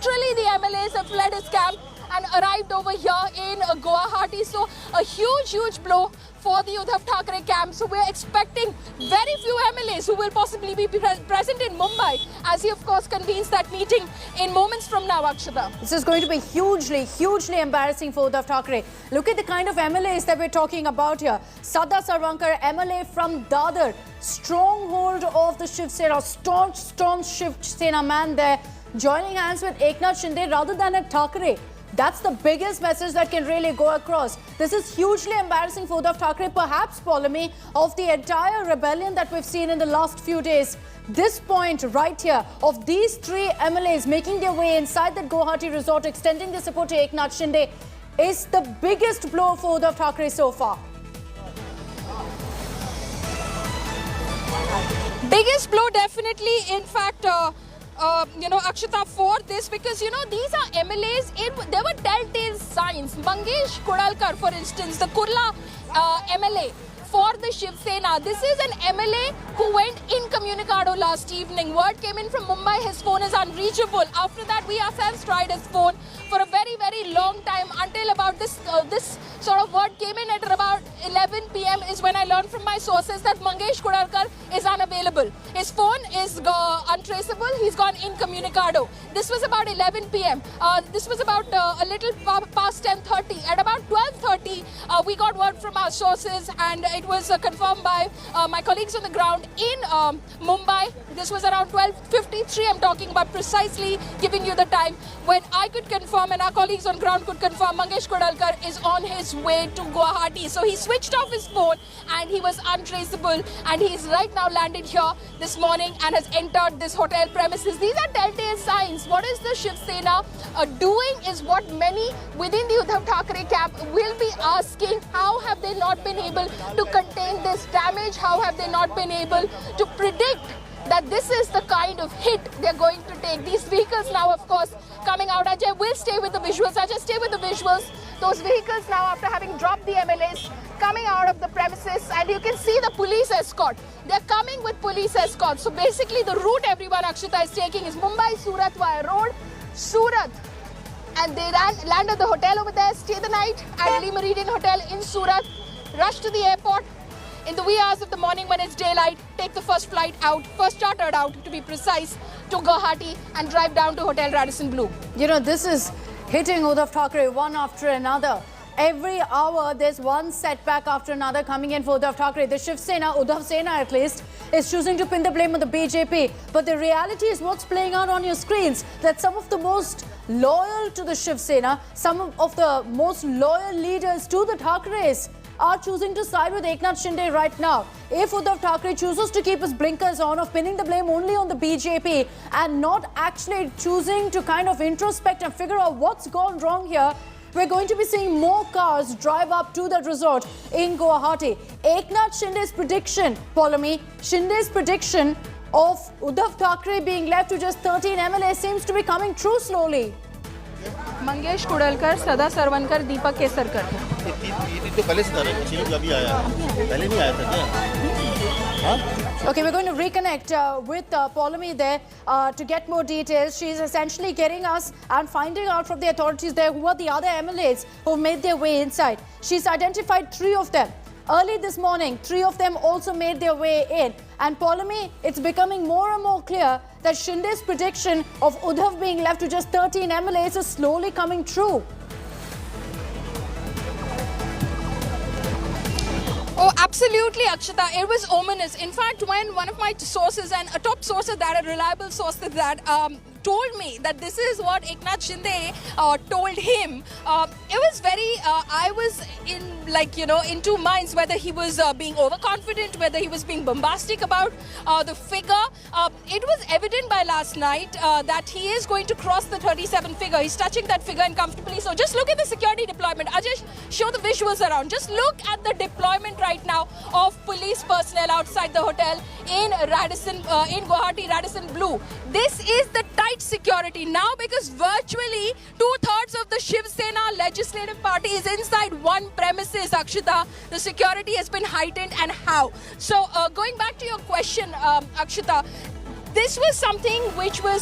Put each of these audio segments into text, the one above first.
literally the MLAs have fled his camp and arrived over here in Guwahati. So a huge blow for the Uddhav Thackeray camp. So we're expecting very few MLAs who will possibly be present in Mumbai as he of course convenes that meeting in moments from now, Akshata. This is going to be hugely embarrassing for Uddhav Thackeray. Look at the kind of MLAs that we're talking about here. Sada Sarvankar, MLA from Dadar, stronghold of the Shiv Sena, staunch Shiv Sena man there, joining hands with Eknath Shinde rather than a Thackeray. That's the biggest message that can really go across. This is hugely embarrassing for Uddhav Thackeray, perhaps, Polami, of the entire rebellion that we've seen in the last few days. This point right here of these three MLAs making their way inside that Guwahati resort, extending their support to Eknath Shinde, is the biggest blow for Uddhav Thackeray so far. Biggest blow, definitely. In fact, Akshata, for this, because these are MLAs. There were telltale signs. Mangesh Kodalkar, for instance, the Kurla MLA for the Shiv Sena. This is an MLA who went incommunicado last evening. Word came in from Mumbai, his phone is unreachable. After that, we ourselves tried his phone for a very long time until about this sort of word came in at about 11 p.m. is when I learned from my sources that Mangesh Kodalkar is unavailable. His phone is untraceable. He's gone incommunicado. This was about 11 p.m. This was about a little past 10:30. At about 12:30, we got word from our sources, and it was confirmed by my colleagues on the ground in Mumbai. This was around 12:53. I'm talking about precisely, giving you the time when I could confirm and our colleagues on ground could confirm Mangesh Kodalkar is on his way to Guwahati. So he switched off his phone and he was untraceable, and he's right now landed here this morning and has entered this hotel premises. These are telltale signs. What is the Shiv Sena doing is what many within the Uddhav Thackeray camp will be asking. How have they not been able to contain this damage? How have they not been able to predict that this is the kind of hit they're going to take? These vehicles now, of course, coming out. Ajay will stay with the visuals. Ajay, stay with the visuals. Those vehicles now, after having dropped the MLAs, coming out of the premises, and you can see the police escort. They're coming with police escort. So basically the route everyone, Akshita, is taking is Mumbai-Surat via road, Surat. And they land at the hotel over there, stay the night at Lee Meridian Hotel in Surat, rush to the airport in the wee hours of the morning when it's daylight, take the first flight out, first chartered out to be precise, to Guwahati and drive down to Hotel Radisson Blu. This is hitting Uddhav Thackeray one after another. Every hour, there's one setback after another coming in for Uddhav Thackeray. The Shiv Sena, Uddhav Sena at least, is choosing to pin the blame on the BJP. But the reality is what's playing out on your screens, that some of the most loyal to the Shiv Sena, some of the most loyal leaders to the Thackeray's are choosing to side with Eknath Shinde right now. If Uddhav Thackeray chooses to keep his blinkers on of pinning the blame only on the BJP and not actually choosing to kind of introspect and figure out what's gone wrong here, we're going to be seeing more cars drive up to that resort in Guwahati. Eknath Shinde's prediction, Polami, Shinde's prediction of Uddhav Thackeray being left to just 13 MLAs seems to be coming true slowly. Mangesh Kodalkar, Sada Sarvankar, Deepak Kesarkar. Okay, we're going to reconnect with Polami there to get more details. She's essentially getting us and finding out from the authorities there who are the other MLAs who made their way inside. She's identified 3 of them. Early this morning, 3 of them also made their way in. And Polami, it's becoming more and more clear that Shinde's prediction of Uddhav being left to just 13 MLAs is slowly coming true. Oh, absolutely, Akshata. It was ominous. In fact, when one of my sources, and a top source that, a reliable source that told me that this is what Eknath Shinde told him, it was very, I was in 2 minds whether he was being overconfident, whether he was being bombastic about the figure. It was evident by last night that he is going to cross the 37 figure. He's touching that figure uncomfortably. So just look at the security deployment. Ajay, show the visuals around. Just look at the deployment right now of police personnel outside the hotel in Guwahati Radisson Blu. This is the tight security now, because virtually 2/3 of the Shiv Sena legislative party is inside one premises, Akshita. The security has been heightened, and how? So going back to your question, Akshita, this was something which was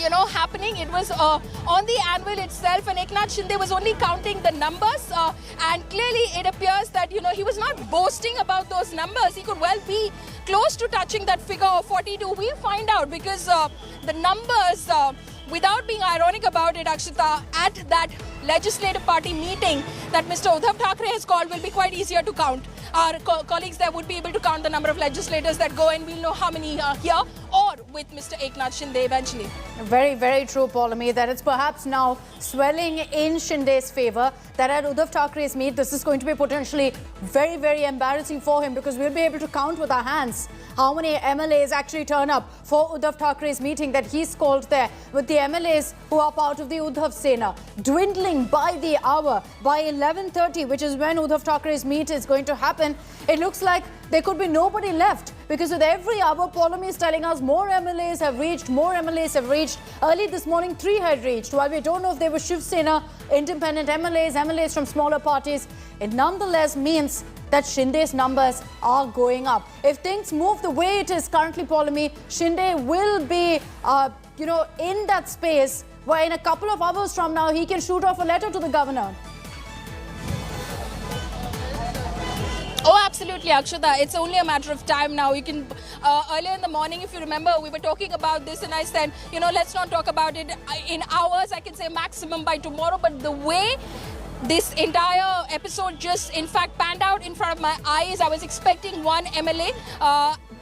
happening. It was on the anvil itself, and Eknath Shinde was only counting the numbers, and clearly it appears that he was not boasting about those numbers. He could well be close to touching that figure of 42. We'll find out, because the numbers, without being ironic about it, Akshita, at that legislative party meeting that Mr. Uddhav Thackeray has called, will be quite easier to count. Our colleagues there would be able to count the number of legislators that go, and we'll know how many are here or with Mr. Eknath Shinde eventually. Very, very true, Paulamy, that it's perhaps now swelling in Shinde's favour, that at Uddhav Thackeray's meet, this is going to be potentially very, very embarrassing for him, because we'll be able to count with our hands how many MLAs actually turn up for Uddhav Thackeray's meeting that he's called there, with the MLAs who are part of the Uddhav Sena dwindling by the hour. By 11:30, which is when Uddhav Thackeray's meet is going to happen, it looks like there could be nobody left, because with every hour, Paulamy is telling us more MLAs have reached, more MLAs have reached. Early this morning, 3 had reached. While we don't know if they were Shiv Sena, independent MLAs from smaller parties, it nonetheless means that Shinde's numbers are going up. If things move the way it is currently, Paulamy, Shinde will be, in that space where in a couple of hours from now, he can shoot off a letter to the governor. Oh, absolutely, Akshata. It's only a matter of time now. You can, earlier in the morning, if you remember, we were talking about this, and I said, let's not talk about it in hours. I can say maximum by tomorrow. But the way this entire episode just, in fact, panned out in front of my eyes, I was expecting one MLA,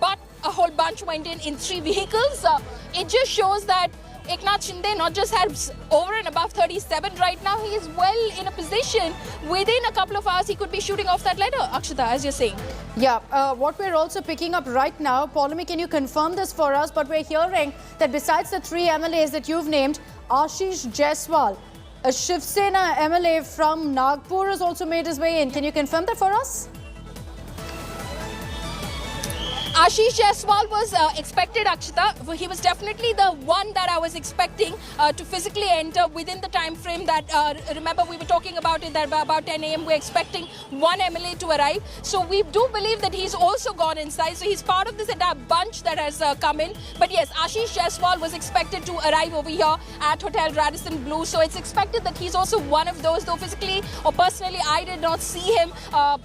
but a whole bunch went in 3 vehicles. It just shows that Eknath Shinde not just has over and above 37 right now, he is well in a position. Within a couple of hours, he could be shooting off that letter, Akshata, as you're saying. Yeah, what we're also picking up right now, Paulamy, can you confirm this for us? But we're hearing that besides the 3 MLAs that you've named, Ashish Jaiswal, a Shiv Sena MLA from Nagpur, has also made his way in. Can you confirm that for us? Ashish Jaiswal was expected, Akshita. He was definitely the one that I was expecting to physically enter within the time frame that, remember, we were talking about it, that by about 10 a.m. we're expecting one MLA to arrive. So we do believe that he's also gone inside. So he's part of this entire bunch that has come in. But yes, Ashish Jaiswal was expected to arrive over here at Hotel Radisson Blu. So it's expected that he's also one of those, though physically or personally I did not see him.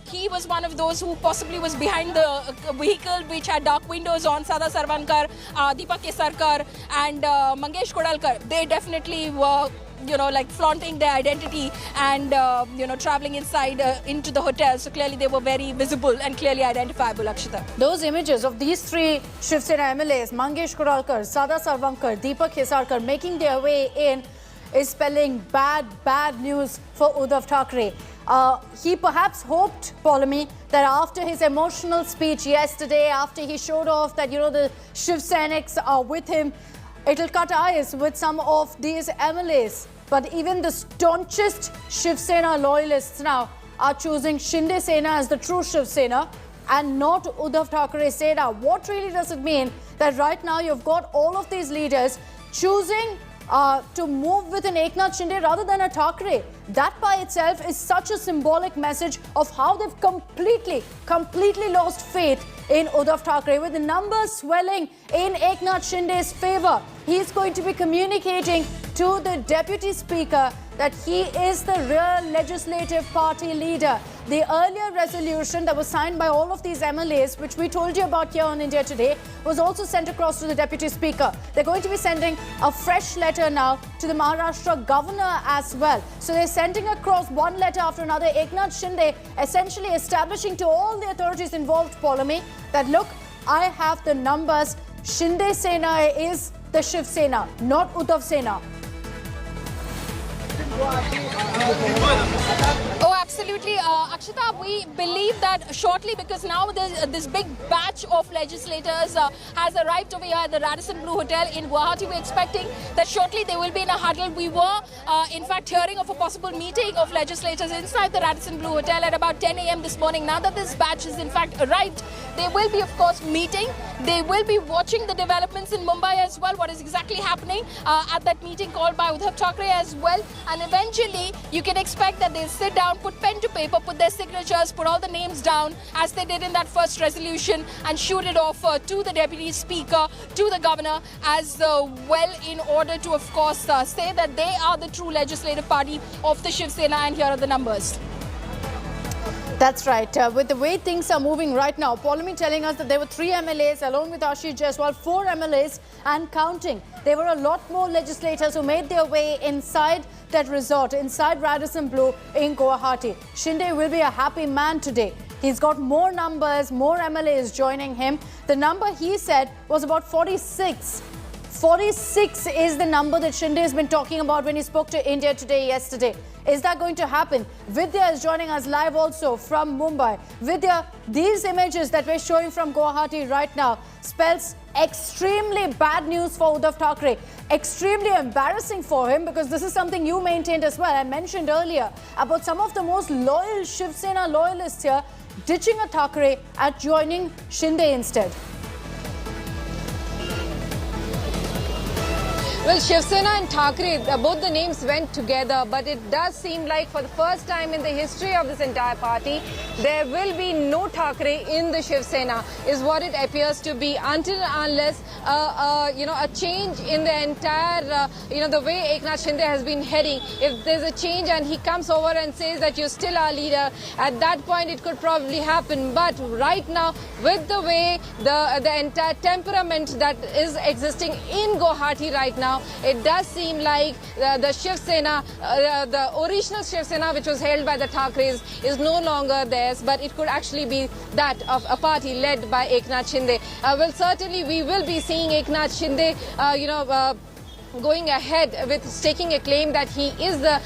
He was one of those who possibly was behind the vehicle, which had dark windows on. Sada Sarvankar, Deepak Kesarkar and Mangesh Kodalkar, they definitely were, flaunting their identity and, traveling inside into the hotel. So clearly they were very visible and clearly identifiable, Akshita. Those images of these 3 Shiv Sena MLAs, Mangesh Kodalkar, Sada Sarvankar, Deepak Kesarkar, making their way in is spelling bad news for Uddhav Thackeray. He perhaps hoped, Paulamy, that after his emotional speech yesterday, after he showed off that, the Shiv Senics are with him, it'll cut eyes with some of these MLAs. But even the staunchest Shiv Sena loyalists now are choosing Shinde Sena as the true Shiv Sena and not Uddhav Thackeray Sena. What really does it mean that right now you've got all of these leaders choosing to move with an Eknath Shinde rather than a Thackeray? That by itself is such a symbolic message of how they've completely lost faith in Uddhav Thackeray. With the numbers swelling in Eknath Shinde's favour, he's going to be communicating to the Deputy Speaker that he is the real legislative party leader. The earlier resolution that was signed by all of these MLAs, which we told you about here on India Today, was also sent across to the Deputy Speaker. They're going to be sending a fresh letter now to the Maharashtra governor as well. So they're sending across one letter after another. Eknath Shinde essentially establishing to all the authorities involved, Paulamy, that look, I have the numbers. Shinde Sena is the Shiv Sena, not Uddhav Sena. Oh, absolutely. Akshita, we believe that shortly, because now this big batch of legislators has arrived over here at the Radisson Blu Hotel in Guwahati. We're expecting that shortly they will be in a huddle. We were, in fact, hearing of a possible meeting of legislators inside the Radisson Blu Hotel at about 10 a.m. this morning. Now that this batch has, in fact, arrived, they will be, of course, meeting. They will be watching the developments in Mumbai as well, what is exactly happening at that meeting called by Uddhav Thackeray as well. And eventually, you can expect that they'll sit down, put pen pen to paper, put their signatures, put all the names down as they did in that first resolution and shoot it off to the Deputy Speaker, to the Governor as well, in order to, of course, say that they are the true legislative party of the Shiv Sena, and here are the numbers. That's right. With the way things are moving right now, Paulami telling us that there were 3 MLAs along with Ashish Jaiswal, 4 MLAs and counting. There were a lot more legislators who made their way inside that resort, inside Radisson Blu in Guwahati. Shinde will be a happy man today. He's got more numbers, more MLAs joining him. The number he said was about 46. 46 is the number that Shinde has been talking about when he spoke to India Today yesterday. Is that going to happen? Vidya is joining us live also from Mumbai. Vidya, these images that we're showing from Guwahati right now spells extremely bad news for Uddhav Thackeray. Extremely embarrassing for him, because this is something you maintained as well. I mentioned earlier about some of the most loyal Shiv Sena loyalists here ditching a Thackeray and joining Shinde instead. Well, Shiv Sena and Thackeray, both the names went together, but it does seem like for the first time in the history of this entire party, there will be no Thackeray in the Shiv Sena, is what it appears to be, until and unless a change in the entire the way Eknath Shinde has been heading. If there's a change and he comes over and says that you're still our leader, at that point it could probably happen. But right now, with the way the entire temperament that is existing in Guwahati right now, it does seem like the Shiv Sena, the original Shiv Sena, which was held by the Thackerays, is no longer theirs, but it could actually be that of a party led by Eknath Shinde. Well, certainly we will be seeing Eknath Shinde, going ahead with staking a claim that he is the,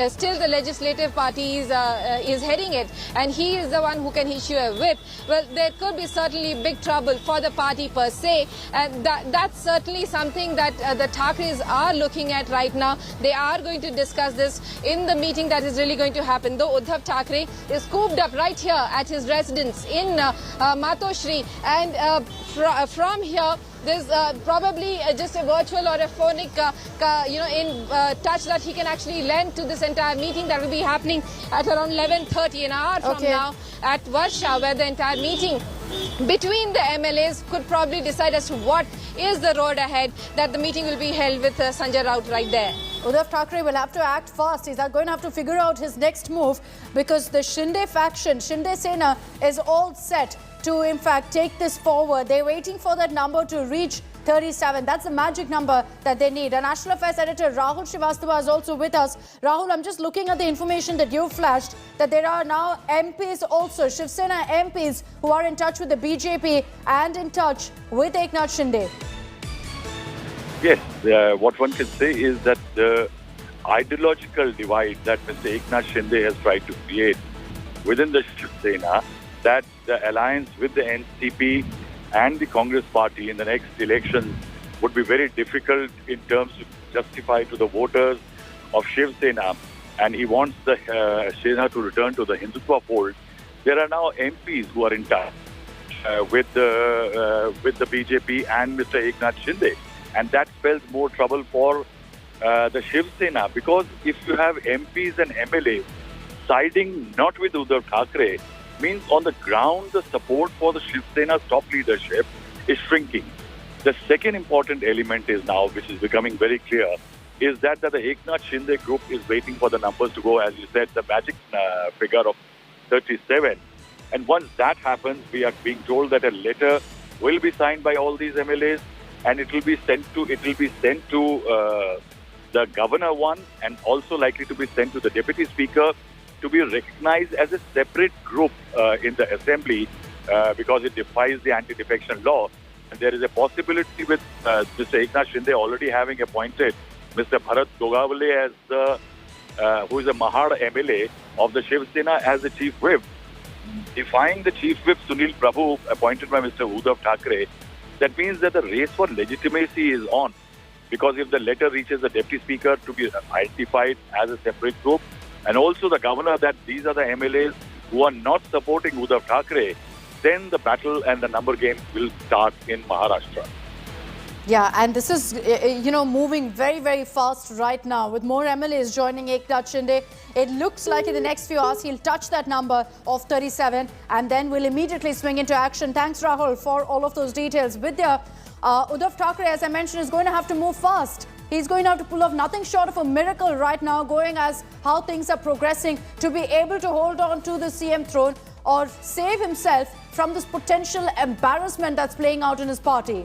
still the legislative party is heading it, and he is the one who can issue a whip. Well, there could be certainly big trouble for the party per se, and that's certainly something that the Thackerays are looking at right now. They are going to discuss this in the meeting that is really going to happen. Though Uddhav Thackeray is cooped up right here at his residence in Matoshri, and from here, there's probably just a virtual or a phonic, touch that he can actually lend to this entire meeting that will be happening at around 11:30, an hour from now, at Varsha, where the entire meeting between the MLAs could probably decide as to what is the road ahead, that the meeting will be held with Sanjay Raut right there. Uddhav Thackeray will have to act fast. He's going to have to figure out his next move, because the Shinde faction, Shinde Sena, is all set to, in fact, take this forward. They're waiting for that number to reach 37. That's the magic number that they need. And National Affairs Editor Rahul Srivastava is also with us. Rahul, I'm just looking at the information that you flashed, that there are now MPs also, Shiv Sena MPs, who are in touch with the BJP and in touch with Eknath Shinde. Yes, what one can say is that the ideological divide that Mr. Eknath Shinde has tried to create within the Shiv Sena, that the alliance with the NCP and the Congress party in the next election would be very difficult in terms of justify to the voters of Shiv Sena, and he wants the Sena to return to the Hindutva fold. There are now MPs who are in touch with the BJP and Mr. Eknath Shinde, and that spells more trouble for the Shiv Sena, because if you have MPs and MLAs siding not with Uddhav Thackeray, means on the ground the support for the Shiv Sena's top leadership is shrinking. The second important element is now, which is becoming very clear, is that the Eknath Shinde group is waiting for the numbers to go, as you said, the magic figure of 37. And once that happens, we are being told that a letter will be signed by all these MLAs, and it will be sent to the governor one, and also likely to be sent to the deputy speaker, to be recognized as a separate group in the assembly, because it defies the anti-defection law. And there is a possibility with Mr. Eknath Shinde already having appointed Mr. Bharat Gogawale as who is a Mahad MLA of the Shiv Sena as the chief whip. Defying the chief whip Sunil Prabhu appointed by Mr. Uddhav Thackeray, that means that the race for legitimacy is on. Because if the letter reaches the deputy speaker to be identified as a separate group, and also the governor that these are the MLAs who are not supporting Uddhav Thackeray, then the battle and the number game will start in Maharashtra. Yeah, and this is, moving very, very fast right now with more MLAs joining Eknath Shinde. It looks like in the next few hours he'll touch that number of 37 and then will immediately swing into action. Thanks, Rahul, for all of those details. Vidya, Uddhav Thackeray, as I mentioned, is going to have to move fast. He's going to have to pull off nothing short of a miracle right now, going as how things are progressing, to be able to hold on to the CM throne or save himself from this potential embarrassment that's playing out in his party.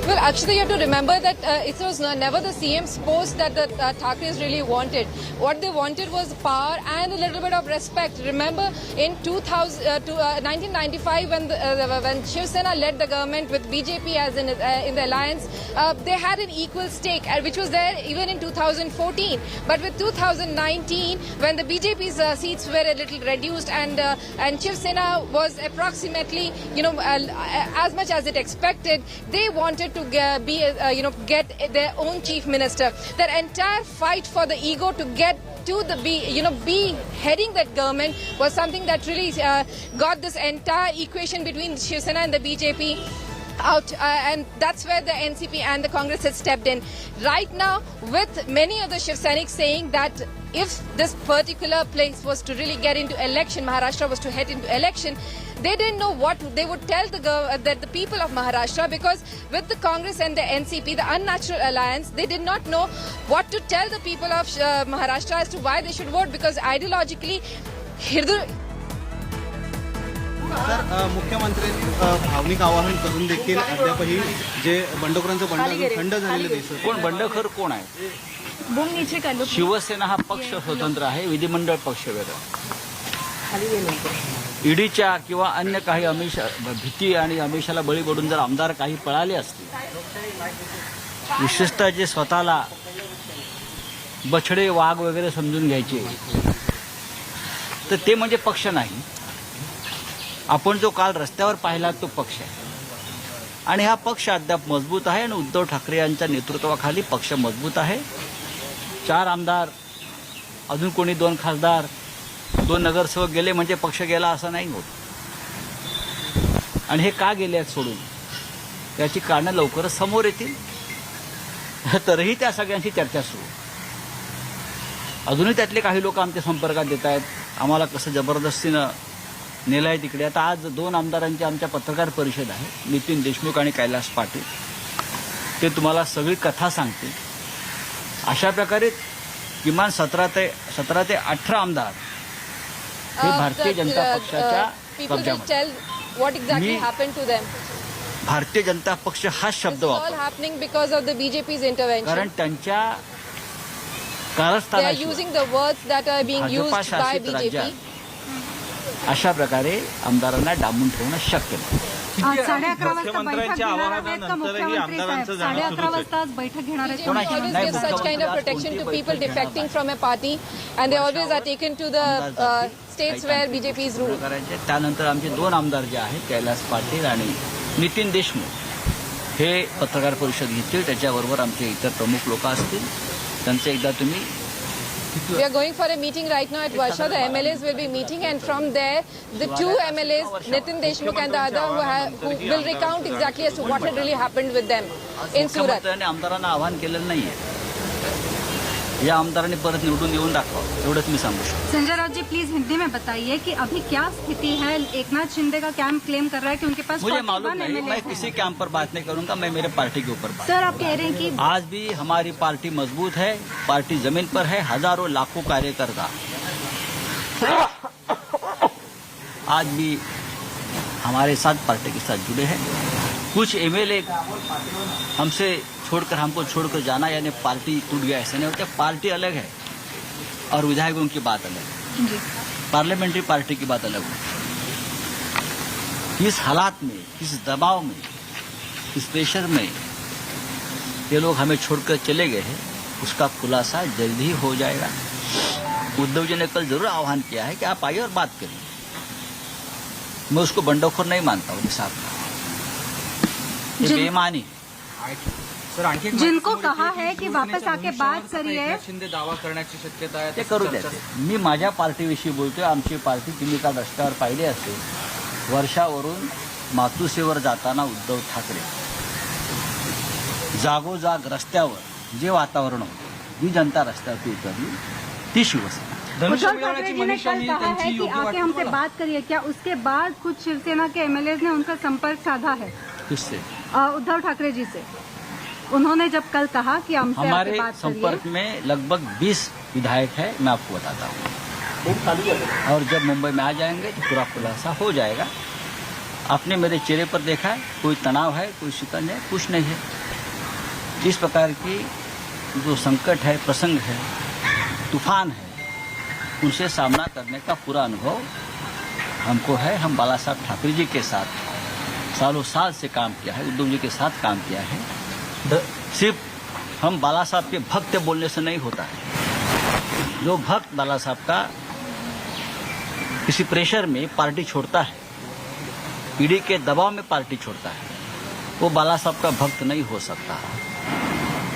Well, actually, you have to remember that it was never the CM's post that the Thackerays really wanted. What they wanted was power and a little bit of respect. Remember, in 1995, when Shiv Sena led the government with BJP as in the alliance, they had an equal stake, which was there even in 2014. But with 2019, when the BJP's seats were a little reduced and Shiv Sena was approximately, as much as it expected, they wanted to get their own chief minister. Their entire fight for the ego to get to the be heading that government was something that really got this entire equation between Shiv Sena and the BJP out, and that's where the NCP and the Congress had stepped in. Right now, with many of the Shiv Sainiks saying that if this particular place was to really get into election, Maharashtra was to head into election, they didn't know what they would tell the people of Maharashtra, because with the Congress and the NCP, the unnatural alliance, they did not know what to tell the people of Maharashtra as to why they should vote, because ideologically, तर मुख्यमंत्र्यांनी भावनिक आवाहन करून देखील अद्यापही जे बंडखोरांचं थंड झालेलं दिसत. कोण बंडखोर कोण आहे? शिवसेना हा पक्ष स्वतंत्र आहे, विधिमंडळ पक्ष वेगळा. ईडीच्या किंवा अन्य काही भीती आणि आमिषाला बळी पडून जर आमदार काही पळाले असतील, विशेषतः जे स्वतःला बछडे वाघ वगैरे समजून घ्यायचे, तर ते म्हणजे पक्ष नाही. आपण जो काल रस्त्यावर पाहिला तो पक्ष आहे, आणि हा पक्ष अद्याप मजबूत आहे आणि उद्धव ठाकरे यांच्या नेतृत्वाखाली पक्ष मजबूत आहे. 4 आमदार, अजून कोणी 2 खासदार, 2 नगरसेवक गेले म्हणजे पक्ष गेला असं नाही होत. आणि हे का गेले आहेत सोडून, याची कारणं लवकरच समोर येतील. तरीही त्या सगळ्यांची चर्चा सुरू. अजूनही त्यातले काही लोक आमच्या संपर्कात येत आहेत, आम्हाला कसं जबरदस्तीनं नेलं आहे तिकडे. आता आज 2 आमदारांची आमच्या पत्रकार परिषद आहे, नितीन देशमुख आणि कैलास पाटील. ते तुम्हाला सगळी कथा सांगतील. अशा प्रकारे किमान 17 ते 18 आमदार हे भारतीय जनता पक्षाच्या कब्जामध्ये. भारतीय जनता पक्ष हा शब्द वापरतो कारण त्यांच्या कारस्थानात भाजपा शासित राज्यात अशा प्रकारे आमदारांना डांबून ठेवणं शक्य नाही. 11:30 आवाहनानंतरही आमदारांचं जाणं बैठक घेणार आहेत. such kind of protection to people defecting from a party, and they always are taken to the states where BJP is ruled. त्यानंतर आमचे 2 आमदार जे आहेत, कैलास पाटील आणि नितीन देशमुख, हे पत्रकार परिषद घेतील. त्याच्याबरोबर आमचे इतर प्रमुख लोक असतील. त्यांचं एकदा तुम्ही We are going for a meeting right now at Varsha. The MLAs will be meeting, and from there, the 2 MLAs, Nitin Deshmukh and the other, who will recount exactly as to what had really happened with them in Surat. आमदारांना आवाहन केलेलं नाहीये. या आमदारांनी परत निवडून येऊन दाखवावं, एवढंच मी सांगू शकतो. संजय राउत जी, प्लीज हिंदी में बताइए कि अभी क्या स्थिति है. एकनाथ शिंदे का कैंप क्लेम कर रहा है कि उनके पास मुझे मालूम नहीं, मैं किसी कैंप पर बात नहीं करूंगा. मैं मेरे पार्टी के ऊपर बात. सर, आप कह रहे हैं कि आज भी हमारी पार्टी मजबूत है, पार्टी जमीन पर है. हजारों लाखों कार्यकर्ता आज भी हमारे साथ पार्टी के साथ जुड़े हैं. कुछ MLA हमसे हमको छोड़कर जाना, यानी पार्टी टूट गया ऐसे नहीं होता. पार्टी अलग है और विधायकों की बात अलग है. पार्लियामेंट्री पार्टी की बात अलग है. किस हालात में, किस दबाव में, किस प्रेशर में ये लोग हमें छोड़कर चले गए हैं, उसका खुलासा जल्द ही हो जाएगा. उद्धव जी ने कल जरूर आह्वान किया है कि आप आइए और बात करिए. मैं उसको बंडखोर नहीं मानता हूँ साहब. ये बेईमानी. जिनको कहा है की वापस आके बात करिए, शिंदे दावा करण्याची शक्यता आहे. ते करू द्या. मी माझ्या पार्टीविषयी बोलतोय. आमची पार्टी तुम्ही काल रस्त्यावर पाहिली असेल, वर्षावरून मातोश्रीवर जाताना उद्धव ठाकरे जागोजाग रस्त्यावर जे वातावरण होतं, जी जनता रस्त्यावरती उतरली ती शिवसेना. उद्धव ठाकरे जी ने कल कहा है कि आके हमसे बात करिए. क्या उसके बाद कुछ शिवसेना के MLAs ने उनका संपर्क साधा है? किससे? उद्धव ठाकरे जी से. उन्होंने जब कल कहा कि हमसे हमारे आके बात संपर्क में लगभग 20 विधायक है, मैं आपको बताता हूँ. और जब मुंबई में आ जाएंगे तो पूरा खुलासा हो जाएगा. आपने मेरे चेहरे पर देखा है, कोई तनाव है, कोई शिकन है, कुछ नहीं है. इस प्रकार की जो संकट है, प्रसंग है, तूफान है, उनसे सामना करने का पूरा अनुभव हमको है. हम बाला साहब ठाकरे जी के साथ सालों साल से काम किया है, उद्धव जी के साथ काम किया है. सिर्फ हम बाला साहब के भक्त बोलने से नहीं होता है. जो भक्त बाला साहब का किसी प्रेशर में पार्टी छोड़ता है, ईडी के दबाव में पार्टी छोड़ता है, वो बाला साहब का भक्त नहीं हो सकता.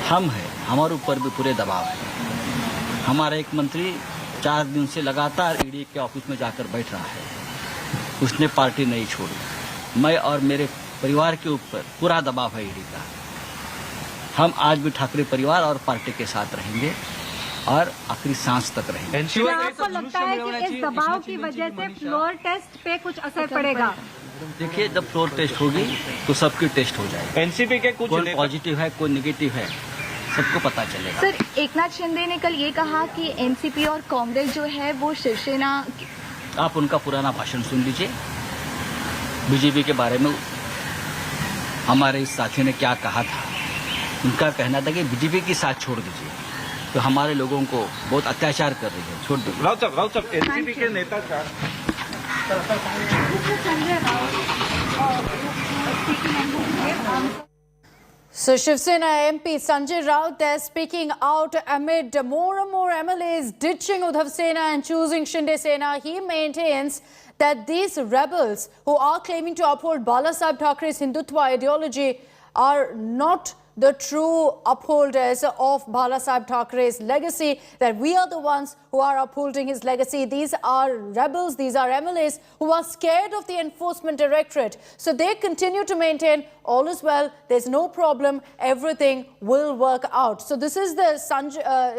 हम हैं, हमारे ऊपर भी पूरे दबाव है. हमारा एक मंत्री 4 दिन से लगातार ईडी के ऑफिस में जाकर बैठ रहा है, उसने पार्टी नहीं छोड़ी. मैं और मेरे परिवार के ऊपर पूरा दबाव है ईडी का. हम आज भी ठाकरे परिवार और पार्टी के साथ रहेंगे और आखिरी सांस तक रहेंगे. क्या आपको लगता है कि इस दबाव की वजह से फ्लोर टेस्ट पे कुछ असर पड़ेगा? देखिए, जब फ्लोर टेस्ट होगी तो सबकी टेस्ट हो जाएगी. एनसीपी के कुछ कोई पॉजिटिव है, कोई नेगेटिव है, सबको पता चलेगा. सर, एकनाथ शिंदे ने कल ये कहा कि एनसीपी और कांग्रेस जो है वो शिवसेना. आप उनका पुराना भाषण सुन लीजिए. बीजेपी के बारे में हमारे इस साथी ने क्या कहा था. उनका कहना था कि बीजेपी की साथ छोड़ दीजिए, तो हमारे लोगों को बहुत अत्याचार कर रही है, छोड़ दीजिए. राव साहब एनसीपी के नेता का So Shiv Sena MP Sanjay Raut is speaking out amid more and more MLAs ditching Uddhav Sena and choosing Shinde Sena. He maintains that these rebels who are claiming to uphold Bala Saheb Thackeray's Hindutva ideology are not the true upholders of Bala Saheb Thackeray's legacy, that we are the ones who are upholding his legacy. These are rebels, these are MLAs who are scared of the Enforcement Directorate. So they continue to maintain all is well, there's no problem, everything will work out. So this is the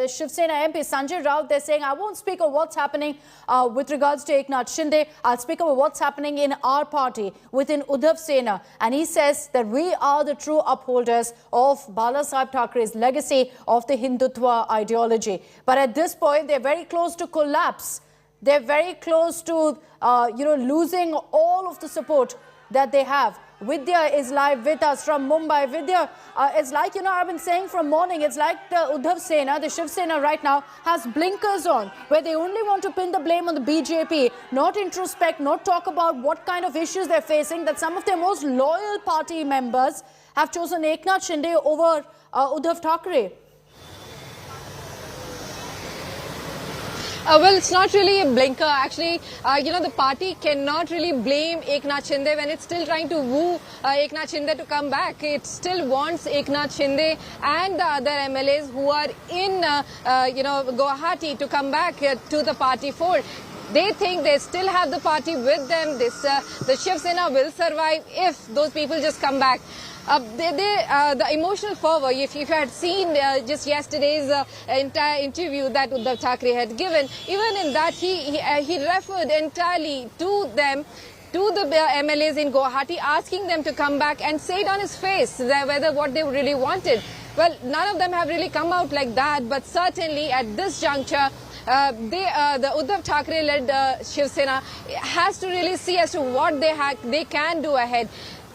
Shiv Sena MP Sanjay Raut. They're saying, I won't speak of what's happening with regards to Eknath Shinde. I'll speak of what's happening in our party within Uddhav Sena. And he says that we are the true upholders of Bala Saheb Thackeray's legacy of the Hindutva ideology. But at this point, they're very close to collapse. They're very close to, losing all of the support that they have. Vidya is live with us from Mumbai. Vidya, it's like, I've been saying from morning, it's like the Uddhav Sena, the Shiv Sena right now has blinkers on, where they only want to pin the blame on the BJP, not introspect, not talk about what kind of issues they're facing, that some of their most loyal party members have chosen Eknath Shinde over Uddhav Thackeray. Well, it's not really a blinker. Actually, the party cannot really blame Eknath Shinde when it's still trying to woo Eknath Shinde to come back. It still wants Eknath Shinde and the other MLAs who are in, Guwahati to come back to the party fold. They think they still have the party with them. The Shiv Sena will survive if those people just come back. The emotional fervor, if you had seen just yesterday's entire interview that Uddhav Thackeray had given, even in that he referred entirely to them, to the MLAs in Guwahati, asking them to come back and say it on his face whether what they really wanted. Well, none of them have really come out like that, but certainly at this juncture, the Uddhav Thackeray-led Shiv Sena has to really see as to what they can do ahead.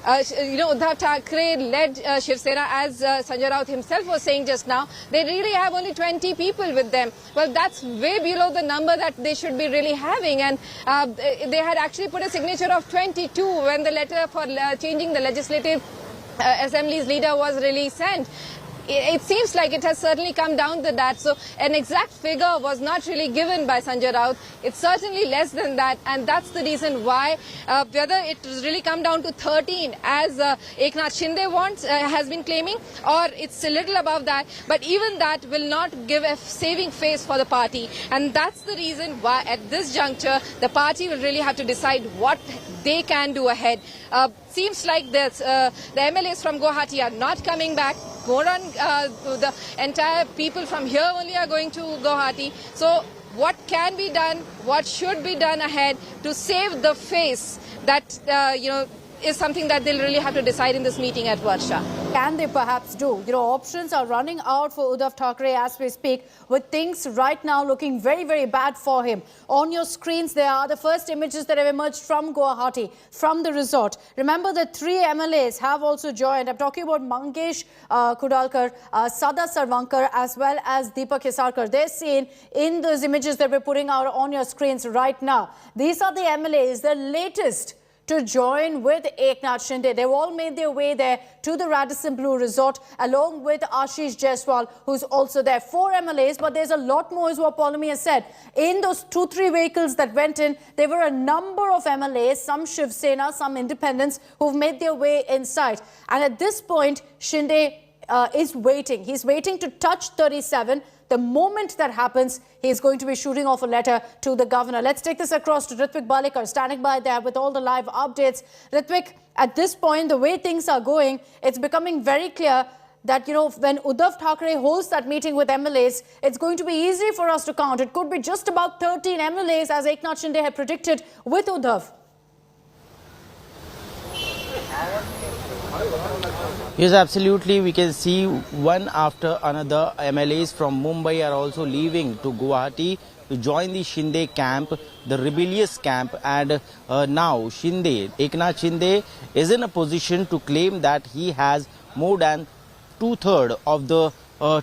Uddhav Thackeray led Shiv Sena, as Sanjay Raut himself was saying just now. They really have only 20 people with them. Well, that's way below the number that they should be really having. And they had actually put a signature of 22 when the letter for changing the Legislative Assembly's leader was really sent. it seems like it has certainly come down to that. So an exact figure was not really given by Sanjay Raut. It's certainly less than that, and that's the reason why whether it has really come down to 13 as Eknath Shinde wants, has been claiming, or it's a little above that, but even that will not give a saving face for the party, and that's the reason why at this juncture the party will really have to decide what they can do ahead. Seems like the MLAs from Guwahati are not coming back. More on the entire people from here only are going to Guwahati. So what can be done, what should be done ahead to save the face, that is something that they'll really have to decide in this meeting at Varsha. Can they perhaps do? Options are running out for Uddhav Thackeray as we speak, with things right now looking very, very bad for him. On your screens, there are the first images that have emerged from Guwahati, from the resort. Remember that 3 MLAs have also joined. I'm talking about Mangesh Kudalkar, Sada Sarvankar, as well as Deepak Hisarkar. They're seen in those images that we're putting out on your screens right now. These are the MLAs, the latest to join with Eknath Shinde. They've all made their way there to the Radisson Blu Resort, along with Ashish Jaiswal, who's also there. 4 MLAs, but there's a lot more, is what Paulomi has said. In those 2-3 vehicles that went in, there were a number of MLAs, some Shiv Sena, some independents, who've made their way inside. And at this point, Shinde is waiting. He's waiting to touch 37. The moment that happens, he's going to be shooting off a letter to the governor. Let's take this across to Ritvik Balekar, standing by there with all the live updates. Ritvik, at this point, the way things are going, it's becoming very clear that, when Uddhav Thackeray holds that meeting with MLAs, it's going to be easy for us to count. It could be just about 13 MLAs, as Eknath Shinde had predicted with Uddhav. Yes, absolutely. We can see one after another. MLAs from Mumbai are also leaving to Guwahati to join the Shinde camp, the rebellious camp. And now Eknath Shinde is in a position to claim that he has more than 2/3 of the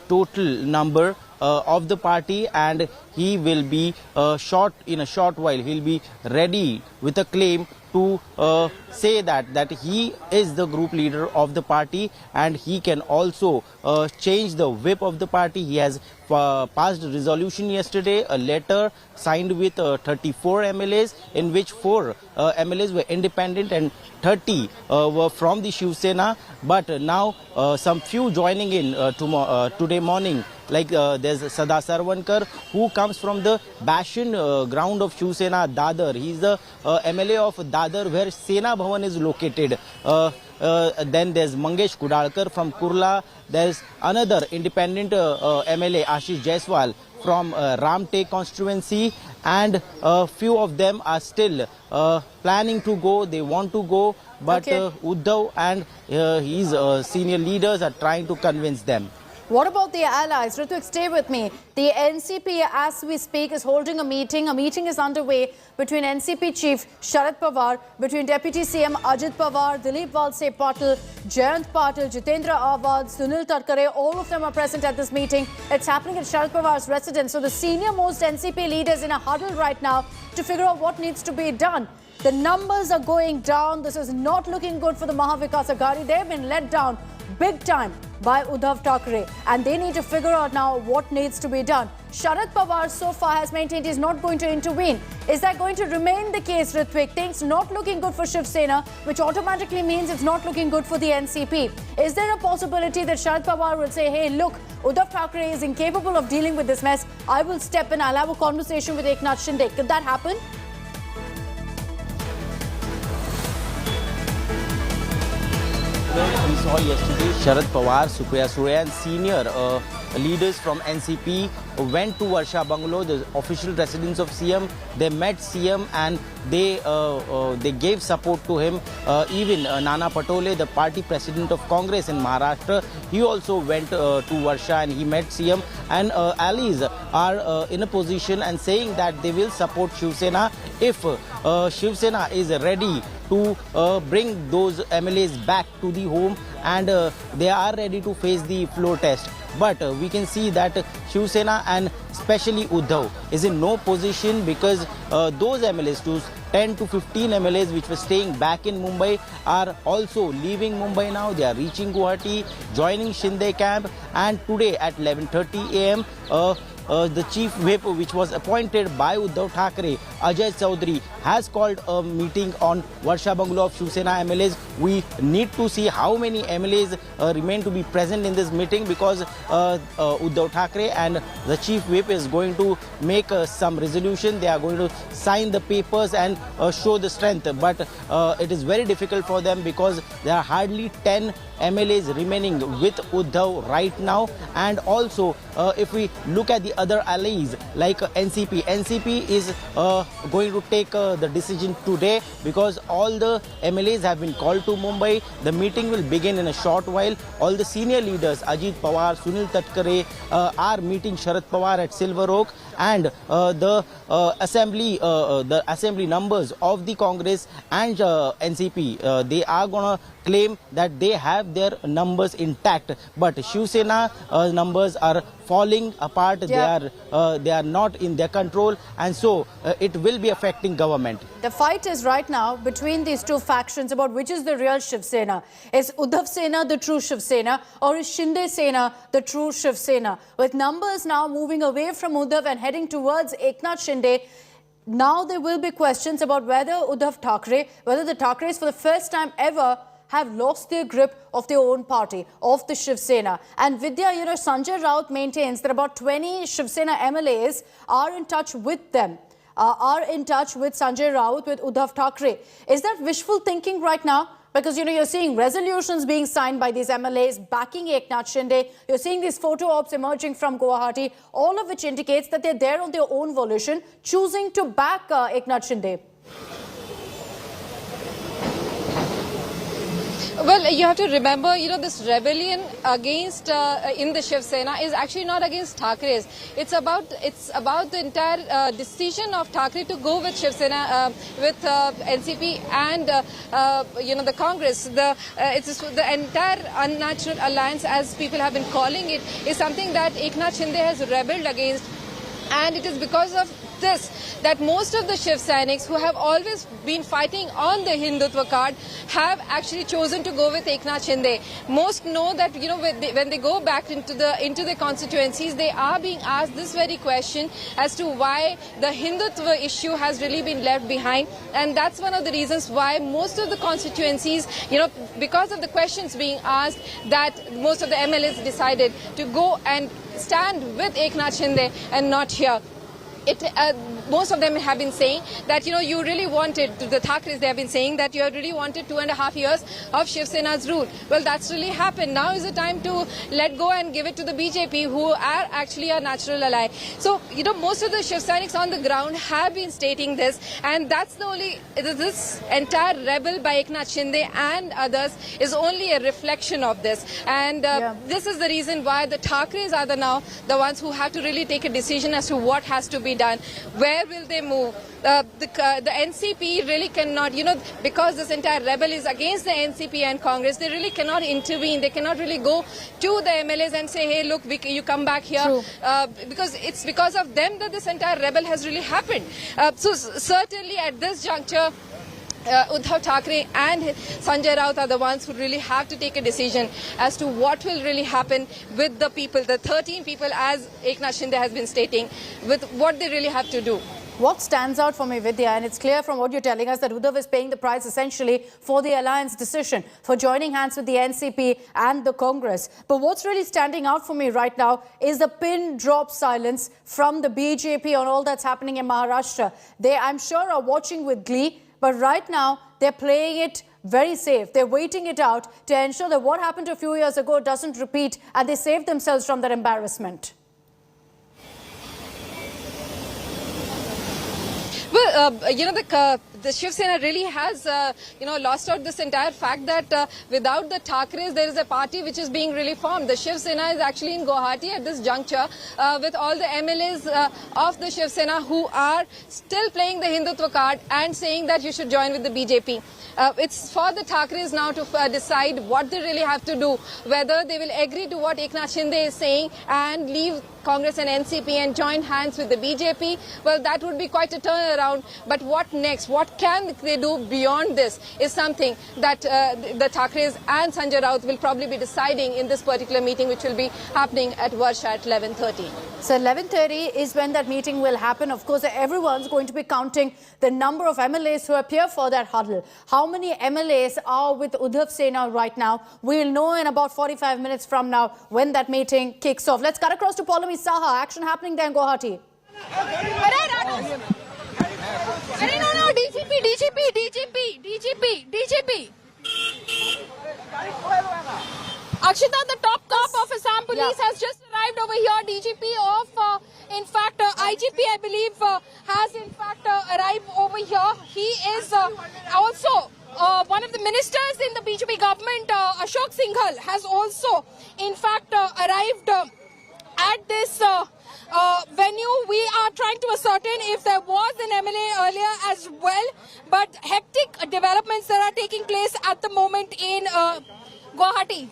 total number of the party, and he will be in a short while he'll be ready with a claim to say that he is the group leader of the party, and he can also change the whip of the party. He has passed a resolution yesterday, a letter signed with 34 MLAs, in which 4 MLAs were independent and 30 were from the Shiv Sena. But now some few joining in today morning, like there's Sada Sarvankar, who comes from the Bashan ground of Shiv Sena, Dadar. He's the MLA of Dadar, where Sena Bhavan is located. Then there's Mangesh Kudalkar from Kurla. There's another independent MLA, Ashish Jaiswal, from Ramte constituency, and a few of them are still planning to go. They want to go, but Uddhav and his senior leaders are trying to convince them. What about the allies? Ritvik, stay with me. The NCP, as we speak, is holding a meeting. A meeting is underway between NCP Chief Sharad Pawar, between Deputy CM Ajit Pawar, Dilip Valse Patil, Jayant Patil, Jitendra Awad, Sunil Tarkare. All of them are present at this meeting. It's happening at Sharad Pawar's residence. So the senior most NCP leaders in a huddle right now to figure out what needs to be done. The numbers are going down. This is not looking good for the Mahavikas Aghadi. They've been let down big time by Uddhav Thackeray, and they need to figure out now what needs to be done. Sharad Pawar so far has maintained he's not going to intervene. Is that going to remain the case, Ritvik? Things not looking good for Shiv Sena, which automatically means it's not looking good for the NCP. Is there a possibility that Sharad Pawar will say, hey, look, Uddhav Thackeray is incapable of dealing with this mess. I will step in. I'll have a conversation with Eknath Shinde. Could that happen? We saw yesterday Sharad Pawar, Supriya Sure, and senior leaders from NCP went to Varsha Bungalow, the official residence of CM. They met CM and they gave support to him. Even Nana Patole, the party president of Congress in Maharashtra, he also went to Varsha and he met CM. And allies are in a position and saying that they will support Shiv Sena if Shiv Sena is ready to bring those MLAs back to the home, and they are ready to face the floor test. But we can see that Shiv Sena and especially Uddhav is in no position, because those MLAs, 10 to 15 MLAs which were staying back in Mumbai, are also leaving Mumbai now. They are reaching Guwahati, joining Shinde camp, and today at 11:30 a.m. The chief whip, which was appointed by Uddhav Thackeray, Ajay Chaudhary, has called a meeting on Varsha Bungalow of Shiv Sena MLAs. We need to see how many MLAs remain to be present in this meeting, because Uddhav Thackeray and the chief whip is going to make some resolution. They are going to sign the papers and show the strength. But it is very difficult for them, because there are hardly 10 MLAs remaining with Uddhav right now. And also, if we look at the other allies like NCP is going to take the decision today, because all the MLAs have been called to Mumbai. The meeting will begin in a short while. All the senior leaders, Ajit Pawar, Sunil Thakkare, are meeting Sharad Pawar at Silver Oak, and the assembly numbers of the Congress and NCP, they are gonna claim that they have their numbers intact, but Shiv Sena numbers are falling apart. Yeah. They are not in their control, and so it will be affecting government. The fight is right now between these two factions about which is the real Shiv Sena. Is Uddhav Sena the true Shiv Sena, or is Shinde Sena the true Shiv Sena? With numbers now moving away from Uddhav and heading towards Eknath Shinde, now there will be questions about whether Uddhav Thackeray, whether the Thackerays for the first time ever have lost their grip of their own party, of the Shiv Sena. And Vidya, Sanjay Raut maintains that about 20 Shiv Sena MLAs are in touch with them, are in touch with Sanjay Raut, with Uddhav Thackeray. Is that wishful thinking right now? Because, you're seeing resolutions being signed by these MLAs backing Eknath Shinde. You're seeing these photo ops emerging from Guwahati, all of which indicates that they're there on their own volition, choosing to back Eknath Shinde. Well, you have to remember, this rebellion against in the Shiv Sena is actually not against Thackerays. It's about the entire decision of Thackeray to go with Shiv Sena, with NCP and the Congress. The entire unnatural alliance, as people have been calling it, is something that Eknath Shinde has rebelled against, and it is because of this that most of the Shiv Sainiks who have always been fighting on the Hindutva card have actually chosen to go with Eknath Shinde. Most know that when they go back into the constituencies, they are being asked this very question as to why the Hindutva issue has really been left behind, and that's one of the reasons why most of the constituencies, because of the questions being asked, that most of the MLAs decided to go and stand with Eknath Shinde and not here. Most of them have been saying that, you really wanted, the Thackerays, they have been saying that you really wanted 2.5 years of Shiv Sena's rule. Well, that's really happened. Now is the time to let go and give it to the BJP, who are actually a natural ally. So, most of the Shiv Sainiks on the ground have been stating this, and that's the only, this entire rebel by Eknath Shinde and others is only a reflection of this. And this is the reason why the Thackerays are now the ones who have to really take a decision as to what has to be done. Where will they move? The NCP really cannot, because this entire rebel is against the NCP and Congress, they really cannot intervene. They cannot really go to the MLAs and say, hey, look, you come back here. Because it's because of them that this entire rebel has really happened. So certainly at this juncture, Uddhav Thackeray and Sanjay Raut are the ones who really have to take a decision as to what will really happen with the people, the 13 people, as Eknath Shinde has been stating, with what they really have to do. What stands out for me, Vidya, and it's clear from what you're telling us that Uddhav is paying the price essentially for the alliance decision, for joining hands with the NCP and the Congress. But what's really standing out for me right now is the pin drop silence from the BJP on all that's happening in Maharashtra. They, I'm sure, are watching with glee, but right now they're playing it very safe. They're waiting it out to ensure that what happened a few years ago doesn't repeat, and they save themselves from that embarrassment. Well, the Shiv Sena really has, lost out this entire fact that without the Thackeray's, there is a party which is being really formed. The Shiv Sena is actually in Guwahati at this juncture with all the MLAs of the Shiv Sena who are still playing the Hindutva card and saying that you should join with the BJP. It's for the Thackeray's now to decide what they really have to do, whether they will agree to what Eknath Shinde is saying and leave Congress and NCP and join hands with the BJP. Well, that would be quite a turnaround. But what next? What can they do beyond this is something that the Thackeray's and Sanjay Raut will probably be deciding in this particular meeting, which will be happening at Varsha at 11:30. So 11:30 is when that meeting will happen. Of course, everyone's going to be counting the number of MLAs who appear for that huddle. How many MLAs are with Uddhav Thackeray right now? We'll know in about 45 minutes from now when that meeting kicks off. Let's cut across to Paulami Saha. Action happening there in Guwahati. No, DGP. Akshita, the top cop of Assam Police has just arrived over here. DGP of, IGP, I believe, has in fact arrived over here. He is also one of the ministers in the BJP government. Ashok Singhal has also, in fact, arrived at this venue. We are trying to ascertain if there was an MLA earlier as well, but hectic developments that are taking place at the moment in Guwahati.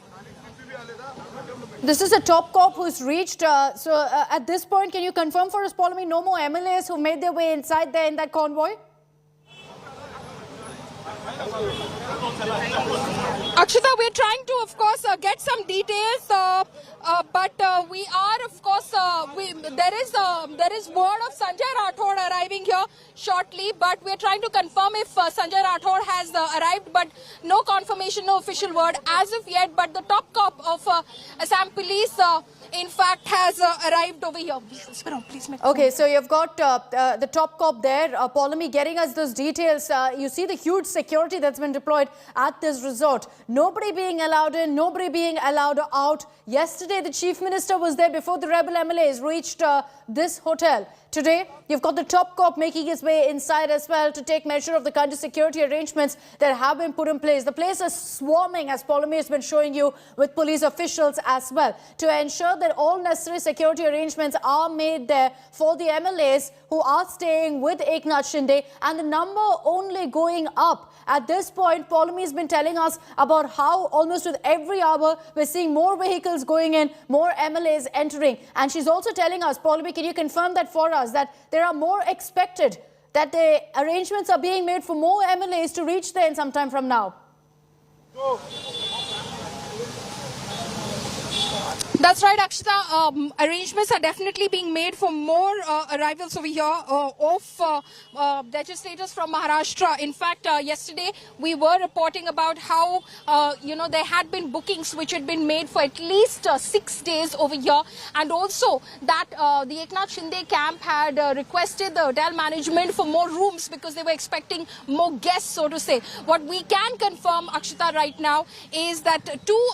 This is a top cop who's reached. At this point, can you confirm for us, Paulami, no more MLAs who made their way inside there in that convoy? Akshita, we're trying to, of course, get some details, but we are, of course, there is word of Sanjay Rathod arriving here shortly, but we're trying to confirm if Sanjay Rathod has arrived, but no confirmation, no official word as of yet. But the top cop of Assam Police, in fact, has arrived over here. Please make okay, so you've got the top cop there, Paulami, getting us those details. You see the huge security that's been deployed at this resort. Nobody being allowed in, nobody being allowed out. Yesterday, the Chief Minister was there before the rebel MLAs reached this hotel. Today, you've got the top cop making his way inside as well to take measure of the kind of security arrangements that have been put in place. The place is swarming, as Paulami has been showing you, with police officials as well, to ensure that all necessary security arrangements are made there for the MLAs who are staying with Eknath Shinde, and the number only going up. At this point, Paulami has been telling us about how almost with every hour we're seeing more vehicles going in, more MLAs entering. And she's also telling us, Paulami, can you confirm that for us, that there are more expected, that the arrangements are being made for more MLAs to reach there in some time from now? That's right, Akshita. Arrangements are definitely being made for more arrivals over here of legislators from Maharashtra. In fact, yesterday we were reporting about how, there had been bookings which had been made for at least 6 days over here. And also that the Eknath Shinde camp had requested the hotel management for more rooms because they were expecting more guests, so to say. What we can confirm, Akshita, right now is that two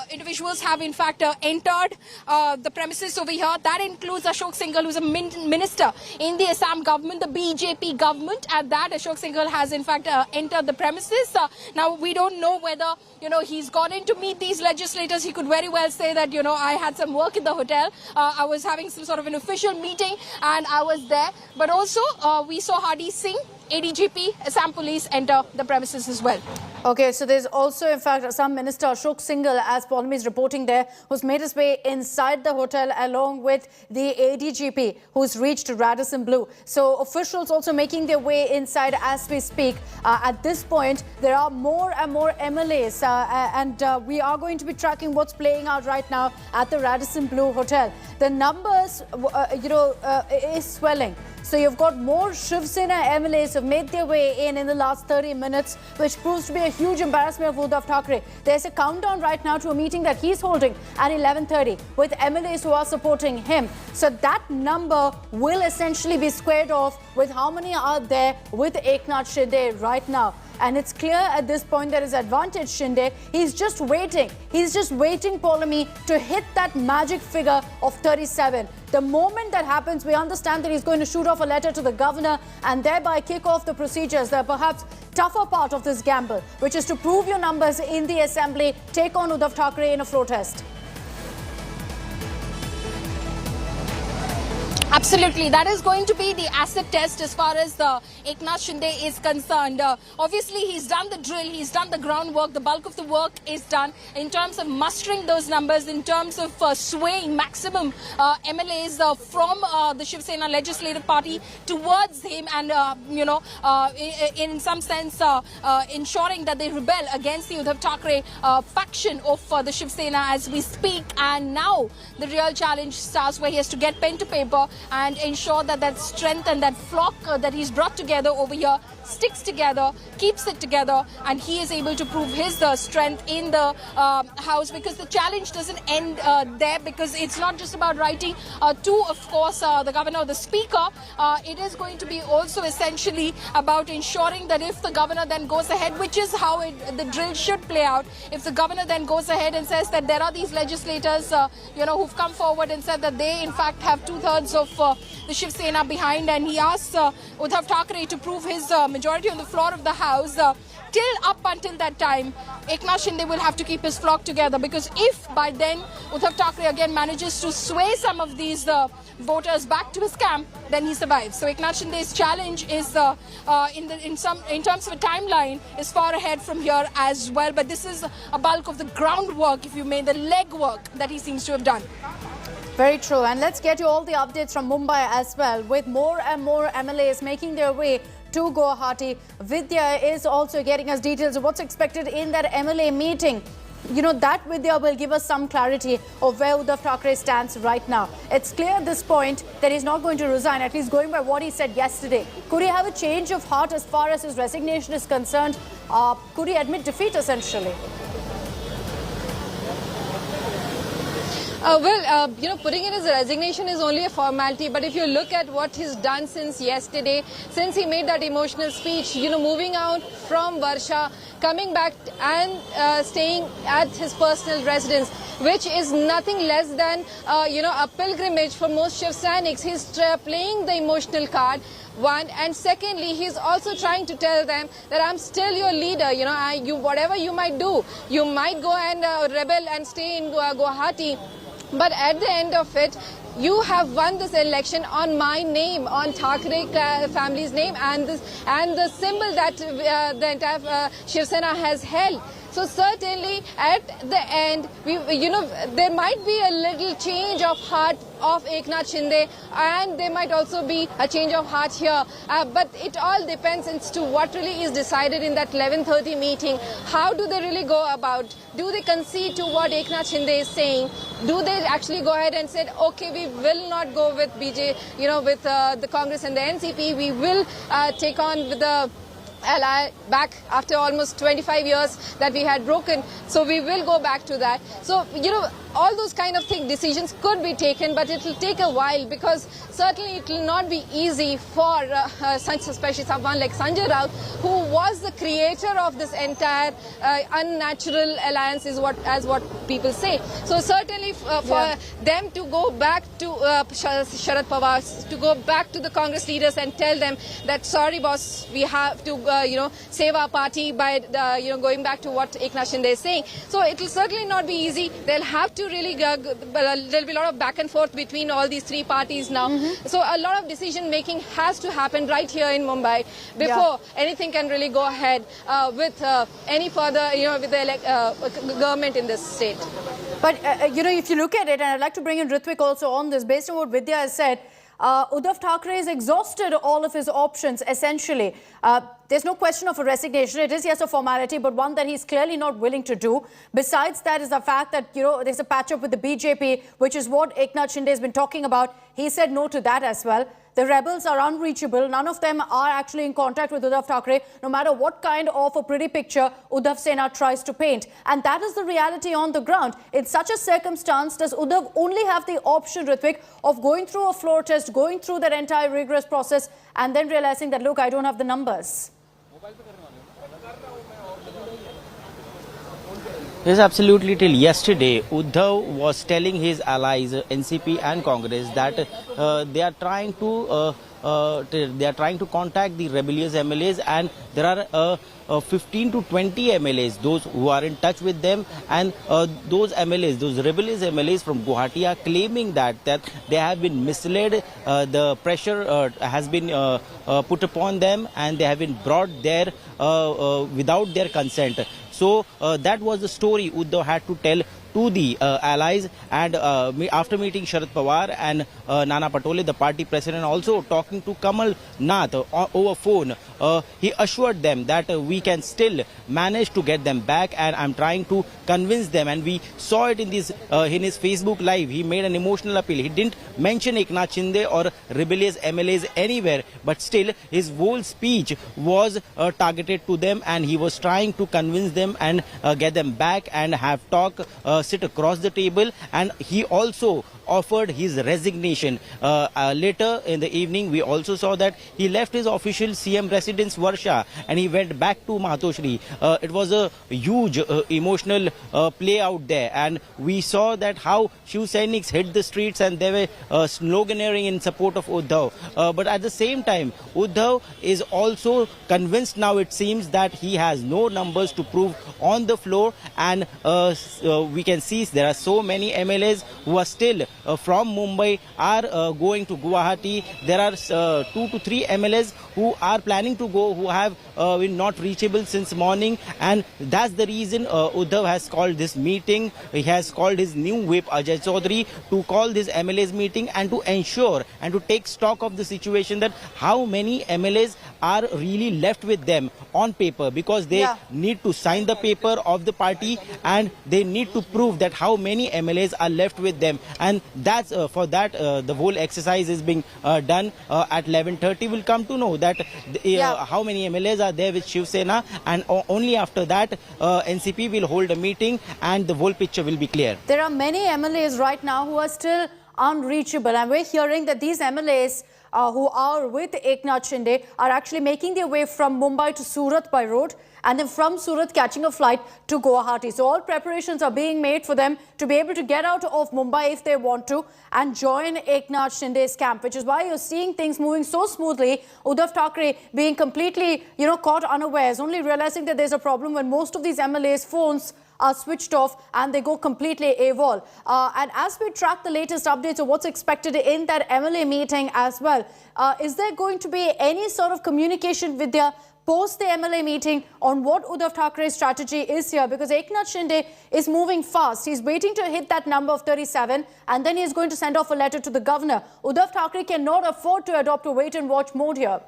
individuals have in fact entered the premises over here. That includes Ashok Singhal, who's a minister in the Assam government, the BJP government. At that, Ashok Singhal has in fact entered the premises. Now, we don't know whether, he's gone in to meet these legislators. He could very well say that, I had some work in the hotel. I was having some sort of an official meeting and I was there. But also, we saw Hadi Singh, ADGP, Assam Police, enter the premises as well. Okay, so there's also, in fact, Assam Minister Ashok Singhal, as Paulami is reporting there, who's made his way inside the hotel along with the ADGP, who's reached Radisson Blu. So officials also making their way inside as we speak. At this point, there are more and more MLAs, and we are going to be tracking what's playing out right now at the Radisson Blu Hotel. The numbers, is swelling. So you've got more Shiv Sena MLAs who have made their way in the last 30 minutes, which proves to be a huge embarrassment of Uddhav Thackeray. There's a countdown right now to a meeting that he's holding at 11:30 with MLAs who are supporting him. So that number will essentially be squared off with how many are there with Eknath Shinde right now. And it's clear at this point there is advantage Shinde. He's just waiting. He's just waiting, Paulami, to hit that magic figure of 37. The moment that happens, we understand that he's going to shoot off a letter to the governor and thereby kick off the procedures, the perhaps tougher part of this gamble, which is to prove your numbers in the assembly, take on Uddhav Thackeray in a floor test. Absolutely. That is going to be the acid test as far as the Eknath Shinde is concerned. Obviously, he's done the drill, he's done the groundwork, the bulk of the work is done in terms of mustering those numbers, in terms of swaying maximum MLAs from the Shiv Sena legislative party towards him and, in some sense, ensuring that they rebel against the Uddhav Thackeray faction of the Shiv Sena as we speak. And now the real challenge starts, where he has to get pen to paper and ensure that that strength and that flock that he's brought together over here sticks together, keeps it together, and he is able to prove his strength in the House, because the challenge doesn't end there, because it's not just about writing to, of course, the governor or the speaker. It is going to be also essentially about ensuring that if the governor then goes ahead, which is how the drill should play out, if the governor then goes ahead and says that there are these legislators, who've come forward and said that they in fact have 2/3 of the Shiv Sena behind, and he asks Uddhav Thackeray to prove his majority on the floor of the House. Till up until that time, Eknath Shinde will have to keep his flock together, because if by then Uddhav Thackeray again manages to sway some of these voters back to his camp, then he survives. So Eknath Shinde's challenge is, in terms of a timeline, is far ahead from here as well. But this is a bulk of the groundwork, if you may, the legwork that he seems to have done. Very true. And let's get you all the updates from Mumbai as well, with more and more MLAs making their way to Guwahati. Vidya is also getting us details of what's expected in that MLA meeting. That Vidya will give us some clarity of where Uddhav Thackeray stands right now. It's clear at this point that he's not going to resign, at least going by what he said yesterday. Could he have a change of heart as far as his resignation is concerned? Could he admit defeat, essentially? Putting in his resignation is only a formality. But if you look at what he's done since yesterday, since he made that emotional speech, moving out from Varsha, coming back and staying at his personal residence, which is nothing less than, a pilgrimage for most Shiv Sainiks. He's playing the emotional card. One, and secondly, he's also trying to tell them that I'm still your leader. Whatever you might do, you might go and rebel and stay in Guwahati. But at the end of it, you have won this election on my name, on Thackeray family's name, and the symbol that the entire Shiv Sena has held. So certainly at the end, there might be a little change of heart of Eknath Shinde, and there might also be a change of heart here. But it all depends as to what really is decided in that 11:30 meeting. How do they really go about? Do they concede to what Eknath Shinde is saying? Do they actually go ahead and say, okay, we will not go with with the Congress and the NCP. We will take on with the ally back after almost 25 years that we had broken. So we will go back to that. So, all those kind of decisions could be taken, but it will take a while, because certainly it will not be easy for especially someone like Sanjay Raut, who was the creator of this entire unnatural alliance, is what people say. So certainly for them to go back to Sharad Pawar, to go back to the Congress leaders and tell them that, sorry boss, we have to save our party by going back to what Eknath Shinde is saying. So it will certainly not be easy. They'll have to really there'll be a lot of back and forth between all these three parties now. So a lot of decision making has to happen right here in Mumbai before anything can really go ahead with any further with the government in this state. But if you look at it, and I'd like to bring in Ritvik also on this, based on what Vidya has said, Uddhav Thackeray has exhausted all of his options, essentially. There's no question of a resignation. It is, yes, a formality, but one that he's clearly not willing to do. Besides that is the fact that, there's a patch-up with the BJP, which is what Eknath Shinde has been talking about. He said no to that as well. The rebels are unreachable. None of them are actually in contact with Uddhav Thackeray, no matter what kind of a pretty picture Uddhav Sena tries to paint. And that is the reality on the ground. In such a circumstance, does Uddhav only have the option, Ritvik, of going through a floor test, going through that entire rigorous process, and then realizing that, look, I don't have the numbers? Yes, absolutely. Till yesterday, Uddhav was telling his allies, NCP and Congress, that they are trying to contact the rebellious MLAs, and there are 15 to 20 MLAs, those who are in touch with them, and those MLAs, those rebellious MLAs from Guwahati are claiming that they have been misled, the pressure has been put upon them, and they have been brought there without their consent. So that was the story Uddhav had to tell to the allies, and after meeting Sharad Pawar and Nana Patole, the party president, also talking to Kamal Nath over phone, he assured them that we can still manage to get them back, and I'm trying to convince them. And we saw it in his Facebook live. He made an emotional appeal. He didn't mention Eknath Shinde or rebellious MLAs anywhere, but still his whole speech was targeted to them, and he was trying to convince them and get them back and have talk, sit across the table. And he also offered his resignation. Later in the evening, we also saw that he left his official CM residence Varsha and he went back to Matoshri. It was a huge emotional play out there, and we saw that how Shiv Seniks hit the streets and they were sloganeering in support of Uddhav. But at the same time, Uddhav is also convinced now, it seems, that he has no numbers to prove on the floor, and we can see there are so many MLAs who are still from Mumbai are going to Guwahati. There are 2 to 3 MLAs who are planning to go, who have been not reachable since morning, and that's the reason Uddhav has called this meeting. He has called his new whip Ajay Chaudhary to call this MLAs meeting and to ensure and to take stock of the situation, that how many MLAs are really left with them on paper, because they need to sign the paper of the party and they need to prove that how many MLAs are left with them. And that's for that the whole exercise is being done. At 11:30 we'll come to know that how many MLAs are there with Shiv Sena, and only after that NCP will hold a meeting and the whole picture will be clear. There are many MLAs right now who are still unreachable, and we're hearing that these MLAs who are with Eknath Shinde are actually making their way from Mumbai to Surat by road, and then from Surat catching a flight to Guwahati. So all preparations are being made for them to be able to get out of Mumbai if they want to and join Eknath Shinde's camp, which is why you're seeing things moving so smoothly. Uddhav Thackeray being completely, caught unawares, only realizing that there's a problem when most of these MLAs' phones are switched off and they go completely AWOL. And as we track the latest updates of what's expected in that MLA meeting as well, is there going to be any sort of communication with their post the MLA meeting on what Uddhav Thackeray's strategy is here? Because Eknath Shinde is moving fast. He's waiting to hit that number of 37 and then he's going to send off a letter to the governor. Uddhav Thackeray cannot afford to adopt a wait and watch mode here.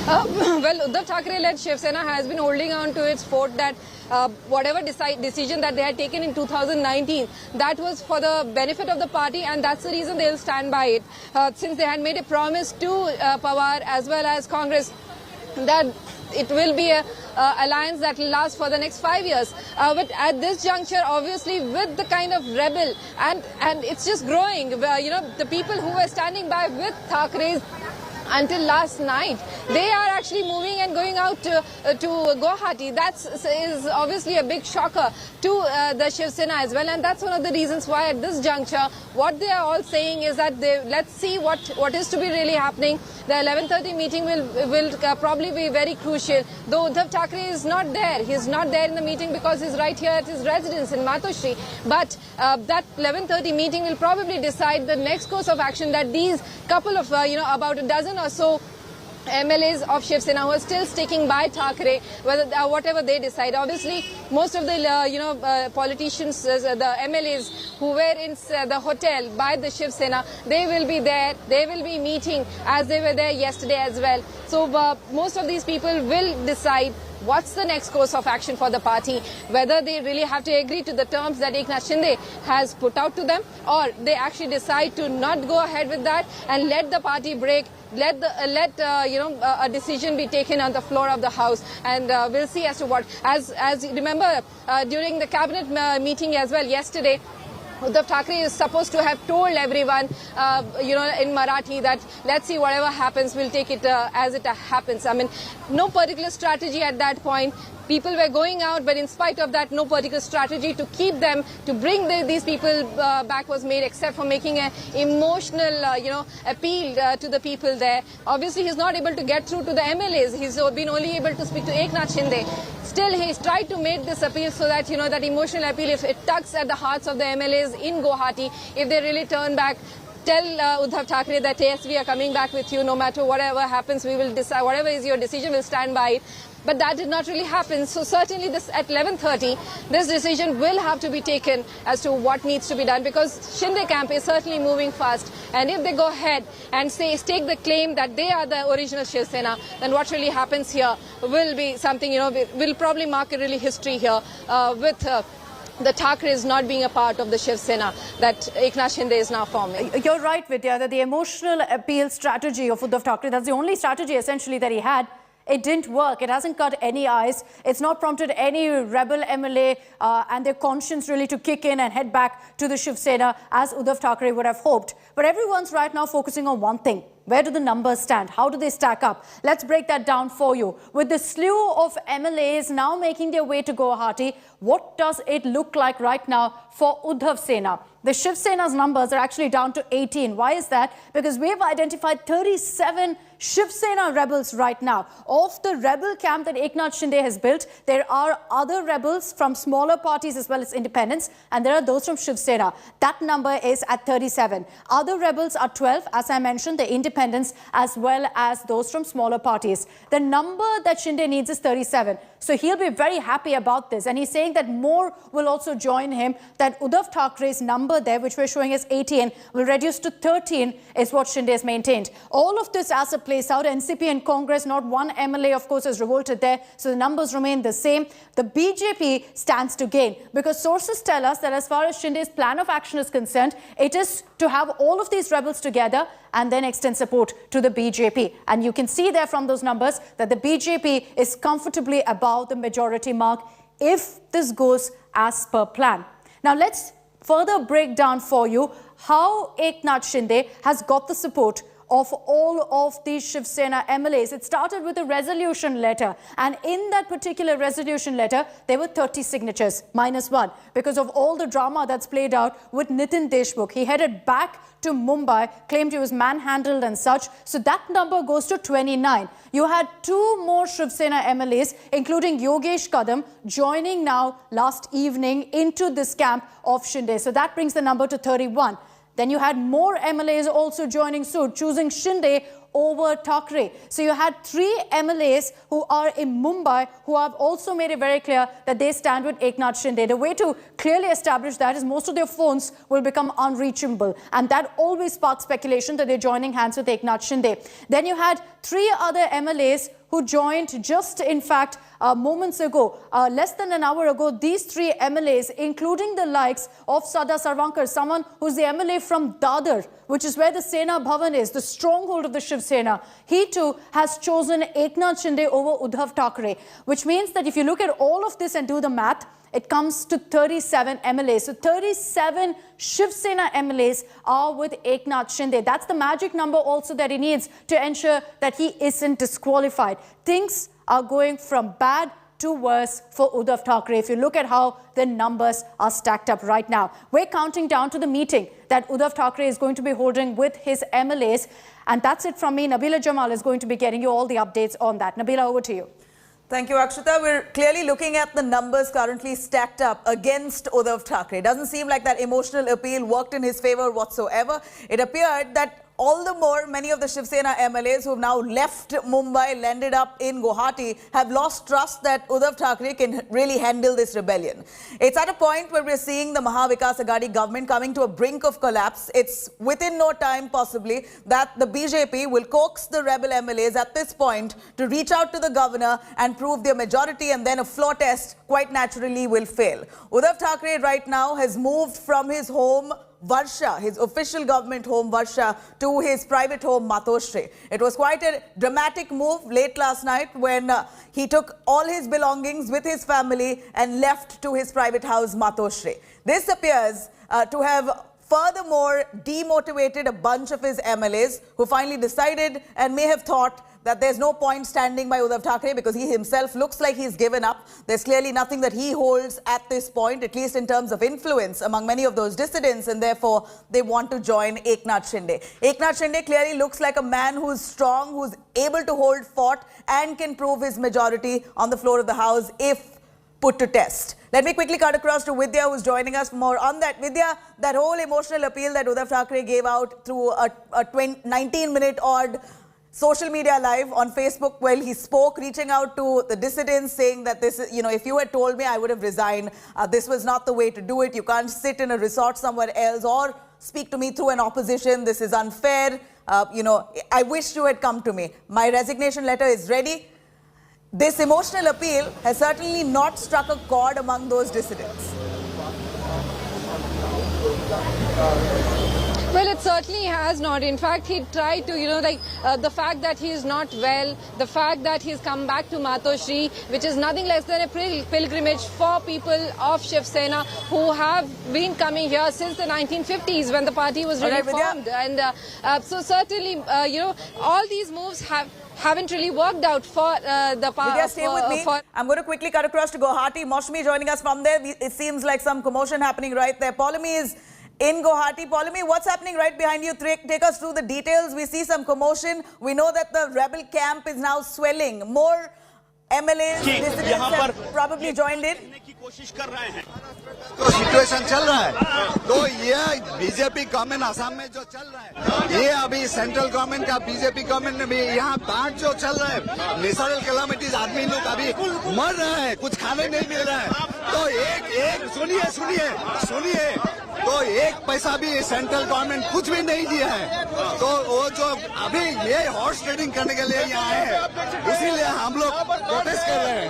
Well, Uddhav Thackeray-led Shiv Sena has been holding on to its fort that whatever decision that they had taken in 2019, that was for the benefit of the party, and that's the reason they'll stand by it. Since they had made a promise to Pawar as well as Congress that it will be an alliance that will last for the next 5 years. But at this juncture, obviously, with the kind of rebel, and it's just growing, the people who were standing by with Thackeray's until last night, they are actually moving and going out to Guwahati. That is obviously a big shocker to the Shiv Sena as well, and that's one of the reasons why at this juncture, what they are all saying is that let's see what is to be really happening. The 11:30 meeting will probably be very crucial. Though Uddhav Thackeray is not there, he's not there in the meeting because he's right here at his residence in Matoshri. But that 11:30 meeting will probably decide the next course of action that these couple of about a dozen or so MLAs of Shiv Sena who are still sticking by Thackeray, whatever they decide. Obviously, most of the politicians, the MLAs who were in the hotel by the Shiv Sena, they will be there. They will be meeting as they were there yesterday as well. So most of these people will decide what's the next course of action for the party, whether they really have to agree to the terms that Eknath Shinde has put out to them, or they actually decide to not go ahead with that and let the party break, let a decision be taken on the floor of the House, and we'll see as to what. As you remember, during the cabinet meeting as well yesterday, Uddhav Thackeray is supposed to have told everyone, in Marathi that let's see whatever happens, we'll take it as it happens. I mean, no particular strategy at that point. People were going out, but in spite of that, no particular strategy to keep them, to bring these people back was made, except for making an emotional, appeal to the people there. Obviously, he's not able to get through to the MLAs. He's been only able to speak to Eknath Shinde. Still, he's tried to make this appeal so that, that emotional appeal, if it tugs at the hearts of the MLAs in Guwahati, if they really turn back, tell Uddhav Thackeray that yes, we are coming back with you, no matter whatever happens, we will decide, whatever is your decision, we'll stand by it. But that did not really happen. So certainly this at 11:30, this decision will have to be taken as to what needs to be done, because Shinde camp is certainly moving fast. And if they go ahead and stake the claim that they are the original Shiv Sena, then what really happens here will be something, will probably mark a really history here with the Thackeray's not being a part of the Shiv Sena that Eknath Shinde is now forming. You're right, Vidya, that the emotional appeal strategy of Uddhav Thackeray, that's the only strategy essentially that he had. It didn't work. It hasn't cut any eyes. It's not prompted any rebel MLA and their conscience really to kick in and head back to the Shiv Sena as Uddhav Thackeray would have hoped. But everyone's right now focusing on one thing. Where do the numbers stand? How do they stack up? Let's break that down for you. With the slew of MLAs now making their way to Guwahati, what does it look like right now for Uddhav Sena? The Shiv Sena's numbers are actually down to 18. Why is that? Because we've identified 37 Shiv Sena rebels right now. Of the rebel camp that Eknath Shinde has built, there are other rebels from smaller parties as well as independents, and there are those from Shiv Sena. That number is at 37. Other rebels are 12, as I mentioned, the independents as well as those from smaller parties. The number that Shinde needs is 37. So he'll be very happy about this. And he's saying that more will also join him, that Uddhav Thackeray's number there, which we're showing as 18, will reduce to 13, is what Shinde has maintained. All of this as it plays out, NCP and Congress, not one MLA, of course, has revolted there. So the numbers remain the same. The BJP stands to gain, because sources tell us that as far as Shinde's plan of action is concerned, it is to have all of these rebels together and then extend support to the BJP. And you can see there from those numbers that the BJP is comfortably above the majority mark if this goes as per plan. Now let's further break down for you how Eknath Shinde has got the support of all of these Shiv Sena MLAs. It started with a resolution letter, and in that particular resolution letter, there were 30 signatures, -1, because of all the drama that's played out with Nitin Deshmukh. He headed back to Mumbai, claimed he was manhandled and such. So that number goes to 29. You had 2 more Shiv Sena MLAs, including Yogesh Kadam, joining now last evening into this camp of Shinde. So that brings the number to 31. Then you had more MLAs also joining suit, choosing Shinde over Thackeray. So you had 3 MLAs who are in Mumbai who have also made it very clear that they stand with Eknath Shinde. The way to clearly establish that is most of their phones will become unreachable, and that always sparks speculation that they're joining hands with Eknath Shinde. Then you had 3 other MLAs who joined just, in fact, moments ago, less than an hour ago. These 3 MLAs, including the likes of Sada Sarvankar, someone who's the MLA from Dadar, which is where the Sena Bhavan is, the stronghold of the Shiv Sena. He too has chosen Eknath Shinde over Uddhav Thackeray, which means that if you look at all of this and do the math, it comes to 37 MLAs. So 37 Shiv Sena MLAs are with Eknath Shinde. That's the magic number also that he needs to ensure that he isn't disqualified. Things are going from bad to worse for Uddhav Thackeray. If you look at how the numbers are stacked up right now. We're counting down to the meeting that Uddhav Thackeray is going to be holding with his MLAs. And that's it from me. Nabila Jamal is going to be getting you all the updates on that. Nabila, over to you. Thank you, Akshita. We're clearly looking at the numbers currently stacked up against Uddhav Thackeray. Doesn't seem like that emotional appeal worked in his favor whatsoever. It appeared that all the more, many of the Shiv Sena MLAs who have now left Mumbai, landed up in Guwahati, have lost trust that Uddhav Thackeray can really handle this rebellion. It's at a point where we're seeing the Maha Vikas Aghadi government coming to a brink of collapse. It's within no time, possibly, that the BJP will coax the rebel MLAs at this point to reach out to the governor and prove their majority, and then a floor test quite naturally will fail. Uddhav Thackeray right now has moved from his home Varsha, his official government home Varsha, to his private home Matoshre. It was quite a dramatic move late last night when he took all his belongings with his family and left to his private house Matoshre. This appears to have furthermore demotivated a bunch of his MLAs who finally decided and may have thought that there's no point standing by Uddhav Thackeray because he himself looks like he's given up. There's clearly nothing that he holds at this point, at least in terms of influence among many of those dissidents, and therefore they want to join Eknath Shinde. Eknath Shinde clearly looks like a man who's strong, who's able to hold fort and can prove his majority on the floor of the House if put to test. Let me quickly cut across to Vidya, who's joining us for more on that. Vidya, that whole emotional appeal that Uddhav Thackeray gave out through a 19-minute odd social media live on Facebook, while he spoke, reaching out to the dissidents, saying that this is, if you had told me, I would have resigned. This was not the way to do it. You can't sit in a resort somewhere else or speak to me through an opposition. This is unfair. I wish you had come to me. My resignation letter is ready. This emotional appeal has certainly not struck a chord among those dissidents. Well, it certainly has not. In fact, he tried to, the fact that he is not well, the fact that he's come back to Matoshri, which is nothing less than a pilgrimage for people of Shiv Sena who have been coming here since the 1950s when the party was really formed. And so certainly, all these moves haven't really worked out for the party. Vidya, stay with me. I'm going to quickly cut across to Guwahati. Moshmi joining us from there. It seems like some commotion happening right there. Polami is in Guwahati. Polami, what's happening right behind you? Take us through the details. We see some commotion. We know that the rebel camp is now swelling. More MLAs, dissidents have probably joined in. तो situation चल रहा है, तो ये BJP government Assam में जो चल रहा है, ये अभी सेंट्रल गवर्नमेंट का बीजेपी गवर्नमेंट में भी यहाँ बाढ़ जो चल रहा है, नेचुरल कैलामिटीज, आदमी लोग अभी मर रहे हैं, कुछ खाने नहीं मिल रहा है। तो एक सुनिए तो एक पैसा भी सेंट्रल गवर्नमेंट कुछ भी नहीं दिया है। तो वो जो अभी ये हॉर्स ट्रेडिंग करने के लिए यहाँ आए हैं, इसीलिए हम लोग प्रोटेस्ट कर रहे हैं।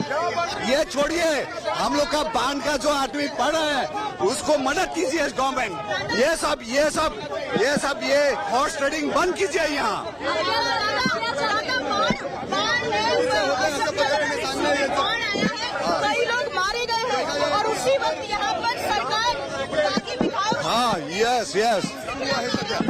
ये छोड़िए, हम लोग का बांध का जो आदमी पड़ा है उसको मदद कीजिए गवर्नमेंट। ये हॉर्स ट्रेडिंग बंद कीजिए यहाँ। कई लोग मारे गए हैं और उसी वक्त यहाँ पर सरकार यस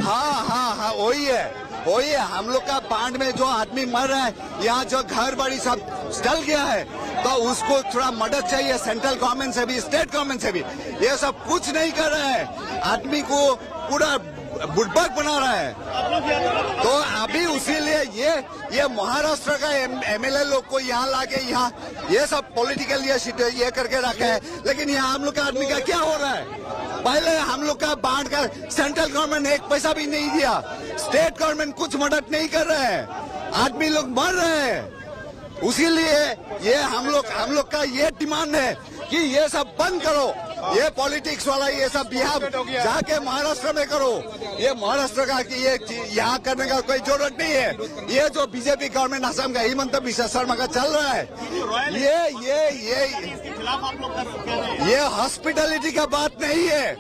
हाँ वही है। हम लोग का बांध में जो आदमी मर रहा है, यहाँ जो घर बाड़ी सब जल गया है, तो उसको थोड़ा मदद चाहिए सेंट्रल गवर्नमेंट से भी, स्टेट गवर्नमेंट से भी। ये सब कुछ नहीं कर रहा है, आदमी को पूरा बुड़बक बना रहा है। तो अभी उसीलिए ये महाराष्ट्र का MLA लोग को यहाँ लाके यहाँ ये सब पॉलिटिकल ये करके रखे है। लेकिन यहाँ हम लोग का आदमी का क्या हो रहा है? पहले हम लोग का बाढ़ का सेंट्रल गवर्नमेंट एक पैसा भी नहीं दिया, स्टेट गवर्नमेंट कुछ मदद नहीं कर रहे हैं, आदमी लोग मर रहे हैं। उसीलिए ये हम लोग का ये डिमांड है कि ये सब बंद करो, ये पॉलिटिक्स वाला ये सब बिहार जाके महाराष्ट्र में करो। ये महाराष्ट्र का कि ये यहाँ करने का कोई जरूरत नहीं है। ये जो बीजेपी गवर्नमेंट असम का हिमंत बिश्वा शर्मा का चल रहा है, ये हॉस्पिटलिटी का बात नहीं है।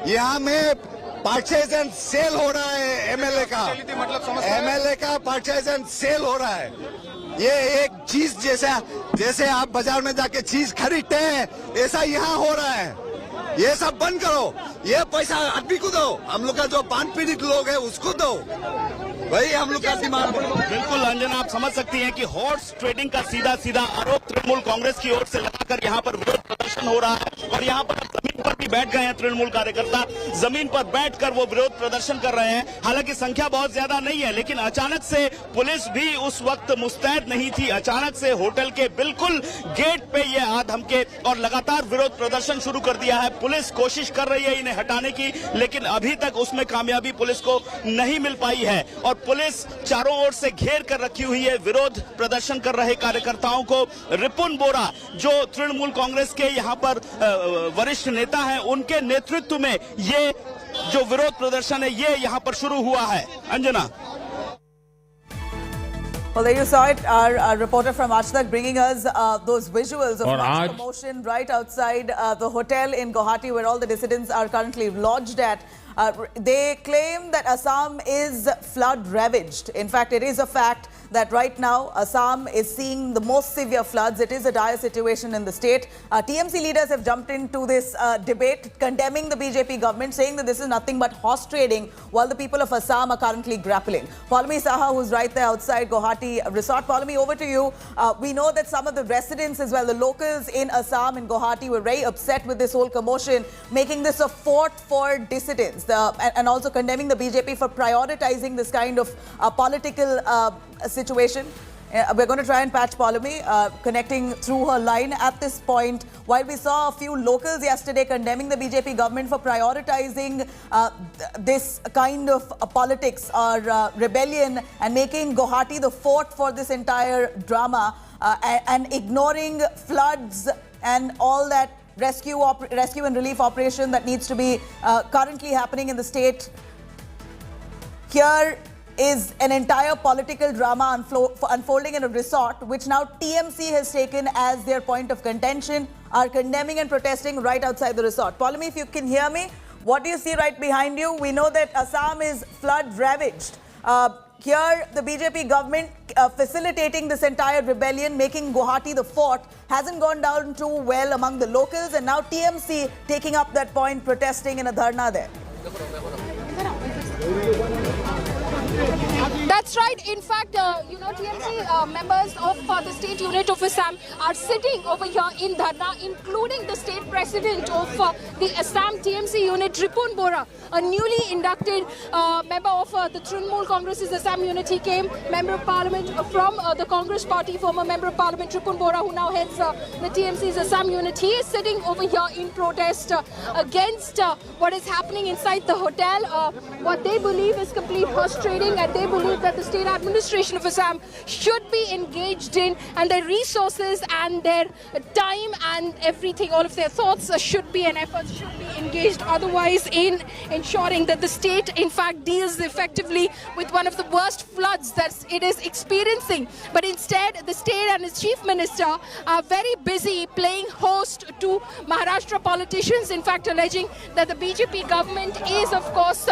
यहाँ में परचेज एंड सेल हो रहा है, MLA का परचेज एंड सेल हो रहा है। ये एक चीज जैसे आप बाजार में जाके चीज खरीदते हैं, ऐसा यहाँ हो रहा है। ये सब बंद करो, ये पैसा आदमी को दो, हम लोग का जो बाढ़ पीड़ित लोग है उसको दो, वही हम लोग का डिमांड। बिल्कुल अंजना, आप समझ सकती हैं कि हॉर्स ट्रेडिंग का सीधा आरोप तृणमूल कांग्रेस की ओर से लगाकर यहाँ पर विरोध प्रदर्शन हो रहा है और यहाँ पर जमीन पर भी बैठ गए हैं तृणमूल कार्यकर्ता, जमीन पर बैठकर वो विरोध प्रदर्शन कर रहे हैं। हालांकि संख्या बहुत ज्यादा नहीं है, लेकिन अचानक से पुलिस भी उस वक्त मुस्तैद नहीं थी। अचानक से होटल के बिल्कुल गेट पे ये आधमके और लगातार विरोध प्रदर्शन शुरू कर दिया है। पुलिस कोशिश कर रही है इन्हें हटाने की, लेकिन अभी तक उसमें कामयाबी पुलिस को नहीं मिल पाई है और पुलिस चारों ओर से घेर कर रखी हुई है विरोध प्रदर्शन कर रहे कार्यकर्ताओं को। रिपुन बोरा जो तृणमूल कांग्रेस के यहाँ पर वरिष्ठ नेता हैं, उनके नेतृत्व में ये जो विरोध प्रदर्शन है ये यहाँ पर शुरू हुआ है। Anjana. Well, there you saw it. Our reporter from Ashtak bringing us those visuals of much commotion right outside the hotel in Guwahati, where all the dissidents are currently lodged at. They claim that Assam is flood ravaged. In fact, it is a fact that right now Assam is seeing the most severe floods. It is a dire situation in the state. TMC leaders have jumped into this debate, condemning the BJP government, saying that this is nothing but horse trading, while the people of Assam are currently grappling. Paulami Saha, who's right there outside Guwahati Resort. Paulami, over to you. We know that some of the residents as well, the locals in Assam and Guwahati, were very upset with this whole commotion, making this a fort for dissidents, and also condemning the BJP for prioritizing this kind of political situation. We're going to try and patch Paulami, connecting through her line at this point. While we saw a few locals yesterday condemning the BJP government for prioritizing this kind of politics or rebellion and making Guwahati the fort for this entire drama, and ignoring floods and all that rescue and relief operation that needs to be currently happening in the state. Here is an entire political drama unfolding in a resort, which now TMC has taken as their point of contention, are condemning and protesting right outside the resort. Paulami, if you can hear me, what do you see right behind you? We know that Assam is flood ravaged. Here, the BJP government facilitating this entire rebellion, making Guwahati the fort, hasn't gone down too well among the locals, and now TMC taking up that point, protesting in a dharna there. That's right. In fact, TMC members of the state unit of Assam are sitting over here in Dharna, including the state president of the Assam TMC unit, Ripun Bora, a newly inducted member of the Trinamool Congress's Assam unit. He came Member of Parliament from the Congress party, former Member of Parliament Ripun Bora, who now heads the TMC's Assam unit. He is sitting over here in protest against what is happening inside the hotel, what they believe is complete horse trading, and they believe that the state administration of Assam should be engaged in, and their resources and their time and everything, all of their thoughts should be and efforts should be engaged otherwise in ensuring that the state in fact deals effectively with one of the worst floods that it is experiencing. But instead, the state and its chief minister are very busy playing host to Maharashtra politicians, in fact alleging that the BJP government is of course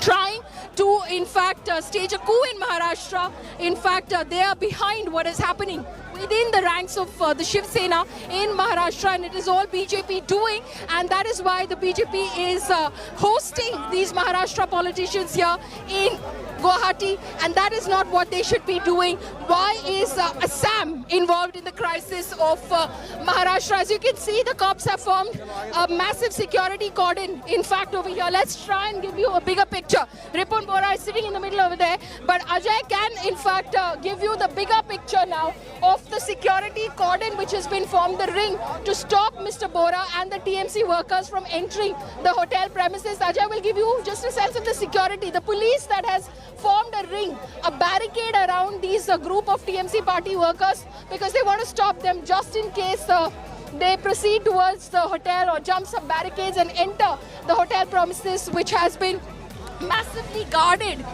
trying to, in fact, stage a coup in Maharashtra. In fact, they are behind what is happening within the ranks of the Shiv Sena in Maharashtra, and it is all BJP doing, and that is why the BJP is hosting these Maharashtra politicians here in Guwahati, and that is not what they should be doing. Why is Assam involved in the crisis of Maharashtra? As you can see, the cops have formed a massive security cordon, in fact, over here. Let's try and give you a bigger picture. Ripun Bora is sitting in the middle over there, but Ajay can, in fact, give you the bigger picture now of the security cordon which has been formed, the ring, to stop Mr. Bora and the TMC workers from entering the hotel premises. Ajay will give you just a sense of the security. The police that has formed a ring, a barricade around these group of TMC party workers, because they want to stop them just in case they proceed towards the hotel or jump some barricades and enter the hotel premises, which has been massively guarded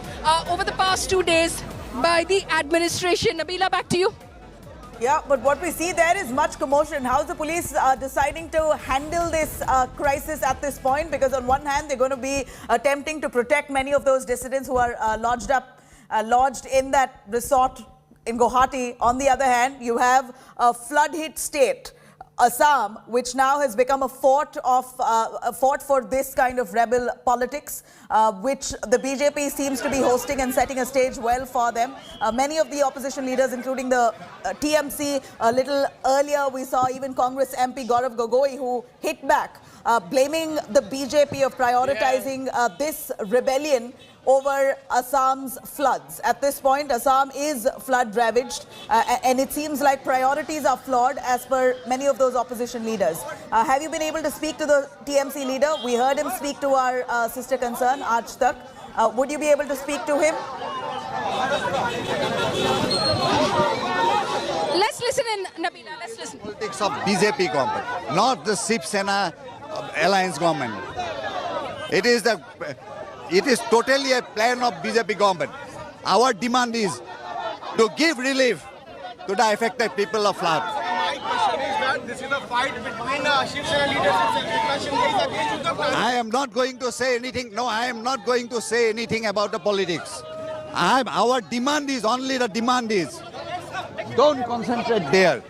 over the past 2 days by the administration. Nabila, back to you. Yeah, but what we see there is much commotion. How is the police deciding to handle this crisis at this point? Because on one hand, they're going to be attempting to protect many of those dissidents who are lodged in that resort in Guwahati. On the other hand, you have a flood-hit state, Assam, which now has become a fort for this kind of rebel politics, which the BJP seems to be hosting and setting a stage well for them. Many of the opposition leaders, including the TMC, a little earlier we saw even Congress MP Gaurav Gogoi, who hit back, blaming the BJP of prioritizing this rebellion over Assam's floods. At this point, Assam is flood-ravaged, and it seems like priorities are flawed as per many of those opposition leaders. Have you been able to speak to the TMC leader? We heard him speak to our sister concern, Ashtak. Would you be able to speak to him? Let's listen in, Nabila. Let's listen. Politics of BJP government, not the Shiv Sena alliance government. It is totally a plan of BJP government. Our demand is to give relief to the affected people of flood. My question is that this is a fight between Shiv Sena leadership and Eknath Shinde against Uddhav Thackeray. I am not going to say anything. No, I am not going to say anything about the politics. Our demand is only the demand is. Don't concentrate there.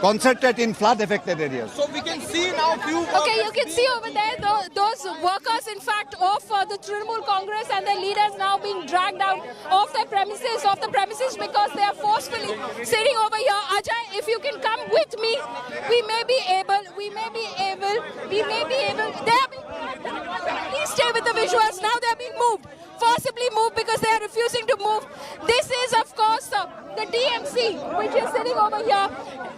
Concentrate in flood-affected areas. So we can see now few workers. Okay, you can see over there those workers, in fact, of the Trinamool Congress and their leaders now being dragged out of the premises because they are forcefully sitting over here. Ajay, if you can come with me, we may be able. They are being, please stay with the visuals. Now they are being moved, forcibly moved because they are refusing to move. This is, of course, the DMC, which is sitting over here,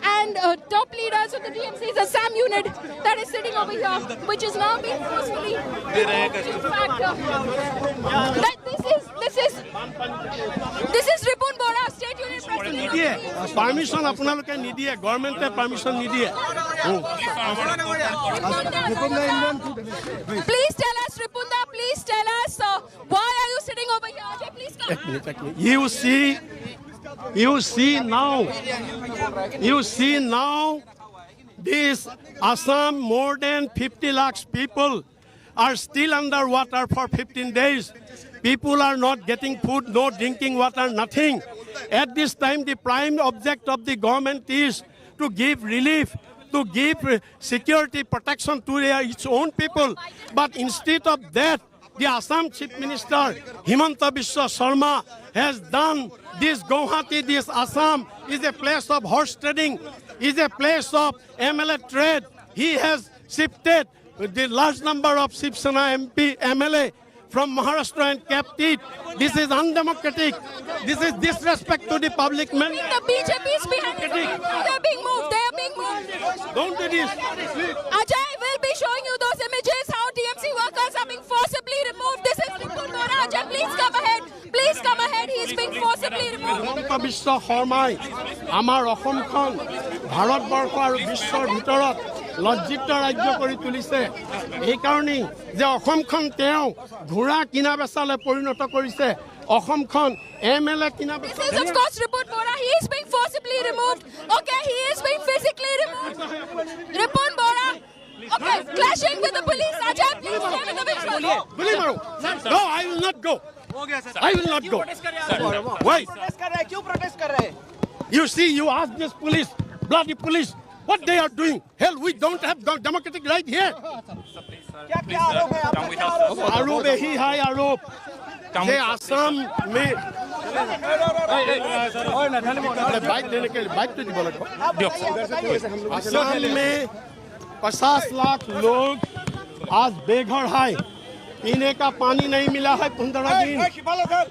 and top leaders of the DMC is a SAM unit that is sitting over here, which is now being forcefully. In fact, this is Ripun Bora, State Unit President. Permission apnaloke nidiye, government permission nidiye. Please tell us, Ripunda, please tell us why are you sitting over here? Ajay, please come. You see now, this Assam, more than 50 lakhs people are still underwater for 15 days. People are not getting food, no drinking water, nothing. At this time, the prime object of the government is to give relief, to give security protection to its own people. But instead of that, the Assam Chief Minister Himanta Biswa Sharma has done this Guwahati, this Assam is a place of horse trading, is a place of MLA trade. He has shifted the large number of Shiv Sena MP, MLA from Maharashtra and kept it. This is undemocratic. This is disrespect to the public man. The BJP is behind it. They are being moved. Don't do this. Ajay will be showing you those images how DMC workers are being forcibly removed. This is Ripun Bora. Ajay, please come ahead. Please come ahead. He is being forcibly removed. Himanta Biswa Sharmai, আমাৰ অসমখন ভাৰতবৰ্ষ আৰু বিশ্বৰ ভিতৰত লজ্জিত ৰাজ্য কৰি তুলিছে। এই কাৰণেই যে অসমখন তেওঁ ঘোঁৰা কিনা বেচালে পৰিণত কৰিছে। অসমখন MLA কিনা বেচা। This is of course Ripun Bora. He is being forcibly removed. Okay, he is being physically removed. Ripun Bora. Okay, clashing with the police. Ajay, please stay with the visual. No, I will not go. I will not go. Why? You see, you ask this police, bloody police, what they are doing. Hell, we don't have democratic right here. आरोप यही है आरोप जे असम में bike देने के लिए bike तो दी बोला असम में 50 लाख लोग आज बेघर है। पीने का पानी नहीं मिला है 15 दिन,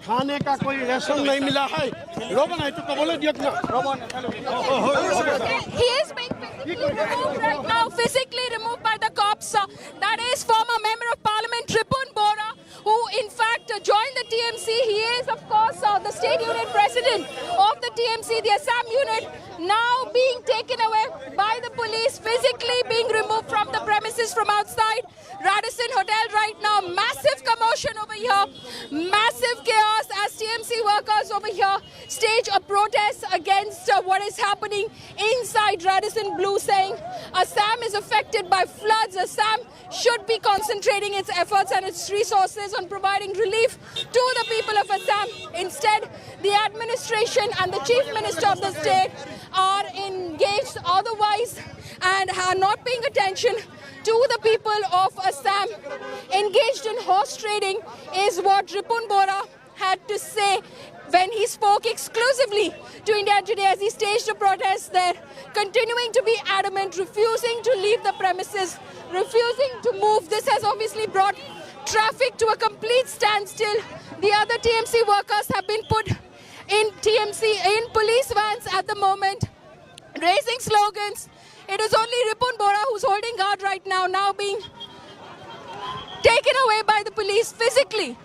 खाने का कोई रेशन नहीं मिला है। रोबन है तो बोले दिया ना। He is being physically removed right now, physically removed by the cops. That is former Member of Parliament Ripun Bora, who in fact joined the TMC. He is of course the State Unit President of the TMC, the Assam unit, now being taken away by the police, physically being removed from the premises from outside Radisson Hotel right now. Massive commotion over here, massive chaos as TMC workers over here stage a protest against what is happening inside Radisson Blu, saying Assam is affected by floods. Assam should be concentrating its efforts and its resources on providing relief to the people of Assam. Instead, the administration and the Chief Minister of the state are engaged otherwise and are not paying attention to the people of Assam. Engaged in horse trading is what Ripun Bora had to say when he spoke exclusively to India Today as he staged a protest there, continuing to be adamant, refusing to leave the premises, refusing to move. This has obviously brought traffic to a complete standstill. The other TMC workers have been put in police vans at the moment, raising slogans. It is only Ripun Bora who's holding guard right now being taken away by the police, physically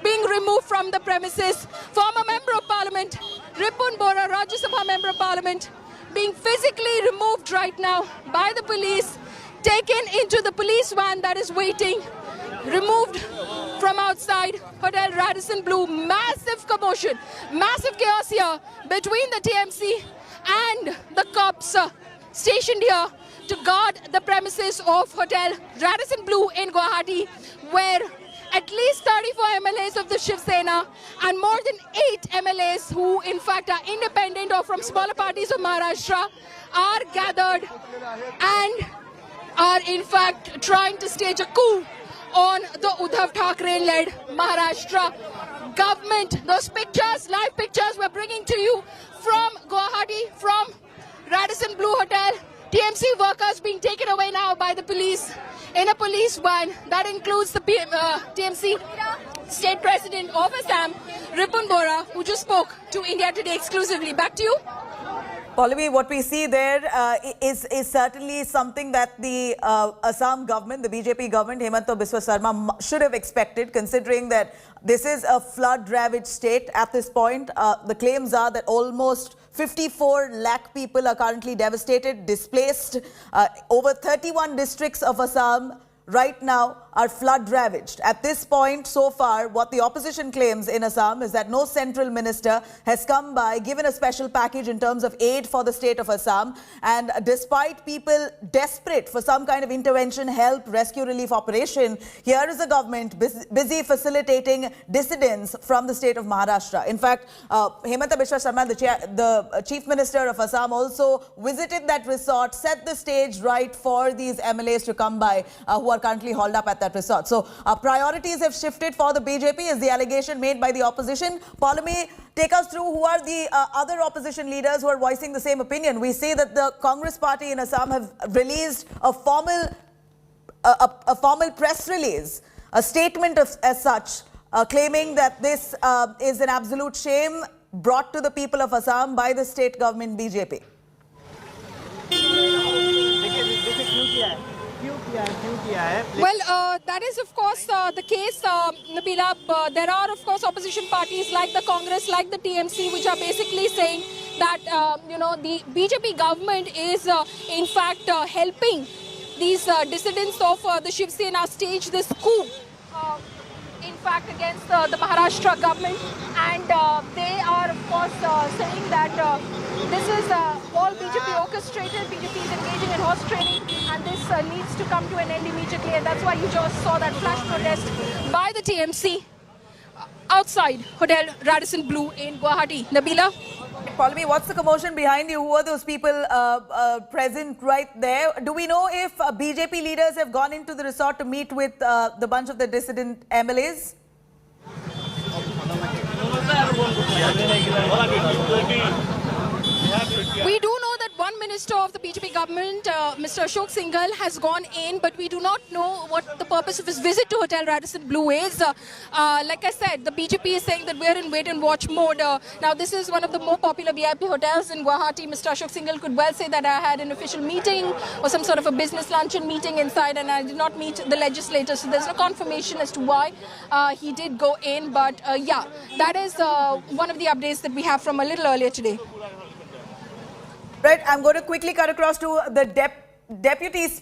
being removed from the premises. Former Member of Parliament Ripun Bora, Rajya Sabha Member of Parliament, being physically removed right now by the police, taken into the police van that is waiting, removed from outside Hotel Radisson Blu. Massive commotion, massive chaos here between the TMC and the cops stationed here to guard the premises of Hotel Radisson Blu in Guwahati, where at least 34 MLAs of the Shiv Sena and more than 8 MLAs who in fact are independent or from smaller parties of Maharashtra are gathered and are in fact trying to stage a coup on the Uddhav Thackeray-led Maharashtra government. Those pictures, live pictures we're bringing to you from Guwahati, from Radisson Blu Hotel. TMC workers being taken away now by the police in a police van. That includes the TMC State President of Assam, Ripun Bora, who just spoke to India Today exclusively. Back to you. Pallavi, what we see there is certainly something that the Assam government, the BJP government, Hemanta Biswa Sarma, should have expected, considering that this is a flood-ravaged state at this point. The claims are that almost 54 lakh people are currently devastated, displaced. Over 31 districts of Assam right now are flood-ravaged. At this point, so far, what the opposition claims in Assam is that no central minister has come by, given a special package in terms of aid for the state of Assam. And despite people desperate for some kind of intervention, help, rescue, relief operation, here is the government busy facilitating dissidents from the state of Maharashtra. In fact, Hemanta Biswa Sarma, the Chief Minister of Assam, also visited that resort, set the stage right for these MLAs to come by who are currently hauled up at that resort. So priorities have shifted for the BJP, is the allegation made by the opposition. Pallavi, take us through who are the other opposition leaders who are voicing the same opinion. We see that the Congress party in Assam have released a formal press release, a statement as such, claiming that this is an absolute shame brought to the people of Assam by the state government BJP. Well, that is of course the case, Nabila. There are of course opposition parties like the Congress, like the TMC, which are basically saying that the BJP government is in fact helping these dissidents of the Shiv Sena stage this coup, in fact against the Maharashtra government, and they are of course saying that this is all BJP orchestrated. BJP is engaging in horse trading, and this needs to come to an end immediately. And that's why you just saw that flash protest by the TMC outside Hotel Radisson Blu in Guwahati. Nabila? Pallavi, what's the commotion behind you? Who are those people present right there? Do we know if BJP leaders have gone into the resort to meet with the bunch of the dissident MLAs? We do know that one minister of the BJP government, Mr. Ashok Singhal, has gone in, but we do not know what the purpose of his visit to Hotel Radisson Blu is. Like I said, the BJP is saying that we're in wait-and-watch mode. Now, this is one of the more popular VIP hotels in Guwahati. Mr. Ashok Singhal could well say that I had an official meeting or some sort of a business luncheon meeting inside, and I did not meet the legislators. So there's no confirmation as to why he did go in. But yeah, that is one of the updates that we have from a little earlier today. Right, I'm going to quickly cut across to the deputies.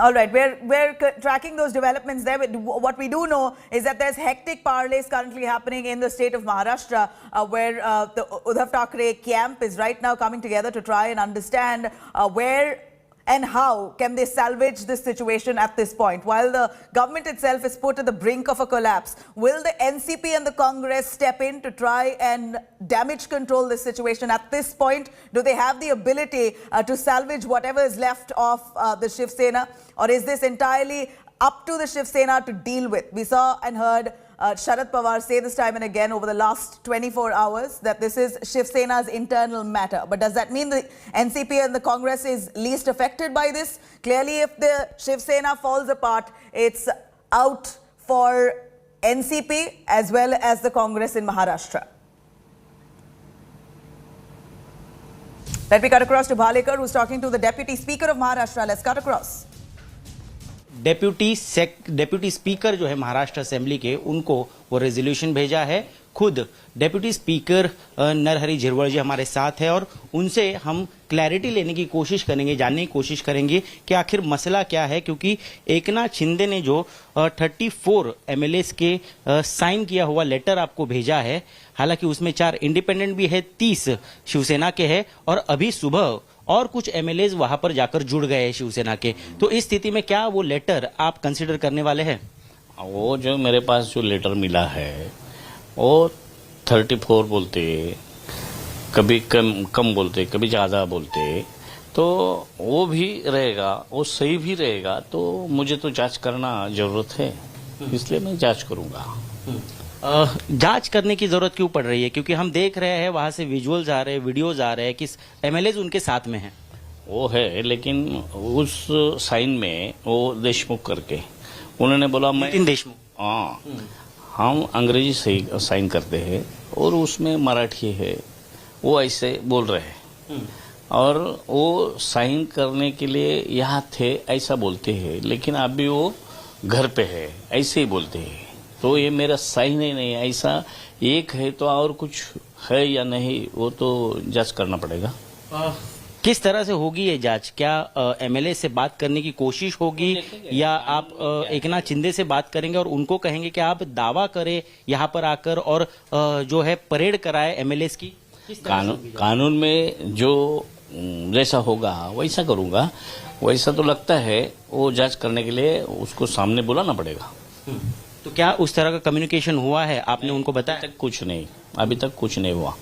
All right, we're tracking those developments there. What we do know is that there's hectic parlays currently happening in the state of Maharashtra, where the Uddhav Thackeray camp is right now coming together to try and understand where and how can they salvage this situation at this point. While the government itself is put at the brink of a collapse, will the NCP and the Congress step in to try and damage control this situation at this point? Do they have the ability to salvage whatever is left of the Shiv Sena? Or is this entirely up to the Shiv Sena to deal with? We saw and heard Sharad Pawar say this time and again over the last 24 hours that this is Shiv Sena's internal matter. But does that mean the NCP and the Congress is least affected by this? Clearly, if the Shiv Sena falls apart, it's out for NCP as well as the Congress in Maharashtra. Let me cut across to Bhalekar, who's talking to the Deputy Speaker of Maharashtra. Let's cut across. Deputy speaker जो है Maharashtra assembly के, उनको वो resolution भेजा है खुद deputy speaker Narhari Zirwal जी हमारे साथ है और उनसे हम क्लैरिटी लेने की कोशिश करेंगे, जानने की कोशिश करेंगे कि आखिर मसला क्या है, क्योंकि एकनाथ शिंदे ने जो 34 MLAs के साइन किया हुआ लेटर आपको भेजा है, हालांकि उसमें 4 इंडिपेंडेंट भी है, 30 शिवसेना के हैं और अभी सुबह और कुछ MLAs वहां पर जाकर जुड़ गए हैं शिवसेना के। तो इस स्थिति में क्या वो लेटर आप कंसिडर करने वाले हैं? वो जो मेरे पास जो लेटर मिला है वो 34 बोलते, कभी कम बोलते, कभी ज़्यादा बोलते, तो वो भी रहेगा, वो सही भी रहेगा, तो मुझे तो जांच करना जरूरत है, इसलिए मैं जांच करूंगा। जांच करने की जरूरत क्यों पड़ रही है? क्योंकि हम देख रहे हैं वहां से विजुअल्स आ रहे हैं, वीडियोज आ रहे हैं कि MLAs उनके साथ में हैं। वो है, लेकिन उस साइन में वो देशमुख करके उन्होंने बोला मैं देशमुख, हाँ, हम अंग्रेजी से साइन करते हैं और उसमें मराठी है, वो ऐसे बोल रहे हैं और वो साइन करने के लिए यहाँ थे ऐसा बोलते हैं, लेकिन अभी वो घर पे है ऐसे ही बोलते हैं। तो ये मेरा साइन ही नहीं, ऐसा एक है तो और कुछ है या नहीं वो तो जांच करना पड़ेगा। किस तरह से होगी ये जांच? क्या MLA से बात करने की कोशिश होगी या आप एकनाथ शिंदे से बात करेंगे और उनको कहेंगे कि आप दावा करें यहाँ पर आकर और जो है परेड कराए MLAs की? कानून में जो जैसा होगा वैसा करूंगा। वैसा तो लगता है वो जांच करने के लिए उसको सामने बुलाना पड़ेगा। तो क्या उस तरह का कम्युनिकेशन हुआ है? आपने उनको बताया? अभी तक कुछ नहीं, अभी तक कुछ नहीं हुआ।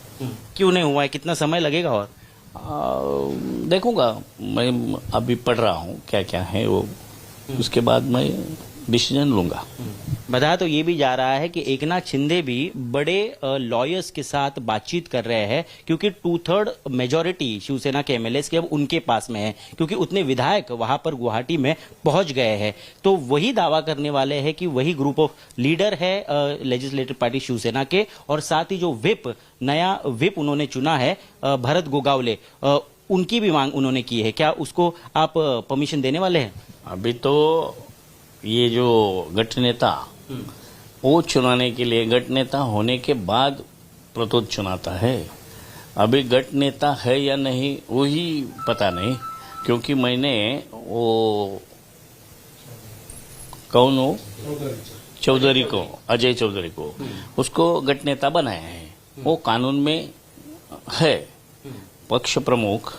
क्यों नहीं हुआ है? कितना समय लगेगा? और देखूंगा, मैं अभी पढ़ रहा हूँ क्या क्या है वो, उसके बाद मैं डिसीजन लूंगा। बताया तो ये भी जा रहा है कि एकनाथ शिंदे भी बड़े लॉयर्स के साथ बातचीत कर रहे हैं, क्योंकि 2/3 मेजोरिटी शिवसेना के MLAs के अब उनके पास में है, क्योंकि उतने विधायक वहां पर गुवाहाटी में पहुंच गए हैं। तो वही दावा करने वाले हैं कि वही ग्रुप ऑफ लीडर है लेजिस्लेटिव पार्टी शिवसेना के, और साथ ही जो नया विप उन्होंने चुना है भरत गोगावले, उनकी भी मांग उन्होंने की है। क्या उसको आप परमिशन देने वाले हैं? अभी तो ये जो गठ नेता वो चुनाने के लिए, गठ नेता होने के बाद प्रतोद चुनाता है। अभी गठ नेता है या नहीं वही पता नहीं, क्योंकि मैंने वो कौन हो चौधरी को, अजय चौधरी को, उसको गठ नेता बनाया है। वो कानून में है, पक्ष प्रमुख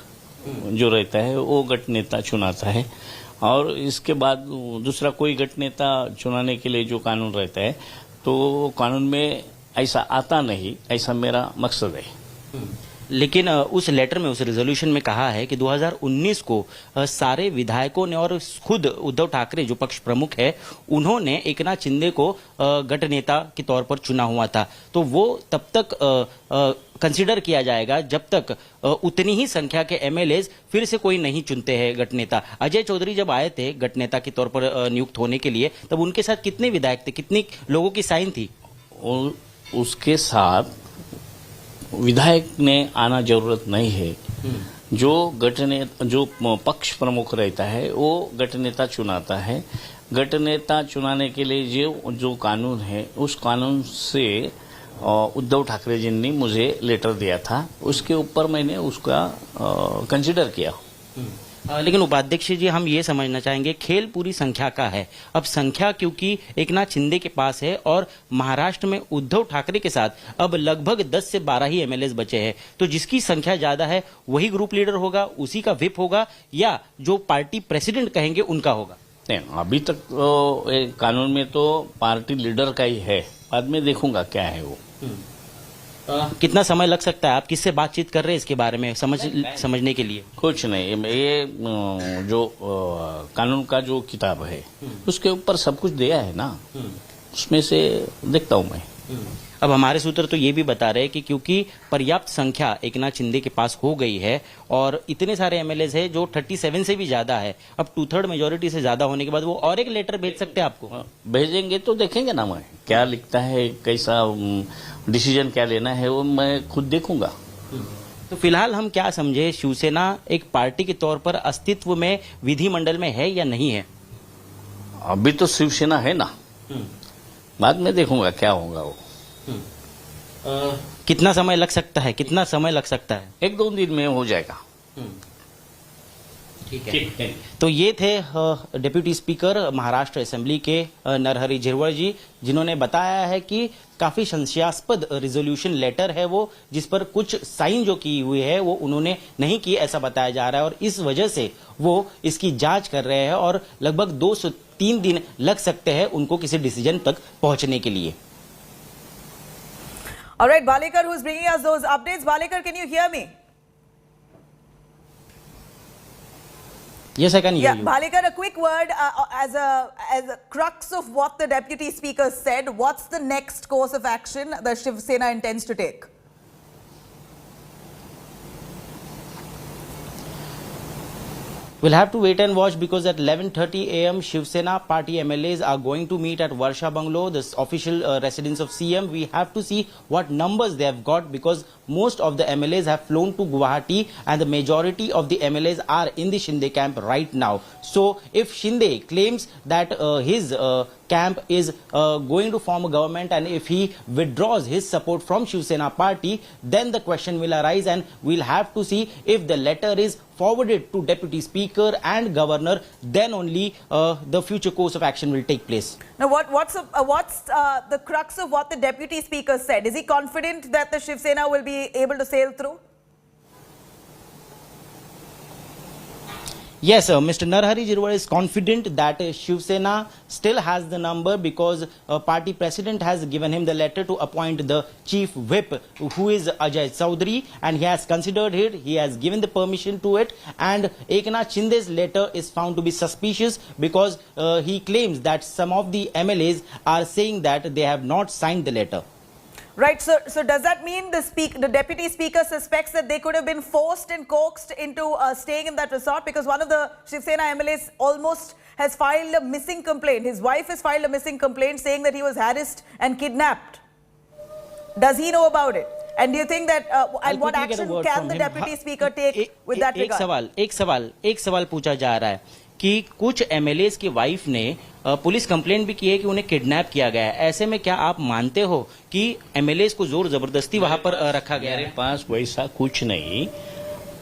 जो रहता है वो गठ नेता चुनाता है, और इसके बाद दूसरा कोई गठ नेता चुनाने के लिए जो कानून रहता है तो कानून में ऐसा आता नहीं, ऐसा मेरा मकसद है। लेकिन उस लेटर में, उस रेजोल्यूशन में कहा है कि 2019 को सारे विधायकों ने और खुद उद्धव ठाकरे जो पक्ष प्रमुख है उन्होंने एकनाथ शिंदे को गठ नेता के तौर पर चुना हुआ था। तो वो तब तक कंसीडर किया जाएगा जब तक उतनी ही संख्या के MLAs फिर से कोई नहीं चुनते हैं गठ नेता। अजय चौधरी जब आए थे गठ नेता के तौर पर नियुक्त होने के लिए, तब उनके साथ कितने विधायक थे, कितनी लोगों की साइन थी? उसके साथ विधायक ने आना जरूरत नहीं है। जो जो पक्ष प्रमुख रहता है वो गठ नेता चुनाता है। गठ नेता चुनाने के लिए जो कानून है उस कानून से उद्धव ठाकरे जी ने मुझे लेटर दिया था, उसके ऊपर मैंने उसका कंसिडर किया। लेकिन उपाध्यक्ष जी, हम ये समझना चाहेंगे, खेल पूरी संख्या का है। अब संख्या क्योंकि एकनाथ शिंदे के पास है और महाराष्ट्र में उद्धव ठाकरे के साथ अब लगभग 10 से 12 ही MLAs बचे हैं, तो जिसकी संख्या ज्यादा है वही ग्रुप लीडर होगा, उसी का विप होगा, या जो पार्टी प्रेसिडेंट कहेंगे उनका होगा? नहीं, अभी तक कानून में तो पार्टी लीडर का ही है, बाद में देखूंगा क्या है वो। कितना समय लग सकता है? आप किससे बातचीत कर रहे हैं इसके बारे में समझने के लिए? कुछ नहीं, ये जो कानून का जो किताब है उसके ऊपर सब कुछ दिया है ना, उसमें से देखता हूं मैं। अब हमारे सूत्र तो ये भी बता रहे हैं कि क्योंकि पर्याप्त संख्या एकनाथ शिंदे के पास हो गई है और इतने सारे MLAs है जो 37 से भी ज्यादा है, अब 2/3 मेजोरिटी से ज्यादा होने के बाद वो और एक लेटर भेज सकते हैं आपको। भेजेंगे तो देखेंगे ना, मैं क्या लिखता है, कैसा डिसीजन क्या लेना है वो मैं खुद देखूंगा। तो फिलहाल हम क्या समझे, शिवसेना एक पार्टी के तौर पर अस्तित्व में विधिमंडल में है या नहीं है? अभी तो शिवसेना है ना, बाद में देखूंगा क्या होगा वो। कितना समय लग सकता है, कितना समय लग सकता है? 1-2 दिन में हो जाएगा। ठीक है। तो ये थे डिप्यूटी स्पीकर महाराष्ट्र असेंबली के नरहरी झिरवळ जी, जिन्होंने बताया है कि काफी संशयास्पद रिजोल्यूशन लेटर है वो, जिस पर कुछ साइन जो की हुई है वो उन्होंने नहीं की, ऐसा बताया जा रहा है, और इस वजह से वो इसकी जांच कर रहे हैं और लगभग 2 से 3 दिन लग सकते हैं उनको किसी डिसीजन तक पहुंचने के लिए। All right, Balekar, who's bringing us those updates. Balekar, can you hear me? Yes, I can hear you. Balekar, a quick word as a crux of what the Deputy Speaker said. What's the next course of action the Shiv Sena intends to take? We'll have to wait and watch, because at 11:30 a.m. Shiv Sena party MLAs are going to meet at Varsha Bungalow, the official residence of CM. We have to see what numbers they have got, because most of the MLAs have flown to Guwahati and the majority of the MLAs are in the Shinde camp right now. So if Shinde claims that his camp is going to form a government, and if he withdraws his support from Shiv Sena party, then the question will arise, and we'll have to see if the letter is forwarded to Deputy Speaker and Governor, then only the future course of action will take place. Now, what's the crux of what the Deputy Speaker said? Is he confident that the Shiv Sena will be able to sail through? Yes, Mr. Narhari Jirwal is confident that Shiv Sena still has the number, because party president has given him the letter to appoint the chief whip, who is Ajay Chaudhary, and he has considered it, he has given the permission to it, and Eknath Shinde's letter is found to be suspicious, because he claims that some of the MLAs are saying that they have not signed the letter. Right, so does that mean the Deputy Speaker suspects that they could have been forced and coaxed into staying in that resort? Because one of the Shiv Sena MLAs almost has filed a missing complaint. His wife has filed a missing complaint saying that he was harassed and kidnapped. Does he know about it? And do you think that, and what action can the Deputy Speaker take with that regard? एक सवाल पूछा जा रहा है कि कुछ MLAs की wife ने पुलिस कंप्लेंट भी की है कि उन्हें किडनैप किया गया है। ऐसे में क्या आप मानते हो कि MLAs को जोर जबरदस्ती वहां पर रखा गया है? मेरे पास वैसा कुछ नहीं,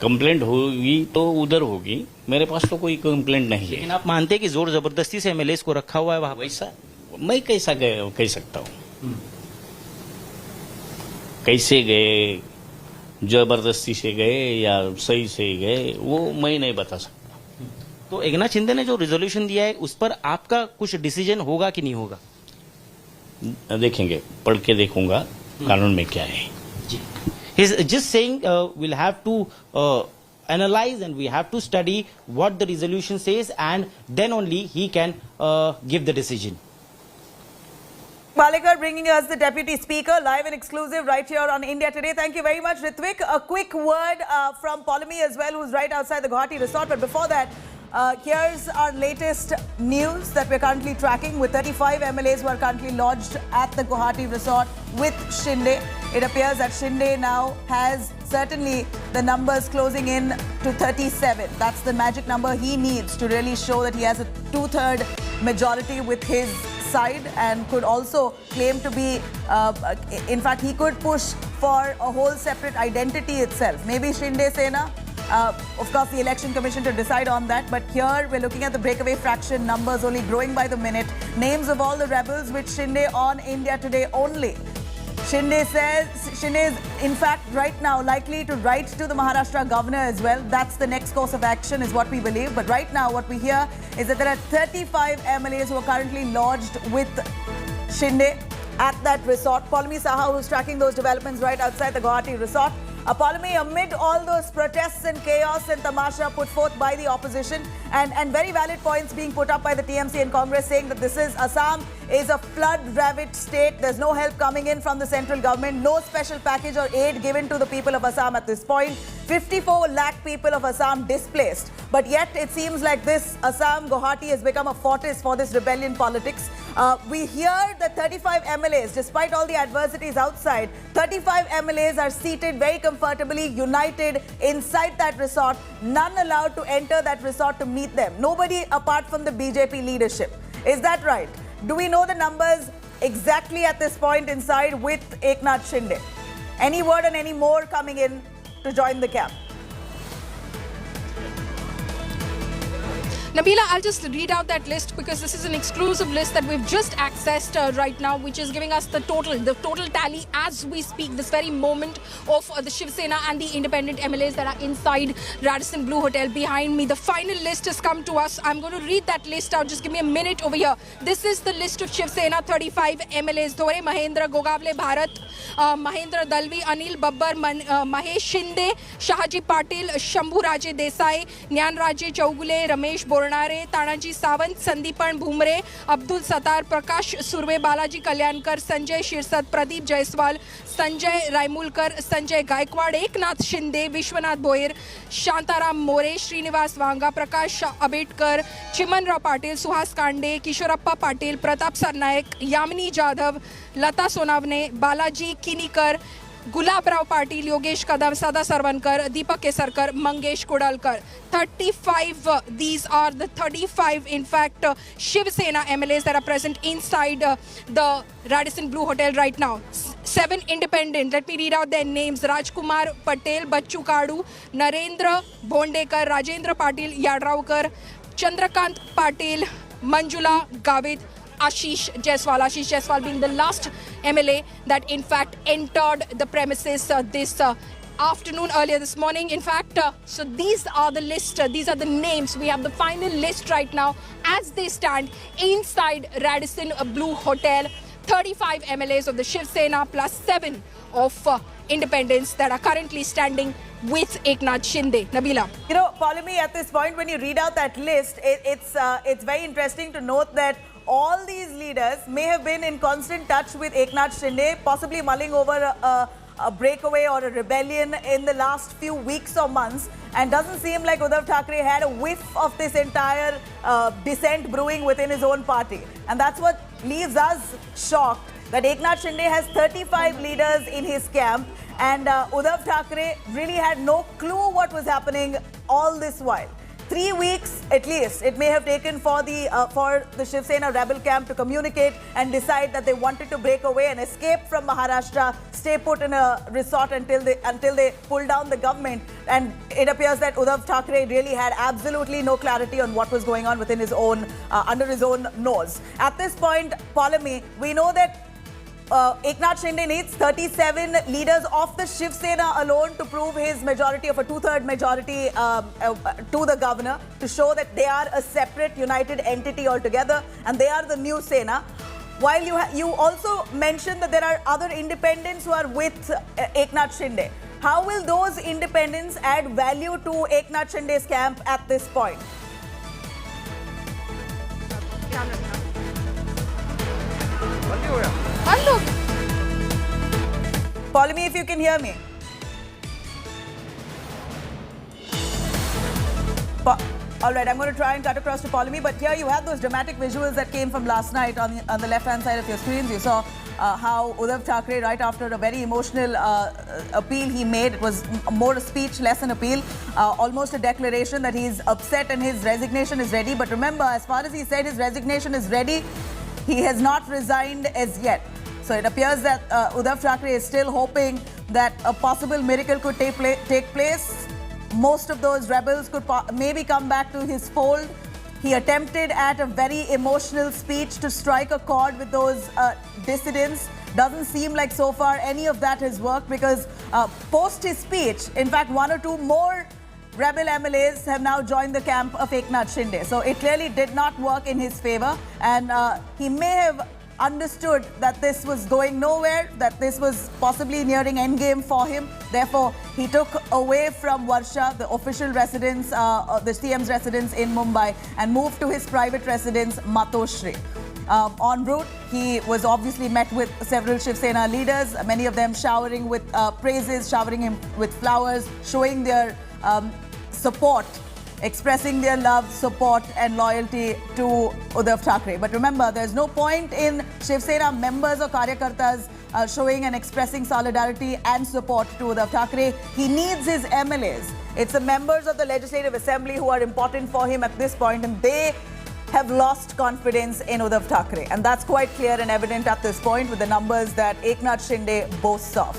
कंप्लेंट होगी तो उधर होगी, मेरे पास तो कोई कंप्लेंट नहीं है। लेकिन आप मानते हैं कि जोर जबरदस्ती से MLAs को रखा हुआ है वहां? वैसा मैं कैसा कह सकता हूँ, कैसे गए, जबरदस्ती से गए या सही से गए, वो मैं नहीं बता सकता। तो एकनाथ शिंदे ने जो रिजोल्यूशन दिया है उस पर आपका कुछ डिसीजन होगा कि नहीं होगा? देखेंगे, पढ़ के देखूंगा कानून में क्या है। He's just saying we'll have to analyze and we have to study what the resolution says, and then only he can give the decision. Balekar bringing us the Deputy Speaker live and exclusive right here on India Today. Thank you very much, Ritvik. A quick word from Polami as well, who's right outside the Guwahati resort. But before that, here's our latest news that we're currently tracking, with 35 MLAs who are currently lodged at the Guwahati resort with Shinde. It appears that Shinde now has certainly the numbers closing in to 37. That's the magic number he needs to really show that he has a 2/3 majority with his side, and could also claim to be, in fact, he could push for a whole separate identity itself. Maybe Shinde Sena. Of course, the Election Commission to decide on that. But here we're looking at the breakaway fraction numbers only growing by the minute. Names of all the rebels with Shinde on India Today only. Shinde is in fact right now likely to write to the Maharashtra governor as well. That's the next course of action is what we believe. But right now what we hear is that there are 35 MLAs who are currently lodged with Shinde at that resort. Polami Saha, who's tracking those developments right outside the Guwahati resort. Polami, amid all those protests and chaos and tamasha put forth by the opposition, and very valid points being put up by the TMC and Congress, saying that this is Assam is a flood-ravaged state. There's no help coming in from the central government, no special package or aid given to the people of Assam at this point. 54 lakh people of Assam displaced. But yet it seems like this Assam, Guwahati has become a fortress for this rebellion politics. We hear that 35 MLAs, despite all the adversities outside, 35 MLAs are seated very comfortably, united inside that resort, none allowed to enter that resort to meet them. Nobody apart from the BJP leadership. Is that right? Do we know the numbers exactly at this point inside with Eknath Shinde? Any word and any more coming in to join the camp? Nabila, I'll just read out that list because this is an exclusive list that we've just accessed right now, which is giving us the total tally as we speak, this very moment of the Shiv Sena and the independent MLAs that are inside Radisson Blu Hotel behind me. The final list has come to us. I'm going to read that list out. Just give me a minute over here. This is the list of Shiv Sena 35 MLAs. Dhore Mahendra Gogavle Bharat, Mahendra Dalvi, Anil Babbar, Mahesh Shinde, Shahaji Patil, Shambhu Raje Desai, Nyan Raje Chaugule, Ramesh Bornare, Tanaji Sawant, Sandeepan Bhumre, Abdul Sattar, Prakash Surve, Balaji Kalyankar, Sanjay Shirsat, Pradeep Jaiswal, Sanjay Raimulkar, Sanjay Gaikwad, Eknath Shinde, Vishwanath Boyer, Shantaram More, Srinivas Vanga, Prakash Ambedkar, Chiman Rao Patil, Suhas Kande, Kishorappa Patil, Pratap Sarnaik, Yamini Jadhav, Lata Sonavne, Balaji Kinikar, Gulab Rao Patil, Yogesh Kadam, Sada Sarvankar, Deepak Kesarkar, Mangesh Kodalkar. 35, these are the 35, in fact, Shiv Sena MLAs that are present inside the Radisson Blu Hotel right now. 7 independent, let me read out their names. Rajkumar Patel, Bachchu Kadu, Narendra Bondekar, Rajendra Patil, Yadraukar, Chandrakant Patil, Manjula Gavit, Ashish Jaiswal being the last MLA that in fact entered the premises this afternoon, earlier this morning. In fact, so these are the list, these are the names. We have the final list right now as they stand inside Radisson Blu Hotel. 35 MLAs of the Shiv Sena plus 7 of independents that are currently standing with Eknath Shinde. Nabila. You know, Polemy, at this point, when you read out that list, it's very interesting to note that all these leaders may have been in constant touch with Eknath Shinde, possibly mulling over a breakaway or a rebellion in the last few weeks or months. And doesn't seem like Uddhav Thackeray had a whiff of this entire dissent brewing within his own party. And that's what leaves us shocked, that Eknath Shinde has 35 leaders in his camp and Uddhav Thackeray really had no clue what was happening all this while. 3 weeks at least it may have taken for the Shiv Sena rebel camp to communicate and decide that they wanted to break away and escape from Maharashtra, stay put in a resort until they pull down the government. And it appears that Uddhav Thackeray really had absolutely no clarity on what was going on within his own, under his own nose. At this point, Polemy, we know that Eknath Shinde needs 37 leaders of the Shiv Sena alone to prove his majority of a 2/3 majority to the governor, to show that they are a separate united entity altogether and they are the new Sena. While you also mentioned that there are other independents who are with Eknath Shinde. How will those independents add value to Eknath Shinde's camp at this point? Polemy, if you can hear me. All right, I'm going to try and cut across to Polemy, but here you have those dramatic visuals that came from last night on the left-hand side of your screens. You saw how Uddhav Thackeray, right after a very emotional appeal he made, it was more a speech, less an appeal, almost a declaration that he's upset and his resignation is ready. But remember, as far as he said his resignation is ready, he has not resigned as yet. So it appears that Uddhav Thackeray is still hoping that a possible miracle could take place. Most of those rebels could maybe come back to his fold. He attempted at a very emotional speech to strike a chord with those dissidents. Doesn't seem like so far any of that has worked, because post his speech, in fact, 1 or 2 more rebel MLAs have now joined the camp of Eknath Shinde. So it clearly did not work in his favor, and he may have understood that this was going nowhere, that this was possibly nearing endgame for him. Therefore, he took away from Varsha, the official residence, the CM's residence in Mumbai, and moved to his private residence, Matoshri. En route, he was obviously met with several Shiv Sena leaders, many of them showering with praises, showering him with flowers, showing their support, expressing their love, support and loyalty to Uddhav Thackeray. But remember, there's no point in Shiv Sena members or karyakartas showing and expressing solidarity and support to Uddhav Thackeray. He needs his MLAs. It's the members of the Legislative Assembly who are important for him at this point, and they have lost confidence in Uddhav Thackeray. And that's quite clear and evident at this point with the numbers that Eknath Shinde boasts of.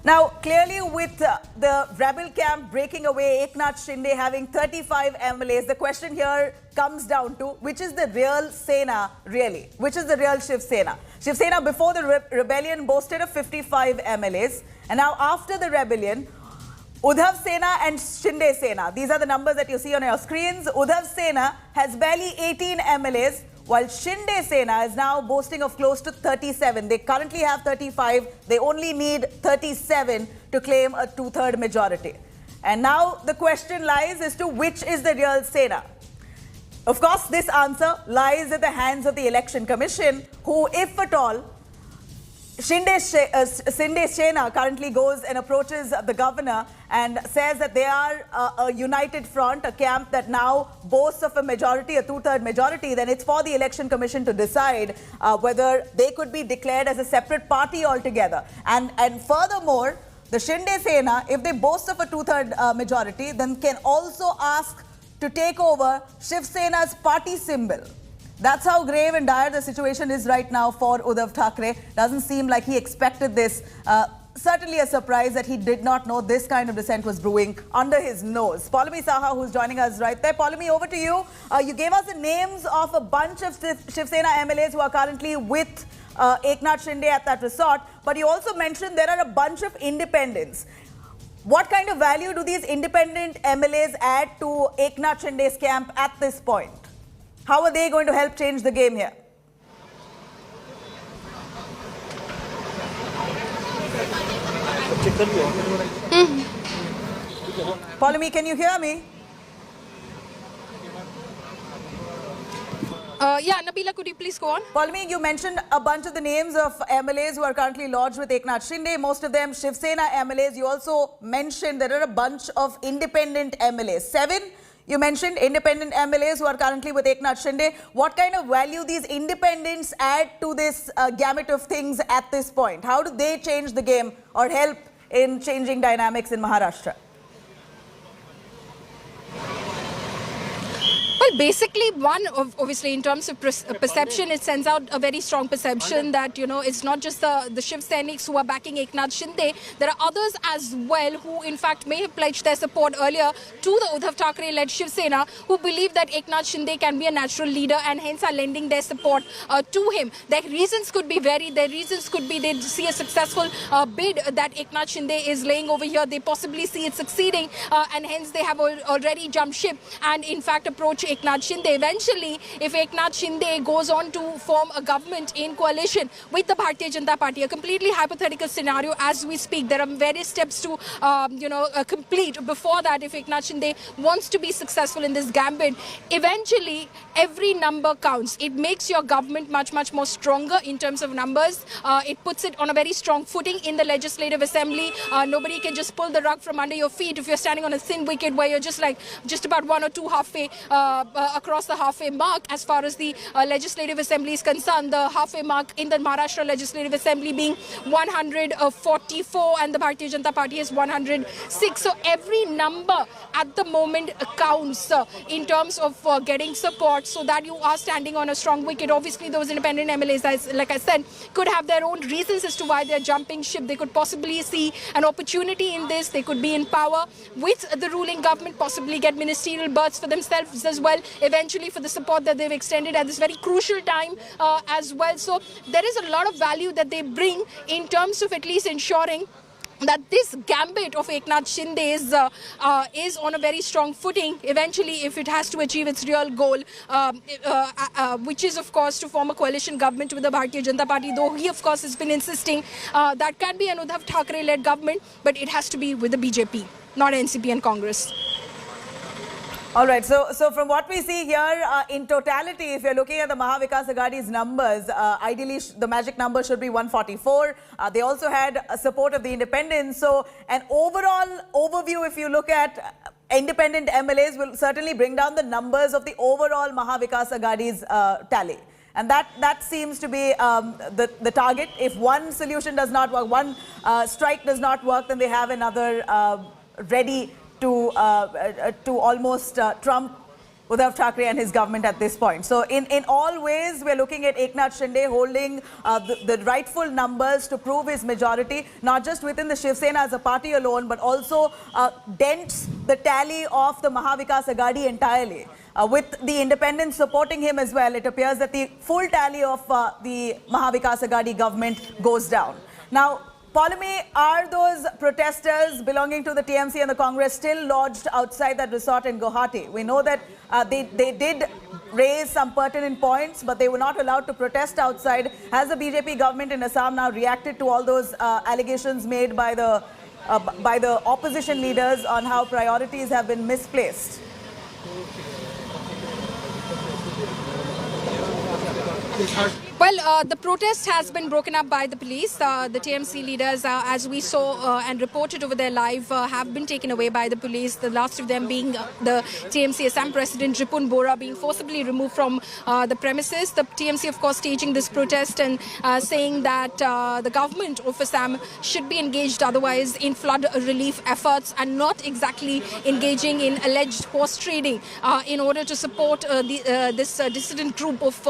Now, clearly with the rebel camp breaking away, Eknath Shinde having 35 MLAs, the question here comes down to which is the real Sena really? Which is the real Shiv Sena? Shiv Sena before the rebellion boasted of 55 MLAs, and now after the rebellion, Uddhav Sena and Shinde Sena, these are the numbers that you see on your screens. Uddhav Sena has barely 18 MLAs, while Shinde Sena is now boasting of close to 37. They currently have 35. They only need 37 to claim a two-third majority. And now the question lies as to which is the real Sena. Of course, this answer lies in the hands of the Election Commission, who, if at all, Shinde Sena currently goes and approaches the governor and says that they are a united front, a camp that now boasts of a majority, a two-third majority, then it's for the Election Commission to decide whether they could be declared as a separate party altogether. And furthermore, the Shinde Sena, if they boast of a two-third majority, then can also ask to take over Shiv Sena's party symbol. That's how grave and dire the situation is right now for Uddhav Thackeray. Doesn't seem like he expected this. Certainly a surprise that he did not know this kind of dissent was brewing under his nose. Paulami Saha, who's joining us right there. Paulami, over to you. You gave us the names of a bunch of Shiv Sena MLAs who are currently with Eknath Shinde at that resort, but you also mentioned there are a bunch of independents. What kind of value do these independent MLAs add to Eknath Shinde's camp at this point? How are they going to help change the game here? Paulami, can you hear me? Yeah, Nabila, could you please go on? Paulami, you mentioned a bunch of the names of MLAs who are currently lodged with Eknath Shinde, most of them Shiv Sena MLAs. You also mentioned there are a bunch of independent MLAs. 7? You mentioned independent MLAs who are currently with Eknath Shinde. What kind of value these independents add to this gamut of things at this point? How do they change the game or help in changing dynamics in Maharashtra? Well, basically, one, obviously, in terms of perception, it sends out a very strong perception that, you know, it's not just the Shiv Seniks who are backing Eknath Shinde. There are others as well who, in fact, may have pledged their support earlier to the Uddhav Thackeray-led Shiv Sena, who believe that Eknath Shinde can be a natural leader and hence are lending their support to him. Their reasons could be varied. Their reasons could be they see a successful bid that Eknath Shinde is laying over here. They possibly see it succeeding and hence they have already jumped ship and, in fact, approach Eknath Shinde. Eventually, if Eknath Shinde goes on to form a government in coalition with the Bharatiya Janata Party, a completely hypothetical scenario as we speak, there are various steps to, complete before that. If Eknath Shinde wants to be successful in this gambit, eventually every number counts. It makes your government much, much more stronger in terms of numbers. It puts it on a very strong footing in the Legislative Assembly. Nobody can just pull the rug from under your feet if you're standing on a thin wicket where you're just about one or two halfway across the halfway mark as far as the Legislative Assembly is concerned. The halfway mark in the Maharashtra Legislative Assembly being 144 and the Bharatiya Janata Party is 106. So every number at the moment counts in terms of getting support so that you are standing on a strong wicket. Obviously, those independent MLAs, like I said, could have their own reasons as to why they're jumping ship. They could possibly see an opportunity in this. They could be in power with the ruling government, possibly get ministerial berths for themselves as well, eventually for the support that they've extended at this very crucial time as well. So there is a lot of value that they bring in terms of at least ensuring that this gambit of Eknath Shinde is on a very strong footing eventually if it has to achieve its real goal, which is, of course, to form a coalition government with the Bharatiya Janata Party, though he, of course, has been insisting that can be an Uddhav Thackeray-led government, but it has to be with the BJP, not NCP and Congress. All right, so from what we see here, in totality, if you're looking at the Maha Vikas Aghadi's numbers, ideally the magic number should be 144. They also had support of the independents. So an overall overview, if you look at independent MLAs, will certainly bring down the numbers of the overall Maha Vikas Aghadi's tally. And that seems to be the target. If one solution does not work, one strike does not work, then they have another ready to almost trump Uddhav Thackeray and his government at this point. So in all ways, we're looking at Eknath Shinde holding the rightful numbers to prove his majority, not just within the Shiv Sena as a party alone, but also dents the tally of the Mahavikas Aghadi entirely. With the independents supporting him as well, it appears that the full tally of the Mahavikas Aghadi government goes down. Now, Polami, are those protesters belonging to the TMC and the Congress still lodged outside that resort in Guwahati? We know that they did raise some pertinent points, but they were not allowed to protest outside. Has the BJP government in Assam now reacted to all those allegations made by the opposition leaders on how priorities have been misplaced? Well, the protest has been broken up by the police. The TMC leaders, as we saw and reported over there live, have been taken away by the police. The last of them being the TMC Assam President Ripun Bora being forcibly removed from the premises. The TMC, of course, staging this protest and saying that the government of Assam should be engaged otherwise in flood relief efforts and not exactly engaging in alleged horse trading in order to support this dissident group of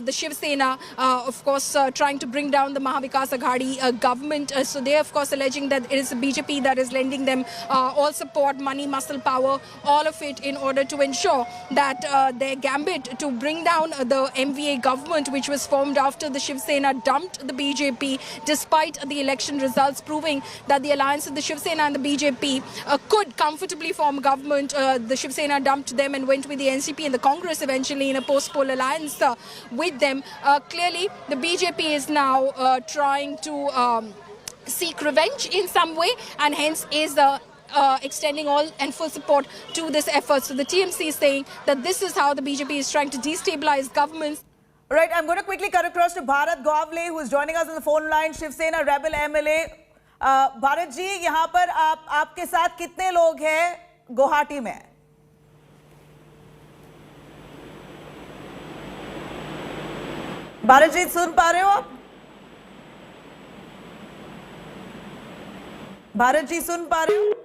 the Shiv Sena. Of course, trying to bring down the Mahavikas Aghadi government. So they are, of course, alleging that it is the BJP that is lending them all support, money, muscle power, all of it in order to ensure that their gambit to bring down the MVA government, which was formed after the Shiv Sena dumped the BJP, despite the election results proving that the alliance of the Shiv Sena and the BJP could comfortably form government. The Shiv Sena dumped them and went with the NCP and the Congress eventually in a post-poll alliance with them. Clearly, the BJP is now trying to seek revenge in some way, and hence is extending all and full support to this effort. So the TMC is saying that this is how the BJP is trying to destabilize governments. Right, I'm going to quickly cut across to Bharat Govle, who is joining us on the phone line, Shiv Sena Rebel MLA. Bharat ji, यहाँ पर आपके साथ कितने लोग हैं गुवाहाटी में? भारत जी सुन पा रहे हो आप? भारत जी सुन पा रहे हो?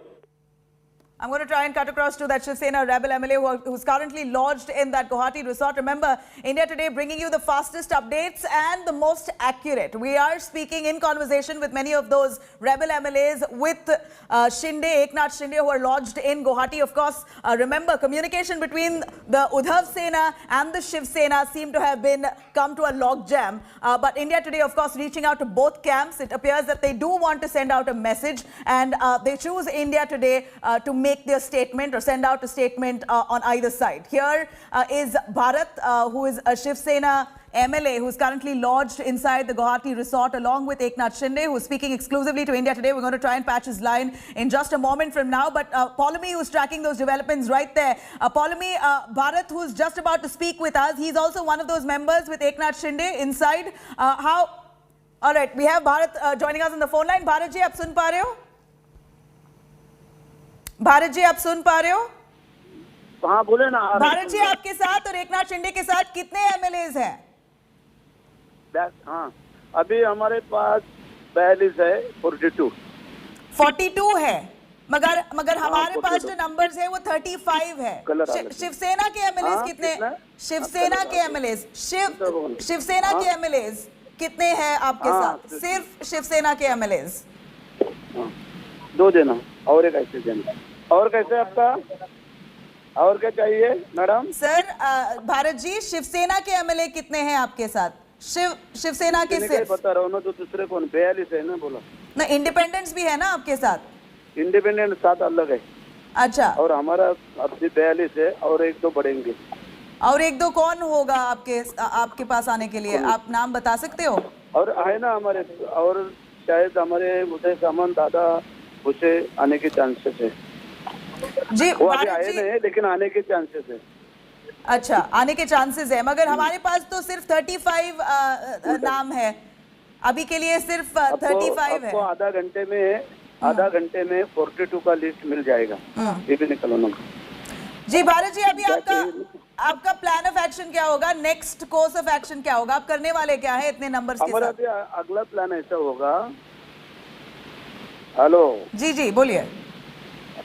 I'm going to try and cut across to that Shiv Sena Rebel MLA who's currently lodged in that Guwahati resort. Remember, India Today bringing you the fastest updates and the most accurate. We are speaking in conversation with many of those Rebel MLAs with Shinde, Eknath Shinde, who are lodged in Guwahati. Of course, remember, communication between the Uddhav Sena and the Shiv Sena seem to have come to a logjam. But India Today, of course, reaching out to both camps. It appears that they do want to send out a message, and they choose India Today to make their statement or send out a statement on either side. Here is Bharat, who is a Shiv Sena MLA who's currently lodged inside the Guwahati resort along with Eknath Shinde, who's speaking exclusively to India Today. We're going to try and patch his line in just a moment from now. But Polami, who's tracking those developments right there. Polami, Bharat, who's just about to speak with us, he's also one of those members with Eknath Shinde inside. All right, we have Bharat joining us on the phone line. Bharat ji, aap sun pa rahe ho? Bharat जी आप सुन पा रहे हो? हाँ बोले ना। भारत जी आपके साथ और एकनाथ शिंदे के साथ कितने एमएलएज हैं? हाँ अभी हमारे पास 42 है, 42 है, मगर हमारे पास जो नंबर्स है वो 35 है। शिवसेना के एमएलएज कितने? शिवसेना के एमएलएज शिवसेना के एमएलएज कितने हैं आपके साथ? सिर्फ शिवसेना के एमएलएज 2 देना और एक ऐसे देना। और कैसे आपका और क्या चाहिए मैडम? सर भारत जी, शिवसेना के एमएलए कितने हैं आपके साथ? शिवसेना के सिर्फ बता रहा हूँ ना, तो दूसरे कौन 42 है ना बोला ना। इंडिपेंडेंस भी है ना आपके साथ? इंडिपेंडेंट 7 अलग है। अच्छा, और हमारा अभी 42 है और 1-2 बढ़ेंगे। और 1-2 कौन होगा आपके पास आने के लिए? आप नाम बता सकते हो? और है ना हमारे, और शायद हमारे उदय सामंत दादा उसे आने के चांसेस है जी। वो अभी आए नहीं है, लेकिन आने के चांसेस है। अच्छा, आने के चांसेस है, मगर हमारे पास तो सिर्फ 35 नाम है अभी के लिए, सिर्फ 35 है। आपको आधा घंटे में 42 का लिस्ट मिल जाएगा। ये भी निकलो ना जी। भारत जी, अभी आपका प्लान ऑफ एक्शन क्या होगा? नेक्स्ट कोर्स ऑफ एक्शन क्या होगा? आप करने वाले क्या है इतने नंबर्स के साथ? हमारा अगला प्लान ऐसा होगा। हेलो जी, बोलिए।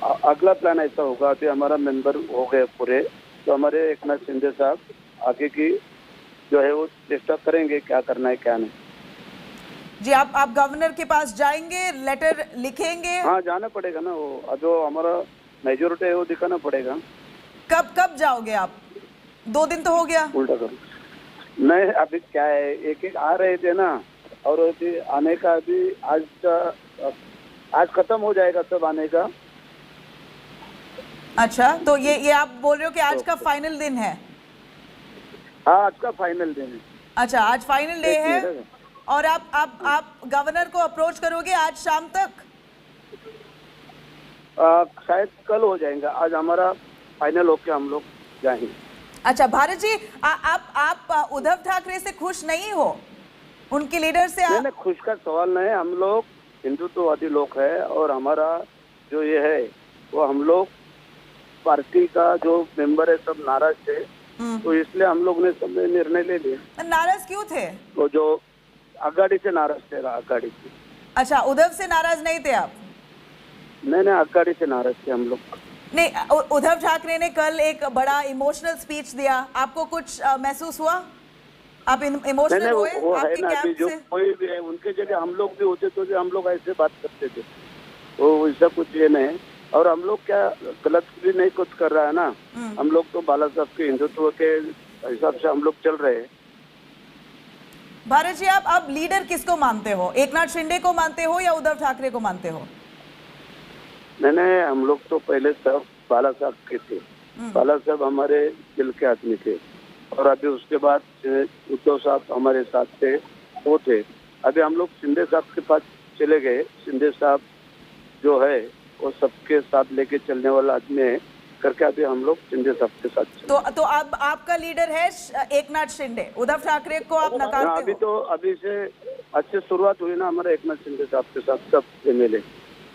अगला प्लान ऐसा होगा, अभी हमारा मेंबर हो गए पूरे, तो हमारे एकनाथ शिंदे साहब आगे की जो है वो चेष्टा करेंगे क्या करना है क्या नहीं। जी आप गवर्नर के पास जाएंगे, लेटर लिखेंगे? हाँ जाना पड़ेगा ना, वो जो हमारा मेजोरिटी है वो दिखाना पड़ेगा। कब जाओगे आप? 2 दिन तो हो गया। उल्टा करो नहीं, अभी क्या है, एक आ रहे थे ना, और अभी आने का अभी आज खत्म हो जाएगा सब आने का। अच्छा, तो ये आप बोल रहे हो कि आज का फाइनल दिन है? हाँ आज का फाइनल दिन है। अच्छा, आज फाइनल डे है, और आप गवर्नर को अप्रोच करोगे आज शाम तक? शायद कल हो जाएगा, आज हमारा फाइनल होके हम लोग जाएंगे। अच्छा भारत जी, आप उद्धव ठाकरे से खुश नहीं हो, उनके लीडर से? नहीं, खुश का सवाल नहीं है, हम लोग हिंदुत्ववादी लोग हैं, और हमारा जो ये है वो हम लोग पार्टी का जो मेंबर है सब नाराज थे, तो इसलिए हम लोग ने सब निर्णय ले लिया। नाराज क्यों थे? तो जो आगाड़ी से नाराज थे, आगाड़ी से। अच्छा, उद्धव से नाराज नहीं थे आप? नहीं, आगाड़ी से नाराज थे हम लोग। नहीं, उद्धव ठाकरे ने कल एक बड़ा इमोशनल स्पीच दिया, आपको कुछ महसूस हुआ? आप इमोशनल हुए? वो है आपके ना, कैंप जो से? कोई भी है उनके जगह हम लोग भी होते तो हम लोग ऐसे बात करते थे, वो ऐसा कुछ ये नहीं। और हम लोग क्या गलत भी नहीं कुछ कर रहा है ना, हम लोग तो बाला साहब के हिंदुत्व के हिसाब से हम लोग चल रहे हैं। भारत जी, आप लीडर किसको मानते हो? एकनाथ शिंदे को मानते हो या उद्धव ठाकरे को मानते हो? नहीं, हम लोग तो पहले सब बाला साहब के थे, बाला साहब हमारे दिल के आदमी थे, और अभी उसके बाद उद्धव साहब हमारे साथ थे, वो थे। अभी हम लोग शिंदे साहब के पास चले गए, शिंदे साहब जो है वो सबके साथ लेके चलने वाला आदमी है करके अभी हम लोग शिंदे साहब के साथ तो अब आपका लीडर है एकनाथ शिंदे, उद्धव ठाकरे को आप नकारते अभी हो? तो अभी से अच्छी शुरुआत हुई ना हमारे एकनाथ शिंदे साहब के साथ सब एमएलए।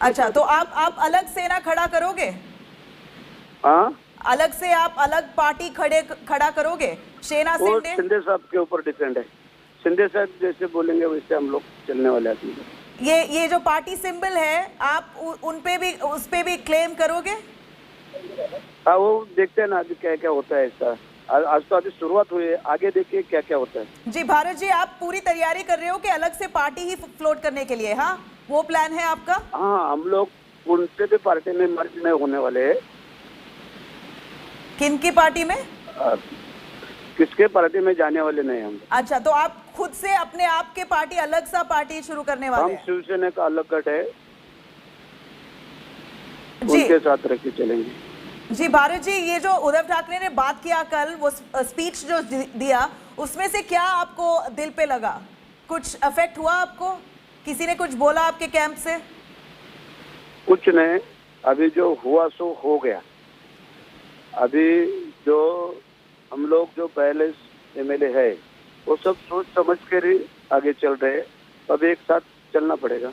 अच्छा, तो आप अलग सेना खड़ा करोगे? हाँ, अलग से आप अलग पार्टी खड़ा करोगे? सेना शिंदे साहब के ऊपर डिपेंड है, शिंदे साहब जैसे बोलेंगे वैसे हम लोग चलने वाले आदमी। ये जो पार्टी सिंबल है, आप उस पे भी क्लेम करोगे? हाँ, वो देखते हैं ना अभी क्या क्या होता है। ऐसा आज तो अभी शुरुआत हुई है, आगे देखिए क्या क्या होता है। जी भारत जी, आप पूरी तैयारी कर रहे हो कि अलग से पार्टी ही फ्लोट करने के लिए? हाँ, वो प्लान है आपका? हाँ, हम लोग उनसे भी पार्टी में मर्ज नहीं होने वाले हैं। किनकी पार्टी में? किसके पार्टी में जाने वाले नहीं हम। अच्छा, तो आप खुद से अपने आप के पार्टी, अलग सा पार्टी शुरू करने वाले हैं? हम शिव सेना का अलग गठ है, उनके साथ रह के चलेंगे। जी भारत जी, ये जो उद्धव ठाकरे ने बात किया कल, वो स्पीच जो दिया, उसमें से क्या आपको दिल पे लगा? कुछ अफेक्ट हुआ आपको? किसी ने कुछ बोला आपके कैंप से? कुछ नहीं, अभी जो हुआ सो हो गया। अभी जो हम लोग जो पहले एमएलए है वो सब सोच समझ कर ही आगे चल रहे हैं, अब एक साथ चलना पड़ेगा।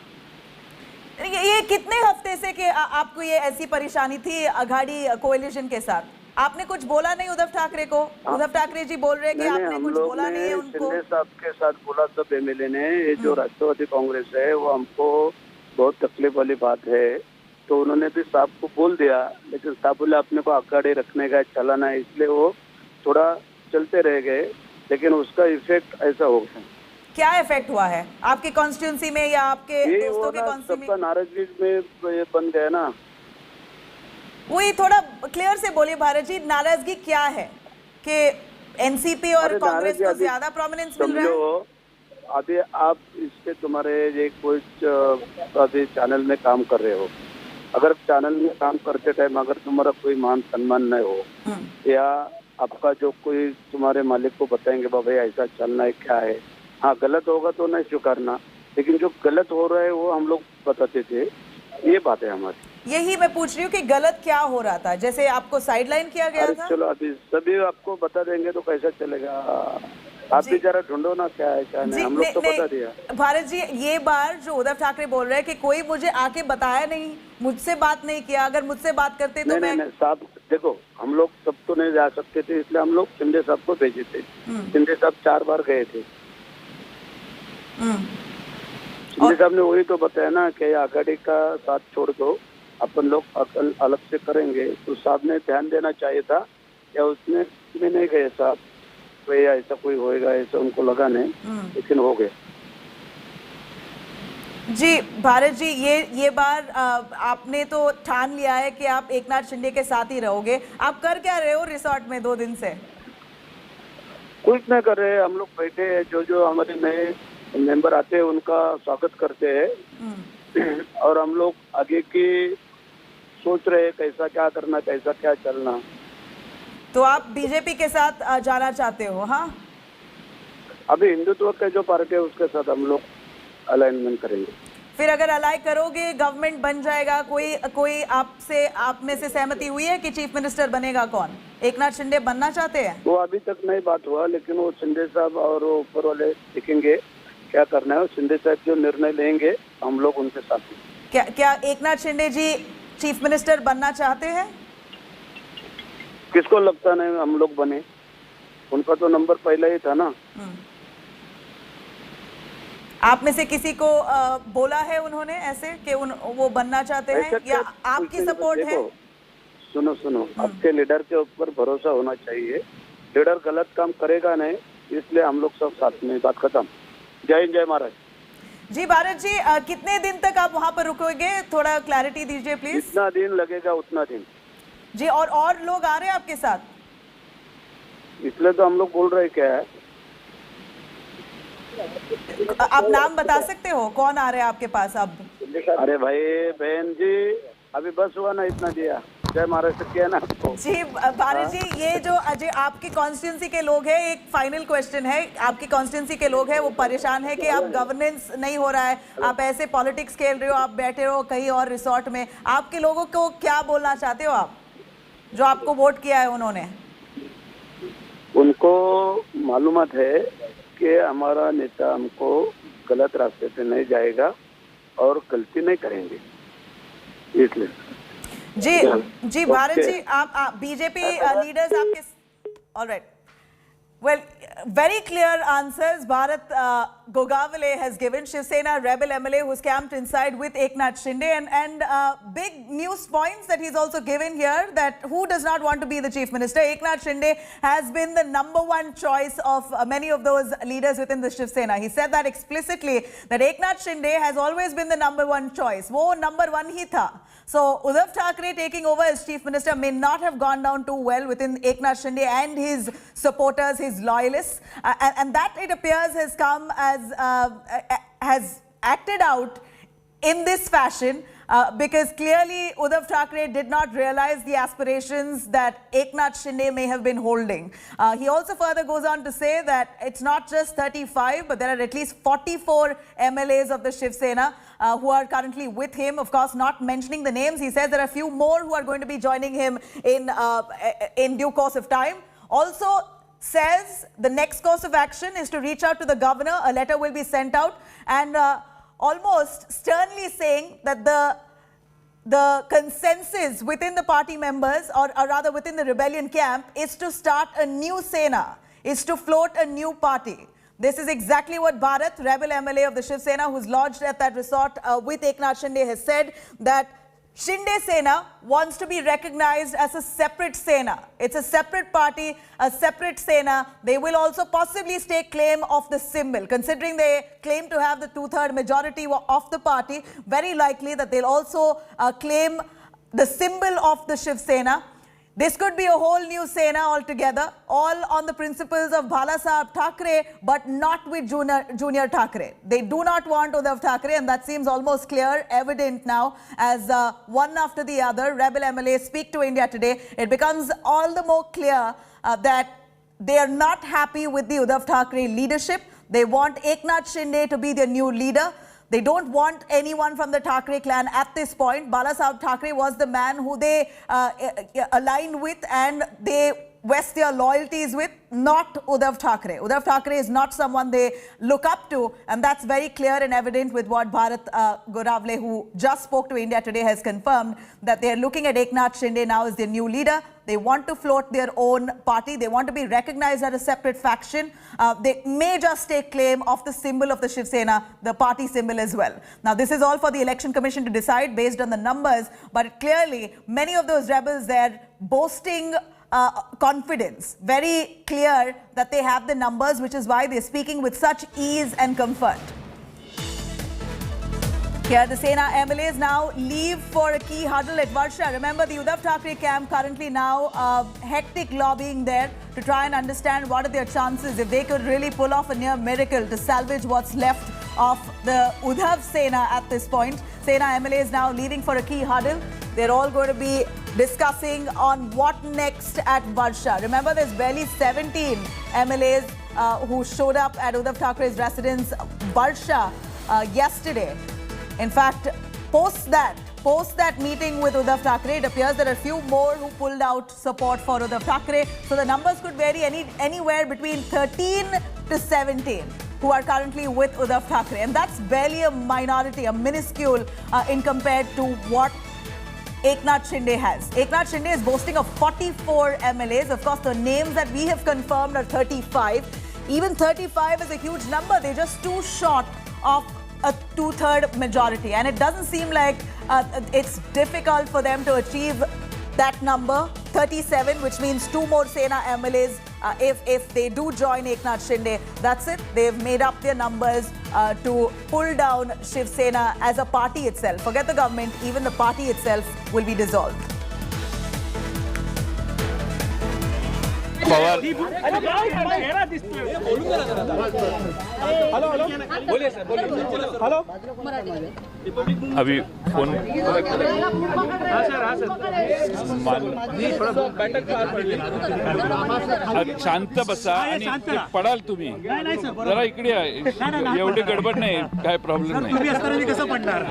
ये कितने हफ्ते से कि आपको ये ऐसी परेशानी थी अघाड़ी कोएलिशन के साथ? आपने कुछ बोला नहीं उद्धव ठाकरे को? उद्धव ठाकरे जी बोल रहे हैं कि आपने कुछ बोला नहीं है उनको? शिंदे साहब के साथ बोला सब एमएलए ने, ये जो राष्ट्रवादी कांग्रेस है वो हमको बहुत तकलीफ वाली बात है, तो उन्होंने भी साहब को बोल दिया, लेकिन साहब बोले अपने को अखाड़े रखने का, चलाना है, इसलिए वो थोड़ा चलते रह गए, लेकिन उसका इफेक्ट ऐसा हो गया। क्या इफेक्ट हुआ है आपके कॉन्स्टिट्यूंसी में या आपके दोस्तों के कॉन्स्टिट्यूंसी में? नाराजगी में ये बन गया ना। वही थोड़ा क्लियर से बोलिए भारत जी, नाराजगी क्या है कि एनसीपी और कांग्रेस को ज्यादा प्रोमिनेंस मिल रहा है? अभी आप इसके तुम्हारे ये कोई अभी चैनल में काम कर रहे हो, अगर चैनल में काम करते टाइम अगर तुम्हारा कोई मान सम्मान नहीं हो, या आपका जो कोई तुम्हारे मालिक को बताएंगे बाबा ऐसा चलना है क्या है, हाँ गलत होगा तो नहीं स्वीकारना, लेकिन जो गलत हो रहा है वो हम लोग बताते थे, ये बात है हमारी। यही मैं पूछ रही हूँ कि गलत क्या हो रहा था, जैसे आपको साइडलाइन किया गया था? चलो अभी सभी आपको बता देंगे तो कैसा चलेगा, आप भी जरा ढूंढो ना क्या है क्या नहीं, हम लोग तो बता दिया। भारत जी, ये बार जो उद्धव ठाकरे बोल रहे हैं कि कोई मुझे आके बताया नहीं, मुझसे बात नहीं किया, अगर मुझसे बात करते तो मैं... साहब देखो, हम लोग सब तो नहीं जा सकते थे, इसलिए हम लोग शिंदे साहब को भेजे थे। शिंदे साहब 4 बार गए थे। शिंदे साहब ने वही तो बताया ना कि आघाड़ी का साथ छोड़ दो, अपन लोग अलग से करेंगे, तो साहब ने ध्यान देना चाहिए था, या उसने में नहीं गए साहब, भैया ऐसा कोई होएगा, ऐसा उनको लगा नहीं, लेकिन हो गए। जी भारत जी, ये बार आपने तो ठान लिया है कि आप एकनाथ शिंदे के साथ ही रहोगे। आप कर क्या रहे हो रिसोर्ट में 2 दिन से? कुछ नहीं कर रहे, हम लोग बैठे हैं, जो हमारे नए मेंबर आते हैं उनका स्वागत करते हैं, और हम लोग आगे की सोच रहे हैं कैसा क्या करना, कैसा क्या चलना। तो आप बीजेपी के साथ जाना चाहते हो? हाँ, अभी हिंदुत्व के जो पार्टी है उसके साथ हम लोग अलाइनमेंट करेंगे। फिर अगर अलाइ करोगे, गवर्नमेंट बन जाएगा, कोई आप में से सहमति हुई है कि चीफ मिनिस्टर बनेगा कौन? एकनाथ शिंदे बनना चाहते हैं? वो अभी तक नहीं बात हुआ, लेकिन वो शिंदे साहब और वो ऊपर वाले देखेंगे क्या करना है। शिंदे साहब जो निर्णय लेंगे हम लोग उनके साथ। क्या एकनाथ शिंदे जी चीफ मिनिस्टर बनना चाहते हैं? किसको लगता नहीं हम लोग बने, उनका तो नंबर पहले ही था ना। आप में से किसी को बोला है उन्होंने ऐसे कि वो बनना चाहते हैं, या आपकी सपोर्ट है? सुनो, आपके लीडर के ऊपर भरोसा होना चाहिए। लीडर गलत काम करेगा नहीं, इसलिए हम लोग सब साथ में। बात खत्म। जय हिंद, जय महाराज। जी भारत जी, कितने दिन तक आप वहाँ पर रुकोगे? थोड़ा क्लैरिटी दीजिए प्लीज। जितना दिन लगेगा उतना दिन। जी, और लोग आ रहे हैं आपके साथ? इसलिए तो हम लोग बोल रहे क्या है। आप नाम बता सकते हो कौन आ रहे हैं आपके पास अब? अरे भाई बहन जी, अभी बस हुआ ना, इतना दिया। जय महाराष्ट्र किया ना आपको। जी भारत जी, ये जो अजय आपकी कॉन्स्टिट्यूंसी के लोग हैं, एक फाइनल क्वेश्चन है, आपकी कॉन्स्टिट्यूंसी के लोग हैं वो परेशान है कि अब गवर्नेंस नहीं हो रहा है, आप ऐसे पॉलिटिक्स खेल रहे हो, आप बैठे हो कहीं और रिसोर्ट में। आपके लोगों को क्या बोलना चाहते हो आप, जो आपको वोट किया है उन्होंने? उनको मालूमात है कि हमारा नेता हमको गलत रास्ते पे नहीं जाएगा और गलती नहीं करेंगे, इसलिए। जी भारत जी, आप बीजेपी लीडर्स आपके, alright, well, very clear answers Bharat Gogavale has given. Shiv Sena rebel MLA who's camped inside with Eknath Shinde, and big news points that he's also given here, that who does not want to be the chief minister. Eknath Shinde has been the #1 choice of many of those leaders within the Shiv Sena. He said that explicitly, that Eknath Shinde has always been the #1 choice. वो #1 ही था. So Uddhav Thackeray taking over as chief minister may not have gone down too well within Eknath Shinde and his supporters, his loyalists, and that, it appears, has come as has acted out in this fashion, because clearly Uddhav Thackeray did not realize the aspirations that Eknath Shinde may have been holding. He also further goes on to say that it's not just 35, but there are at least 44 MLAs of the Shiv Sena who are currently with him. Of course, not mentioning the names, he says there are a few more who are going to be joining him in due course of time. Also says the next course of action is to reach out to the governor. A letter will be sent out, and almost sternly saying that the consensus within the party members, or rather within the rebellion camp, is to start a new Sena, is to float a new party. This is exactly what Bharat, rebel MLA of the Shiv Sena, who's lodged at that resort with Eknath Shinde, has said, that Shinde Sena wants to be recognized as a separate Sena. It's a separate party, a separate Sena. They will also possibly stake claim of the symbol. Considering they claim to have the 2/3 majority of the party, very likely that they'll also claim the symbol of the Shiv Sena. This could be a whole new Sena altogether, all on the principles of Bhala Sahab Thackeray, but not with Junior Thackeray. They do not want Uddhav Thackeray, and that seems almost clear, evident now, as one after the other rebel MLAs speak to India Today. It becomes all the more clear that they are not happy with the Uddhav Thackeray leadership. They want Eknath Shinde to be their new leader. They don't want anyone from the Thackeray clan at this point. Bhala Sahab Thackeray was the man who they aligned with, and they vest their loyalties with, not Uddhav Thackeray. Uddhav Thackeray is not someone they look up to, and that's very clear and evident with what Bharat Goravle, who just spoke to India Today, has confirmed, that they are looking at Eknath Shinde now as their new leader. They want to float their own party. They want to be recognized as a separate faction. They may just take claim of the symbol of the Shiv Sena, the party symbol as well. Now, this is all for the Election Commission to decide based on the numbers, but clearly many of those rebels there boasting confidence, very clear that they have the numbers, which is why they're speaking with such ease and comfort. Here, the Sena MLAs now leave for a key huddle at Varsha. Remember, the Uddhav Thackeray camp currently now hectic lobbying there to try and understand what are their chances if they could really pull off a near miracle to salvage what's left of the Uddhav Sena at this point. Sena MLAs now leaving for a key huddle. They're all going to be discussing on what next at Varsha. Remember, there's barely 17 MLAs who showed up at Uddhav Thackeray's residence, Varsha, yesterday. In fact, post that meeting with Uddhav Thackeray, it appears there are a few more who pulled out support for Uddhav Thackeray. So the numbers could vary anywhere between 13 to 17 who are currently with Uddhav Thackeray. And that's barely a minority, a minuscule in compared to what Eknath Shinde has. Eknath Shinde is boasting of 44 MLAs. Of course, the names that we have confirmed are 35. Even 35 is a huge number. They're just too short of a two-third majority, and it doesn't seem like it's difficult for them to achieve that number, 37, which means two more Sena MLAs if they do join Eknath Shinde. That's it. They've made up their numbers to pull down Shiv Sena as a party itself. Forget the government, even the party itself will be dissolved. Pawar अभी phone शांत बसा आणि पडाल तुम्ही जरा इकडे एवढी गडबड नाही काय प्रॉब्लेम नाही कसं पडणार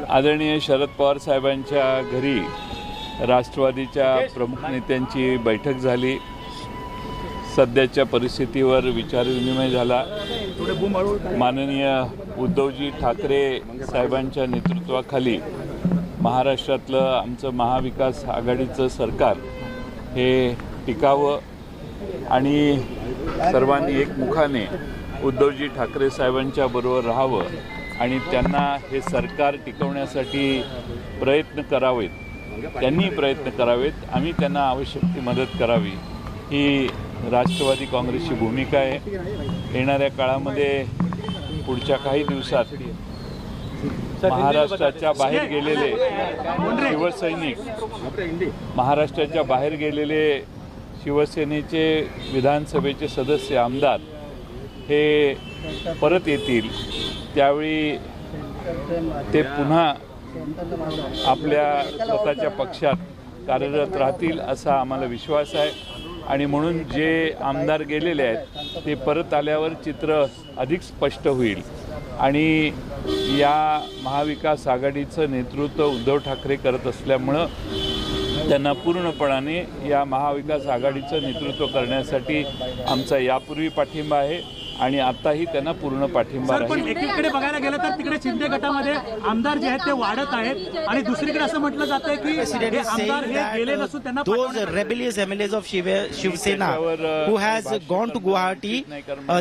आदरणीय शरद पवार साहेबांच्या घरी राष्ट्रवादीच्या प्रमुख नेत्यांची बैठक झाली सध्याच्या परिस्थितीवर विचारविनिमय झाला माननीय उद्धवजी ठाकरे साहेबांच्या नेतृत्वाखाली महाराष्ट्रातलं आमचं महाविकास आघाडीचं सरकार हे टिकावं आणि सर्वांनी एकमुखाने उद्धवजी ठाकरे साहेबांच्या बरोबर राहावं आणि त्यांना हे सरकार टिकवण्यासाठी प्रयत्न करावेत त्यांनी प्रयत्न करावेत आम्ही त्यांना आवश्यक ती मदत करावी ही राष्ट्रवादी काँग्रेसची भूमिका आहे येणाऱ्या काळामध्ये पुढच्या काही दिवसात महाराष्ट्राच्या बाहेर गेलेले शिवसैनिक महाराष्ट्राच्या बाहेर गेलेले शिवसेनेचे विधानसभेचे सदस्य आमदार हे परत येतील त्यावेळी ते पुन्हा आपल्या स्वतःच्या पक्षात कार्यरत राहतील असा आम्हाला विश्वास आहे आणि म्हणून जे आमदार गेलेले आहेत ते परत आल्यावर चित्र अधिक स्पष्ट होईल आणि या महाविकास आघाडीचं नेतृत्व उद्धव ठाकरे करत असल्यामुळं त्यांना पूर्णपणाने या महाविकास आघाडीचं नेतृत्व करण्यासाठी आमचा यापूर्वी पाठिंबा आहे आणि आताही त्यांना पूर्ण पाठिंबा राहील पण एकीकडे बघायला गेलं तर तिकडे शिंदे गटामध्ये आमदार जे आहेत ते वाढत आहेत आणि दुसरीकडे असं म्हटलं जातंय की आमदार हे गेले नसून त्यांना those rebellious MLAs of Shiv Sena who has gone to Guwahati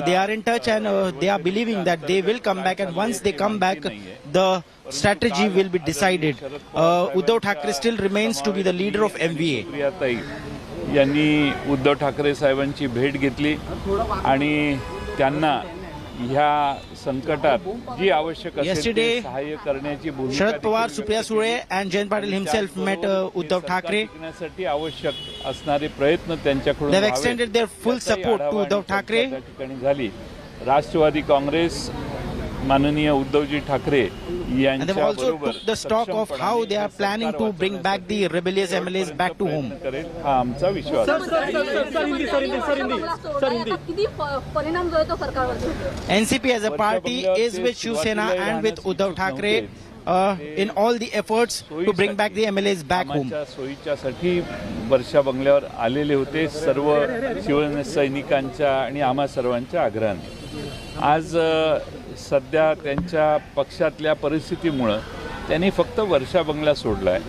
they are in touch and they are believing that they will come back and once they come back the strategy will be decided. Uddhav Thackeray still remains to be the leader of MVA. यांनी उद्धव ठाकरे साहेबांची भेट घेतली आणि त्यांना ह्या संकटात जी आवश्यक असेल ते सहाय्य करण्याची भूमिका Sharad Pawar Supriya Sule and Jayant Patil himself met Uddhav Thackeray. साठी आवश्यक असणारे प्रयत्न त्यांच्याकडून they have extended their full support to Uddhav Thackeray. ठिकाणी झाली राष्ट्रवादी काँग्रेस माननीय Uddhavji Thackeray And they've also took the stock of how they are planning to bring back the rebellious MLAs back to home. हा आमचा विश्वास NCP as a party is with Shiv Sena and with Uddhav Thackeray in all the efforts to bring back the MLAs back home. सोयीच्यासाठी वर्षा बंगल्यावर आलेले होते सर्व शिवसैनिकांच्या आणि आम्हा सर्वांच्या आग्रहाने. आज सध्या त्यांच्या पक्षातल्या परिस्थितीमुळे त्यांनी फक्त वर्षा बंगला सोडलाय.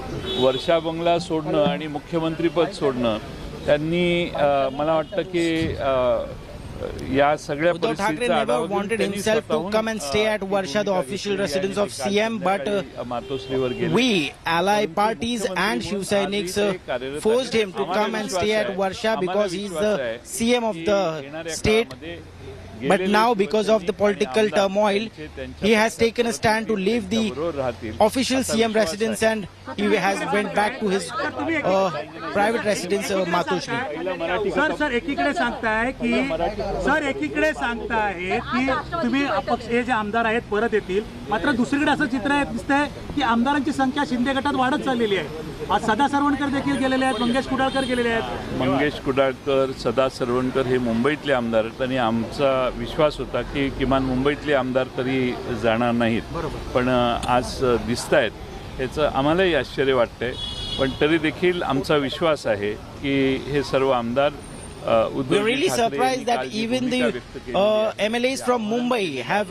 वर्षा बंगला सोडणं आणि मुख्यमंत्रीपद सोडणं त्यांनी मला वाटतं की या सगळ्या Uddhav Thackeray never wanted himself to come and stay at Varsha, the official residence of CM, but we, ally parties and Shiv Sainiks forced him to come and stay at Varsha because he is the CM of the state. But now, because of the political turmoil, he has taken a stand to leave the official CM residence and he has went back to his private residence, Matoshri. Sir एकीकडे सांगताय की तुम्ही अपक्ष हे जे आमदार आहेत परत येतील, मात्र दुसरीकडे असं चित्र दिसतंय की आमदारांची संख्या शिंदे गटात वाढत चाललेली आहे. आज सदा सरवणकर देखील गेलेले आहेत, मंगेश कुडाळकर गेलेले आहेत. मंगेश कुडाळकर, सदा सरवणकर हे मुंबईतले आमदार आहेत आणि आमचा विश्वास होता की किमान मुंबईतले आमदार तरी जाणार नाहीत, पण आज दिसत आहेत याचं आम्हालाही आश्चर्य वाटतंय. पण तरी देखील आमचा विश्वास आहे की हे सर्व आमदार We're really surprised that even the MLAs from Mumbai have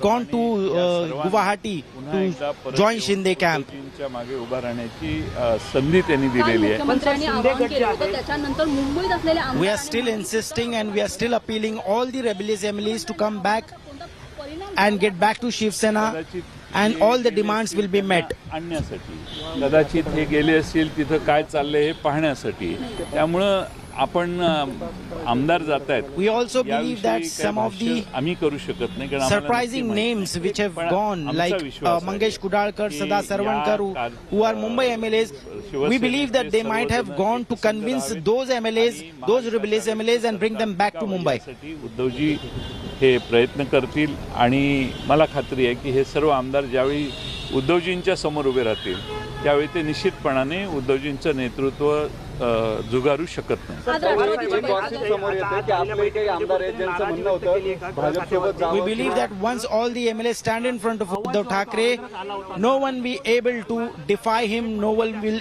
gone to Guwahati to join Shinde camp. मागे उभा राहण्याची संधी त्यांनी दिलेली आहे. We are still insisting and we are still appealing all the rebellious MLAs to come back and get back to Shiv Sena and all the demands will be met. आणण्यासाठी कदाचित हे गेले असतील तिथं काय चाललंय हे पाहण्यासाठी. त्यामुळं आपण आमदार जात आहेत. We also believe that some of the आम्ही करू शकत नाही कारण surprising names which have gone like Mangesh Kudalkar, Sada Sarvankar who are Mumbai MLAs, we believe that they might have gone to convince those MLAs, those rebellious MLAs and bring them back to Mumbai. Uddhavji हे प्रयत्न करतील आणि मला खात्री आहे की हे सर्व आमदार ज्यावेळी उद्धवजींच्या समोर उभे राहतील त्यावेळी ते निश्चितपणाने उद्धवजींचं नेतृत्व जुगारू शकत नाही. We believe that once all the MLAs stand in front of Uddhav Thackeray, no one will be able to defy him, no one will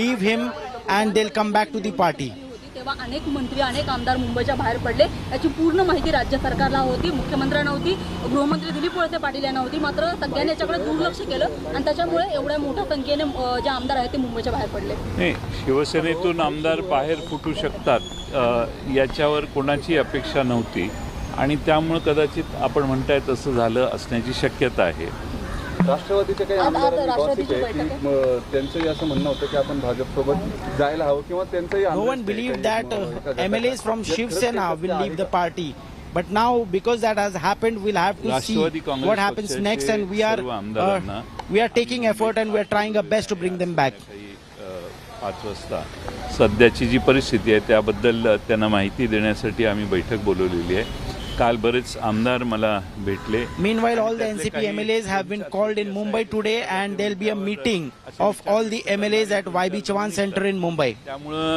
leave him and they'll come back to the party. तेव्हा अनेक मंत्री अनेक आमदार मुंबईच्या बाहेर पडले. याची पूर्ण माहिती राज्य सरकारला होती, मुख्यमंत्र्यांना होती, गृहमंत्री दिलीप वळसे पाटील यांना होती. मात्र सगळ्यांनी याच्याकडे दुर्लक्ष केलं आणि त्याच्यामुळे एवढ्या मोठ्या संख्येने जे आमदार आहेत ते मुंबईच्या बाहेर पडले. नाही, शिवसेनेतून आमदार बाहेर फुटू शकतात याच्यावर कोणाची अपेक्षा नव्हती आणि त्यामुळे कदाचित आपण म्हणताय तसं झालं असण्याची शक्यता आहे. राष्ट्रवादीचे काही आमदार त्यांचंही असं म्हणणं होतं की आपण भाजपसोबत जायला हवं किंवा त्यांचंही. No one believed that MLAs from Shiv Sena will leave the party. But now, because that has happened, we'll have to see what happens next, and we are taking effort and we are trying our best to bring them back. 5 वाजता सध्याची जी परिस्थिती आहे त्याबद्दल त्यांना माहिती देण्यासाठी आम्ही बैठक बोलवलेली आहे. काल बरेच आमदार मला भेटले. Meanwhile, all the NCP MLAs have been called in Mumbai today, and there will be a meeting of all the MLAs at YB Chavan Center in Mumbai. त्यामुळं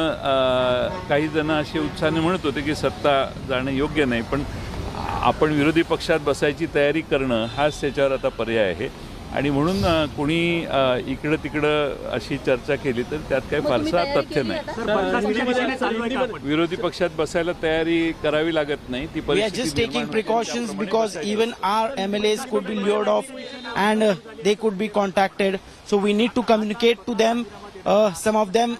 काही जण असे उत्साहाने म्हणत होते की सत्ता जाणं योग्य नाही, पण आपण विरोधी पक्षात बसायची तयारी करणं हाच त्याच्यावर आता पर्याय आहे. आणि म्हणून कोणी इकडं तिकडं अशी चर्चा केली तर त्यात काही फारसा तथ्य नाही. विरोधी पक्षात बसायला तयारी करावी लागत नाही. ती We are just taking precautions because even our MLAs could be lured off and they could be contacted. So we need to communicate to them. Some of the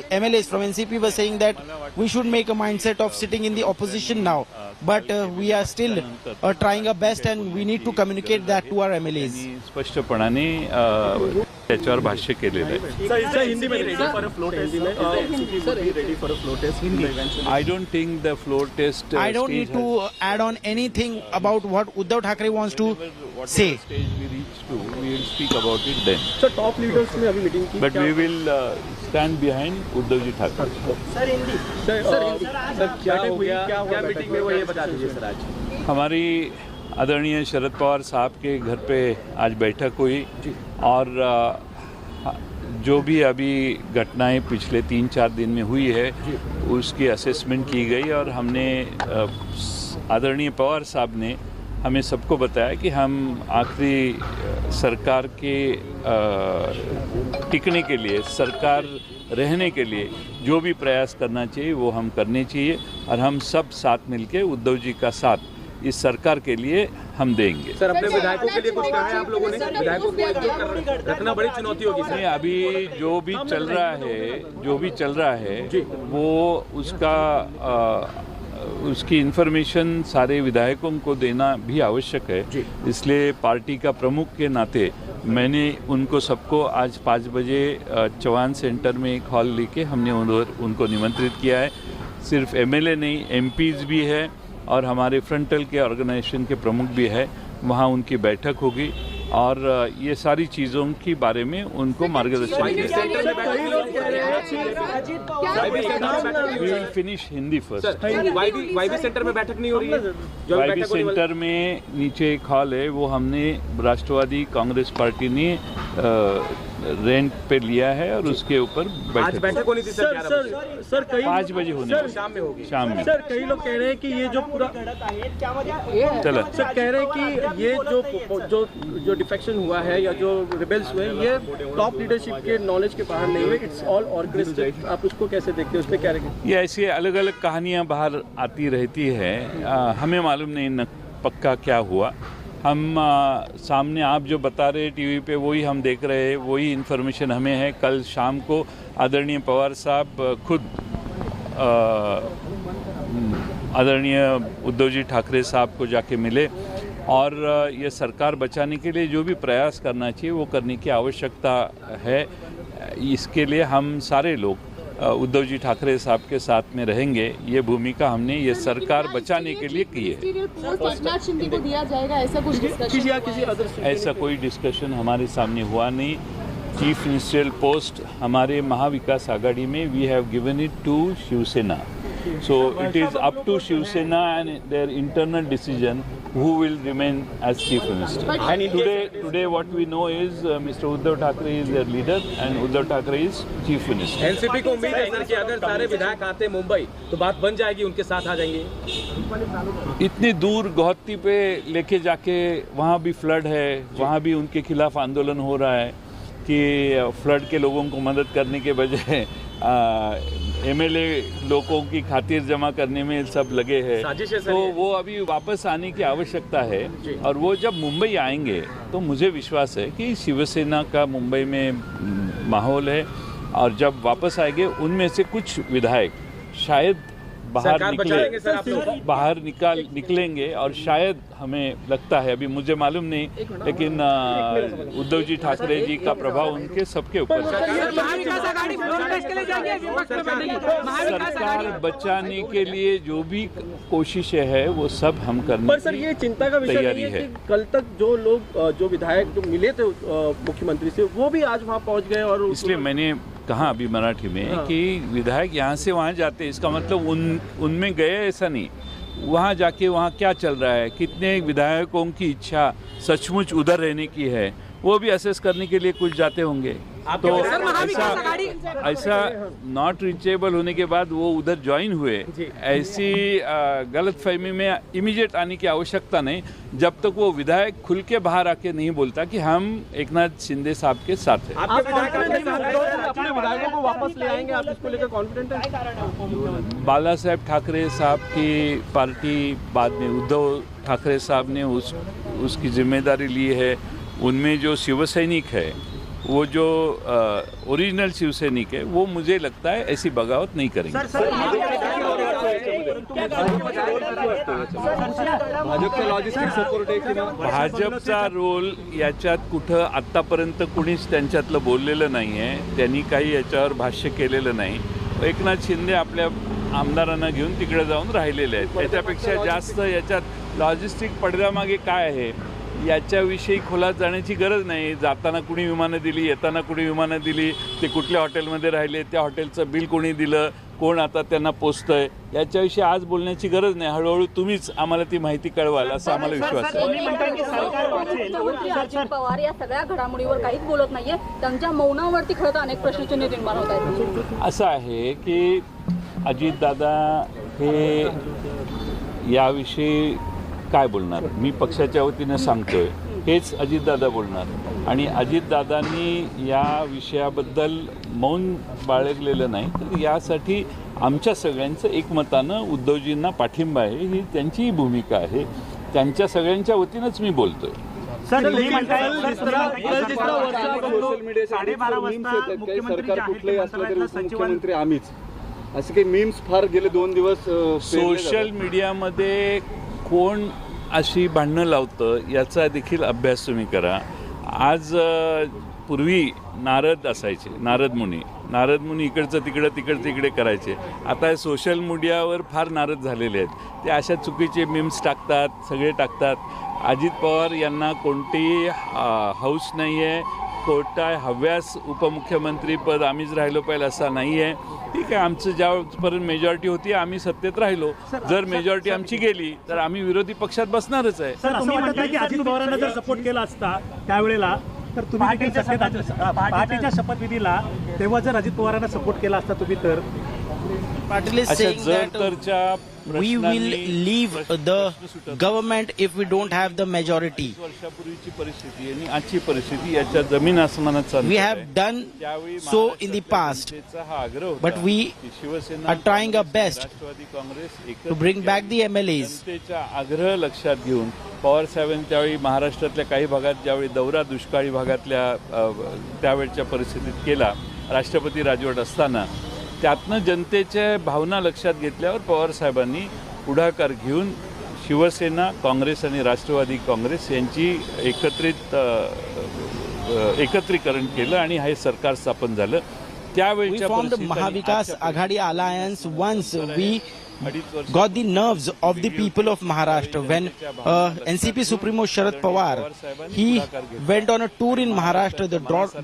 MLAs from NCP were saying that we should make a mindset of sitting in the opposition now. But we are still trying our best and we need to communicate that to our MLAs. स्पष्टपणाने त्याच्यावर भाष्य केलेलं आहे. I don't think the floor test. I don't need to add on anything about what Uddhav Thackeray wants to say. We will speak about it then. Sir top leaders ने अभी meeting की, but we will stand behind Uddhav ji Thackeray. Sir क्या meeting में वो ये बता दीजिए sir आज. हमारी आदरणीय शरद पवार साहब के घर पे आज बैठक हुई और जो भी अभी घटनाएं पिछले 3-4 दिन में हुई है उसकी असेसमेंट की गई और हमने आदरणीय पवार साहब ने हमें सबको बताया कि हम आखिरी सरकार के टिकने के लिए, सरकार रहने के लिए जो भी प्रयास करना चाहिए वो हम करने चाहिए और हम सब साथ मिलके उद्धव जी का साथ इस सरकार के लिए हम देंगे। सर, अपने विधायकों के लिए कुछ कहा है आप लोगों ने? विधायकों को एकजुट रखना बड़ी चुनौती होगी सर। अभी जो भी चल रहा है वो उसकी इंफॉर्मेशन सारे विधायकों को देना भी आवश्यक है। इसलिए पार्टी का प्रमुख के नाते मैंने उनको सबको आज 5 बजे चौहान सेंटर में एक हॉल लेके हमने उनको निमंत्रित किया है। सिर्फ MLA नहीं, MPs भी है और हमारे फ्रंटल के ऑर्गेनाइजेशन के प्रमुख भी है। वहाँ उनकी बैठक होगी और ये सारी चीज़ों के बारे में उनको मार्गदर्शन we will finish Hindi first. YB centre में बैठक नहीं हो रही है? वाईबी सेंटर में नीचे एक हॉल है, वो हमने राष्ट्रवादी कांग्रेस पार्टी ने रेंट पे लिया है और उसके ऊपर बैठक होनी थी सर 5 बजे होनी है, शाम में होगी। शाम में। सर, कई लोग कह रहे हैं कि ये जो पूरा चलो सर कह रहे हैं कि ये जो डिफेक्शन हुआ है या जो रिबेल्स हुए ये टॉप लीडरशिप के नॉलेज के बाहर नहीं हुए, इट्स ऑल ऑर्केस्ट्रेटेड। आप उसको कैसे देखते हैं? उस पर क्या रहेगा? ये ऐसी अलग अलग कहानियाँ बाहर आती रहती है, हमें मालूम नहीं पक्का क्या हुआ। हम सामने आप जो बता रहे टीवी पे वही हम देख रहे हैं, वही इन्फॉर्मेशन हमें है। कल शाम को आदरणीय पवार साहब खुद आदरणीय उद्धव जी ठाकरे साहब को जाके मिले और ये सरकार बचाने के लिए जो भी प्रयास करना चाहिए वो करने की आवश्यकता है। इसके लिए हम सारे लोग उद्धव जी ठाकरे साहब के साथ में रहेंगे। ये भूमिका हमने ये सरकार बचाने के लिए की है। एकनाथ शिंदे को दिया जाएगा ऐसा कुछ डिस्कशन? ऐसा कोई डिस्कशन हमारे सामने हुआ नहीं। चीफ मिनिस्टर पोस्ट हमारे महाविकास आघाड़ी में we have given it to Shiv Sena, so it is up to Shiv Sena and their internal decision who will remain as chief minister. Today what we know is Mr. Uddhav Thackeray is their leader and Uddhav Thackeray is chief minister. NCP को उम्मीद है sir कि अगर सारे विधायक आते मुंबई तो बात बन जाएगी, उनके साथ आ जाएंगे। इतनी दूर गुवाहाटी पे लेके जाके वहाँ भी फ्लड है, वहाँ भी उनके खिलाफ आंदोलन हो रहा है कि फ्लड के लोगों को मदद करने के बजाय MLA लोगों की खातिर जमा करने में सब लगे हैं। तो वो अभी वापस आने की आवश्यकता है और वो जब मुंबई आएंगे तो मुझे विश्वास है कि शिवसेना का मुंबई में माहौल है और जब वापस आएंगे उनमें से कुछ विधायक शायद बाहर निकलेंगे और शायद हमें लगता है, अभी मुझे मालूम नहीं, लेकिन उद्धव जी ठाकरे जी का प्रभाव उनके सबके ऊपर सरकार बचाने के लिए जो भी कोशिशें है वो सब हम करने पर सर ये चिंता का विषय नहीं है कि कल तक जो लोग जो विधायक जो मिले थे मुख्यमंत्री से वो भी आज वहाँ पहुँच गए और इसलिए मैंने कहा अभी मराठी में कि विधायक यहाँ से वहाँ जाते, इसका मतलब उनमें गए ऐसा नहीं। वहाँ जाके वहाँ क्या चल रहा है, कितने विधायकों की इच्छा सचमुच उधर रहने की है, वो भी असेस करने के लिए कुछ जाते होंगे। तो ऐसा नॉट रीचेबल होने के बाद वो उधर ज्वाइन हुए, ऐसी गलतफहमी में इमीडिएट आने की आवश्यकता नहीं जब तक वो विधायक खुल के बाहर आके नहीं बोलता कि हम एकनाथ शिंदे साहब के साथ हैं। अपने विधायकों को वापस ले आएंगे, आप इसको लेकर कॉन्फिडेंट हैं? बाला साहेब ठाकरे साहब की पार्टी बाद में उद्धव ठाकरे साहब ने उसकी जिम्मेदारी ली है। उनमें जो शिव सैनिक है, वो जो ओरिजिनल शिव सैनिक है, वो मुझे लगता है ऐसी बगावत नहीं करेंगे। भाजपचा रोल याच्यात कुठं आत्तापर्यंत कुणीच त्यांच्यातलं बोललेलं नाही आहे, त्यांनी काही याच्यावर भाष्य केलेलं नाही। एकनाथ शिंदे आपल्या आमदारांना घेऊन तिकडे जाऊन राहिलेले आहेत। त्याच्यापेक्षा जास्त याच्यात लॉजिस्टिक पडद्यामागे काय आहे याच्याविषयी खोलात जाण्याची गरज नाही। जाताना कुणी विमानं दिली, येताना कुणी विमानं दिली, ते कुठल्या हॉटेलमध्ये राहिले, त्या हॉटेलचं बिल कोणी दिलं, कोण आता त्यांना पोचतंय याच्याविषयी आज बोलण्याची गरज नाही. हळूहळू तुम्हीच आम्हाला ती माहिती कळवाल असा आम्हाला विश्वास आहे. अजित पवार या सगळ्या घडामोडीवर काहीच बोलत नाहीये. त्यांच्या मौनावरती खरं तर अनेक प्रश्नचिन्ह निर्माण होत आहेत. असं आहे की अजितदादा हे याविषयी काय बोलणार, मी पक्षाच्या वतीनं सांगतोय हेच अजितदादा बोलणार. आणि अजितदादांनी या विषयाबद्दल मौन बाळगलेलं नाही, तर यासाठी आमच्या सगळ्यांचं एकमतानं उद्धवजींना पाठिंबा आहे, ही त्यांची भूमिका आहे. त्यांच्या सगळ्यांच्या वतीनंच मी बोलतोय. सरकार कुठलंही असलं तरी उपमुख्यमंत्री आम्हीच, असे काही मीम्स फार गेले 2 दिवस सोशल मीडियामध्ये कोण अशी भांडणं लावतं याचा देखील अभ्यास तुम्ही करा. आज पूर्वी नारद असायचे, नारद मुनी इकडचं तिकडं तिकडे करायचे. आता सोशल मीडियावर फार नारद झालेले आहेत. ते अशा चुकीचे मीम्स टाकतात, सगळे टाकतात. अजित पवार यांना कोणतीही हौस नाही आहे, कोणता हव्यास उपमुख्यमंत्रीपद आम्हीच राहिलो पाहिजे असा नाही आहे. ठीक आहे, आमचं ज्यापर्यंत मेजॉरिटी होती आम्ही सत्तेत राहिलो. जर मेजॉरिटी आमची गेली तर आम्ही विरोधी पक्षात बसणारच आहे. सर, असं वाटतं की अजित पवारांना जर सपोर्ट केला असता त्यावेळेला तर तुम्ही पार्टीच्या शपथविधीला तेव्हा जर अजित पवारांना सपोर्ट केला असता तुम्ही तर Patil is saying that we will leave the government if we don't have the majority. We have done so in the past, but we are trying our best to bring back the MLAs. आग्रह लक्षात घेऊन पवार साहेबांनी त्यावेळी महाराष्ट्रातल्या काही भागात ज्यावेळी दौरा दुष्काळी भागातल्या त्यावेळच्या परिस्थितीत केला, राष्ट्रपती राजवट असताना, त्यातनं जनतेच्या भावना लक्षात घेतल्यावर पवार साहेबांनी पुढाकार घेऊन शिवसेना, काँग्रेस आणि राष्ट्रवादी काँग्रेस यांची एकत्रीकरण केलं आणि हे सरकार स्थापन झालं. त्यावेळी महाविकास आघाडी alliance once we got the nerves of the people of Maharashtra when NCP Supremo Sharad Pawar, he went on a tour in Maharashtra, the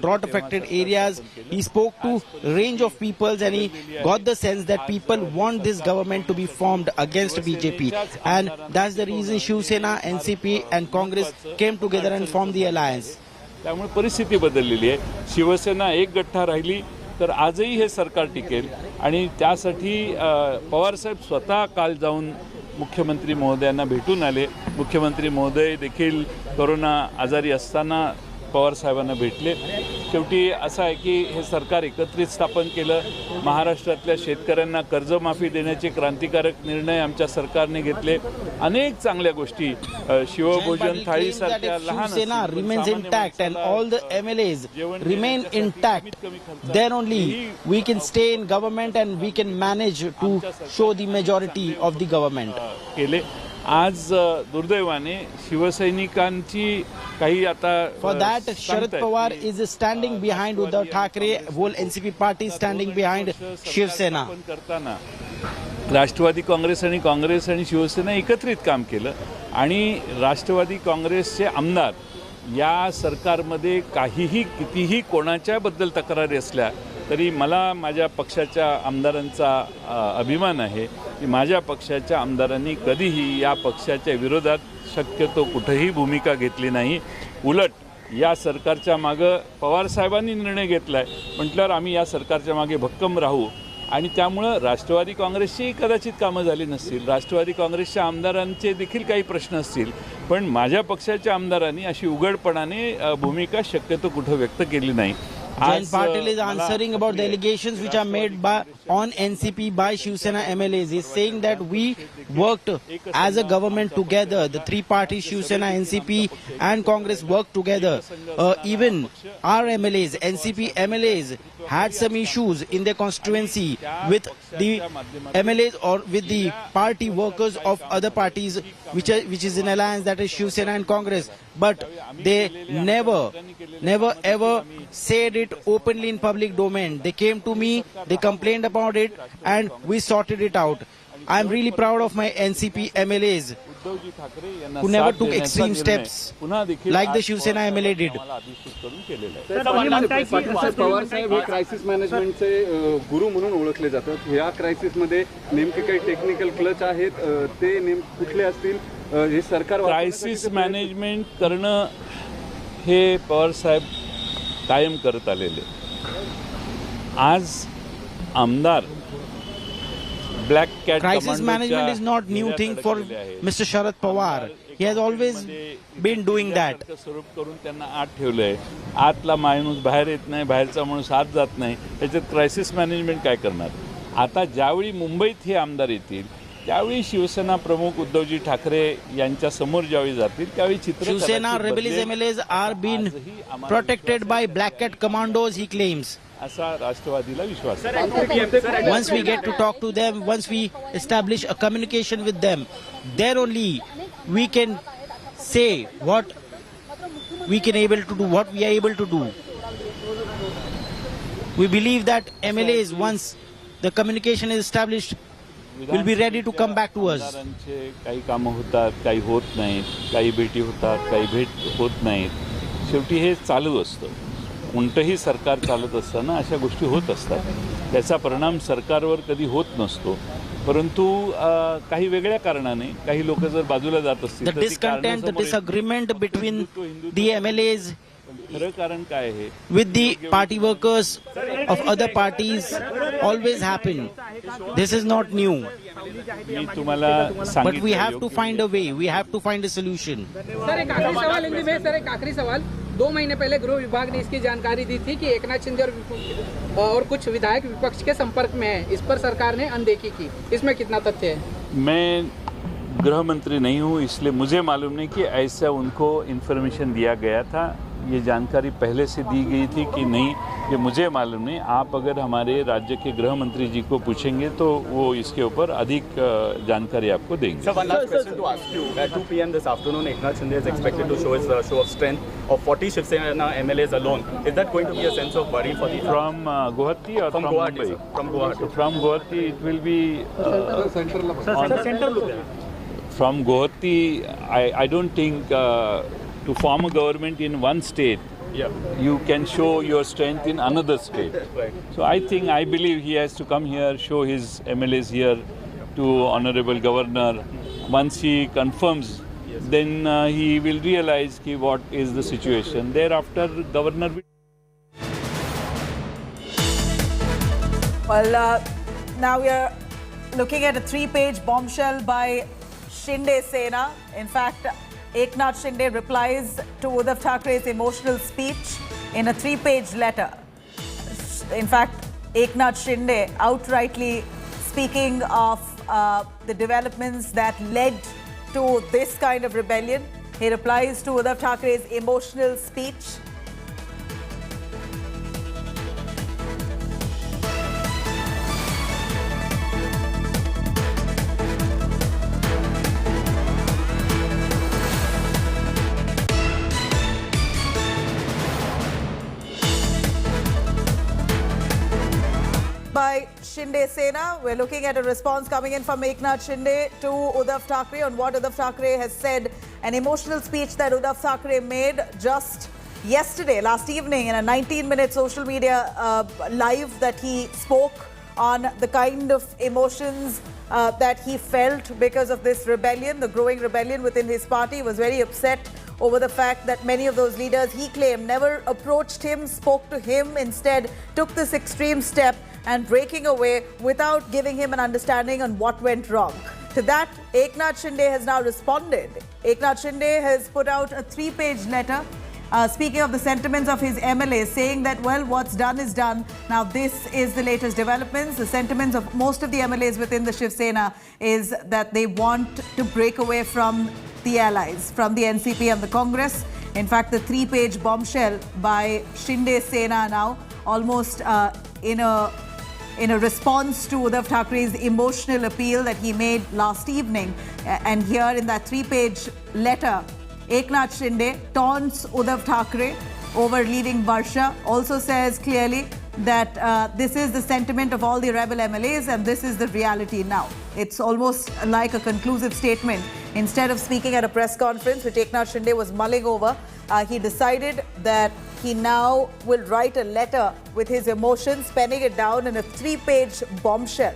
drought affected areas. He spoke to range of peoples and he got the sense that people want this government to be formed against BJP, and that's the reason Shiv Sena, NCP and Congress came together and formed the alliance. त्यामुळे परिस्थिती बदललेली आहे. शिवसेना एक गठ्ठा राहिली तर आजही हे सरकार टिकेल. आणि त्यासाठी पवारसाहेब स्वतः काल जाऊन मुख्यमंत्री महोदयांना भेटून आले. मुख्यमंत्री महोदय देखील कोरोना आजारी असताना पवारसाहेबांना भेटले. शेवटी असं आहे की हे सरकार एकत्रित स्थापन केलं. महाराष्ट्रातल्या शेतकऱ्यांना कर्जमाफी देण्याचे क्रांतिकारक निर्णय आमच्या सरकारने घेतले. अनेक चांगल्या गोष्टी, शिवभोजन थाळीसारख्या लहान Sena remains intact and all the MLAs remain intact, then only we can stay in government and we can manage to show the majority of the government. केले. आज दुर्दैवाने शिवसैनिकांची काही आता For that Sharad Pawar is standing behind Uddhav Thackeray, whole NCP party standing behind Shiv Sena. राष्ट्रवादी काँग्रेस आणि शिवसेना एकत्रित काम केलं आणि राष्ट्रवादी काँग्रेसचे आमदार या सरकारमध्ये काहीही कितीही कोणाच्याबद्दल तक्रारी असल्या तरी मला माझ्या पक्षाच्या आमदारांचा अभिमान आहे की माझ्या पक्षाच्या आमदारांनी कधीही या पक्षाच्या विरोधात शक्यतो कुठेही भूमिका घेतली नाही. उलट या सरकारच्या मागं पवारसाहेबांनी निर्णय घेतला आहे म्हटल्यावर आम्ही या सरकारच्या मागे भक्कम राहू. आणि त्यामुळं राष्ट्रवादी काँग्रेसची कदाचित कामं झाली नसतील, राष्ट्रवादी काँग्रेसच्या आमदारांचे देखील काही प्रश्न असतील, पण माझ्या पक्षाच्या आमदारांनी अशी उघडपणाने भूमिका शक्यतो कुठं व्यक्त केली नाही. Jayant Patil is answering about the allegations which are made on NCP by Shiv Sena MLAs. He is saying that we worked as a government together. The three parties, Shiv Sena, NCP and Congress, worked together. Even our MLAs, NCP MLAs, had some issues in their constituency with the MLAs or with the party workers of other parties which is in alliance, that is Shiv Sena and Congress. But they never ever said it openly in public domain. They came to me, they complained about it, and we sorted it out. I am really proud of my NCP MLAs Uddhavji Thackeray यांना who never साथ took देण्याचा extreme निर्णय steps पुन्हा देखील like the आज Shiv Sena MLA did. आम्हाला अधिकृत करून केलेलं आहे. पवार साहेब हे क्रायसिस मॅनेजमेंटचे गुरु म्हणून ओळखले जातात. या क्रायसिसमध्ये नेमके काही टेक्निकल क्लच आहेत, ते कुठले असतील? हे सरकार क्रायसिस मॅनेजमेंट करणं हे पवार साहेब कायम करत आलेले. आज आमदार black cat Crisis management is not new thing for Mr. Sharad Pawar. He has always been doing that. स्वरूप करून त्यांना आत ठेवलंय. आतला माणूस बाहेर येत नाही, बाहेरचा माणूस आत जात नाही. याच्यात क्रायसिस मॅनेजमेंट काय करणार? आता ज्यावेळी मुंबईत हे आमदार येतील त्यावेळी शिवसेना प्रमुख उद्धवजी ठाकरे यांच्या समोर ज्यावेळी जातील त्यावेळी चित्र Shivsena rebellious MLAs are being protected by black cat commandos, he claims. असा राष्ट्रवादीला विश्वास आहे. Once we get to talk to them, once we establish a communication with them, there only we can say what we are able to do. We believe that MLAs, once the communication is established, will be ready to come back to us. काही कामं होतात, काही होत नाहीत, काही भेटी होतात, काही भेट होत नाहीत. शेवटी हे चालू असतं. कोणतंही सरकार चालत असताना अशा गोष्टी होत असतात. त्याचा परिणाम सरकारवर कधी होत नसतो. परंतु काही वेगळ्या कारणाने काही लोक जर बाजूला जात असतील The discontent, the disagreement between the MLAs खरं कारण काय आहे with the party workers of other parties always happen. This is not new. मी तुम्हाला But we have to find a way. We have to find a solution. Sir एक आखिरी सवाल हिंदी में, sir एक आखिरी सवाल. 2 महीने पहले गृह विभाग ने इसकी जानकारी दी थी कि एकनाथ शिंदे और कुछ विधायक विपक्ष के संपर्क में है. इस पर सरकार ने अनदेखी की. इसमें कितना तथ्य है? मैं गृह मंत्री नहीं हूँ, इसलिए मुझे मालूम नहीं कि ऐसा उनको इन्फॉर्मेशन दिया गया था. ये जानकारी पहले से दी गई थी कि नहीं, ये मुझे मालूम नहीं. आप अगर हमारे राज्य के गृह मंत्री जी को पूछेंगे तो वो इसके ऊपर अधिक जानकारी आपको देंगे. Sir, one last question to ask you. At 2 p.m. this afternoon, Eknath Shinde is expected to show his show of strength of 40 Shiv Sena MLAs alone. Is that going to be a sense of worry for the from Guwahati or from Guwahati, Mumbai? sir. From Guwahati. From Guwahati, it will be from Guwahati. I don't think to form a government in one state, you can show your strength in another state. So I believe he has to come here, show his MLAs here to Honorable Governor. Once he confirms, then he will realize what is the situation. Thereafter, Governor will... Well, now we are looking at a 3-page bombshell by Shinde Sena. In fact, Eknath Shinde replies to Uddhav Thackeray's emotional speech in a 3-page letter. In fact, Eknath Shinde outrightly speaking of the developments that led to this kind of rebellion. He replies to Uddhav Thackeray's emotional speech. By Shinde Sena. We're looking at a response coming in from Eknath Shinde to Uddhav Thackeray on what Uddhav Thackeray has said. An emotional speech that Uddhav Thackeray made just yesterday, last evening, in a 19-minute social media live that he spoke on the kind of emotions that he felt because of this rebellion, the growing rebellion within his party. He was very upset over the fact that many of those leaders, he claimed, never approached him, spoke to him, instead took this extreme step and breaking away without giving him an understanding on what went wrong. To that, Eknath Shinde has now responded. Eknath Shinde has put out a 3-page letter speaking of the sentiments of his MLAs, saying that, well, what's done is done. Now, this is the latest developments. The sentiments of most of the MLAs within the Shiv Sena is that they want to break away from the allies, from the NCP and the Congress. In fact, the 3-page bombshell by Shinde Sena now, almost in a response to Uddhav Thackeray's emotional appeal that he made last evening. And here in that 3-page letter, Eknath Shinde taunts Uddhav Thackeray over leaving Varsha, also says clearly that this is the sentiment of all the rebel MLAs and this is the reality now. It's almost like a conclusive statement Instead of speaking at a press conference, which Eknath Shinde was mulling over, he decided that he now will write a letter with his emotions, penning it down in a 3-page bombshell.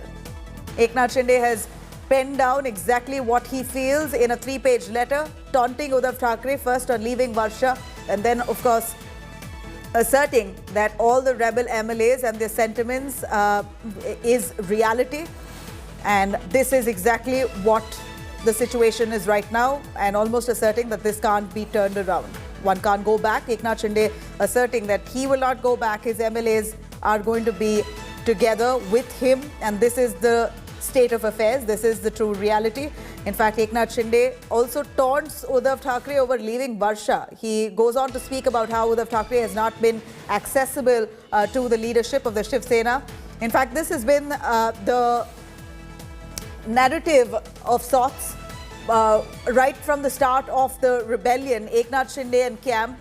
Eknath Shinde has penned down exactly what he feels in a 3-page letter, taunting Uddhav Thackeray first on leaving Varsha, and then, of course, asserting that all the rebel MLAs and their sentiments is reality. And this is exactly what the situation is right now, and almost asserting that this can't be turned around. One can't go back. Eknath Shinde asserting that he will not go back. His MLAs are going to be together with him, and this is the state of affairs. This is the true reality. In fact, Eknath Shinde also taunts Uddhav Thackeray over leaving Varsha. He goes on to speak about how Uddhav Thackeray has not been accessible to the leadership of the Shiv Sena. In fact, this has been the narrative of sorts right from the start of the rebellion. Eknath Shinde and camp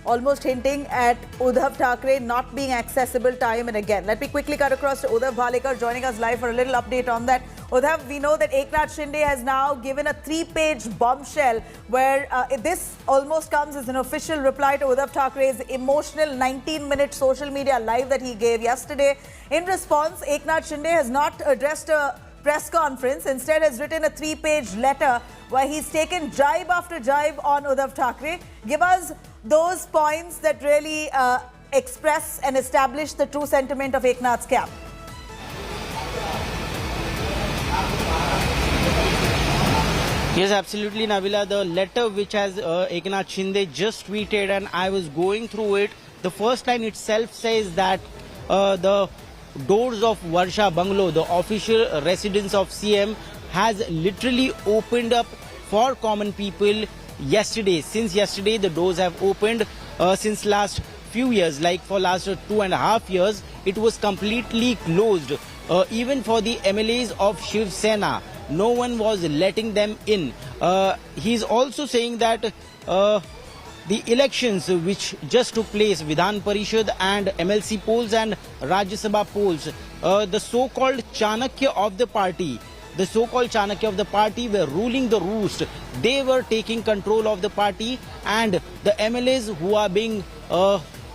almost hinting at Uddhav Thackeray not being accessible time and again. Let me quickly cut across to Uddhav Bhalekar joining us live for a little update on that. Uddhav, we know that Eknath Shinde has now given a 3-page bombshell where this almost comes as an official reply to Uddhav Thackeray's emotional 19-minute social media live that he gave yesterday. In response, Eknath Shinde has not addressed a press conference, instead has written a 3-page letter where he's taken jibe after jibe on Uddhav Thackeray. Give us those points that really express and establish the true sentiment of Eknath's camp. Yes, absolutely, Nabila. The letter which has Eknath Shinde just tweeted, and I was going through it. The first line itself says that the doors of Varsha Bungalow, the official residence of CM, has literally opened up for common people yesterday. Since yesterday, the doors have opened. Since last few years, like for last 2.5 years, it was completely closed. Even for the MLAs of Shiv Sena, no one was letting them in. He's also saying that the elections which just took place, Vidhan Parishad and MLC polls and Rajya Sabha polls, the so-called Chanakya of the party, were ruling the roost. They were taking control of the party, and the MLAs who are being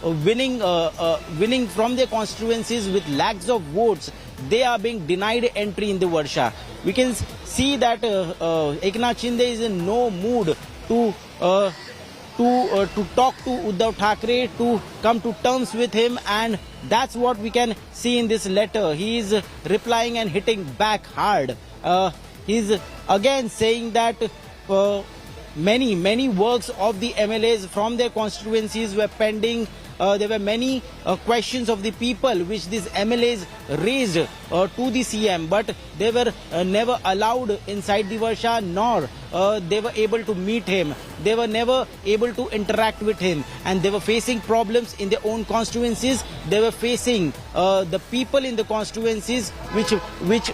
winning from their constituencies with lakhs of votes, they are being denied entry in the Varsha. We can see that Eknath Shinde is in no mood to talk to Uddhav Thackeray, to come to terms with him, and that's what we can see in this letter. He is replying and hitting back hard. He's again saying that many works of the MLAs from their constituencies were pending. There were many questions of the people which these MLAs raised to the CM, but they were never allowed inside the Varsha, nor they were able to meet him. They were never able to interact with him, and they were facing problems in their own constituencies. They were facing the people in the constituencies which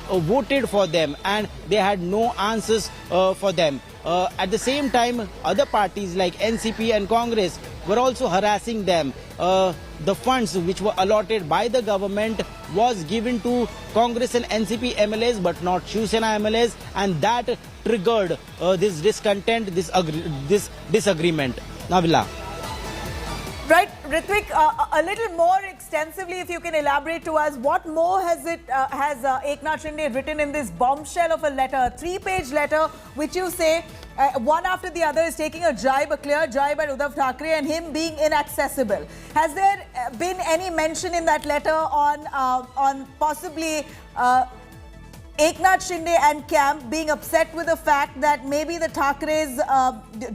voted for them, and they had no answers for them. At the same time, other parties like NCP and Congress were also harassing them. The funds which were allotted by the government was given to Congress and NCP MLAs, but not Shiv Sena MLAs, and that triggered this discontent, this disagreement. Nabila. Right, Ritvik, a little more extensively, if you can elaborate to us, what more has Eknath Shinde written in this bombshell of a letter, a 3-page letter, which you say one after the other is taking a clear jibe at Uddhav Thackeray and him being inaccessible. Has there been any mention in that letter on possibly Eknath Shinde and camp being upset with the fact that maybe the Thackerays,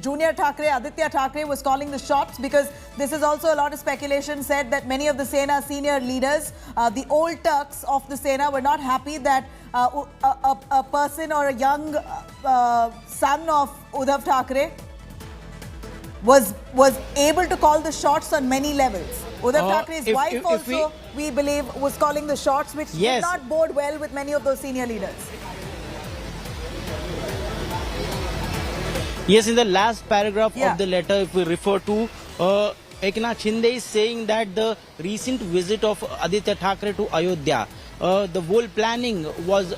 Junior Thackeray, Aditya Thackeray was calling the shots? Because this is also a lot of speculation said that many of the Sena senior leaders, the old Turks of the Sena, were not happy that a person or a young son of Uddhav Thackeray was able to call the shots on many levels. Uddhav Thackeray's wife also, we believe, was calling the shots, which did not bode well with many of those senior leaders. Yes, in the last paragraph of the letter, if we refer to, Eknath Shinde is saying that the recent visit of Aditya Thackeray to Ayodhya the whole planning was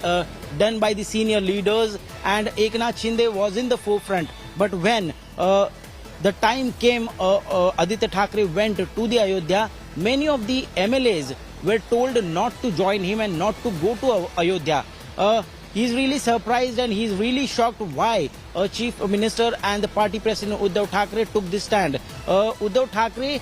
done by the senior leaders, and Eknath Shinde was in the forefront. But when the time came, Aditya Thackeray went to the Ayodhya, many of the MLAs were told not to join him and not to go to Ayodhya. He's really surprised and he's really shocked why Chief Minister and the party President Uddhav Thackeray took this stand. Uddhav Thackeray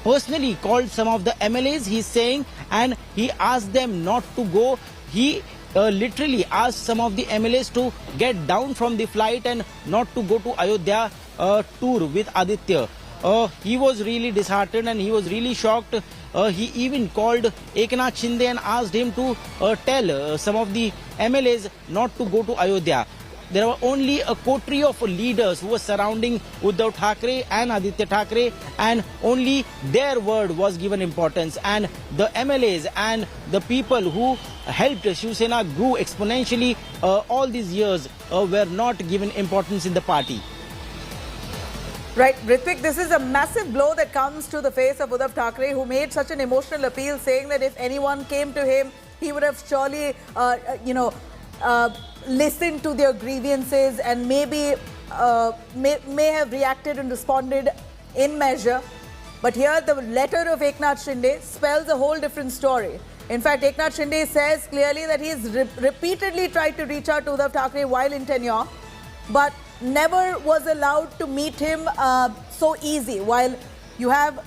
personally called some of the MLAs, he's saying, and he asked them not to go. He literally asked some of the MLAs to get down from the flight and not to go to Ayodhya tour with Aditya. He was really disheartened and he was really shocked. He even called Eknath Shinde and asked him to tell some of the MLAs not to go to Ayodhya. There were only a coterie of leaders who were surrounding Uddhav Thackeray and Aditya Thackeray, and only their word was given importance. And the MLAs and the people who helped Shiv Sena grew exponentially all these years were not given importance in the party. Right, Ritvik, this is a massive blow that comes to the face of Uddhav Thackeray, who made such an emotional appeal, saying that if anyone came to him, he would have surely, listened to their grievances and maybe may have reacted and responded in measure. But here the letter of Eknath Shinde spells a whole different story. In fact, Eknath Shinde says clearly that he's repeatedly tried to reach out to Uddhav Thackeray while in tenure, but never was allowed to meet him so easy. While you have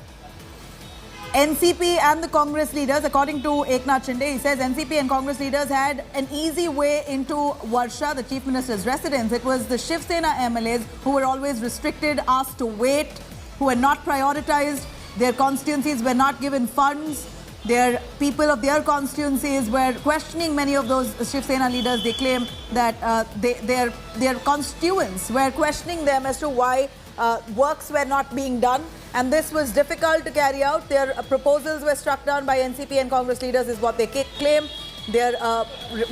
NCP and the Congress leaders, according to Eknath Shinde, he says NCP and Congress leaders had an easy way into Varsha, the Chief Minister's residence. It was the Shiv Sena MLAs who were always restricted, asked to wait, who were not prioritized. Their constituencies were not given funds. Their people of their constituencies were questioning many of those Shiv Sena leaders. They claim that their constituents were questioning them as to why works were not being done, and this was difficult to carry out. Their proposals were struck down by NCP and Congress leaders is what they claim. Their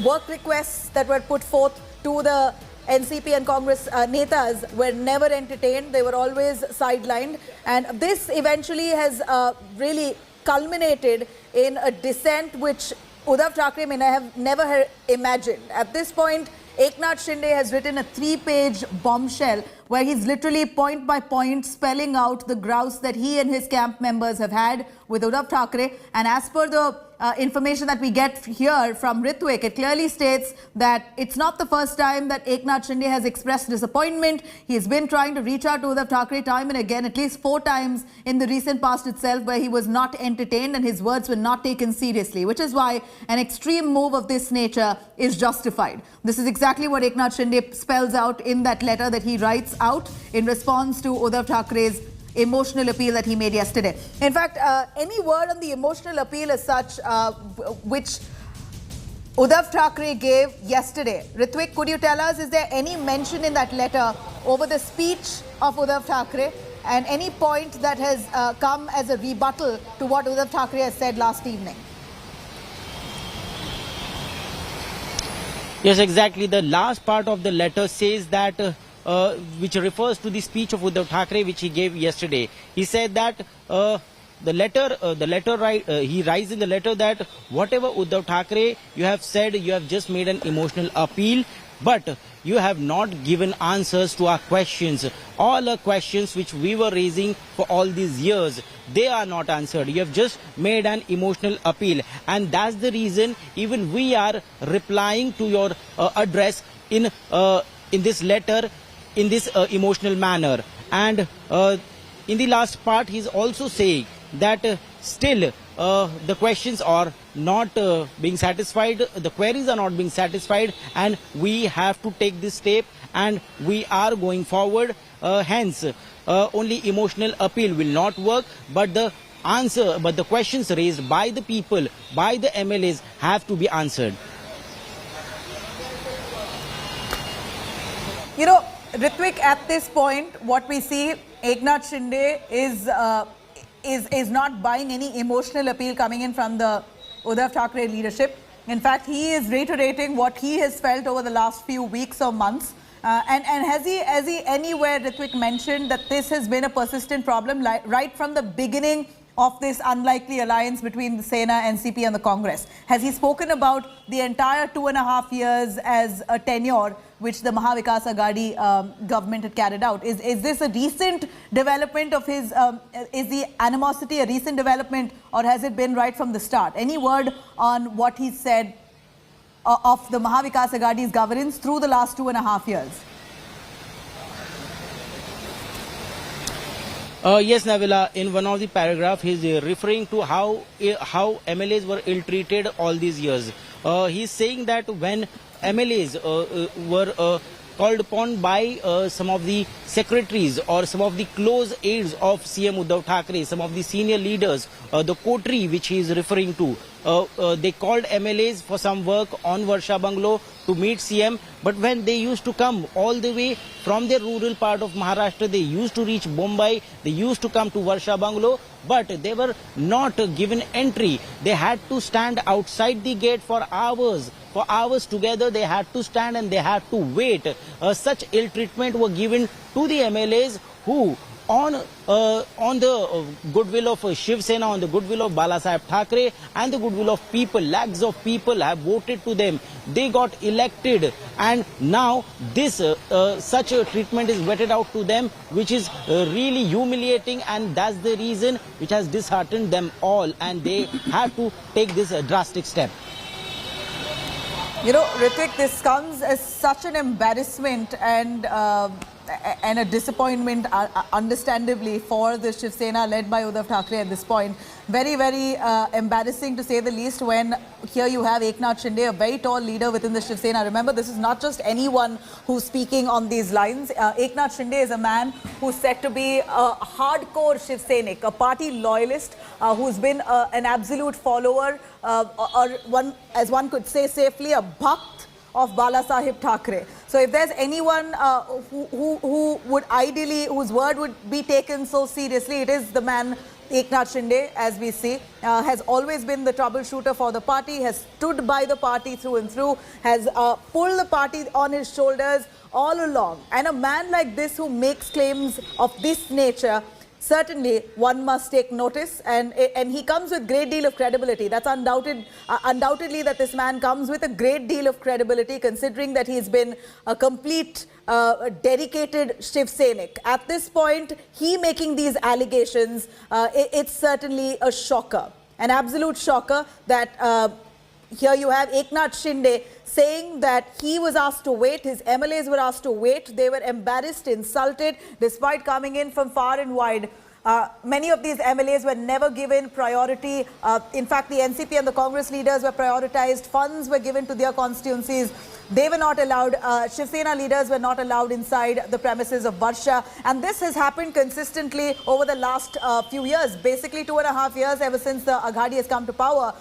work requests that were put forth to the NCP and Congress netas were never entertained. They were always sidelined, and this eventually has really culminated in a dissent which Uddhav Thackeray may have never imagined. At this point, Eknath Shinde has written a 3-page bombshell where he's literally point by point spelling out the grouse that he and his camp members have had with Uddhav Thackeray. And as per the information that we get here from Ritvik, it clearly states that it's not the first time that Eknath Shinde has expressed disappointment. He's been trying to reach out to Uddhav Thackeray time and again, at least 4 times in the recent past itself, where he was not entertained and his words were not taken seriously, which is why an extreme move of this nature is justified. This is exactly what Eknath Shinde spells out in that letter that he writes out in response to Uddhav Thackeray's emotional appeal that he made yesterday. In fact, any word on the emotional appeal as such, which Uddhav Thackeray gave yesterday? Ritvik, could you tell us, is there any mention in that letter over the speech of Uddhav Thackeray and any point that has come as a rebuttal to what Uddhav Thackeray has said last evening? Yes, exactly. The last part of the letter says that which refers to the speech of Uddhav Thackeray which he gave yesterday. He said that he writes in the letter that whatever Uddhav Thackeray you have said, you have just made an emotional appeal, but you have not given answers to our questions. All our questions which we were raising for all these years, they are not answered. You have just made an emotional appeal, and that's the reason even we are replying to your address in this letter in this emotional manner. And in the last part, he's also saying that still the questions are not being satisfied, the queries are not being satisfied, and we have to take this step and we are going forward. Hence, only emotional appeal will not work, but the questions raised by the people, by the MLAs have to be answered. You know, Ritvik, at this point, what we see, Eknath Shinde is not buying any emotional appeal coming in from the Uddhav Thackeray leadership. In fact, he is reiterating what he has felt over the last few weeks or months. And has he anywhere, Ritvik, mentioned that this has been a persistent problem right from the beginning of this unlikely alliance between the Sena, NCP and the Congress. Has he spoken about the entire 2.5 years as a tenure which the Mahavikas Aghadi government had carried out? Is this a recent development of his, is the animosity a recent development, or has it been right from the start? Any word on what he said of the Mahavikas Aghadi's governance through the last 2.5 years? Yes, Navila, in one of the paragraphs, he is referring to how MLAs were ill-treated all these years. He is saying that when MLAs were called upon by some of the secretaries or some of the close aides of CM Uddhav Thackeray, some of the senior leaders, the coterie which he is referring to, they called MLAs for some work on Varsha Bungalow to meet CM, but when they used to come all the way from the rural part of Maharashtra, they used to reach Mumbai, they used to come to Varsha Bungalow, but they were not given entry. They had to stand outside the gate for hours. For hours together, they had to stand and they had to wait. Such ill treatment were given to the MLAs who, on the goodwill of Shiv Sena, on the goodwill of Balasaheb Thackeray and the goodwill of people, lakhs of people have voted to them. They got elected, and now this such treatment is meted out to them, which is really humiliating, and that's the reason which has disheartened them all, and they have to take this drastic step. You know, Ritvik, this comes as such an embarrassment and a disappointment, understandably, for the Shiv Sena led by Uddhav Thackeray at this point. Very, very embarrassing to say the least, when here you have Eknath Shinde, a very tall leader within the Shiv Sena. Remember, this is not just anyone who's speaking on these lines. Eknath Shinde is a man who's said to be a hardcore Shiv Sainik, a party loyalist who's been an absolute follower, or one, as one could say safely, a bhakt of Balasaheb Thackeray. So if there's anyone who would ideally, whose word would be taken so seriously, it is the man Eknath Shinde, as we see. Has always been the troubleshooter for the party, has stood by the party through and through, has pulled the party on his shoulders all along. And a man like this who makes claims of this nature, certainly one must take notice, and he comes with great deal of credibility. That's undoubtedly that this man comes with a great deal of credibility, considering that he's been a complete dedicated Shiv Sainik. At this point, he making these allegations, it's certainly a shocker, an absolute shocker that here you have Eknath Shinde saying that he was asked to wait, his MLAs were asked to wait, they were embarrassed, insulted, despite coming in from far and wide. Many of these MLAs were never given priority. In fact, the NCP and the Congress leaders were prioritized. Funds were given to their constituencies. They were not allowed. Shiv Sena leaders were not allowed inside the premises of Varsha. And this has happened consistently over the last few years, basically 2.5 years ever since the Aghadi has come to power.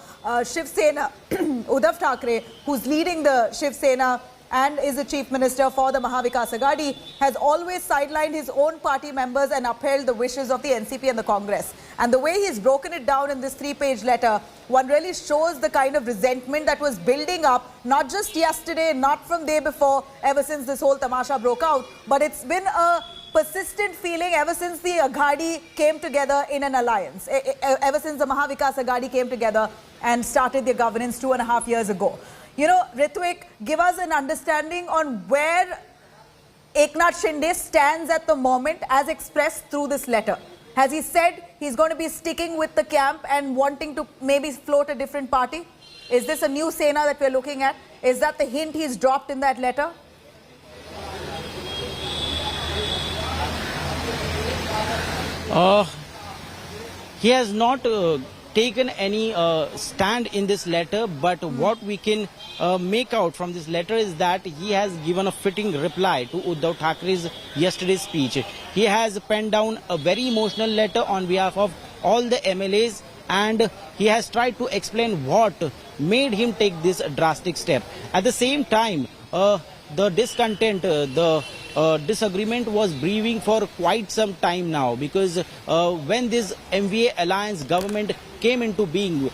Shiv Sena, Uddhav Thackeray, who's leading the Shiv Sena and is the Chief Minister for the Mahavikas Aghadi, has always sidelined his own party members and upheld the wishes of the NCP and the Congress. And the way he's broken it down in this 3-page letter, one really shows the kind of resentment that was building up, not just yesterday, not from day before, ever since this whole tamasha broke out, but it's been a persistent feeling ever since the Aghadi came together in an alliance, ever since the Mahavikas Aghadi came together and started their governance 2.5 years ago. You know, Ritvik, give us an understanding on where Eknath Shinde stands at the moment as expressed through this letter. Has he said he's going to be sticking with the camp and wanting to maybe float a different party? Is this a new Sena that we're looking at? Is that the hint he's dropped in that letter? He has not taken any stand in this letter, but what we can make out from this letter is that he has given a fitting reply to Uddhav Thackeray's yesterday's speech. He has penned down a very emotional letter on behalf of all the MLAs, and he has tried to explain what made him take this drastic step. At the same time, the discontent, the disagreement was brewing for quite some time now, because when this MVA alliance government came into being,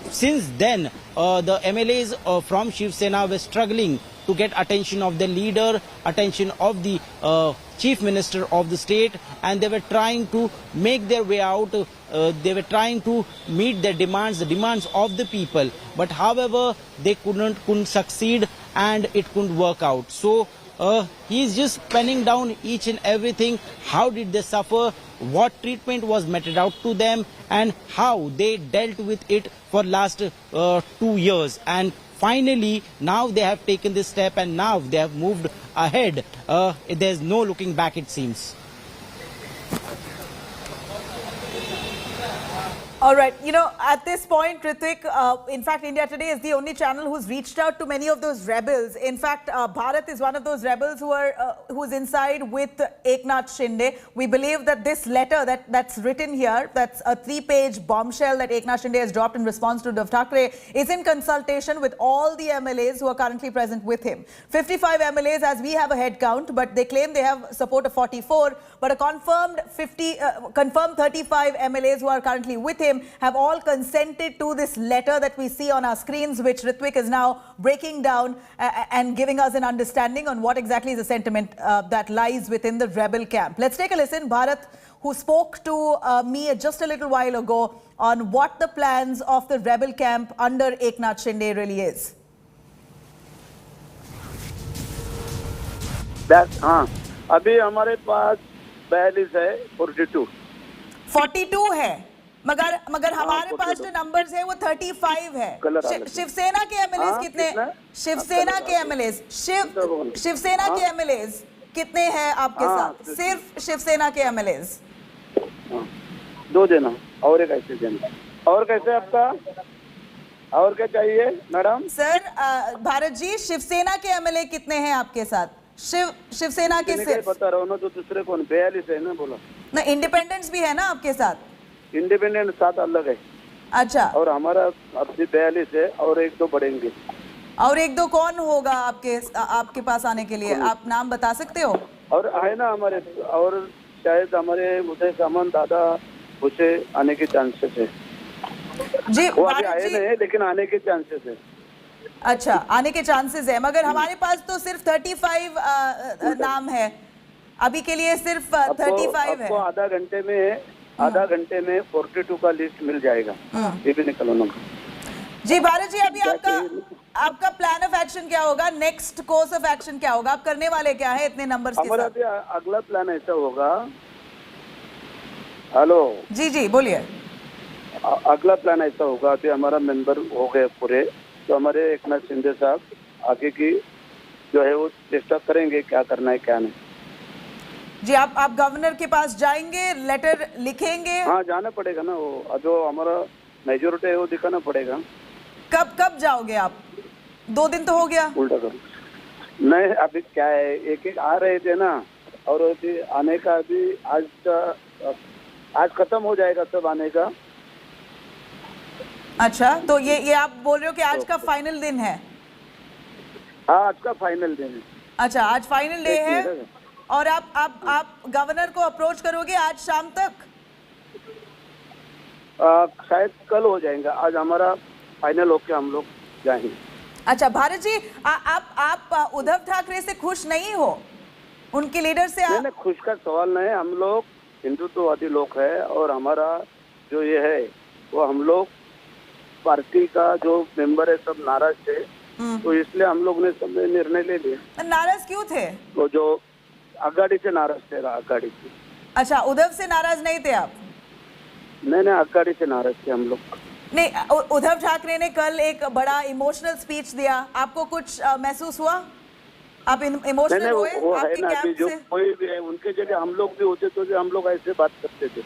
since then the MLAs from Shiv Sena were struggling to get attention of the leader, attention of the Chief Minister of the state, and they were trying to make their way out. They were trying to meet their demands, the demands of the people. But however, they couldn't succeed, and it couldn't work out. So he's just penning down each and everything. How did they suffer? What treatment was meted out to them, and how they dealt with it for last 2 years. And finally, now they have taken this step, and now they have moved ahead. There's no looking back, it seems. All right, you know, at this point, Ritvik, in fact, India Today is the only channel who's reached out to many of those rebels. In fact, Bharat is one of those rebels who's inside with Eknath Shinde. We believe that this letter that's written here, that's a 3-page bombshell that Eknath Shinde has dropped in response to Uddhav Thackeray, is in consultation with all the MLAs who are currently present with him. 55 MLAs, as we have a head count, but they claim they have support of 44, but a confirmed 35 MLAs who are currently with him have all consented to this letter that we see on our screens, which Ritvik is now breaking down and giving us an understanding on what exactly is the sentiment that lies within the rebel camp. Let's take a listen. Bharat, who spoke to me just a little while ago on what the plans of the rebel camp under Eknath Shinde really is. हाँ, अभी हमारे पास 42 है, 42 है, मगर हमारे पास जो numbers है वो 35 है। शिवसेना के एमएलएस कितने? शिवसेना के एमएलएस शिवसेना के एमएलएस कितने हैं आपके साथ? सिर्फ शिवसेना के एमएलएस 2 देना और एक ऐसे देना। और कैसे आपका और क्या चाहिए मैडम? सर भारत जी, शिवसेना के एमएलए कितने हैं आपके साथ? शिवसेना के सिर्फ बता रहा हूँ ना, तो दूसरे कौन? 42 है ना, बोला ना। इंडिपेंडेंस भी है ना आपके साथ? इंडिपेंडेंट 7 अलग है। अच्छा, और हमारा अभी 42 है और 1-2 बढ़ेंगे। और 1-2 कौन होगा आपके पास आने के लिए? आप नाम बता सकते हो? और है ना हमारे, और शायद हमारे उदय सामंत दादा उसे आने के चांसेस है जी। वो अभी आए नहीं, लेकिन आने के चांसेस है। अच्छा, आने के चांसेस है, मगर हमारे पास तो सिर्फ 35 नाम है अभी के लिए, सिर्फ 35 है। आधा घंटे में 42 का लिस्ट मिल जाएगा। ये भी निकलो जी। भारत जी, अभी आपका प्लान ऑफ एक्शन क्या होगा? नेक्स्ट कोर्स ऑफ एक्शन क्या होगा? आप करने वाले क्या है इतने नंबर्स के साथ? हमारा अभी अगला प्लान ऐसा होगा। हेलो जी जी, बोलिए। अगला प्लान ऐसा होगा, अभी हमारा मेंबर हो गए पूरे, तो हमारे एकनाथ शिंदे साहब आगे की जो है वो चेष्टा करेंगे क्या करना है क्या नहीं। जी, आप गवर्नर के पास जाएंगे, लेटर लिखेंगे? हाँ, जाना पड़ेगा ना, वो जो हमारा मेजोरिटी है वो दिखाना पड़ेगा। कब जाओगे आप? 2 दिन तो हो गया। उल्टा करो नहीं, अभी क्या है, एक आ रहे थे ना, और अभी आने का अभी आज खत्म हो जाएगा सब आने का। अच्छा, तो ये आप बोल रहे हो कि आज का फाइनल दिन है? हाँ, आज का फाइनल दिन है। अच्छा, आज फाइनल डे है, और आप गवर्नर को अप्रोच करोगे आज शाम तक? शायद कल हो जाएगा, आज हमारा फाइनल होके हम लोग जाएंगे। अच्छा भारत जी, आप उद्धव ठाकरे से खुश नहीं हो? उनके लीडर से नहीं, खुश का सवाल नहीं है। हम लोग हिंदुत्ववादी लोग हैं, और हमारा जो ये है वो हम लोग पार्टी का जो मेंबर है सब नाराज थे, तो इसलिए हम लोग ने सब निर्णय ले लिया। नाराज क्यों थे? तो जो आगाड़ी से नाराज थे, आगाड़ी से। अच्छा, उद्धव से नाराज नहीं थे आप? नहीं, आगाड़ी से नाराज थे हम लोग। नहीं, उद्धव ठाकरे ने कल एक बड़ा इमोशनल स्पीच दिया, आपको कुछ महसूस हुआ? आप इमोशनल हुए? वो है ना कि जो कोई भी है उनके जगह हम लोग भी होते तो हम लोग ऐसे बात करते थे,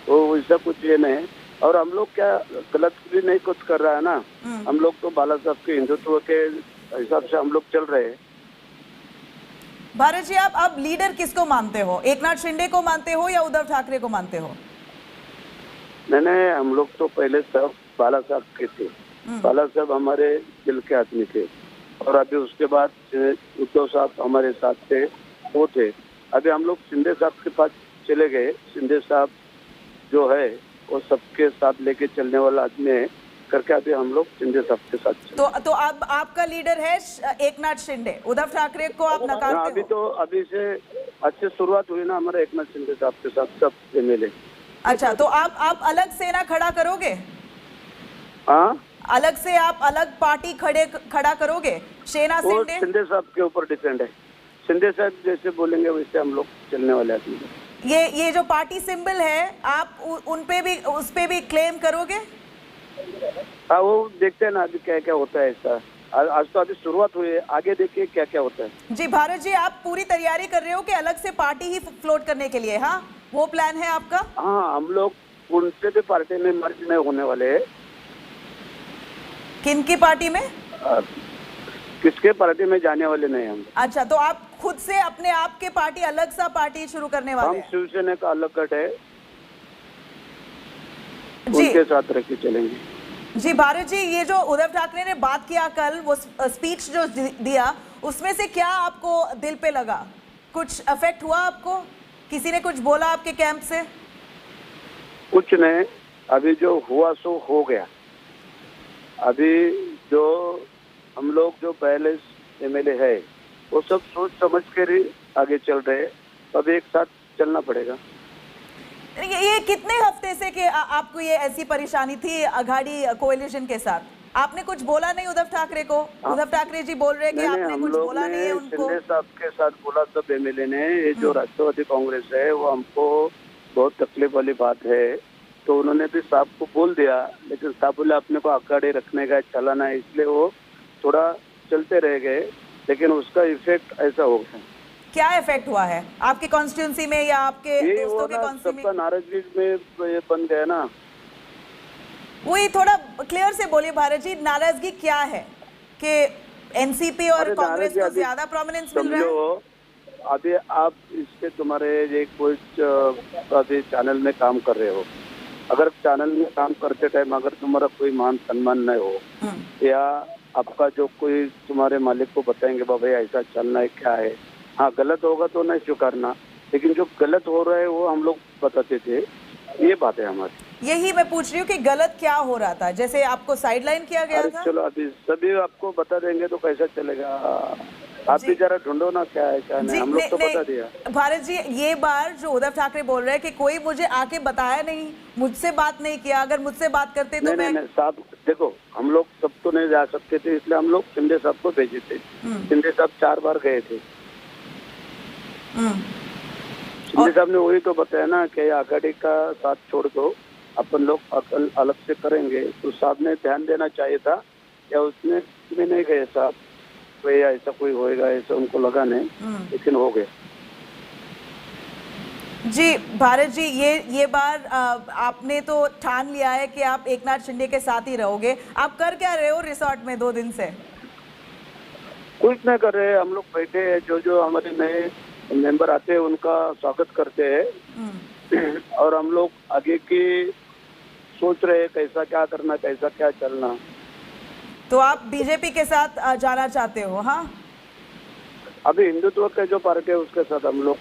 तो ऐसा कुछ ये नहीं। और हम लोग क्या गलत भी नहीं कुछ कर रहा है ना, हम लोग तो बाला साहब के हिंदुत्व के हिसाब से हम लोग चल रहे हैं। भारत जी, आप लीडर किसको मानते हो? एकनाथ शिंदे को मानते हो या उद्धव ठाकरे को मानते हो? नहीं, हम लोग तो पहले सब बाला साहब के थे। बाला साहब हमारे दिल के आदमी थे, और अभी उसके बाद उद्धव साहब हमारे साथ थे, वो थे। अभी हम लोग शिंदे साहब के पास चले गए। शिंदे साहब जो है वो सबके साथ लेके चलने वाला आदमी है, करके अभी हम लोग शिंदे साहब के साथ। तो अब आपका लीडर है एकनाथ शिंदे, उद्धव ठाकरे को आप नकारते हो? अभी से अच्छी शुरुआत हुई ना हमारे एकनाथ शिंदे साहब के साथ सब MLA। अच्छा, तो आप अलग सेना खड़ा करोगे? हाँ, अलग से आप अलग पार्टी खड़ा करोगे? सेना शिंदे साहब के ऊपर डिपेंड है। शिंदे साहब जैसे बोलेंगे वैसे हम लोग चलने वाले आदमी। ये जो पार्टी सिंबल है, आप उस पे भी क्लेम करोगे? हाँ, वो देखते हैं ना अभी क्या क्या होता है ऐसा। आज तो अभी शुरुआत हुई है, आगे देखिए क्या क्या होता है। जी भारत जी, आप पूरी तैयारी कर रहे हो कि अलग से पार्टी ही फ्लोट करने के लिए? हाँ, वो प्लान है आपका? हाँ, हम लोग उनसे भी पार्टी में मर्ज नहीं होने वाले हैं। किनकी पार्टी में? किसके पार्टी में जाने वाले नहीं हम। अच्छा, तो आप खुद से अपने आप के पार्टी अलग सा पार्टी शुरू करने वाले हैं? हम शिवसेना का अलग गठ है, उनके साथ रह के चलेंगे। जी भारत जी, ये जो उद्धव ठाकरे ने बात किया कल, वो स्पीच जो दिया, उसमें से क्या आपको दिल पे लगा? कुछ अफेक्ट हुआ आपको? किसी ने कुछ बोला आपके कैंप से? कुछ नहीं, अभी जो हुआ सो हो गया। अभी जो हम लोग जो पहले MLA है वो सब सोच समझ कर ही आगे चल रहे हैं, अब एक साथ चलना पड़ेगा। ये कितने हफ्ते से कि आपको ये ऐसी परेशानी थी अघाड़ी कोएलिशन के साथ? आपने कुछ बोला नहीं उद्धव ठाकरे को? उद्धव ठाकरे जी बोल रहे हैं कि आपने कुछ बोला नहीं है उनको? शिंदे साहब के साथ बोला सब MLA ने, ये जो राष्ट्रवादी कांग्रेस है वो हमको बहुत तकलीफ वाली बात है, तो उन्होंने भी साहब को बोल दिया, लेकिन साहब बोले अपने को अखाड़े रखने का, चलाना है, इसलिए वो थोड़ा चलते रह गए, लेकिन उसका इफेक्ट ऐसा हो गया। क्या इफेक्ट हुआ है आपके कॉन्स्टिट्यूंसी में या आपके दोस्तों के कॉन्स्टिट्यूंसी में? नाराजगी में ये बन गया ना। वही थोड़ा क्लियर से बोलिए भारत जी, नाराजगी क्या है कि NCP और कांग्रेस को ज्यादा प्रोमिनेंस मिल रहा है? अभी आप इसके तुम्हारे ये कुछ अभी चैनल में काम कर रहे हो, अगर चैनल में काम करते टाइम अगर तुम्हारा कोई मान सम्मान नहीं हो, या आपका जो कोई तुम्हारे मालिक को बताएंगे बाबा ऐसा चलना है, क्या है, हाँ गलत होगा तो नहीं स्वीकारना, लेकिन जो गलत हो रहा है वो हम लोग बताते थे, ये बात है हमारी। यही मैं पूछ रही हूँ कि गलत क्या हो रहा था, जैसे आपको साइडलाइन किया गया था? चलो अभी सभी आपको बता देंगे तो कैसा चलेगा, आप भी जरा ढूंढो ना क्या है क्या नहीं, हम लोग तो बता दिया। भारत जी, ये बार जो उद्धव ठाकरे बोल रहे हैं कि कोई मुझे आके बताया नहीं, मुझसे बात नहीं किया, अगर मुझसे बात करते तो मैं... नहीं, साहब देखो, हम लोग सब तो नहीं जा सकते थे, इसलिए हम लोग शिंदे साहब को भेजे थे। शिंदे साहब 4 बार गए थे। शिंदे साहब ने वही तो बताया ना कि आघाड़ी का साथ छोड़ दो, अपन लोग अलग से करेंगे, तो साहब ने ध्यान देना चाहिए था, या उसने भी नहीं गए साहब, भैया ऐसा कोई होएगा ऐसा उनको लगा नहीं, लेकिन हो गया। जी भारत जी, ये बार आपने तो ठान लिया है कि आप एकनाथ शिंदे के साथ ही रहोगे, आप कर क्या रहे हो रिसोर्ट में 2 दिन से? कुछ नहीं कर रहे, हम लोग बैठे हैं, जो हमारे नए मेंबर आते हैं उनका स्वागत करते हैं, और हम लोग आगे की सोच रहे हैं कैसा क्या करना, कैसा क्या चलना। तो आप बीजेपी के साथ जाना चाहते हो? हाँ, अभी हिंदुत्व के जो पार्टी है उसके साथ हम लोग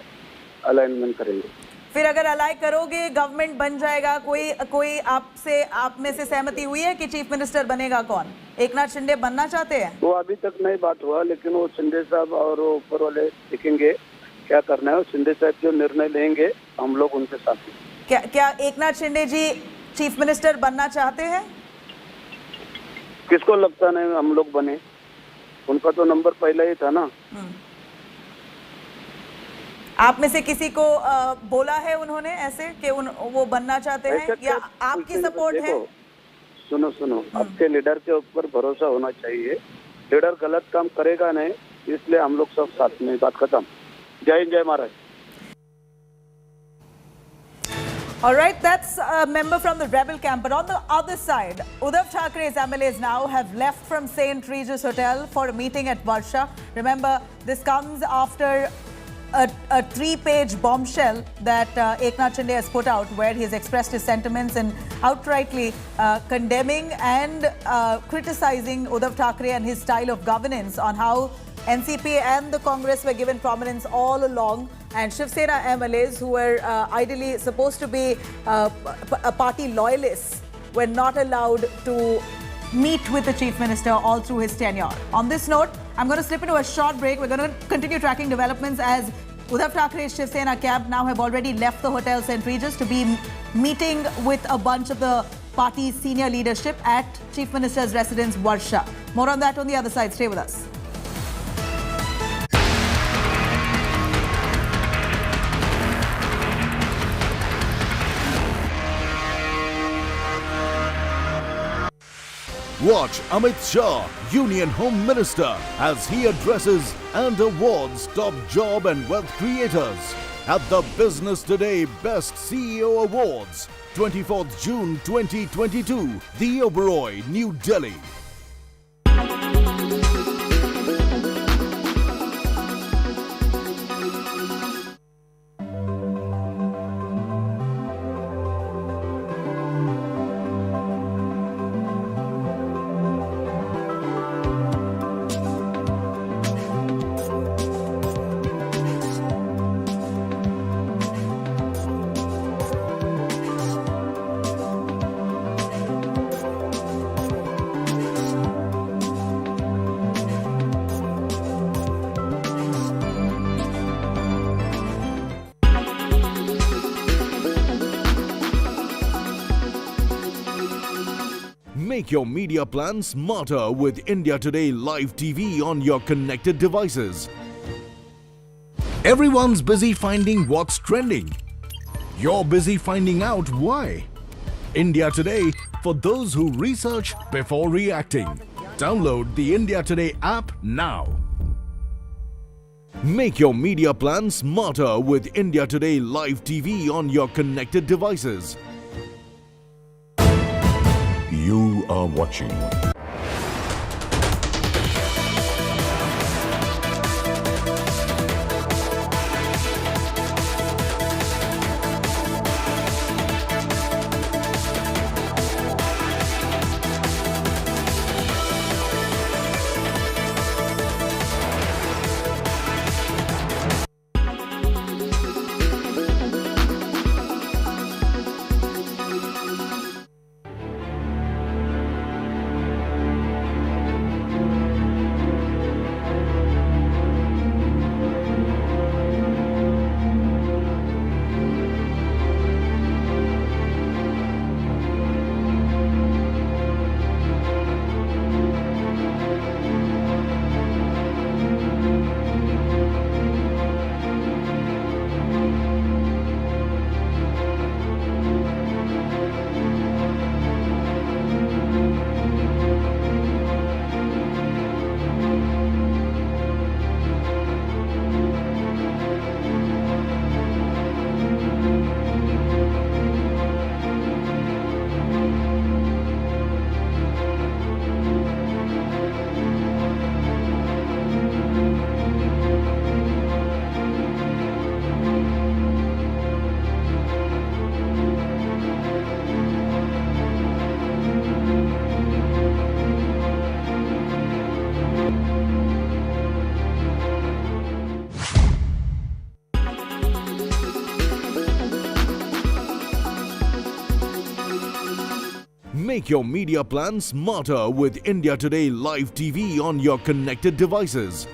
अलाइनमेंट करेंगे। फिर अगर अलाइ करोगे, गवर्नमेंट बन जाएगा, कोई आप में से सहमति हुई है कि चीफ मिनिस्टर बनेगा कौन? एकनाथ शिंदे बनना चाहते हैं? वो अभी तक नहीं बात हुआ, लेकिन वो शिंदे साहब और वो ऊपर वाले देखेंगे क्या करना है, शिंदे साहब जो निर्णय लेंगे हम लोग उनके साथ। क्या एकनाथ शिंदे जी चीफ मिनिस्टर बनना चाहते हैं? किसको लगता नहीं हम लोग बने, उनका तो नंबर पहला ही था ना। आप में से किसी को बोला है उन्होंने ऐसे कि वो बनना चाहते हैं, या आपकी सपोर्ट है? सुनो, आपके लीडर के ऊपर भरोसा होना चाहिए, लीडर गलत काम करेगा नहीं, इसलिए हम लोग सब साथ में, बात खत्म। जय हिंद, जय महाराज। All right, that's a member from the rebel camp. But on the other side, Uddhav Thackeray's MLAs now have left from St. Regis Hotel for a meeting at Varsha. Remember, this comes after a 3-page bombshell that Eknath Shinde has put out, where he has expressed his sentiments and outrightly condemning and criticizing Uddhav Thackeray and his style of governance, on how NCP and the Congress were given prominence all along, and Shiv Sena MLAs, who were ideally supposed to be party loyalists, were not allowed to meet with the Chief Minister all through his tenure. On this note, I'm going to slip into a short break. We're going to continue tracking developments as Uddhav Thackeray's Shiv Sena camp now have already left the Hotel St. Regis to be meeting with a bunch of the party's senior leadership at Chief Minister's residence, Varsha. More on that on the other side. Stay with us. Watch Amit Shah, Union Home Minister, as he addresses and awards top job and wealth creators at the Business Today Best CEO Awards, 24th June 2022, The Oberoi, New Delhi. Make your media plan smarter with India Today Live TV on your connected devices. Everyone's busy finding what's trending. You're busy finding out why. India Today, for those who research before reacting. Download the India Today app now. Make your media plan smarter with India Today Live TV on your connected devices. You are watching Make your media plan smarter with India Today Live TV on your connected devices.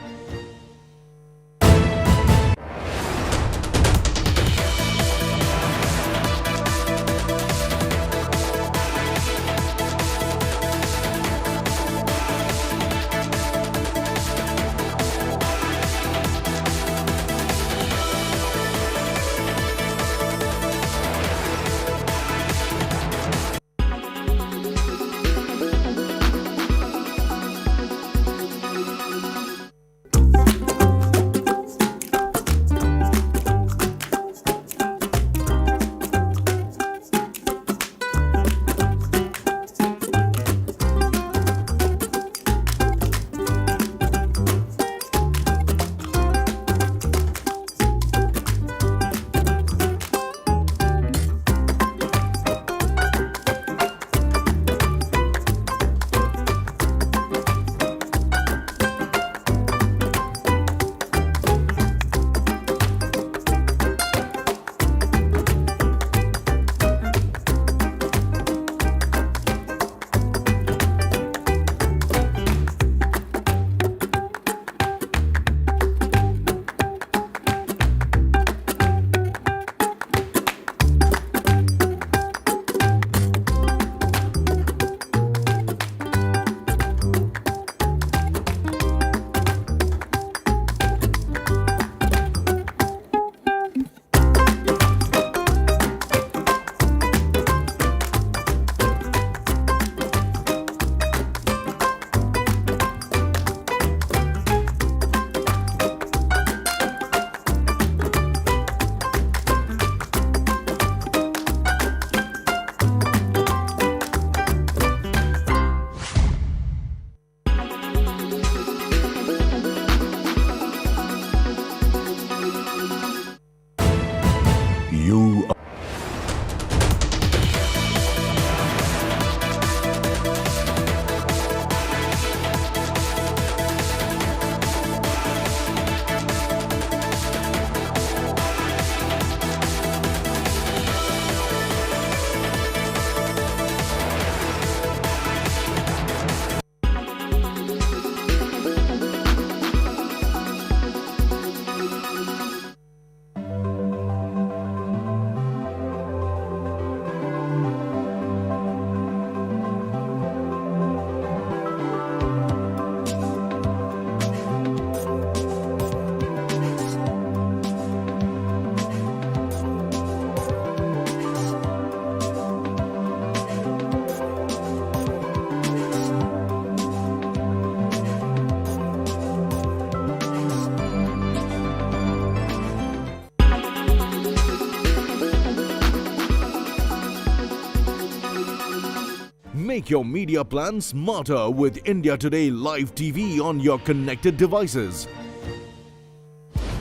Make your media plan smarter with India Today Live TV on your connected devices.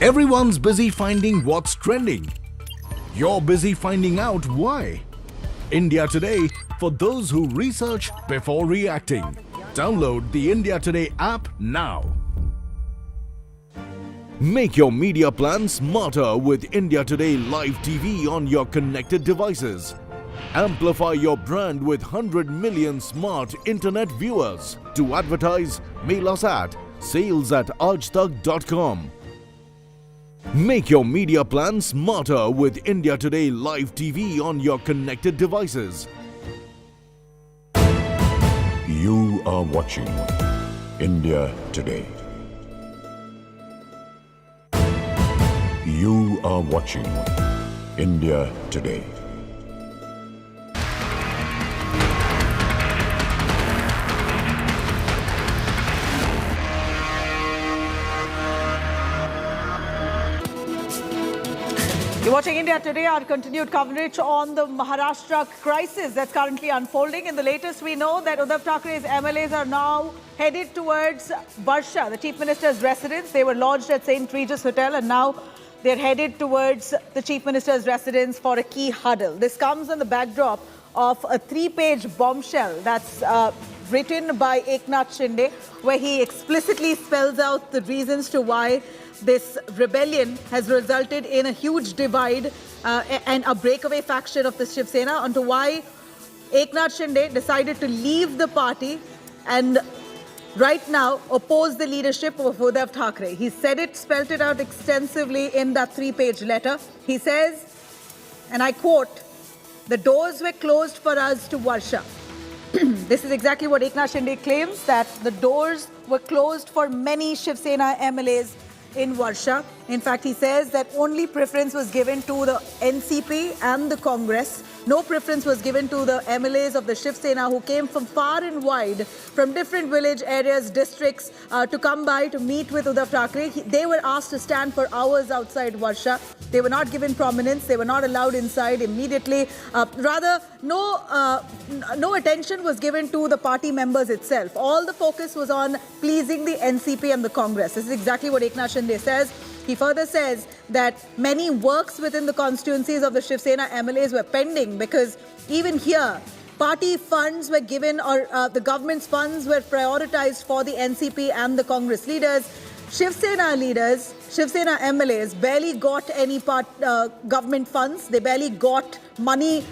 Everyone's busy finding what's trending. You're busy finding out why. India Today, for those who research before reacting. Download the India Today app now. Make your media plan smarter with India Today Live TV on your connected devices. Amplify your brand with 100 million smart internet viewers. To advertise, mail us at sales@aajtak.com. Make your media plan smarter with India Today Live TV on your connected devices. You are watching India Today. You are watching India Today. You're watching India Today, our continued coverage on the Maharashtra crisis that's currently unfolding. In the latest, we know that Uddhav Thackeray's MLAs are now headed towards Varsha, the Chief Minister's residence. They were lodged at St. Regis Hotel and now they're headed towards the Chief Minister's residence for a key huddle. This comes on the backdrop of a 3-page bombshell that's written by Eknath Shinde, where he explicitly spells out the reasons to why this rebellion has resulted in a huge divide and a breakaway faction of the Shiv Sena, onto why Eknath Shinde decided to leave the party and right now oppose the leadership of Uddhav Thackeray. He said it, spelled it out extensively in that 3-page letter. He says, and I quote, "The doors were closed for us to Varsha." This is exactly what Eknath Shinde claims, that the doors were closed for many Shiv Sena MLAs in Varsha. In fact, he says that only preference was given to the NCP and the Congress. No preference was given to the MLAs of the Shiv Sena who came from far and wide, from different village areas, districts, to come by to meet with Uddhav Thackeray. They were asked to stand for hours outside Varsha. They were not given prominence. They were not allowed inside immediately. Rather, no attention was given to the party members itself. All the focus was on pleasing the NCP and the Congress. This is exactly what Eknath Shinde says. He further says that many works within the constituencies of the Shiv Sena MLAs were pending because even here, party funds were given, or the government's funds were prioritized for the NCP and the Congress leaders. Shiv Sena leaders, Shiv Sena MLAs barely got any government funds. They barely got money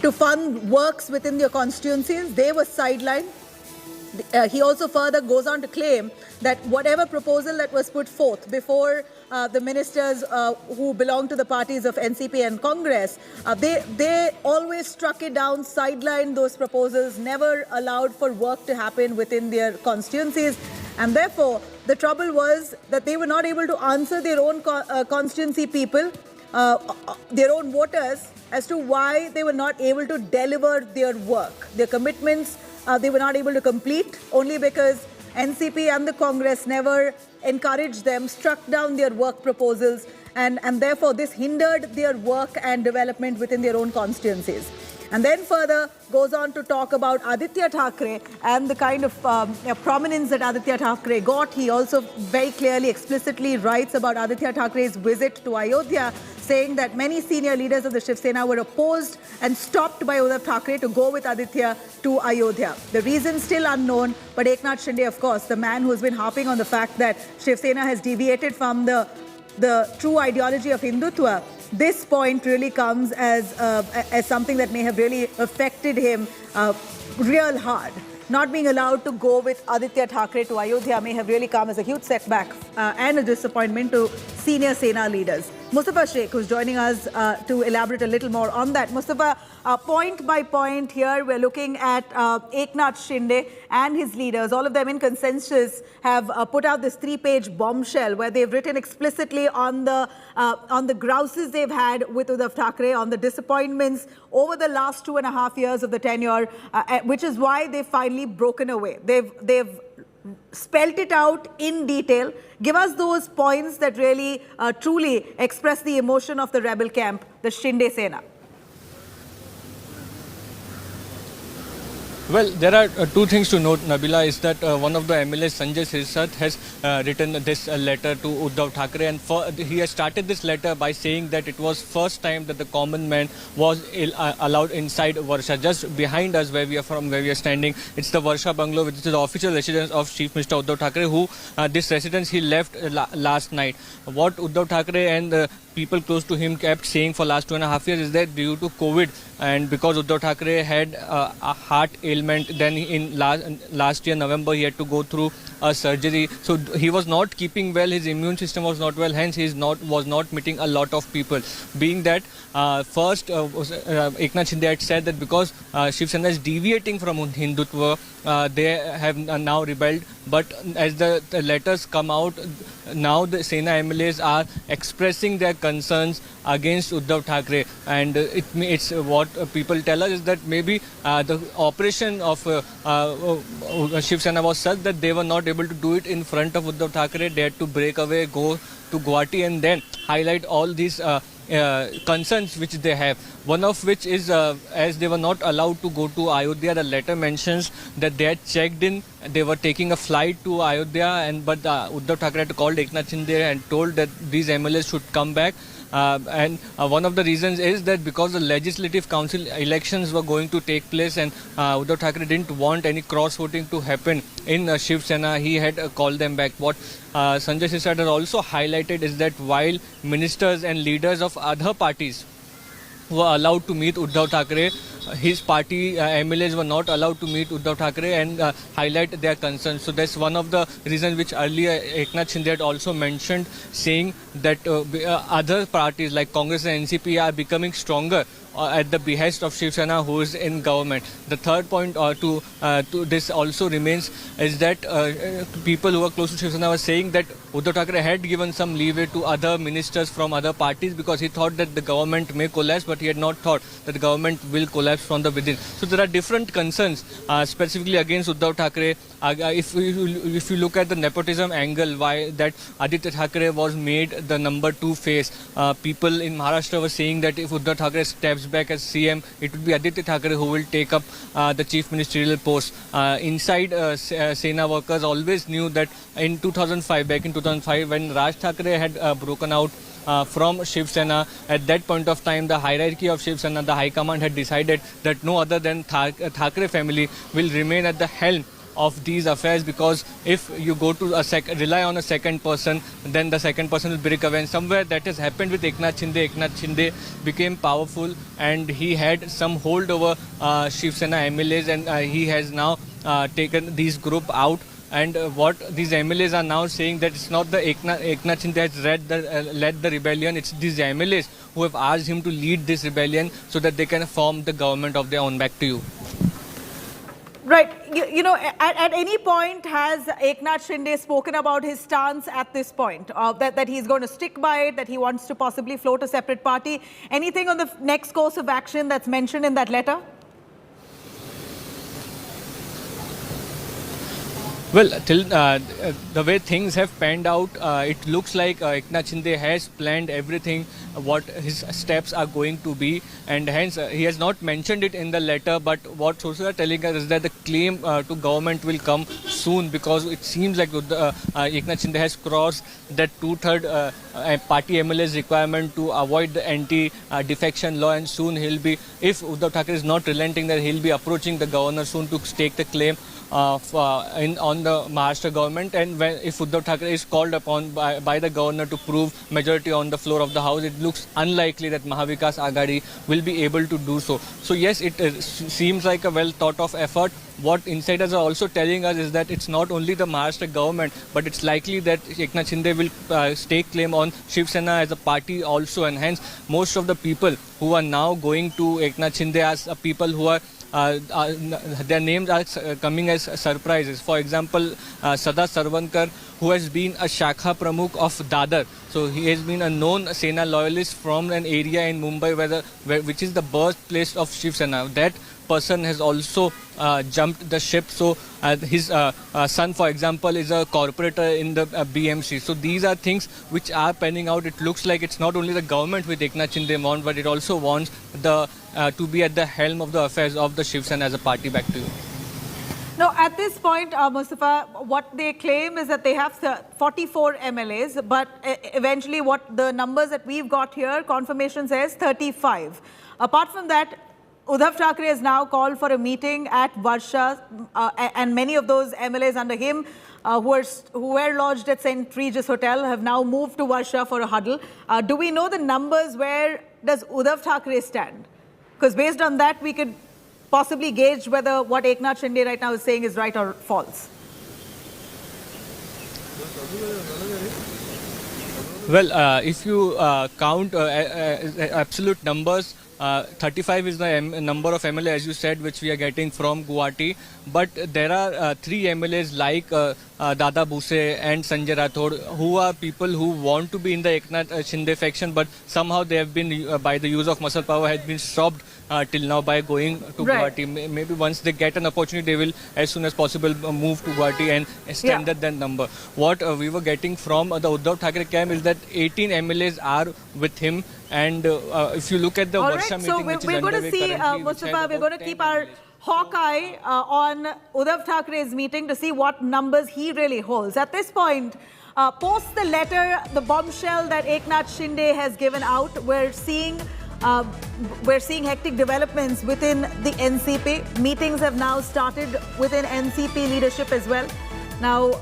to fund works within their constituencies. They were sidelined. He also further goes on to claim that whatever proposal that was put forth before the ministers who belong to the parties of NCP and Congress, they always struck it down, sidelined those proposals, never allowed for work to happen within their constituencies. And therefore, the trouble was that they were not able to answer their own constituency people, their own voters, as to why they were not able to deliver their work. Their commitments, they were not able to complete only because NCP and the Congress never encouraged them, struck down their work proposals, and therefore this hindered their work and development within their own constituencies. And then further goes on to talk about Aditya Thackeray and the kind of prominence that Aditya Thackeray got. He also very clearly, explicitly writes about Aditya Thackeray's visit to Ayodhya, saying that many senior leaders of the Shiv Sena were opposed and stopped by Uddhav Thackeray to go with Aditya to Ayodhya. The reason still unknown, but Eknath Shinde, of course, the man who's been harping on the fact that Shiv Sena has deviated from the true ideology of Hindutva, this point really comes as something that may have really affected him real hard. Not being allowed to go with Aditya Thackeray to Ayodhya may have really come as a huge setback and a disappointment to senior Sena leaders. Mustafa Sheikh, who's joining us to elaborate a little more on that. Mustafa, point by point here, we're looking at Eknath Shinde and his leaders. All of them in consensus have put out this 3-page bombshell where they've written explicitly on the grouses they've had with Uddhav Thackeray, on the disappointments over the last 2.5 years of the tenure, which is why they've finally broken away. They've spelt it out in detail. Give us those points that really truly express the emotion of the rebel camp, the Shinde Sena. Well, there are two things to note, Nabila, is that one of the MLAs, Sanjay Sirsat, has written this letter to Uddhav Thackeray, and he has started this letter by saying that it was first time that the common man was allowed inside Varsha. Just behind us, where we are standing, it's the Varsha bungalow, which is the official residence of Chief Minister Uddhav Thackeray, who this residence he left last night. What Uddhav Thackeray and people close to him kept saying for last 2.5 years is that due to COVID and because Uddhav Thackeray had a heart ailment, then in last year November he had to go through a surgery, so he was not keeping well, his immune system was not well, hence he was not meeting a lot of people. Being that first Eknath Shinde had said that because Shiv Sena is deviating from Hindutva, they have now rebelled, but as the letters come out, now the Sena MLAs are expressing their concerns against Uddhav Thackeray, and it's what people tell us is that maybe the operation of Shiv Sena was such that they were not able to do it in front of Uddhav Thackeray. They had to break away, go to Guwahati and then highlight all these concerns which they have. One of which is as they were not allowed to go to Ayodhya, the letter mentions that they had checked in, they were taking a flight to Ayodhya, but Uddhav Thackeray had called Eknath Shinde and told that these MLAs should come back. And one of the reasons is that because the Legislative Council elections were going to take place and Uddhav Thackeray didn't want any cross-voting to happen in Shiv Sena, he had called them back. What Sanjay Sirsat has also highlighted is that while ministers and leaders of other parties were allowed to meet Uddhav Thackeray, his party MLAs were not allowed to meet Uddhav Thackeray and highlight their concerns. So that's one of the reasons which earlier Eknath Shinde had also mentioned, saying that other parties like Congress and NCP are becoming stronger at the behest of Shiv Sena, who is in government. The third point to this also remains is that people who are close to Shiv Sena were saying that Uddhav Thackeray had given some leeway to other ministers from other parties because he thought that the government may collapse, but he had not thought that the government will collapse from the within. So there are different concerns specifically against Uddhav Thackeray. If you look at the nepotism angle, why that Aditya Thackeray was made the number 2 face, people in Maharashtra were saying that if Uddhav Thackeray steps back as CM, it would be Aditya Thackeray who will take up the chief ministerial post. Inside Sena workers always knew that in 2005, back in 2005, when Raj Thackeray had broken out from Shiv Sena, at that point of time the hierarchy of Shiv Sena, the High Command had decided that no other than Thackeray family will remain at the helm of these affairs, because if you go to rely on a second person, then the second person will break away. And somewhere that has happened with Eknath Shinde. Eknath Shinde became powerful and he had some hold over Shiv Sena MLAs, and he has now taken these group out. And what these MLAs are now saying, that it's not the Eknath Shinde has led the rebellion, it's these MLAs who have asked him to lead this rebellion so that they can form the government of their own. Back to you. Right. You know, at any point has Eknath Shinde spoken about his stance at this point? That he's going to stick by it, that he wants to possibly float a separate party? Anything on the next course of action that's mentioned in that letter? Well, till the way things have panned out, it looks like Eknath Shinde has planned everything, what his steps are going to be, and hence he has not mentioned it in the letter, but what sources are telling us is that the claim to government will come soon, because it seems like Eknath Shinde has crossed that 2/3 party MLA's requirement to avoid the anti-defection law, and soon he'll be, if Uddhav Thackeray is not relenting, then he'll be approaching the governor soon to stake the claim on the Maharashtra government. And if Uddhav Thackeray is called upon by the governor to prove majority on the floor of the house, it looks unlikely that Mahavikas Aghadi will be able to do so. So yes, it seems like a well thought of effort. What insiders are also telling us is that it's not only the Maharashtra government, but it's likely that Eknath Shinde will stake claim on Shiv Sena as a party also, and hence most of the people who are now going to Eknath Shinde as people who are their names are coming as surprises. For example, Sada Sarvankar, who has been a Shakha Pramukh of Dadar. So he has been a known Sena loyalist from an area in Mumbai which is the birthplace of Shiv Sena. That person has also jumped the ship. So his son, for example, is a corporator in the BMC. So these are things which are panning out. It looks like it's not only the government with Eknath Shinde wants, but it also wants to be at the helm of the affairs of the Shiv Sena as a party. Back to you. at this point, Mustafa, what they claim is that they have 44 MLAs, but eventually what the numbers that we've got here, confirmation says 35. Apart from that, Uddhav Thackeray has now called for a meeting at Varsha, and many of those MLAs under him who were lodged at St. Regis Hotel have now moved to Varsha for a huddle. Do we know the numbers? Where does Uddhav Thackeray stand? Because based on that, we could possibly gauge whether what Eknath Shinde right now is saying is right or false. Well, if you count absolute numbers, 35 is the number of MLA, as you said, which we are getting from Guwahati. But there are 3 MLAs like Dada Buse and Sanjay Rathod, who are people who want to be in the Eknath Shinde faction, but somehow they have been, by the use of muscle power, has been stopped till now by going to Guwahati. Maybe once they get an opportunity, they will, as soon as possible, move to Guwahati and extend that number. What we were getting from the Uddhav Thackeray camp is that 18 MLAs are with him. And if you look at the Varsha meeting, which is underway currently, Mustafa, we're going to keep our hawk eye on Uddhav Thackeray's meeting to see what numbers he really holds. At this point, post the letter, the bombshell that Eknath Shinde has given out, we're seeing hectic developments within the NCP. Meetings have now started within NCP leadership as well. Now,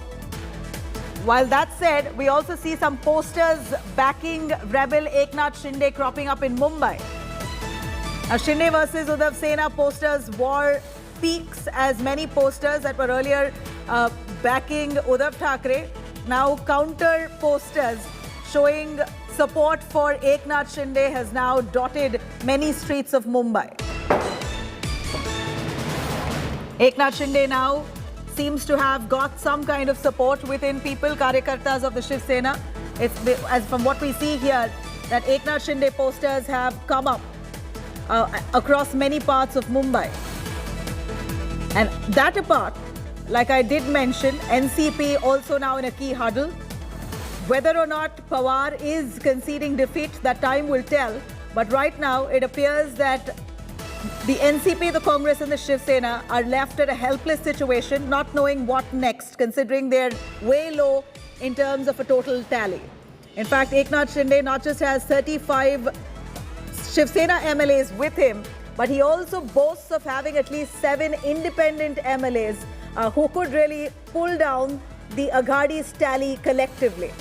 while that said, we also see some posters backing rebel Eknath Shinde cropping up in Mumbai. Now, Shinde versus Uddhav Sena posters wore peaks as many posters that were earlier backing Uddhav Thackeray. Now, counter posters showing support for Eknath Shinde has now dotted many streets of Mumbai. Eknath Shinde now seems to have got some kind of support within people, Karyakartas of the Shiv Sena. As from what we see here, that Eknath Shinde posters have come up across many parts of Mumbai. And that apart, like I did mention, NCP also now in a key huddle. Whether or not Pawar is conceding defeat, that time will tell. But right now, it appears that the NCP, the Congress and the Shiv Sena are left at a helpless situation, not knowing what next, considering they're way low in terms of a total tally. In fact, Eknath Shinde not just has 35 Shiv Sena MLAs with him, but he also boasts of having at least 7 independent MLAs who could really pull down the Aghadi's tally collectively.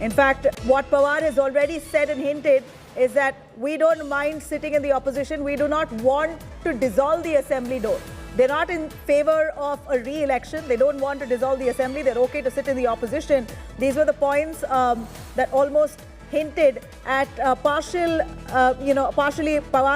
In fact, what Pawar has already said and hinted is that we don't mind sitting in the opposition. We do not want to dissolve the assembly door. They're not in favor of a re-election. They don't want to dissolve the assembly. They're okay to sit in the opposition. These were the points that almost hinted at Pawar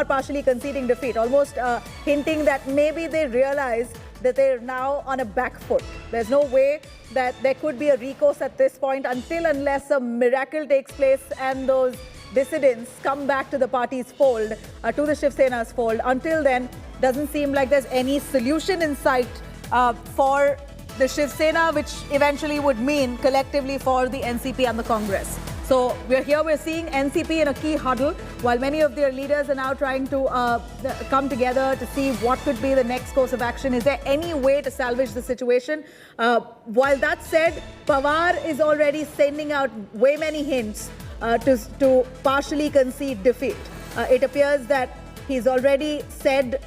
partially conceding defeat, almost hinting that maybe they realize that they're now on a back foot. There's no way that there could be a recourse at this point unless a miracle takes place and those dissidents come back to the party's fold, to the Shiv Sena's fold. Until then, doesn't seem like there's any solution in sight for the Shiv Sena, which eventually would mean collectively for the NCP and the Congress. So we're seeing NCP in a key huddle, while many of their leaders are now trying to come together to see what could be the next course of action. Is there any way to salvage the situation? While that said, Pawar is already sending out way many hints to partially concede defeat. It appears that he's already said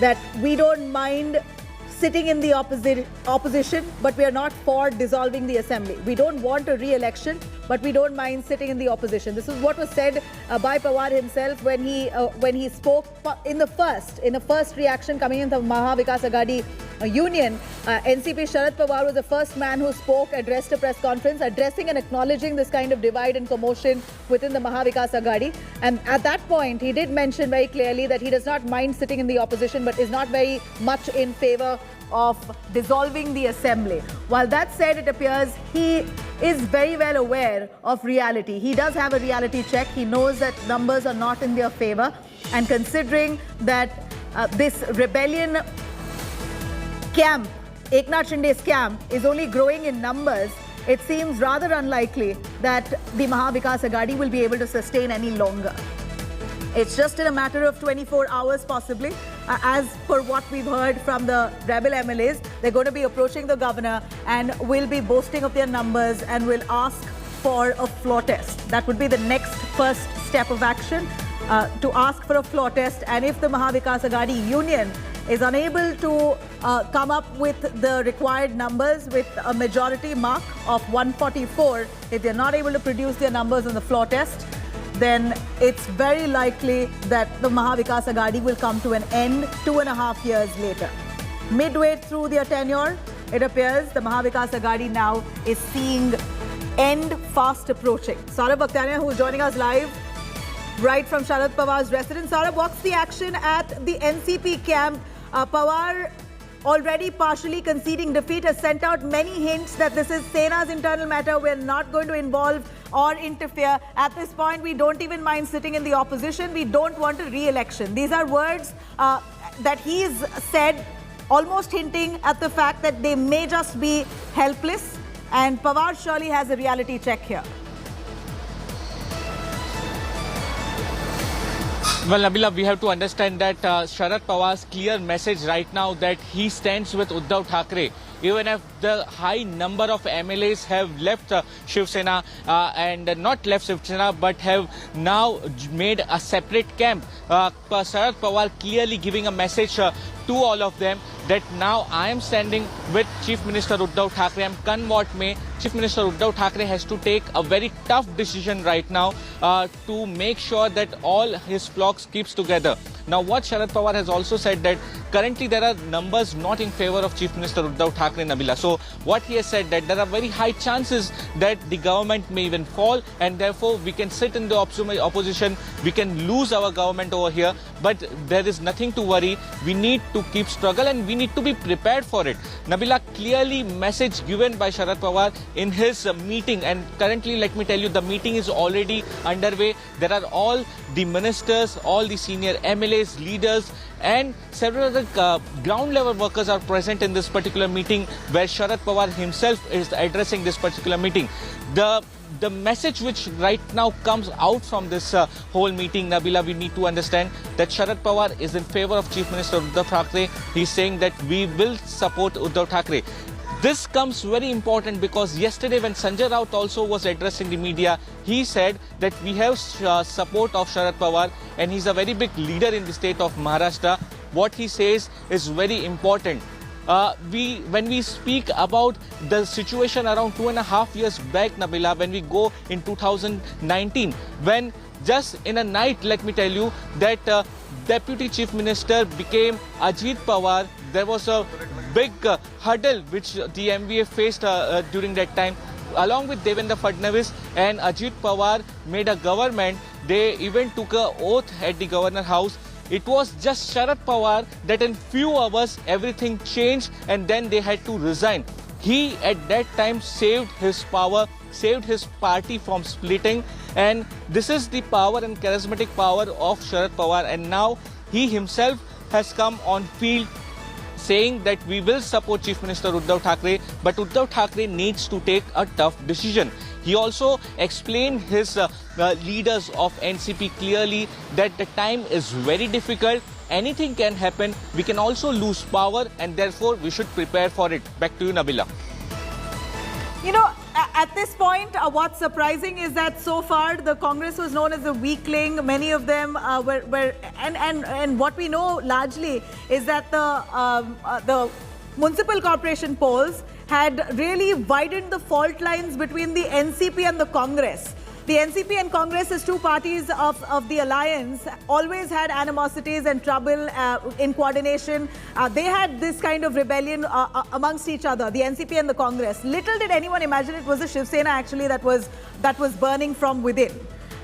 that we don't mind sitting in the opposition, but we are not for dissolving the assembly. We don't want a re-election, but we don't mind sitting in the opposition. This is what was said by Pawar himself when he spoke in the first reaction coming in from Maha Vikas Aghadi Union. NCP Sharad Pawar was the first man who spoke, addressed a press conference, addressing and acknowledging this kind of divide and commotion within the Maha Vikas Aghadi. And at that point, he did mention very clearly that he does not mind sitting in the opposition, but is not very much in favor of dissolving the assembly. While that said, it appears he is very well aware of reality. He does have a reality check. He knows that numbers are not in their favor. And considering that this rebellion camp, Eknath Shinde's camp, is only growing in numbers, it seems rather unlikely that the Maha Vikas Aghadi will be able to sustain any longer. It's just in a matter of 24 hours possibly as per what we've heard from the rebel MLAs, they're going to be approaching the governor and will be boasting of their numbers and will ask for a floor test. That would be the next first step of action, to ask for a floor test. And if the Maha Vikas Aghadi union is unable to come up with the required numbers with a majority mark of 144, if they're not able to produce their numbers on the floor test, then it's very likely that the Maha Vikas Aghadi will come to an end 2.5 years later. Midway through their tenure, it appears the Maha Vikas Aghadi now is seeing end fast approaching. Saurabh Bhaktania, who is joining us live right from Sharad Pawar's residence. Saurabh, what's the action at the NCP camp? Pawar, already partially conceding defeat, has sent out many hints that this is Sena's internal matter. We're not going to involve or interfere. At this point, we don't even mind sitting in the opposition. We don't want a re-election. These are words that he's said, almost hinting at the fact that they may just be helpless. And Pawar surely has a reality check here. Well, Nabila, we have to understand that Sharad Pawar's clear message right now that he stands with Uddhav Thackeray. Even if the high number of MLAs have left Shiv Sena and not left Shiv Sena but have now made a separate camp, Sharad Pawar clearly giving a message to all of them that now I am standing with Chief Minister Uddhav Thackeray. Come what may, Chief Minister Uddhav Thackeray has to take a very tough decision right now to make sure that all his flocks keeps together. Now, what Sharad Pawar has also said that currently there are numbers not in favor of Chief Minister Uddhav Thackeray, Nabila. So, what he has said that there are very high chances that the government may even fall, and therefore we can sit in the opposition, we can lose our government over here, but there is nothing to worry. We need to keep struggle and we need to be prepared for it. Nabila, clearly message given by Sharad Pawar in his meeting, and currently let me tell you the meeting is already underway. There are all the ministers, all the senior MLAs, leaders and several other ground level workers are present in this particular meeting where Sharad Pawar himself is addressing this particular meeting. The message which right now comes out from this whole meeting, Nabila, we need to understand that Sharad Pawar is in favor of Chief Minister Uddhav Thackeray. He's saying that we will support Uddhav Thackeray. This comes very important because yesterday when Sanjay Raut also was addressing the media, he said that we have support of Sharad Pawar and he's a very big leader in the state of Maharashtra. What he says is very important. When we speak about the situation around 2.5 years back, Nabila, when we go in 2019, when just in a night, let me tell you, that Deputy Chief Minister became Ajit Pawar, there was a big hurdle which the MVA faced during that time. Along with Devendra Fadnavis and Ajit Pawar made a government. They even took an oath at the Governor House. It was just Sharad Pawar that in few hours everything changed and then they had to resign. He at that time saved his power, saved his party from splitting, and this is the power and charismatic power of Sharad Pawar. And now he himself has come on field saying that we will support Chief Minister Uddhav Thackeray, but Uddhav Thackeray needs to take a tough decision. He also explained his leaders of NCP clearly that the time is very difficult. Anything can happen. We can also lose power and therefore we should prepare for it. Back to you, Nabila. You know, at this point, what's surprising is that so far the Congress was known as a weakling. Many of them were and what we know largely is that the municipal corporation polls had really widened the fault lines between the NCP and the Congress. The NCP and Congress, as two parties of the alliance, always had animosities and trouble in coordination. They had this kind of rebellion amongst each other, the NCP and the Congress. Little did anyone imagine it was the Shiv Sena actually that was burning from within.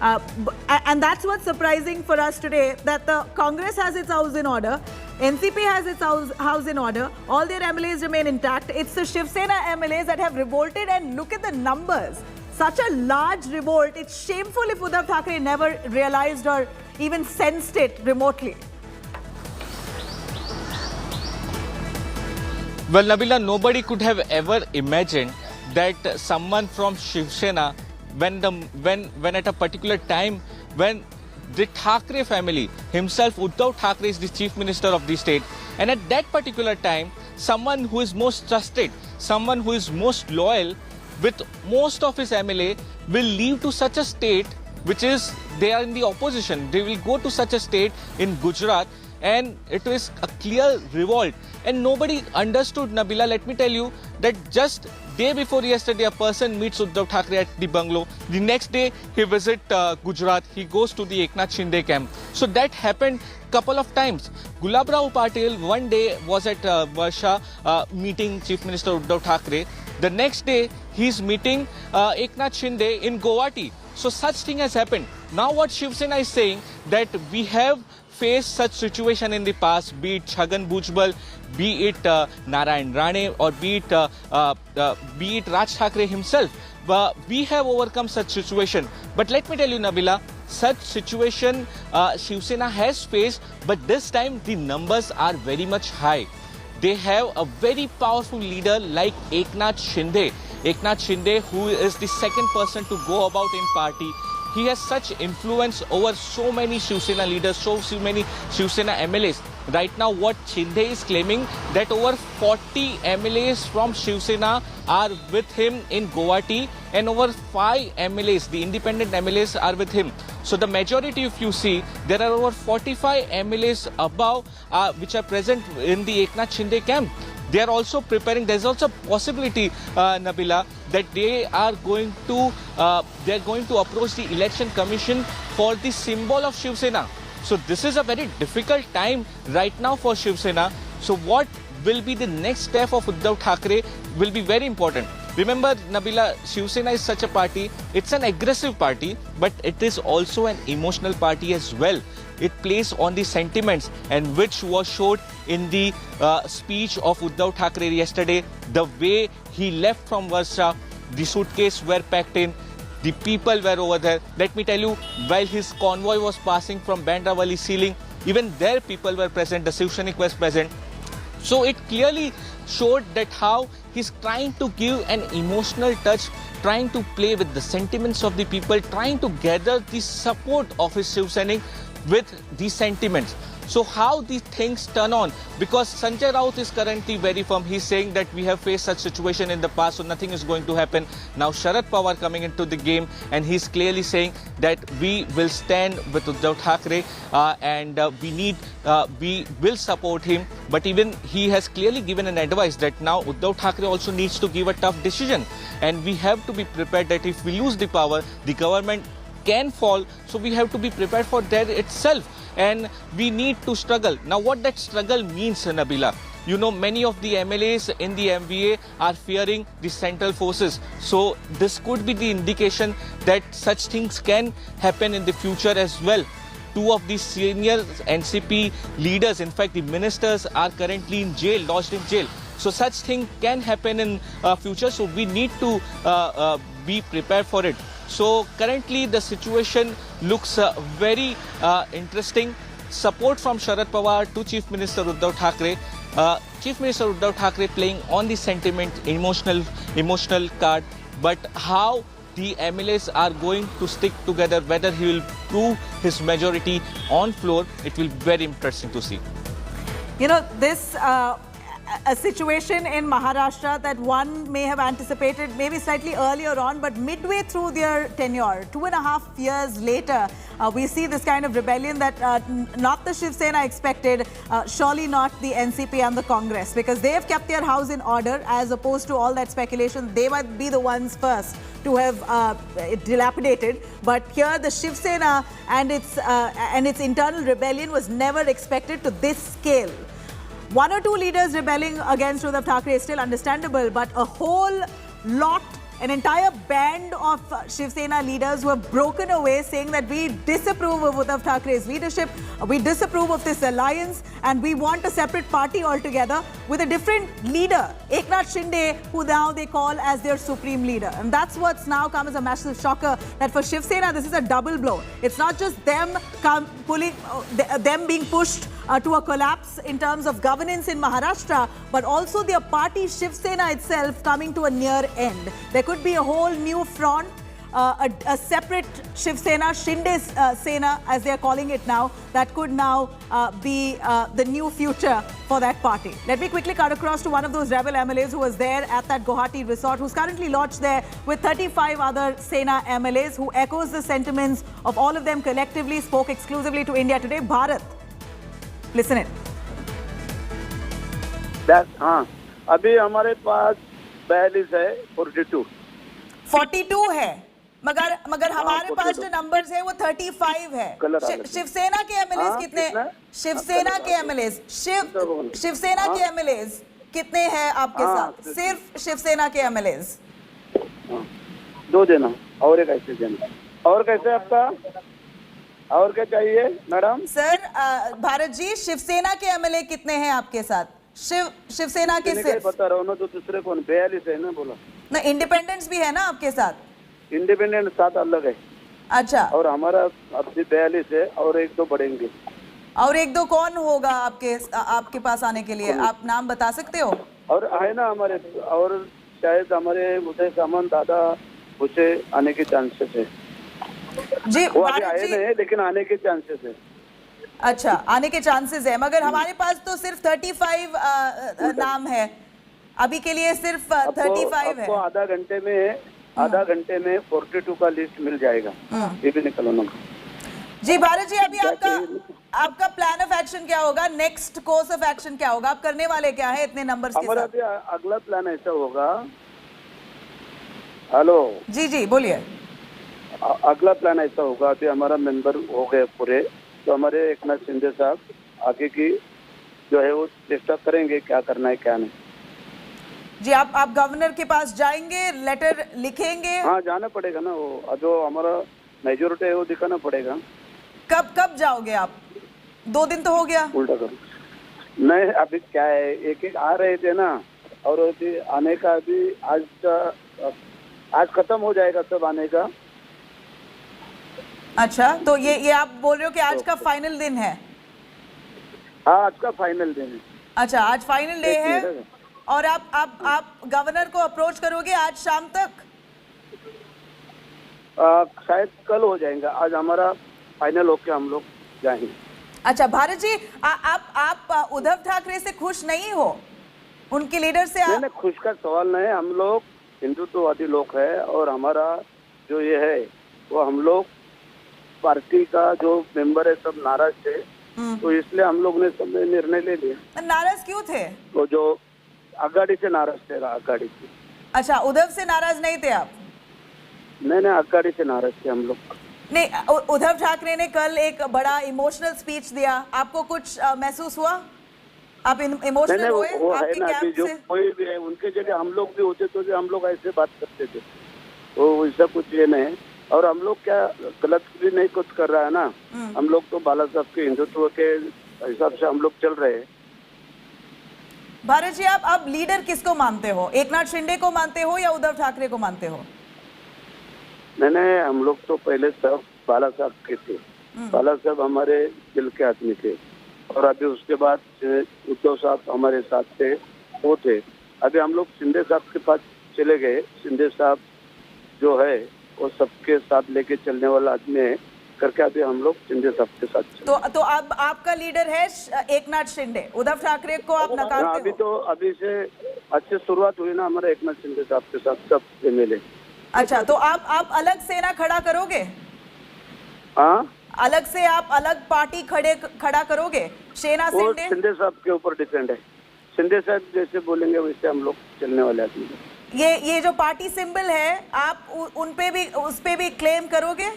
And that's what's surprising for us today, that the Congress has its house in order, NCP has its house in order, all their MLAs remain intact. It's the Shiv Sena MLAs that have revolted, and look at the numbers. Such a large revolt. It's shameful if Uddhav Thackeray never realized or even sensed it remotely. Well, Nabila, nobody could have ever imagined that someone from Shiv Sena, when at a particular time when the Thackeray family, himself Uddhav Thackeray is the Chief Minister of the state, and at that particular time, someone who is most trusted, someone who is most loyal with most of his MLA will leave to such a state which is, they are in the opposition. They will go to such a state in Gujarat, and it is a clear revolt. And nobody understood, Nabila, let me tell you, that just day before yesterday, a person meets Uddhav Thackeray at the bungalow. The next day, he visits Gujarat. He goes to the Eknath Shinde camp. So that happened couple of times. Gulabrao Patil one day was at Varsha meeting Chief Minister Uddhav Thackeray. The next day, he's meeting Eknath Shinde in Guwahati. So such thing has happened. Now what Shiv Sena is saying, that we have faced such situation in the past, be it Chhagan Bhujbal, be it Narayan Rane, or be it Raj Thackeray himself. But we have overcome such situation. But let me tell you, Nabila, such situation Shiv Sena has faced, but this time the numbers are very much high. They have a very powerful leader like Eknath Shinde. Eknath Shinde, who is the second person to go about in party. He has such influence over so many Shiv Sena leaders, so many Shiv Sena MLAs. Right now, what Shinde is claiming, that over 40 MLAs from Shiv Sena are with him in Guwahati, and over 5 MLAs, the independent MLAs, are with him. So the majority, if you see, there are over 45 MLAs above which are present in the Eknath Shinde camp. They are also preparing. There is also a possibility, Nabila, that they are going to approach the Election Commission for the symbol of Shiv Sena. So this is a very difficult time right now for Shiv Sena. So what will be the next step of Uddhav Thackeray will be very important. Remember, Nabila, Shiv Sena is such a party. It's an aggressive party, but it is also an emotional party as well. It plays on the sentiments, and which was showed in the speech of Uddhav Thackeray yesterday. The way he left from Varsha, the suitcase were packed in, the people were over there. Let me tell you, while his convoy was passing from Bandravali ceiling, even there people were present, the Shiv Sainik was present. So it clearly showed that how he's trying to give an emotional touch, trying to play with the sentiments of the people, trying to gather the support of his Shiv Sainik with these sentiments. So how these things turn on, because Sanjay Raut is currently very firm. He's saying that we have faced such situation in the past, so nothing is going to happen. Now Sharad Pawar coming into the game, and he's clearly saying that we will stand with Uddhav Thackeray and we will support him. But even he has clearly given an advice that now Uddhav Thackeray also needs to give a tough decision, and we have to be prepared that if we lose the power, the government can fall. So we have to be prepared for that itself, and we need to struggle. Now what that struggle means, Nabila, you know, many of the MLAs in the MVA are fearing the central forces. So this could be the indication that such things can happen in the future as well. Two of the senior NCP leaders, in fact the ministers, are currently in jail, lodged in jail. So such thing can happen in future. So we need to be prepared for it. So currently the situation looks very interesting. Support from Sharad Pawar to Chief Minister Uddhav Thackeray. Chief Minister Uddhav Thackeray playing on the sentiment, emotional card. But how the MLAs are going to stick together, whether he will prove his majority on floor, it will be very interesting to see. You know, this a situation in Maharashtra that one may have anticipated maybe slightly earlier on, but midway through their tenure, 2.5 years later, we see this kind of rebellion that not the Shiv Sena expected, surely not the NCP and the Congress, because they have kept their house in order as opposed to all that speculation. They might be the ones first to have dilapidated, but here the Shiv Sena and its internal rebellion was never expected to this scale. One or two leaders rebelling against Uddhav Thackeray is still understandable, but a whole lot, an entire band of Shiv Sena leaders who have broken away, saying that we disapprove of Uddhav Thackeray's leadership, we disapprove of this alliance, and we want a separate party altogether with a different leader, Eknath Shinde, who now they call as their supreme leader. And that's what's now come as a massive shocker, that for Shiv Sena, this is a double blow. It's not just them being pushed to a collapse in terms of governance in Maharashtra, but also their party Shiv Sena itself coming to a near end. There could be a whole new front a separate Shiv Sena, Shinde Sena, as they are calling it now, that could now be the new future for that party. Let me quickly cut across to one of those rebel MLAs who was there at that Guwahati resort, who's currently lodged there with 35 other Sena MLAs, who echoes the sentiments of all of them collectively, spoke exclusively to India Today. Bharat, listen in. हाँ, अभी हमारे पास 42 है, 42 है, मगर हमारे पास जो numbers है वो 35 है। शिवसेना के एमएलएस कितने? शिवसेना के एमएलएस, शिवसेना के एमएलएस कितने हैं आपके साथ? सिर्फ शिवसेना के एमएलएस 2 देना और एक ऐसे देना। और कैसे आपका और क्या चाहिए मैडम? सर भारत जी, शिवसेना के एमएलए कितने हैं आपके साथ? शिवसेना के सिर्फ बता रहा हूँ ना, तो दूसरे कौन? 42 है ना, बोला ना। इंडिपेंडेंस भी है ना आपके साथ? इंडिपेंडेंट 7 अलग है। अच्छा, और हमारा अभी 42 है और 1-2 बढ़ेंगे। और 1-2 कौन होगा आपके पास आने के लिए? आप नाम बता सकते हो? और है ना हमारे, और शायद हमारे उदय सामंत दादा उसे आने के चांसेस है जी। वो अभी आए नहीं है, लेकिन आने के चांसेस है। अच्छा, आने के चांसेस है, मगर हमारे पास तो सिर्फ 35 नाम है अभी के लिए, सिर्फ 35 है। आपको आधा घंटे में 42 का लिस्ट मिल जाएगा। ये भी निकलो ना जी। भारत जी, अभी आपका प्लान ऑफ एक्शन क्या होगा? नेक्स्ट कोर्स ऑफ एक्शन क्या होगा? आप करने वाले क्या है इतने नंबर्स के साथ? हमारा अगला प्लान ऐसा होगा। हेलो जी, बोलिए। अगला प्लान ऐसा होगा, अभी हमारा मेंबर हो गए पूरे, तो हमारे एकनाथ शिंदे साहब आगे की जो है वो चेष्टा करेंगे क्या करना है क्या नहीं। जी, आप गवर्नर के पास जाएंगे, लेटर लिखेंगे? हाँ, जाना पड़ेगा ना, वो जो हमारा मेजोरिटी है वो दिखाना पड़ेगा। कब जाओगे आप? 2 दिन तो हो गया। उल्टा करो नहीं, अभी क्या है, एक आ रहे थे ना, और अभी आने का अभी आज खत्म हो जाएगा सब आने का। अच्छा, तो ये आप बोल रहे हो कि आज का फाइनल दिन है? हाँ, आज का फाइनल दिन है। अच्छा, आज फाइनल डे है, और आप गवर्नर को अप्रोच करोगे आज शाम तक? शायद कल हो जाएगा, आज हमारा फाइनल होके हम लोग जाएंगे। अच्छा भारत जी, आप उद्धव ठाकरे से खुश नहीं हो? उनके लीडर से? नहीं, खुश का सवाल नहीं है। हम लोग हिंदुत्ववादी लोग हैं, और हमारा जो ये है वो हम लोग पार्टी का जो मेंबर है सब नाराज थे, तो इसलिए हम लोग ने सब निर्णय ले लिया। नाराज क्यों थे? तो जो आगाड़ी से नाराज थे, आगाड़ी से। अच्छा, उद्धव से नाराज नहीं थे आप? नहीं, आगाड़ी से नाराज थे हम लोग। नहीं, उद्धव ठाकरे ने कल एक बड़ा इमोशनल स्पीच दिया, आपको कुछ महसूस हुआ? आप इमोशनल हुए? वो है ना कि जो कोई भी है उनके जगह हम लोग भी होते तो हम लोग ऐसे बात करते थे, तो ऐसा कुछ ये नहीं। और हम लोग क्या गलत भी नहीं कुछ कर रहा है ना, हम लोग तो बाला साहब के हिंदुत्व के हिसाब से हम लोग चल रहे हैं। भारत जी, आप लीडर किसको मानते हो? एकनाथ शिंदे को मानते हो या उद्धव ठाकरे को मानते हो? नहीं, हम लोग तो पहले सब बाला साहब के थे। बाला साहब हमारे दिल के आदमी थे, और अभी उसके बाद उद्धव साहब हमारे साथ थे, वो थे। अभी हम लोग शिंदे साहब के पास चले गए। शिंदे साहब जो है वो सबके साथ लेके चलने वाला आदमी है करके अभी हम लोग शिंदे साहब के साथ तो अब आपका लीडर है एकनाथ शिंदे। उद्धव ठाकरे को आप नकारते हो? अभी से अच्छी शुरुआत हुई ना हमारे एकनाथ शिंदे साहब के साथ सब एमएलए। अच्छा, तो आप अलग सेना खड़ा करोगे? हाँ, अलग से आप अलग पार्टी खड़ा करोगे? सेना शिंदे साहब के ऊपर डिपेंड है। शिंदे साहब जैसे बोलेंगे वैसे हम लोग चलने वाले आदमी। ये जो पार्टी सिंबल है, आप उस पे भी क्लेम करोगे?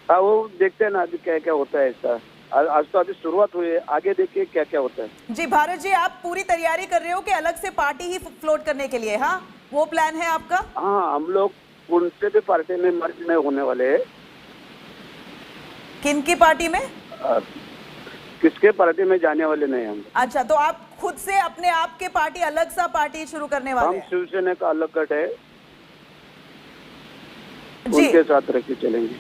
हाँ, वो देखते हैं ना अभी क्या क्या होता है। ऐसा आज तो अभी शुरुआत हुई है, आगे देखिए क्या क्या होता है। जी भारत जी, आप पूरी तैयारी कर रहे हो कि अलग से पार्टी ही फ्लोट करने के लिए? हाँ, वो प्लान है आपका? हाँ, हम लोग उनसे भी पार्टी में मर्ज नहीं होने वाले हैं। किनकी पार्टी में? किसके पार्टी में जाने वाले नहीं हम। अच्छा, तो आप खुद से अपने आप के पार्टी अलग सा पार्टी शुरू करने वाले हैं? हम शिवसेना का अलग गठ है, उनके साथ रख के चलेंगे।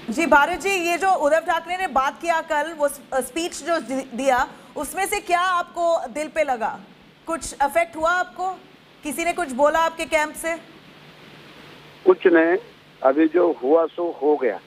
जी भारत जी, ये जो उद्धव ठाकरे ने बात किया कल, वो स्पीच जो दिया, उसमें से क्या आपको दिल पे लगा? कुछ अफेक्ट हुआ आपको? किसी ने कुछ बोला आपके कैंप से? कुछ नहीं, अभी जो हुआ सो हो गया।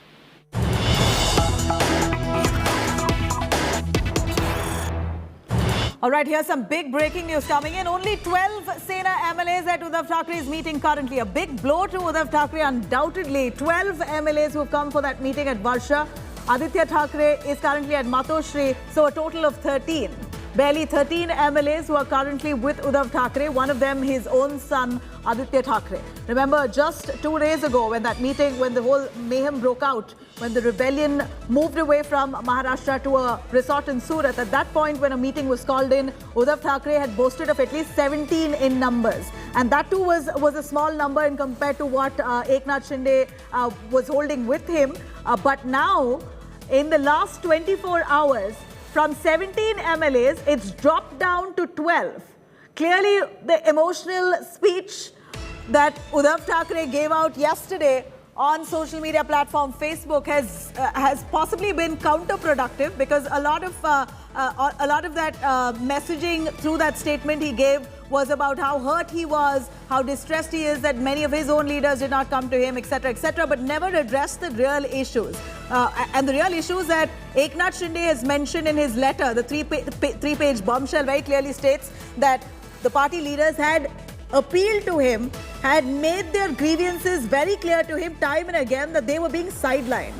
All right, here's some big breaking news coming in. Only 12 Sena MLAs at Uddhav Thackeray's meeting currently. A big blow to Uddhav Thackeray, undoubtedly. 12 MLAs who have come for that meeting at Varsha. Aditya Thackeray is currently at Matoshri, so a total of 13. Barely 13 MLAs who are currently with Uddhav Thackeray, one of them his own son, Aditya Thackeray. Remember, just 2 days ago when that meeting, when the whole mayhem broke out, when the rebellion moved away from Maharashtra to a resort in Surat, at that point when a meeting was called in, Uddhav Thackeray had boasted of at least 17 in numbers. And that too was a small number in compared to what Eknath Shinde was holding with him. But now, in the last 24 hours, from 17 MLAs, it's dropped down to 12. Clearly, the emotional speech that Uddhav Thackeray gave out yesterday on social media platform Facebook has possibly been counterproductive, because a lot of that messaging through that statement he gave was about how hurt he was, how distressed he is that many of his own leaders did not come to him, etc., but never addressed the real issues. And the real issues that Eknath Shinde has mentioned in his letter, the three-page bombshell, very clearly states that the party leaders had appealed to him, had made their grievances very clear to him time and again that they were being sidelined.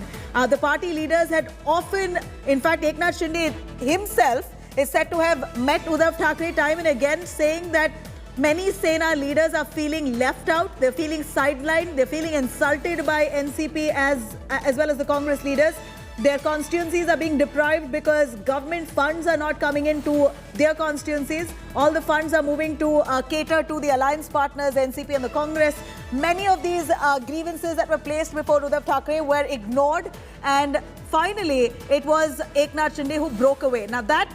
The party leaders had often, in fact, Eknath Shinde himself is said to have met Uddhav Thackeray time and again, saying that many Sena leaders are feeling left out, they're feeling sidelined, they're feeling insulted by NCP as well as the Congress leaders. Their constituencies are being deprived because government funds are not coming into their constituencies. All the funds are moving to cater to the alliance partners, NCP and the Congress. Many of these grievances that were placed before Uddhav Thackeray were ignored. And finally, it was Eknath Shinde who broke away. Now that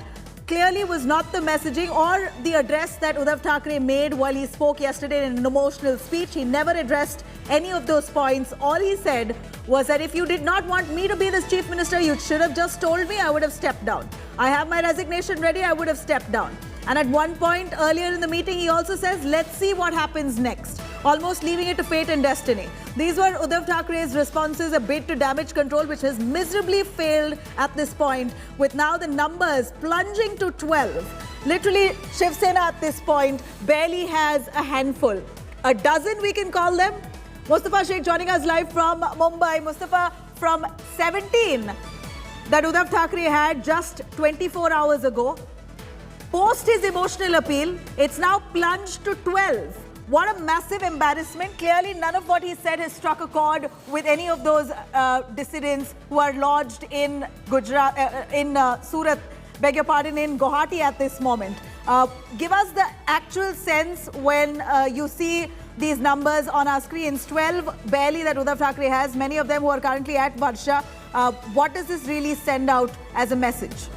clearly was not the messaging or the address that Uddhav Thackeray made while he spoke yesterday in an emotional speech. He never addressed any of those points. All he said was that if you did not want me to be this chief minister, you should have just told me, I would have stepped down. I have my resignation ready, I would have stepped down. And at one point earlier in the meeting, he also says, let's see what happens next, almost leaving it to fate and destiny. These were Uddhav Thackeray's responses, a bid to damage control, which has miserably failed at this point, with now the numbers plunging to 12. Literally, Shiv Sena at this point barely has a handful. A dozen, we can call them. Mustafa Sheikh joining us live from Mumbai. Mustafa, from 17 that Uddhav Thackeray had just 24 hours ago, post his emotional appeal, it's now plunged to 12. What a massive embarrassment. Clearly, none of what he said has struck a chord with any of those dissidents who are lodged in Surat, beg your pardon, in Guwahati at this moment. Give us the actual sense when you see these numbers on our screens. 12 barely that Uddhav Thackeray has, many of them who are currently at Varsha. What does this really send out as a message?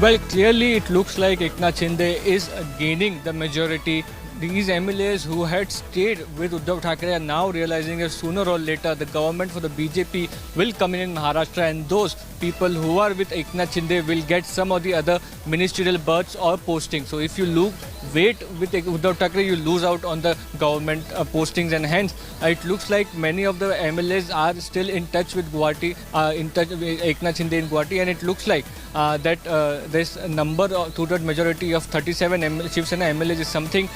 Well, clearly it looks like Eknath Shinde is gaining the majority. These MLAs who had stayed with Uddhav Thackeray are now realizing that sooner or later the government for the BJP will come in Maharashtra, and those people who are with Eknath Shinde will get some of the other ministerial berths or postings. So if you wait with Uddhav Thackeray, you lose out on the government postings, and hence it looks like many of the MLAs are still in touch with Guwahati, in touch with Eknath Shinde in Guwahati, and it looks like that this number, two-third majority of 37 Shiv Sena MLAs is something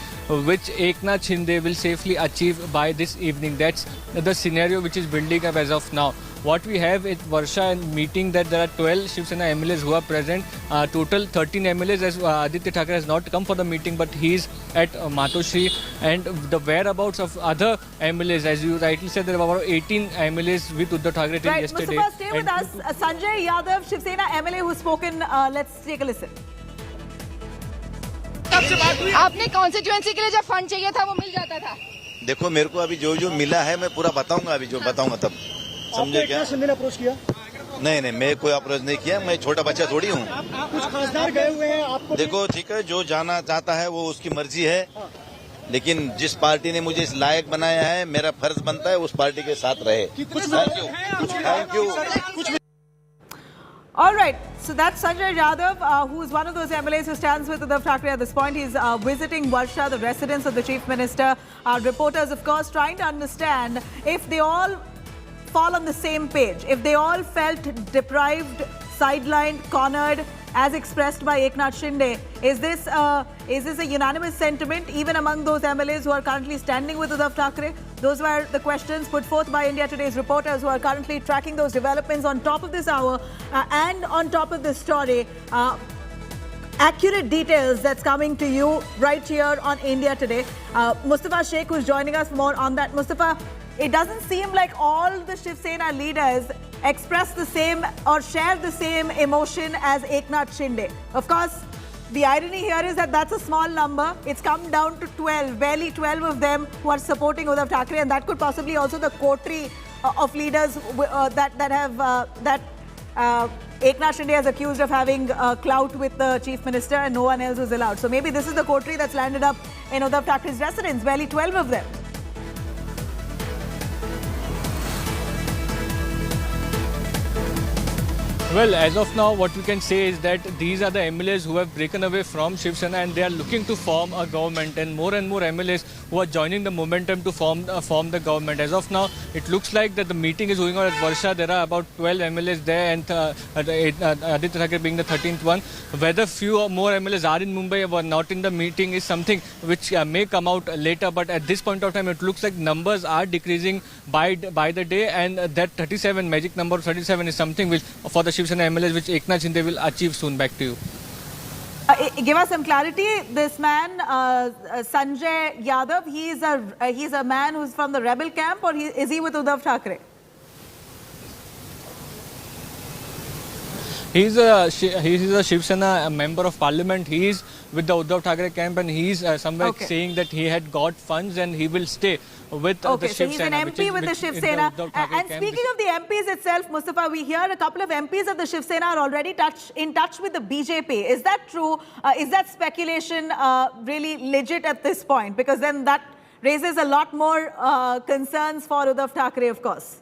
which Eknath Shinde will safely achieve by this evening. That's the scenario which is building up as of now. What we have at Varsha meeting, that there are 12 Shiv Sena MLAs who are present. Total 13 MLAs, as Aditya Thackeray has not come for the meeting, but he is at Matoshri. And the whereabouts of other MLAs, as you rightly said, there were about 18 MLAs with Uddhav Thackeray till yesterday. Mustafa, stay with us. Sanjay Yadav, Shiv Sena MLA who's spoken. Let's take a listen. आपने constituency के लिए जब fund चाहिए था वो मिल जाता था। देखो मेरे को अभी जो मिला है मैं पूरा बताऊंगा, अभी जो बताऊंगा तब समझे क्या? शिंदे ने अप्रोच किया? नहीं मैं कोई अप्रोच नहीं किया, मैं छोटा बच्चा थोड़ी हूँ। कुछ खासदार गए हुए हैं आपको? देखो ठीक है, जो जाना चाहता है वो उसकी मर्जी है, लेकिन जिस पार्टी ने मुझे इस लायक बनाया है मेरा फर्ज बनता है उस पार्टी के साथ रहे। Thank you. All right, so that's Sanjay Yadav, who is one of those MLAs who stands with Uddhav Thackeray at this point. He's visiting Varsha, the residence of the Chief Minister. Our reporters, of course, trying to understand if they all fall on the same page, if they all felt deprived, sidelined, cornered, as expressed by Eknath Shinde. Is this a unanimous sentiment even among those MLAs who are currently standing with Uddhav Thackeray? Those were the questions put forth by India Today's reporters who are currently tracking those developments on top of this hour and on top of this story. Accurate details that's coming to you right here on India Today. Mustafa Sheikh, who's joining us for more on that. Mustafa, it doesn't seem like all the Shiv Sena leaders express the same or share the same emotion as Eknath Shinde. Of course, the irony here is that that's a small number. It's come down to 12, barely 12 of them who are supporting Uddhav Thackeray, and that could possibly also the coterie of leaders that Eknath Shinde has accused of having clout with the Chief Minister, and no one else is allowed. So maybe this is the coterie that's landed up in Uddhav Thackeray's residence, barely 12 of them. Well, as of now, what we can say is that these are the MLAs who have broken away from Shiv Sena and they are looking to form a government, and more MLAs who are joining the momentum to form the government. As of now, it looks like that the meeting is going on at Varsha. There are about 12 MLAs there, and Uddhav Thackeray being the 13th one. Whether few or more MLAs are in Mumbai or not in the meeting is something which may come out later. But at this point of time, it looks like numbers are decreasing by the day, and that 37 magic number 37 is something which for the Shiv Sena MLAs which Eknath Shinde will achieve soon. Back to you. Give us some clarity. This man, Sanjay Yadav, he's a man who's from the rebel camp, or is he with Uddhav Thackeray? He's a Shiv Sena member of parliament. He is with the Uddhav Thackeray camp, and he is somewhere saying that he had got funds and he will stay with the Shiv Sena. So he's an MP with the Shiv Sena. And speaking of the MPs itself, Mustafa, we hear a couple of MPs of the Shiv Sena are already in touch with the BJP. Is that true? Is that speculation really legit at this point? Because then that raises a lot more concerns for Uddhav Thackeray, of course.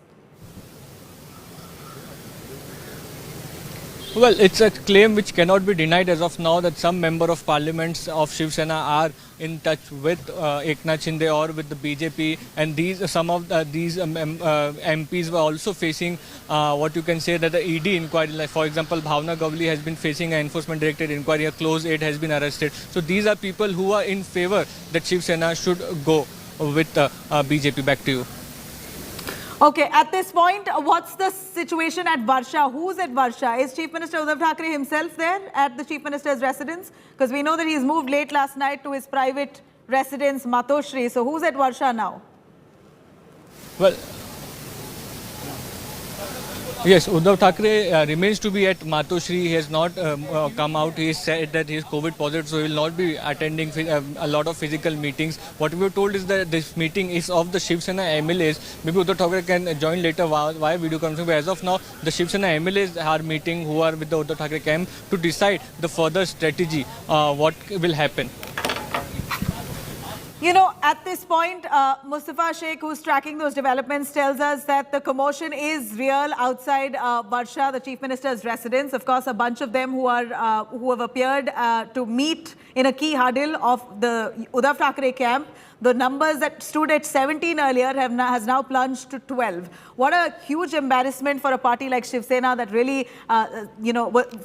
Well, it's a claim which cannot be denied as of now that some member of parliaments of Shiv Sena are in touch with Eknath Shinde or with the BJP, and some of these MPs were also facing what you can say that the ED inquiry. Like for example, Bhavna Gavli has been facing an enforcement directorate inquiry. A close aide has been arrested. So these are people who are in favor that Shiv Sena should go with BJP. Back to you. Okay, at this point, what's the situation at Varsha? Who's at Varsha? Is Chief Minister Uddhav Thackeray himself there at the Chief Minister's residence? Because we know that he's moved late last night to his private residence, Matoshri. So who's at Varsha now? Well, yes, Uddhav Thackeray remains to be at Matoshri. He has not come out. He said that he is COVID positive, so he will not be attending a lot of physical meetings. What we were told is that this meeting is of the Shiv Sena MLAs. Maybe Uddhav Thackeray can join later via video conferencing. But as of now, the Shiv Sena MLAs are meeting who are with the Uddhav Thackeray camp to decide the further strategy, what will happen. You know, at this point, Mustafa Sheikh, who's tracking those developments, tells us that the commotion is real outside Varsha, the Chief Minister's residence. Of course, a bunch of them who have appeared to meet in a key huddle of the Uddhav Thackeray camp. The numbers that stood at 17 earlier has now plunged to 12. What a huge embarrassment for a party like Shiv Sena that really,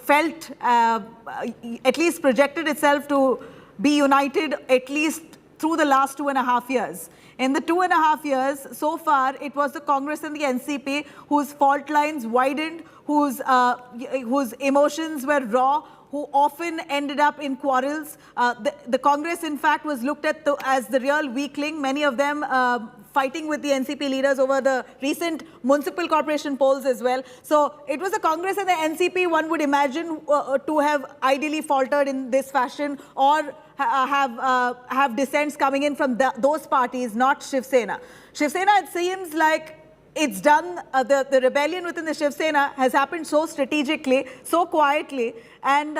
felt, at least projected itself to be united at least through the last 2.5 years. In the 2.5 years, so far, it was the Congress and the NCP whose fault lines widened, whose emotions were raw, who often ended up in quarrels. The Congress, in fact, was looked at as the real weakling, many of them fighting with the NCP leaders over the recent municipal corporation polls as well. So it was the Congress and the NCP, one would imagine, to have ideally faltered in this fashion, or have dissents coming in from those parties, not Shiv Sena. Shiv Sena, it seems like it's done, the rebellion within the Shiv Sena has happened so strategically, so quietly, and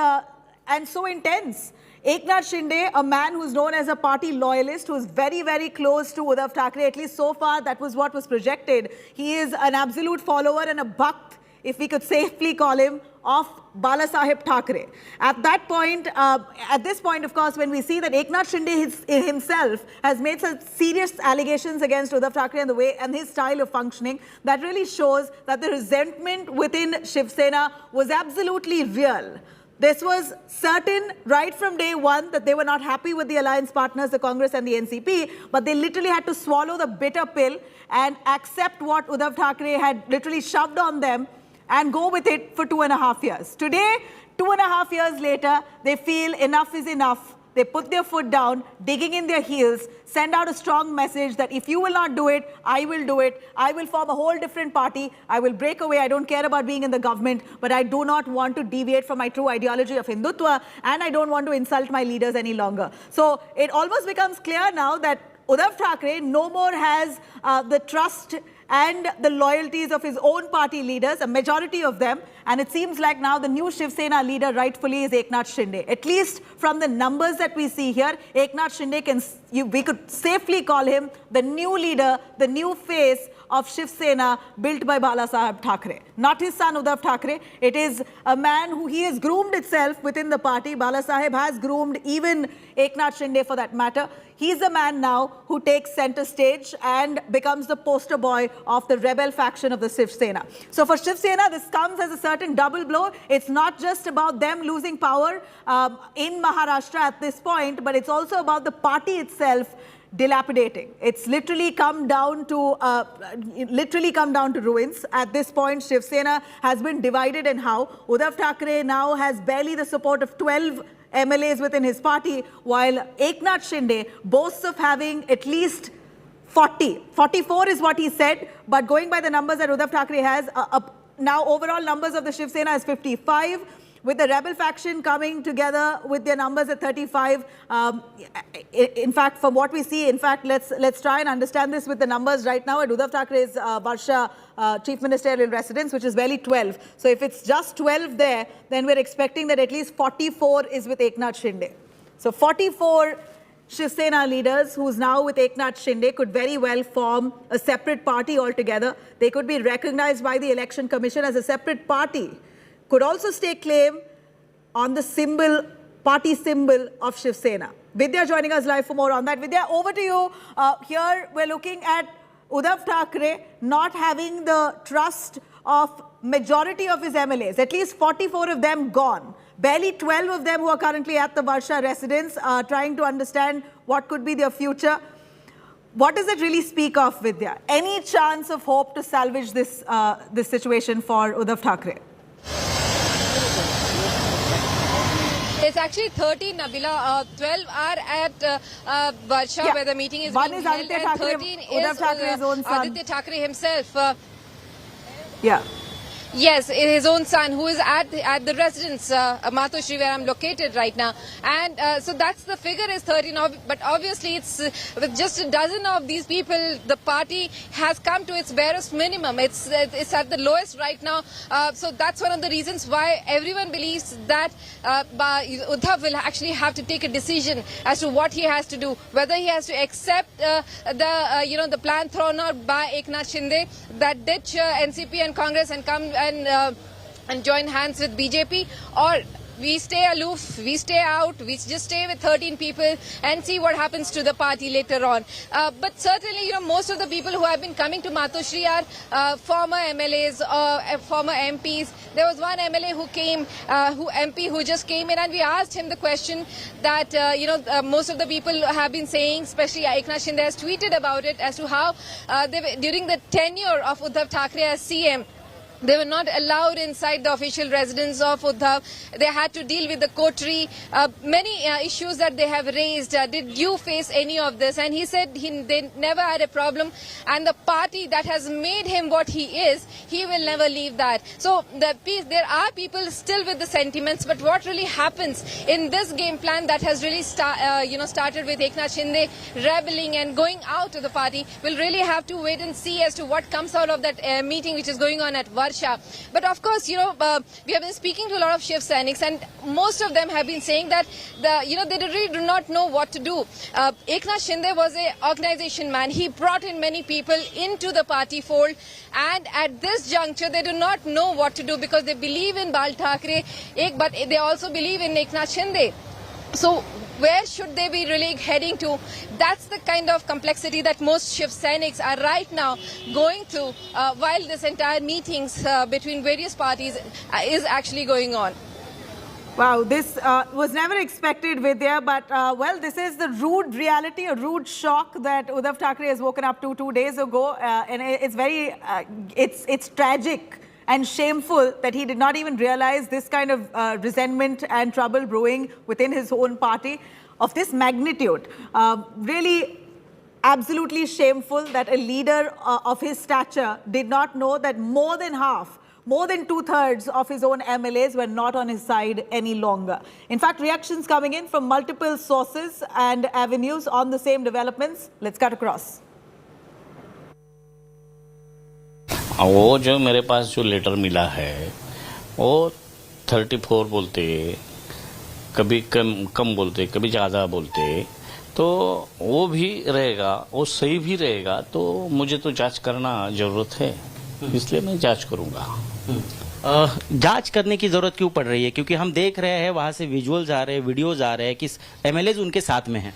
so intense. Eknath Shinde, a man who's known as a party loyalist, who's very, very close to Uddhav Thackeray, at least so far that was what was projected. He is an absolute follower and a bhakt, if we could safely call him, of Balasaheb Thackeray. At that point, at this point, of course, when we see that Eknath Shinde himself has made some serious allegations against Uddhav Thackeray and the way and his style of functioning, that really shows that the resentment within Shiv Sena was absolutely real. This was certain right from day one that they were not happy with the alliance partners, the Congress and the NCP, but they literally had to swallow the bitter pill and accept what Uddhav Thackeray had literally shoved on them and go with it for 2.5 years. Today, 2.5 years later, they feel enough is enough. They put their foot down, digging in their heels, send out a strong message that if you will not do it, I will do it. I will form a whole different party. I will break away. I don't care about being in the government, but I do not want to deviate from my true ideology of Hindutva, and I don't want to insult my leaders any longer. So it almost becomes clear now that Uddhav Thackeray no more has the trust and the loyalties of his own party leaders, a majority of them. And it seems like now the new Shiv Sena leader rightfully is Eknath Shinde. At least from the numbers that we see here, Eknath Shinde we could safely call him the new leader, the new face of Shiv Sena built by Balasaheb Thackeray. Not his son Uddhav Thackeray. It is a man who he has groomed itself within the party. Balasaheb has groomed even Eknath Shinde for that matter. He's the man now who takes center stage and becomes the poster boy of the rebel faction of the Shiv Sena. So for Shiv Sena, this comes as a certain double blow. It's not just about them losing power in Maharashtra at this point, but it's also about the party itself dilapidating. It's literally come down to ruins. At this point, Shiv Sena has been divided in how Uddhav Thackeray now has barely the support of 12 MLAs within his party, while Eknath Shinde boasts of having at least 40. 44 is what he said, but going by the numbers that Uddhav Thackeray has, now overall numbers of the Shiv Sena is 55. With the rebel faction coming together with their numbers at 35, in fact, from what we see, in fact, let's try and understand this with the numbers right now at Uddhav Thackeray's Varsha Chief Ministerial residence, which is barely 12. So if it's just 12 there, then we're expecting that at least 44 is with Eknath Shinde. So 44 Shiv Sena leaders who's now with Eknath Shinde could very well form a separate party altogether. They could be recognized by the Election Commission as a separate party. Could also stake claim on the symbol, party symbol of Shiv Sena. Vidya joining us live for more on that. Vidya, over to you. Here we're looking at Uddhav Thackeray not having the trust of majority of his MLAs, at least 44 of them gone. Barely 12 of them who are currently at the Varsha residence trying to understand what could be their future. What does it really speak of, Vidya? Any chance of hope to salvage this, this situation for Uddhav Thackeray? It's actually 13, Nabila. 12 are at Varsha, where the meeting is being held, and 13 is Aditya Thackeray himself. Yes, his own son, who is at the residence, Matoshri, where I'm located right now. And so that's the figure is 13. But obviously, it's with just a dozen of these people, the party has come to its barest minimum. It's at the lowest right now. So that's one of the reasons why everyone believes that Uddhav will actually have to take a decision as to what he has to do, whether he has to accept the plan thrown out by Eknath Shinde, that ditch NCP and Congress and come and join hands with BJP, or we stay aloof, we stay out, we just stay with 13 people and see what happens to the party later on. But certainly, most of the people who have been coming to Matoshri are former MLAs or former MPs. There was one MLA who came, who just came in, and we asked him the question that, most of the people have been saying, especially Eknath Shinde has tweeted about it, as to how during the tenure of Uddhav Thackeray as CM, they were not allowed inside the official residence of Uddhav. They had to deal with the coterie, many issues that they have raised. Did you face any of this? And he said they never had a problem. And the party that has made him what he is, he will never leave that. So there are people still with the sentiments. But what really happens in this game plan that has really started with Eknath Shinde rebelling and going out of the party, we'll really have to wait and see as to what comes out of that meeting which is going on at Varsha. harsha. But of course, we have been speaking to a lot of Shiv Senics, and most of them have been saying that they really do not know what to do. Eknath Shinde was an organization man. He brought in many people into the party fold, and at this juncture they do not know what to do because they believe in Bal Thackeray, but they also believe in Eknath Shinde. So where should they be really heading to? That's the kind of complexity that most Shiv Senics are right now going through while this entire meetings between various parties is actually going on. Wow, this was never expected, Vidya, but well, this is the rude reality, a rude shock that Uddhav Thackeray has woken up to 2 days ago, and it's very, it's tragic and shameful that he did not even realize this kind of resentment and trouble brewing within his own party of this magnitude. Really absolutely shameful that a leader of his stature did not know that more than 2/3 of his own MLAs were not on his side any longer. In fact, reactions coming in from multiple sources and avenues on the same developments. Let's cut across. वो जो मेरे पास जो letter मिला है वो 34 बोलते, कभी कम बोलते, कभी ज़्यादा बोलते, तो वो भी रहेगा, वो सही भी रहेगा, तो मुझे तो जांच करना जरूरत है, इसलिए मैं जांच करूंगा। जांच करने की जरूरत क्यों पड़ रही है? क्योंकि हम देख रहे हैं वहां से विजुअल्स आ रहे हैं, वीडियोज आ रहे हैं कि एमएलएज उनके साथ में हैं।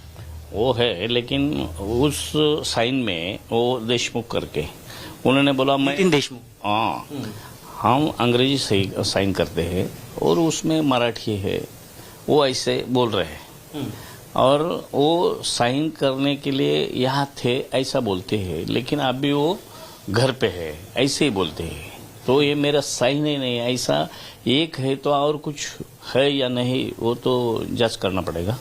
वो है, लेकिन उस साइन में वो देशमुख करके उन्होंने बोला मैं देशमुख, हाँ, हम अंग्रेजी से साइन करते हैं और उसमें मराठी है, वो ऐसे बोल रहे हैं और वो साइन करने के लिए यहाँ थे ऐसा बोलते हैं, लेकिन अभी वो घर पे है ऐसे ही बोलते हैं, तो ये मेरा साइन ही नहीं है। ऐसा एक है तो और कुछ है या नहीं वो तो जांच करना पड़ेगा।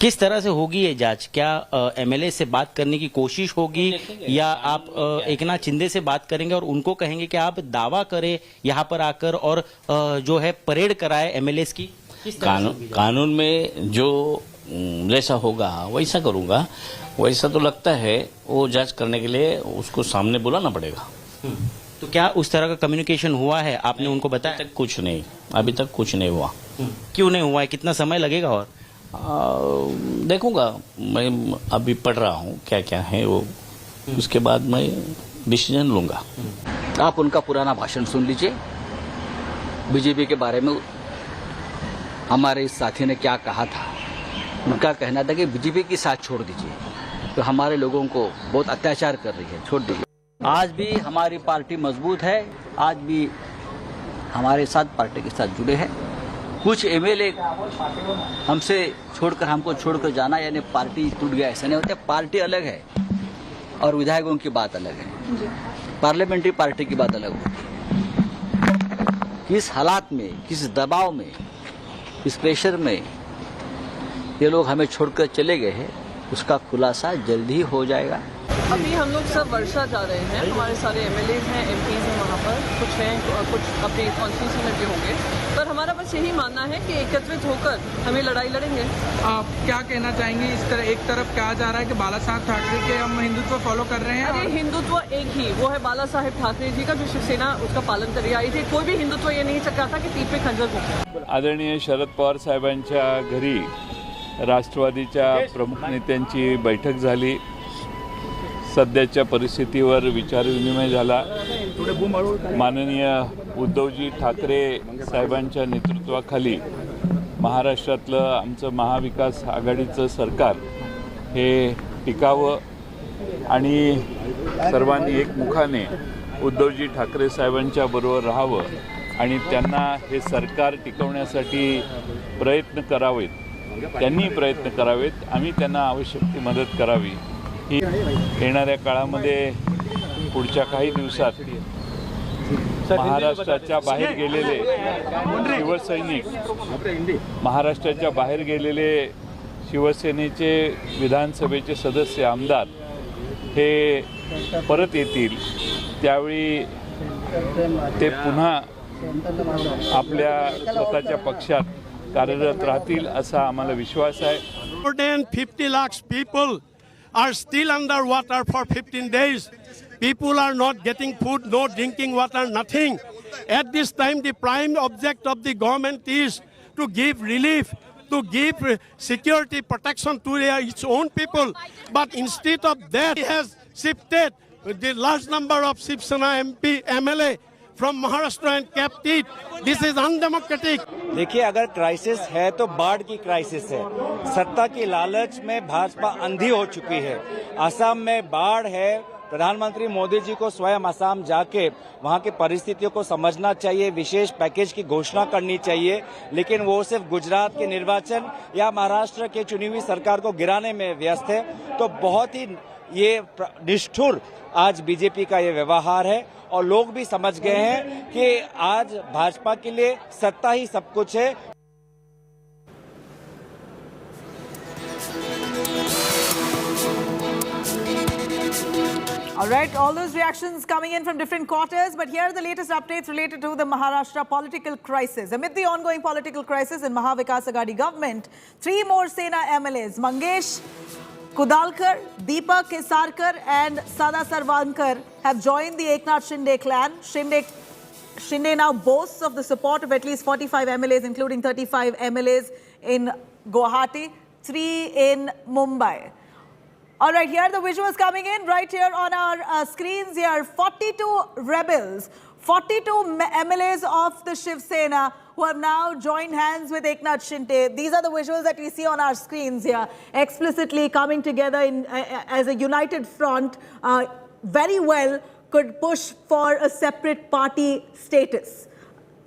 किस तरह से होगी ये जांच? क्या एमएलए से बात करने की कोशिश होगी या आप एकनाथ शिंदे से बात करेंगे और उनको कहेंगे कि आप दावा करें यहाँ पर आकर और जो है परेड कराए एमएलएस की? कानून में जो जैसा होगा वैसा करूंगा। वैसा तो लगता है वो जांच करने के लिए उसको सामने बुलाना पड़ेगा। तो क्या उस तरह का कम्युनिकेशन हुआ है? आपने उनको बताया? तक कुछ नहीं, अभी तक कुछ नहीं हुआ। क्यों नहीं हुआ है? कितना समय लगेगा? और देखूंगा, मैं अभी पढ़ रहा हूँ क्या क्या है वो, उसके बाद मैं डिसीजन लूंगा। आप उनका पुराना भाषण सुन लीजिए, बीजेपी के बारे में हमारे इस साथी ने क्या कहा था। उनका कहना था कि बीजेपी की साथ छोड़ दीजिए, तो हमारे लोगों को बहुत अत्याचार कर रही है, छोड़ दीजिए। आज भी हमारी पार्टी मजबूत है, आज भी हमारे साथ पार्टी के साथ जुड़े हैं। कुछ एमएलए हमसे छोड़कर, हमको छोड़कर जाना यानी पार्टी टूट गया ऐसा नहीं होता। पार्टी अलग है और विधायकों की बात अलग है, पार्लियामेंट्री पार्टी की बात अलग होती। किस हालात में, किस दबाव में, किस प्रेशर में ये लोग हमें छोड़कर चले गए हैं, उसका खुलासा जल्द ही हो जाएगा। अभी हम लोग सब वर्षा जा रहे हैं, हमारे सारे एमएलएज हैं, एमपीज हैं, वहाँ पर कुछ हैं, कुछ अपने कॉन्स्टिट्यूंसी में भी होंगे, पर हमारा बस यही मानना है कि एकत्रित होकर हमें लड़ाई लड़ेंगे। आप क्या कहना चाहेंगे? इस तरह एक तरफ कहा जा रहा है कि बाला साहब ठाकरे के हम हिंदुत्व फॉलो कर रहे हैं। अरे हिंदुत्व एक ही, वो है बाला साहेब ठाकरे जी का, जो शिवसेना उसका पालन कर आई थी। कोई भी हिंदुत्व ये नहीं चाहता था कि पीठ पे खंजर घुसे। आदरणीय शरद पवार साहेबांच्या घरी राष्ट्रवादीच्या प्रमुख नेत्यांची बैठक झाली, सध्याच्या परिस्थितीवर विचारविनिमय झाला। माननीय उद्धवजी ठाकरे साहेबांच्या नेतृत्वाखाली महाराष्ट्रातलं आमचं महाविकास आघाडीचं सरकार हे टिकावं आणि सर्वांनी एकमुखाने उद्धवजी ठाकरे साहेबांच्या बरोबर राहावं आणि त्यांना हे सरकार टिकवण्यासाठी प्रयत्न करावेत, त्यांनी प्रयत्न करावेत, आम्ही त्यांना आवश्यक ती मदत करावी। ही येणाऱ्या काळामध्ये पुढच्या काही दिवसात महाराष्ट्राच्या बाहेर गेलेले शिवसैनिक, महाराष्ट्राच्या बाहेर गेलेले शिवसेनेचे विधानसभेचे सदस्य, आमदार हे परत येतील, त्यावेळी ते पुन्हा आपल्या स्वतःच्या पक्षात कार्यरत राहतील असा आम्हाला विश्वास आहे। More than 50 lakhs people are still underwater for 15 days. People are not getting food, no drinking water, nothing. At this time, the prime object of the government is to give relief, to give security protection to its own people. But instead of that, he has shifted the large number of Shiv Sena MP, MLA from Maharashtra and kept it. This is undemocratic. देखिए, अगर crisis है तो बाढ़ की crisis है। सत्ता की लालच में भाजपा अंधी हो चुकी है। असम में बाढ़ है। प्रधानमंत्री मोदी जी को स्वयं असम जाके वहां की परिस्थितियों को समझना चाहिए, विशेष पैकेज की घोषणा करनी चाहिए, लेकिन वो सिर्फ गुजरात के निर्वाचन या महाराष्ट्र के चुनी हुई सरकार को गिराने में व्यस्त है। तो बहुत ही ये निष्ठुर आज बीजेपी का ये व्यवहार है और लोग भी समझ गए हैं कि आज भाजपा के लिए सत्ता ही सब कुछ है। All right, all those reactions coming in from different quarters, but here are the latest updates related to the Maharashtra political crisis. Amid the ongoing political crisis in Maha Vikas Aghadi government, 3 more Sena MLAs, Mangesh Kudalkar, Deepak Kesarkar and Sada Sarvankar have joined the Eknath Shinde clan. Shinde now boasts of the support of at least 45 MLAs, including 35 MLAs in Guwahati, 3 in Mumbai. All right, here are the visuals coming in right here on our screens here. 42 rebels, 42 MLAs of the Shiv Sena who have now joined hands with Eknath Shinde. These are the visuals that we see on our screens here, explicitly coming together as a united front, very well could push for a separate party status.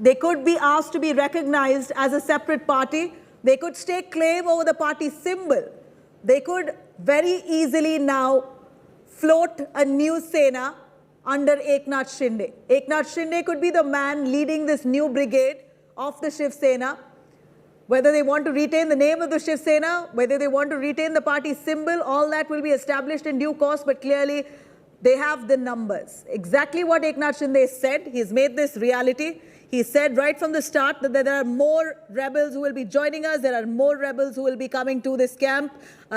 They could be asked to be recognized as a separate party. They could stake claim over the party symbol. They could very easily now float a new Sena under Eknath Shinde. Eknath Shinde could be the man leading this new brigade of the Shiv Sena. Whether they want to retain the name of the Shiv Sena, whether they want to retain the party symbol, all that will be established in due course, but clearly they have the numbers. Exactly what Eknath Shinde said, he's made this reality. He said right from the start that there are more rebels who will be joining us. There are more rebels who will be coming to this camp.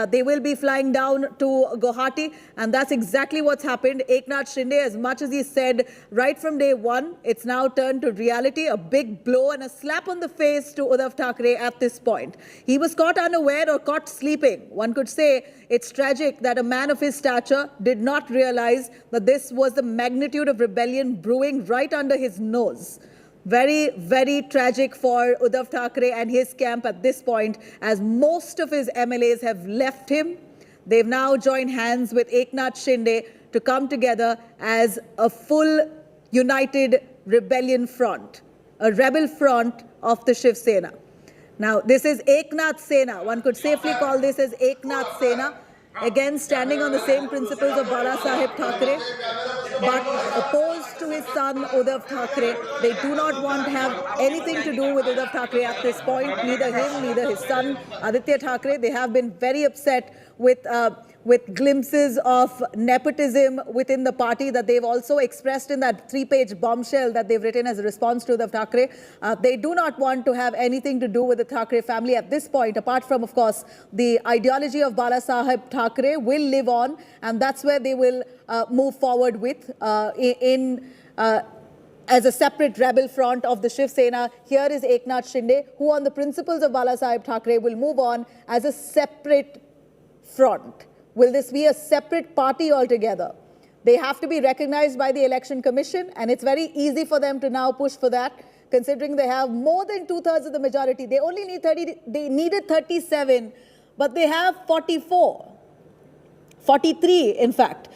They will be flying down to Guwahati. And that's exactly what's happened. Eknath Shinde, as much as he said right from day one, it's now turned to reality. A big blow and a slap on the face to Uddhav Thackeray at this point. He was caught unaware or caught sleeping. One could say it's tragic that a man of his stature did not realize that this was the magnitude of rebellion brewing right under his nose. Very, very tragic for Uddhav Thackeray and his camp at this point, as most of his MLAs have left him. They've now joined hands with Eknath Shinde to come together as a full united rebellion front, a rebel front of the Shiv Sena. Now, this is Eknath Sena. One could safely call this as Eknath Sena. Again, standing on the same principles of Bala Saheb Thackeray, but opposed to his son Uddhav Thackeray. They do not want to have anything to do with Uddhav Thackeray at this point. Neither him, neither his son Aditya Thackeray. They have been very upset with glimpses of nepotism within the party that they've also expressed in that 3-page bombshell that they've written as a response to Uddhav Thackeray. They do not want to have anything to do with the Thackeray family at this point, apart from, of course, the ideology of Bala Saheb Thackeray will live on, and that's where they will move forward with as a separate rebel front of the Shiv Sena. Here is Eknath Shinde, who on the principles of Bala Saheb Thackeray will move on as a separate front. Will this be a separate party altogether? They have to be recognized by the Election Commission, and it's very easy for them to now push for that, considering they have more than 2/3 of the majority. They only need 30, they needed 37, but they have 43 in fact.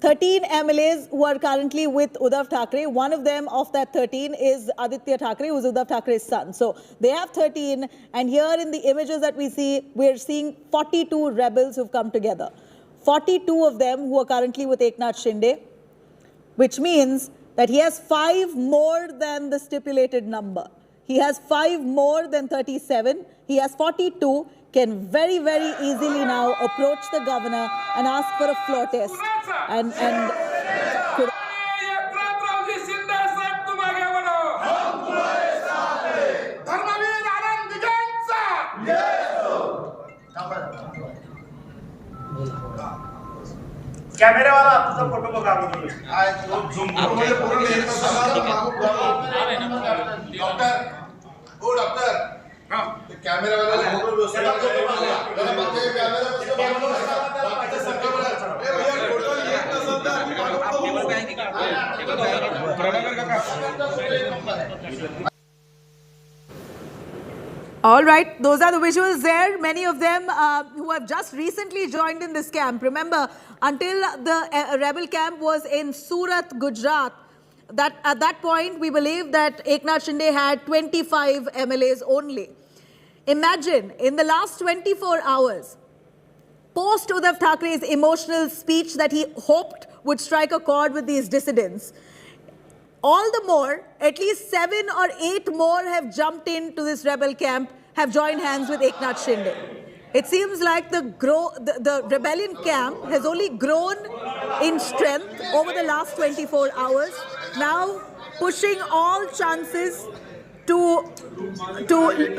13 MLAs who are currently with Uddhav Thackeray. One of them of that 13 is Aditya Thackeray, who's Uddhav Thackeray's son. So they have 13, and here in the images that we see, we're seeing 42 rebels who've come together. 42 of them who are currently with Eknath Shinde, which means that he has 5 more than the stipulated number. He has 5 more than 37. He has 42. Can very, very easily now approach the governor and ask for a floor test. And could कॅमेरावाला तुझा photo बघा अगोदर All right, those are the visuals there. Many of them who have just recently joined in this camp. Remember, until the rebel camp was in Surat, Gujarat, that at that point we believe that Eknath Shinde had 25 MLAs only. Imagine, in the last 24 hours, post Uddhav Thackeray's emotional speech that he hoped would strike a chord with these dissidents, all the more, at least 7 or 8 more have jumped into this rebel camp, have joined hands with Eknath Shinde. It seems like the rebellion camp has only grown in strength over the last 24 hours, now pushing all chances to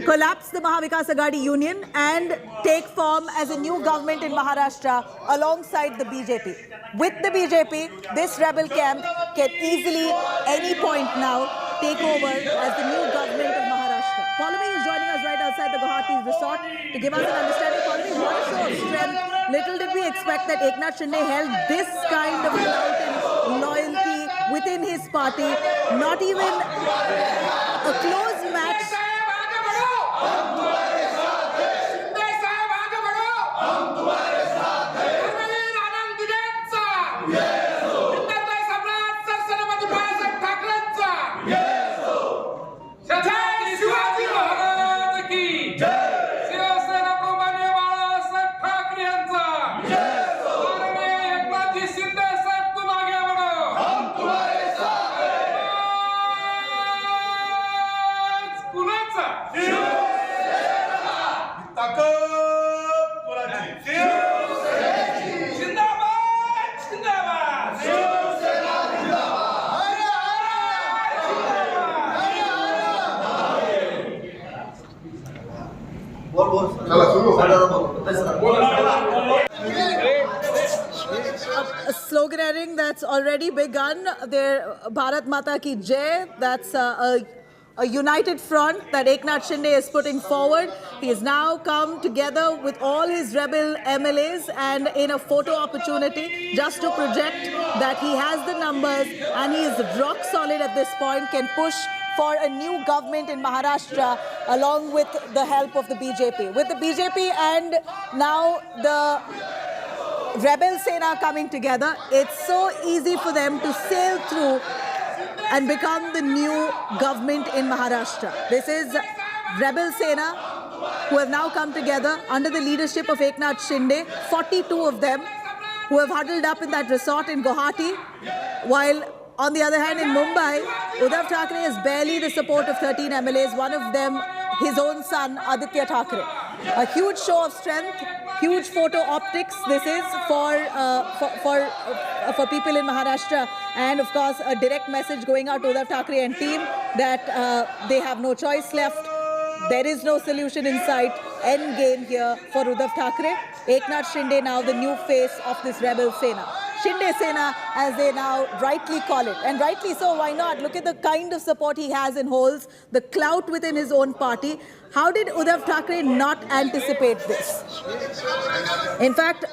collapse the Mahavikas Aghadi Union and take form as a new government in Maharashtra alongside the BJP. With the BJP, this rebel camp can easily, any point now, take over as the new government of Maharashtra. Paulami is joining us right outside the Guwahati resort to give us an understanding. Paulami, what a show of strength. Little did we expect that Eknath Shinde held this kind of clout and loyalty within his party. Not even a close match. A sloganeering that's already begun. There, Bharat Mata Ki Jai. That's a united front that Eknath Shinde is putting forward. He has now come together with all his rebel MLAs and in a photo opportunity just to project that he has the numbers and he is rock solid at this point, can push for a new government in Maharashtra along with the help of the BJP. With the BJP and now the Rebel Sena coming together, it's so easy for them to sail through and become the new government in Maharashtra. This is Rebel Sena who have now come together under the leadership of Eknath Shinde, 42 of them who have huddled up in that resort in Guwahati, while on the other hand in Mumbai, Uddhav Thackeray has barely the support of 13 MLAs, one of them his own son Aditya Thackeray. A huge show of strength, huge photo optics this is for people in Maharashtra, and of course a direct message going out to Uddhav Thackeray and team that they have no choice left. There is no solution in sight. End game here for Uddhav Thackeray. Eknath Shinde now the new face of this rebel Sena. Shinde Sena, as they now rightly call it. And rightly so, why not? Look at the kind of support he has in Holes, the clout within his own party. How did Uddhav Thackeray not anticipate this? In fact,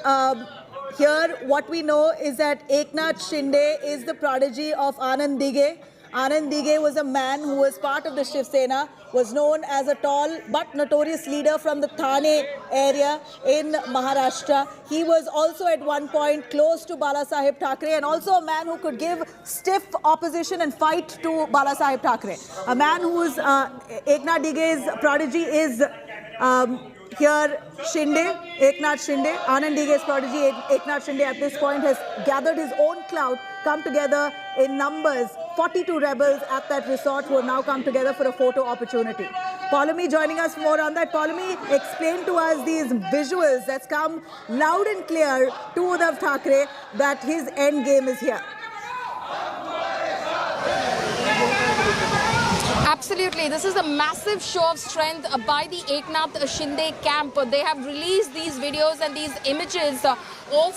here what we know is that Eknath Shinde is the prodigy of Anand Dige. Anand Dige was a man who was part of the Shiv Sena, was known as a tall but notorious leader from the Thane area in Maharashtra. He was also at one point close to Balasaheb Thackeray and also a man who could give stiff opposition and fight to Balasaheb Thackeray. A man whose Eknath Dige's prodigy is here Shinde, Eknath Shinde. Anand Dige's prodigy Eknath Shinde at this point has gathered his own clout, come together in numbers, 42 rebels at that resort who have now come together for a photo opportunity. Paulami joining us more on that. Paulami, explain to us these visuals that's come loud and clear to Uddhav Thackeray that his end game is here. Absolutely. This is a massive show of strength by the Eknath Shinde camp. They have released these videos and these images of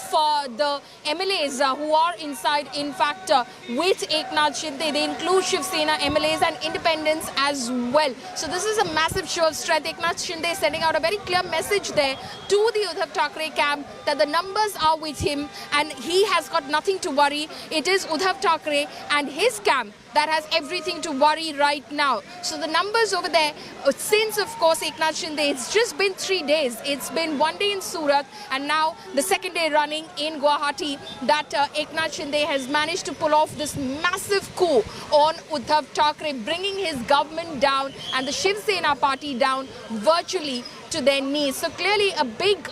the MLAs who are inside, in fact, with Eknath Shinde. They include Shiv Sena MLAs and independents as well. So this is a massive show of strength. Eknath Shinde is sending out a very clear message there to the Uddhav Thackeray camp that the numbers are with him and he has got nothing to worry. It is Uddhav Thackeray and his camp that has everything to worry right now. So the numbers over there, since of course Eknath Shinde, it's just been 3 days. It's been 1 day in Surat and now the second day running in Guwahati that Eknath Shinde has managed to pull off this massive coup on Uddhav Thackeray, bringing his government down and the Shiv Sena party down virtually to their knees. So clearly a big,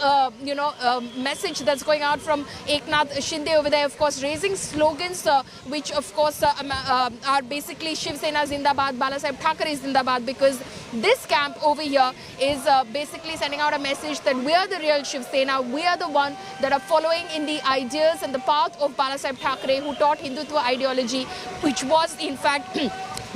message that's going out from Eknath Shinde over there, of course, raising slogans which, of course, are basically Shiv Sena Zindabad, Balasaheb Thackeray Zindabad, because this camp over here is basically sending out a message that we are the real Shiv Sena, we are the one that are following in the ideas and the path of Balasaheb Thackeray, who taught Hindutva ideology, which was in fact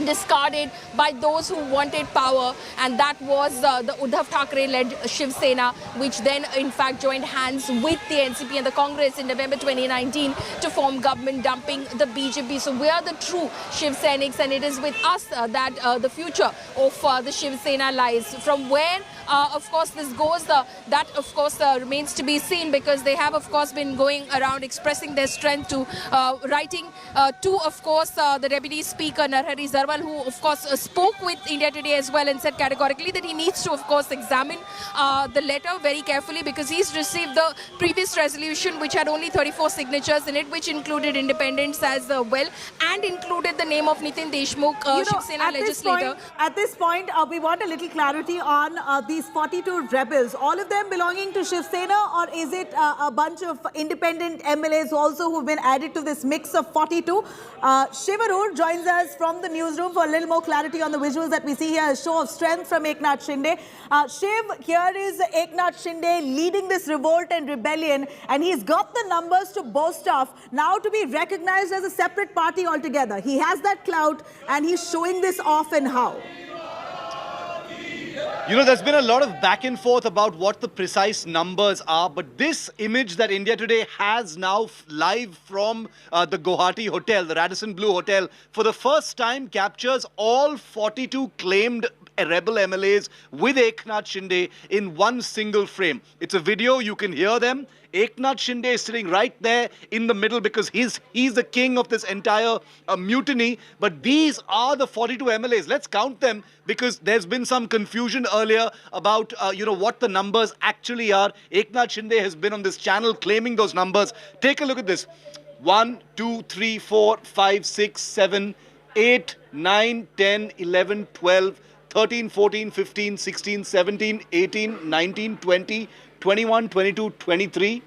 discarded by those who wanted power, and that was the Uddhav Thackeray-led Shiv Sena, which then in fact joined hands with the NCP and the Congress in November 2019 to form government, dumping the BJP. So we are the true Shiv Senics, and it is with us that the future of the Shiv Sena lies. From where of course this goes, that of course remains to be seen, because they have of course been going around expressing their strength to writing to of course the Deputy Speaker Narhari Zarwal, who of course spoke with India Today as well and said categorically that he needs to of course examine the letter very carefully, because he's received the previous resolution which had only 34 signatures in it, which included independents as well and included the name of Nitin Deshmukh, Shiv Sena legislator. At this point, we want a little clarity on these 42 rebels, all of them belonging to Shiv Sena, or is it a bunch of independent MLAs also who've been added to this mix of 42? Shiv Arur joins us from the newsroom for a little more clarity on the visuals that we see here, a show of strength from Eknath Shinde. Shiv, here is Eknath Shinde leading this revolt and rebellion, and he's got the numbers to boast of, now to be recognized as a separate party altogether. He has that clout and he's showing this off, and how? You know, there's been a lot of back and forth about what the precise numbers are, but this image that India Today has now live from the Guwahati Hotel, the Radisson Blu Hotel, for the first time captures all 42 claimed rebel MLAs with Eknath Shinde in one single frame. It's a video, you can hear them. Eknath Shinde is sitting right there in the middle because he's the king of this entire mutiny. But these are the 42 MLAs. Let's count them, because there's been some confusion earlier about what the numbers actually are. Eknath Shinde has been on this channel claiming those numbers. Take a look at this. 1, 2, 3, 4, 5, 6, 7, 8, 9, 10, 11, 12, 13, 14, 15, 16, 17, 18, 19, 20, 21, 22, 23,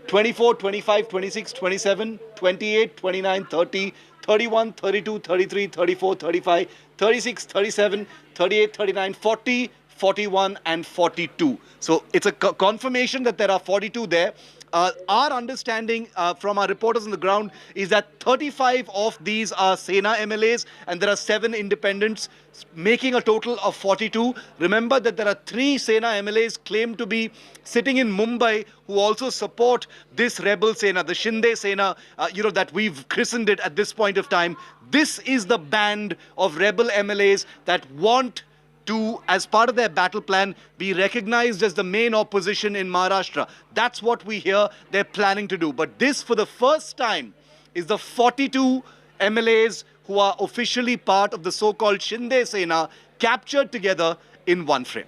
24, 25, 26, 27, 28, 29, 30, 31, 32, 33, 34, 35, 36, 37, 38, 39, 40, 41 and 42. So it's a confirmation that there are 42 there. Our understanding from our reporters on the ground is that 35 of these are Sena MLAs and there are 7 independents, making a total of 42. Remember that there are 3 Sena MLAs claimed to be sitting in Mumbai who also support this rebel Sena, the Shinde Sena, that we've christened it at this point of time. This is the band of rebel MLAs that want to, as part of their battle plan, be recognized as the main opposition in Maharashtra. That's what we hear they're planning to do. But this, for the first time, is the 42 MLAs who are officially part of the so-called Shinde Sena captured together in one frame.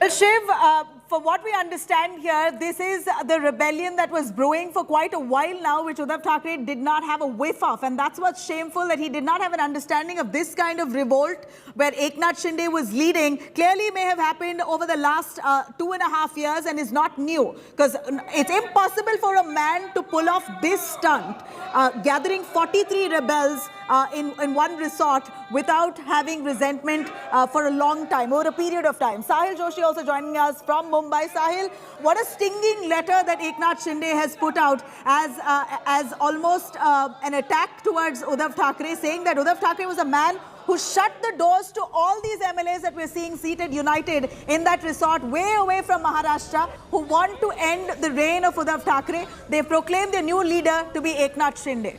Well, Shiv, for what we understand here, this is the rebellion that was brewing for quite a while now, which Uddhav Thackeray did not have a whiff of. And that's what's shameful, that he did not have an understanding of this kind of revolt where Eknath Shinde was leading. Clearly may have happened over the last 2.5 years and is not new. Because it's impossible for a man to pull off this stunt, gathering 43 rebels in one resort without having resentment for a long time, over a period of time. Sahil Joshi also joining us from Mumbai. Sahil, what a stinging letter that Eknath Shinde has put out as almost an attack towards Uddhav Thackeray, saying that Uddhav Thackeray was a man who shut the doors to all these MLAs that we're seeing seated united in that resort way away from Maharashtra, who want to end the reign of Uddhav Thackeray. They've proclaimed their new leader to be Eknath Shinde.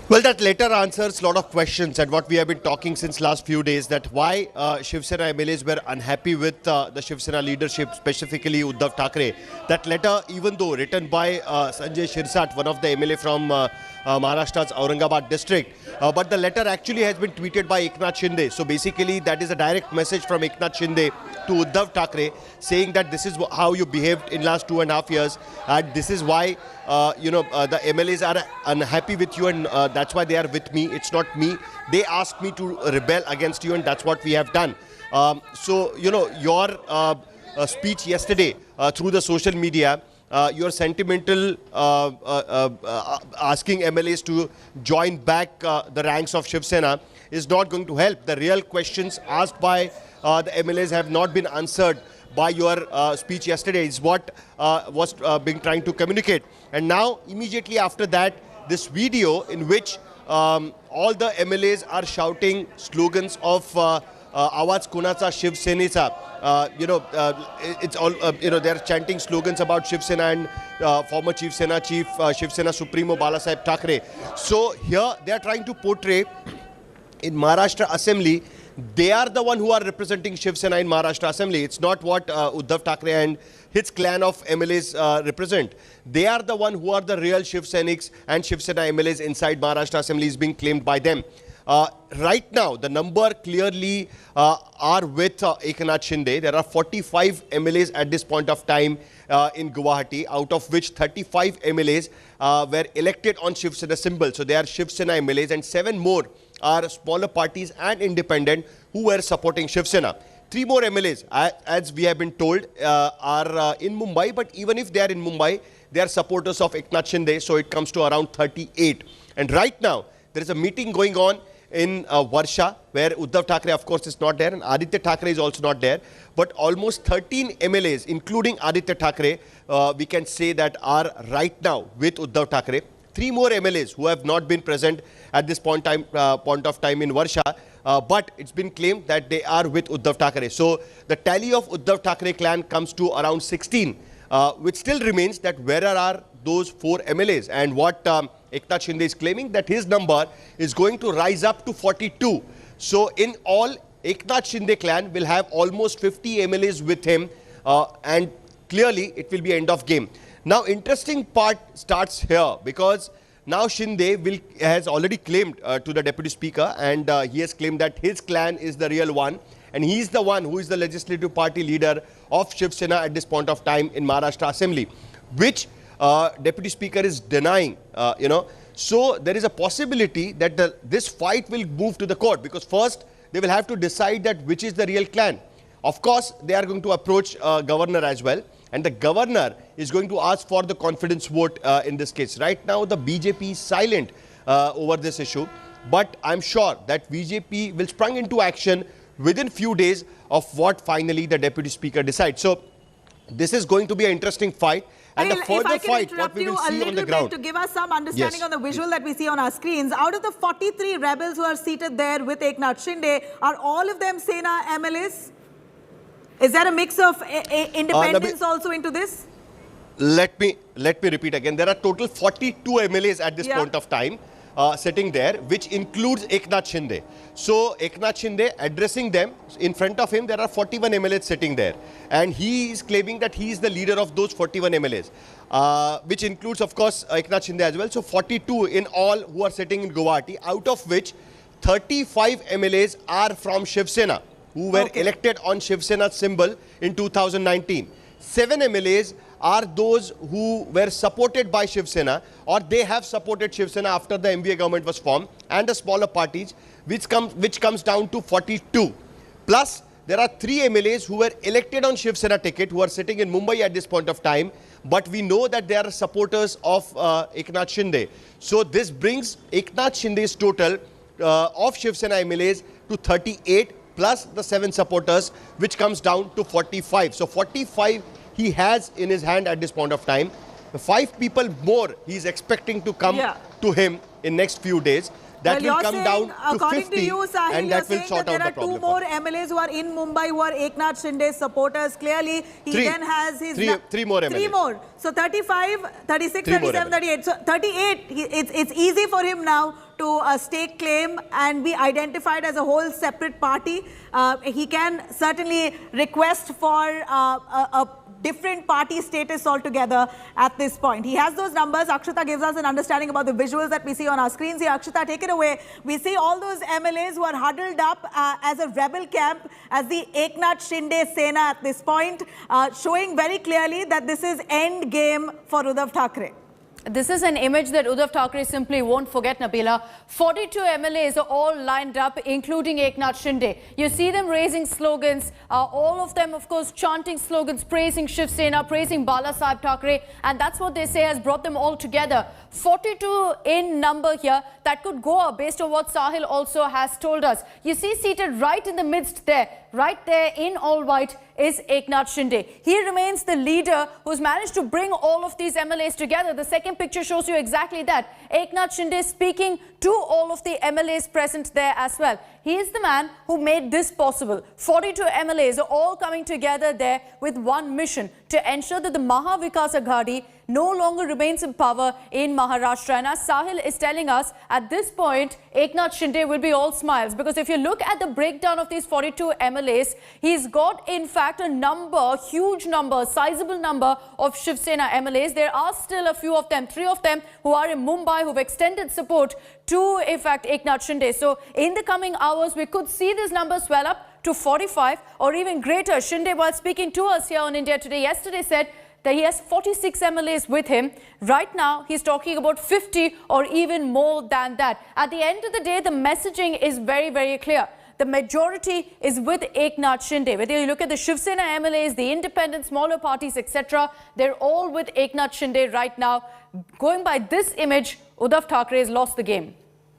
Well, that letter answers a lot of questions and what we have been talking since last few days, that why Shiv Sena MLAs were unhappy with the Shiv Sena leadership, specifically Uddhav Thackeray. That letter, even though written by Sanjay Shirsat, one of the MLA from Maharashtra's Aurangabad district, but the letter actually has been tweeted by Eknath Shinde. So basically that is a direct message from Eknath Shinde to Uddhav Thackeray, saying that this is how you behaved in last 2.5 years, and this is why the MLAs are unhappy with you, and that's why they are with me. It's not me. They asked me to rebel against you, and that's what we have done. So your speech yesterday through the social media, your sentimental asking MLAs to join back the ranks of Shiv Sena is not going to help. The real questions asked by the MLAs have not been answered by your speech yesterday, is what was being trying to communicate. And now, immediately after that, this video in which all the MLAs are shouting slogans of Awaz Kunacha Shiv Senecha. It's all, they are chanting slogans about Shiv Sena and former Chief Shiv Sena Supremo Balasaheb Thackeray. So here they are trying to portray in Maharashtra Assembly, they are the one who are representing Shiv Sena in Maharashtra Assembly. It's not what Uddhav Thackeray and his clan of MLAs represent. They are the one who are the real Shiv Senics, and Shiv Sena MLAs inside Maharashtra Assembly is being claimed by them. Right now, the number clearly are with Eknath Shinde. There are 45 MLAs at this point of time in Guwahati, out of which 35 MLAs were elected on Shiv Sena symbol. So they are Shiv Sena MLAs, and 7 more are smaller parties and independent who were supporting Shiv Sena. 3 more MLAs, as we have been told, are in Mumbai, but even if they are in Mumbai, they are supporters of Eknath Shinde, so it comes to around 38. And right now, there is a meeting going on in Varsha, where Uddhav Thackeray, of course, is not there, and Aditya Thackeray is also not there. But almost 13 MLAs, including Aditya Thackeray, we can say that are right now with Uddhav Thackeray. 3 more MLAs who have not been present at this point of time in Varsha, but it's been claimed that they are with Uddhav Thackeray. So the tally of Uddhav Thackeray clan comes to around 16, which still remains that where are those 4 MLAs, and what Eknath Shinde is claiming that his number is going to rise up to 42. So in all, Eknath Shinde clan will have almost 50 MLAs with him, and clearly it will be end of game. Now, interesting part starts here, because now Shinde has already claimed to the Deputy Speaker, and he has claimed that his clan is the real one, and he is the one who is the legislative party leader of Shiv Sena at this point of time in Maharashtra Assembly, which Deputy Speaker is denying, So there is a possibility that this fight will move to the court, because first they will have to decide that which is the real clan. Of course, they are going to approach governor as well, and the governor is going to ask for the confidence vote in this case. Right now, the BJP is silent over this issue, but I'm sure that BJP will spring into action within few days of what finally the Deputy Speaker decides. So this is going to be an interesting fight. And the further fight, what we will see on the ground. To give us some understanding on the visual that we see on our screens, out of the 43 rebels who are seated there with Eknath Shinde, are all of them Sena MLAs? Is there a mix of independents also into this? Let me repeat again. There are total 42 MLAs at this point of time sitting there, which includes Eknath Shinde. So Eknath Shinde addressing them, in front of him there are 41 MLAs sitting there, and he is claiming that he is the leader of those 41 MLAs, which includes of course Eknath Shinde as well. So 42 in all who are sitting in Guwahati, out of which 35 MLAs are from Shiv Sena, who were elected on Shiv Sena's symbol in 2019. 7 MLAs are those who were supported by Shiv Sena, or they have supported Shiv Sena after the MVA government was formed, and the smaller parties, which comes down to 42. Plus, there are 3 MLAs who were elected on Shiv Sena ticket, who are sitting in Mumbai at this point of time, but we know that they are supporters of Eknath Shinde. So this brings Eknath Shinde's total of Shiv Sena MLAs to 38, plus the 7 supporters, which comes down to 45. So 45 he has in his hand at this point of time. 5 people more he is expecting to come to him in next few days. that will you're come saying, down to according 50 to you, Sahil, and you're that will saying sort that out there the are two problem. more MLAs who are in Mumbai who are Eknath Shinde's supporters. Clearly, he then has his... Three more MLAs. Three more. So 35, 36, Three more 37, 38. So 38, it's easy for him now to stake claim and be identified as a whole separate party. He can certainly request for a different party status altogether at this point. He has those numbers. Akshita gives us an understanding about the visuals that we see on our screens here. Akshita, take it away. We see all those MLAs who are huddled up as a rebel camp, as the Eknath Shinde Sena at this point, showing very clearly that this is end game for Uddhav Thackeray. This is an image that Uddhav Thackeray simply won't forget, Nabila. 42 MLAs are all lined up, including Eknath Shinde. You see them raising slogans, all of them, of course, chanting slogans, praising Shiv Sena, praising Balasaheb Thackeray, and that's what they say has brought them all together. 42 in number here. That could go up based on what Sahil also has told us. You see seated right in the midst there, right there in all white, is Eknath Shinde. He remains the leader who's managed to bring all of these MLAs together. The second picture shows you exactly that. Eknath Shinde speaking to all of the MLAs present there as well. He is the man who made this possible. 42 MLAs are all coming together there with one mission: to ensure that the Maha Vikas Aghadi no longer remains in power in Maharashtra. And as Sahil is telling us, at this point, Eknath Shinde will be all smiles, because if you look at the breakdown of these 42 MLAs, he's got, in fact, a number, huge number, sizable number of Shiv Sena MLAs. There are still a few of them, 3 of them who are in Mumbai, who've extended support to, in fact, Eknath Shinde. So in the coming hours, we could see this number swell up to 45 or even greater. Shinde, while speaking to us here on India Today yesterday, said that he has 46 MLAs with him. Right now, he's talking about 50 or even more than that. At the end of the day, the messaging is very, very clear. The majority is with Eknath Shinde. Whether you look at the Shiv Sena MLAs, the independent, smaller parties, etc., they're all with Eknath Shinde right now. Going by this image, Uddhav Thackeray has lost the game.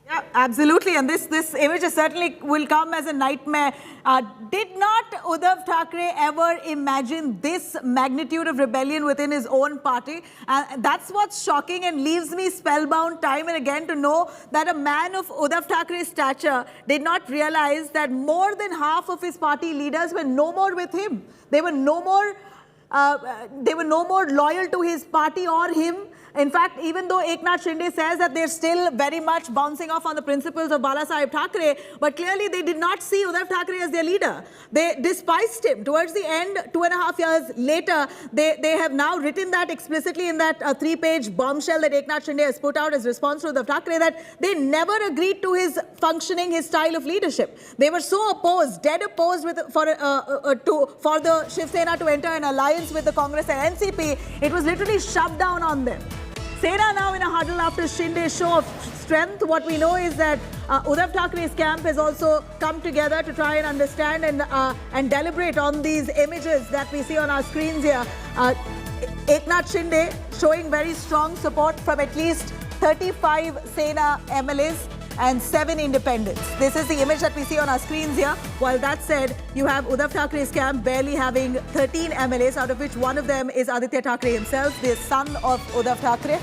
Yeah, absolutely. And this image certainly will come as a nightmare. Did not Uddhav Thackeray ever imagine this magnitude of rebellion within his own party? That's what's shocking and leaves me spellbound time and again to know that a man of Uddhav Thackeray's stature did not realize that more than half of his party leaders were no more with him. They were no more loyal to his party or him. In fact, even though Eknath Shinde says that they're still very much bouncing off on the principles of Balasaheb Thackeray, but clearly they did not see Uddhav Thackeray as their leader. They despised him. Towards the end, 2.5 years later, they have now written that explicitly in that 3-page bombshell that Eknath Shinde has put out as response to Uddhav Thackeray, that they never agreed to his functioning, his style of leadership. They were so opposed, dead opposed for the Shiv Sena to enter an alliance with the Congress and NCP. It was literally shoved down on them. Sena now in a huddle after Shinde's show of strength. What we know is that Uddhav Thackeray's camp has also come together to try and understand and deliberate on these images that we see on our screens here. Eknath Shinde showing very strong support from at least 35 Sena MLAs and 7 independents. This is the image that we see on our screens here. While that said, you have Uddhav Thackeray's camp barely having 13 MLAs, out of which one of them is Aditya Thackeray himself, the son of Uddhav Thackeray.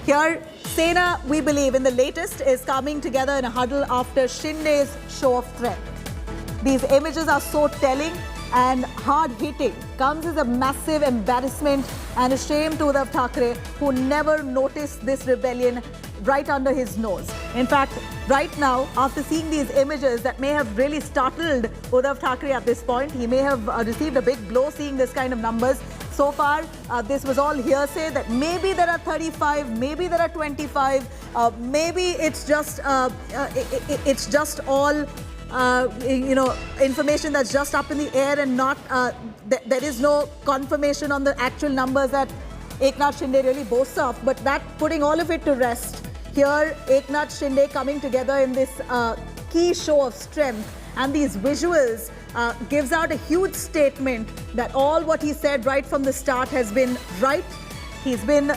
Here, Sena, we believe, in the latest, is coming together in a huddle after Shinde's show of strength. These images are so telling and hard-hitting. Comes as a massive embarrassment and a shame to Uddhav Thackeray, who never noticed this rebellion right under his nose. In fact, right now, after seeing these images that may have really startled Uddhav Thackeray at this point, he may have received a big blow seeing this kind of numbers. So far, this was all hearsay that maybe there are 35, maybe there are 25, maybe it's just all information that's just up in the air and not there is no confirmation on the actual numbers that Eknath Shinde really boasts of. But that, putting all of it to rest, here Eknath Shinde coming together in this key show of strength, and these visuals gives out a huge statement that all what he said right from the start has been right. He's been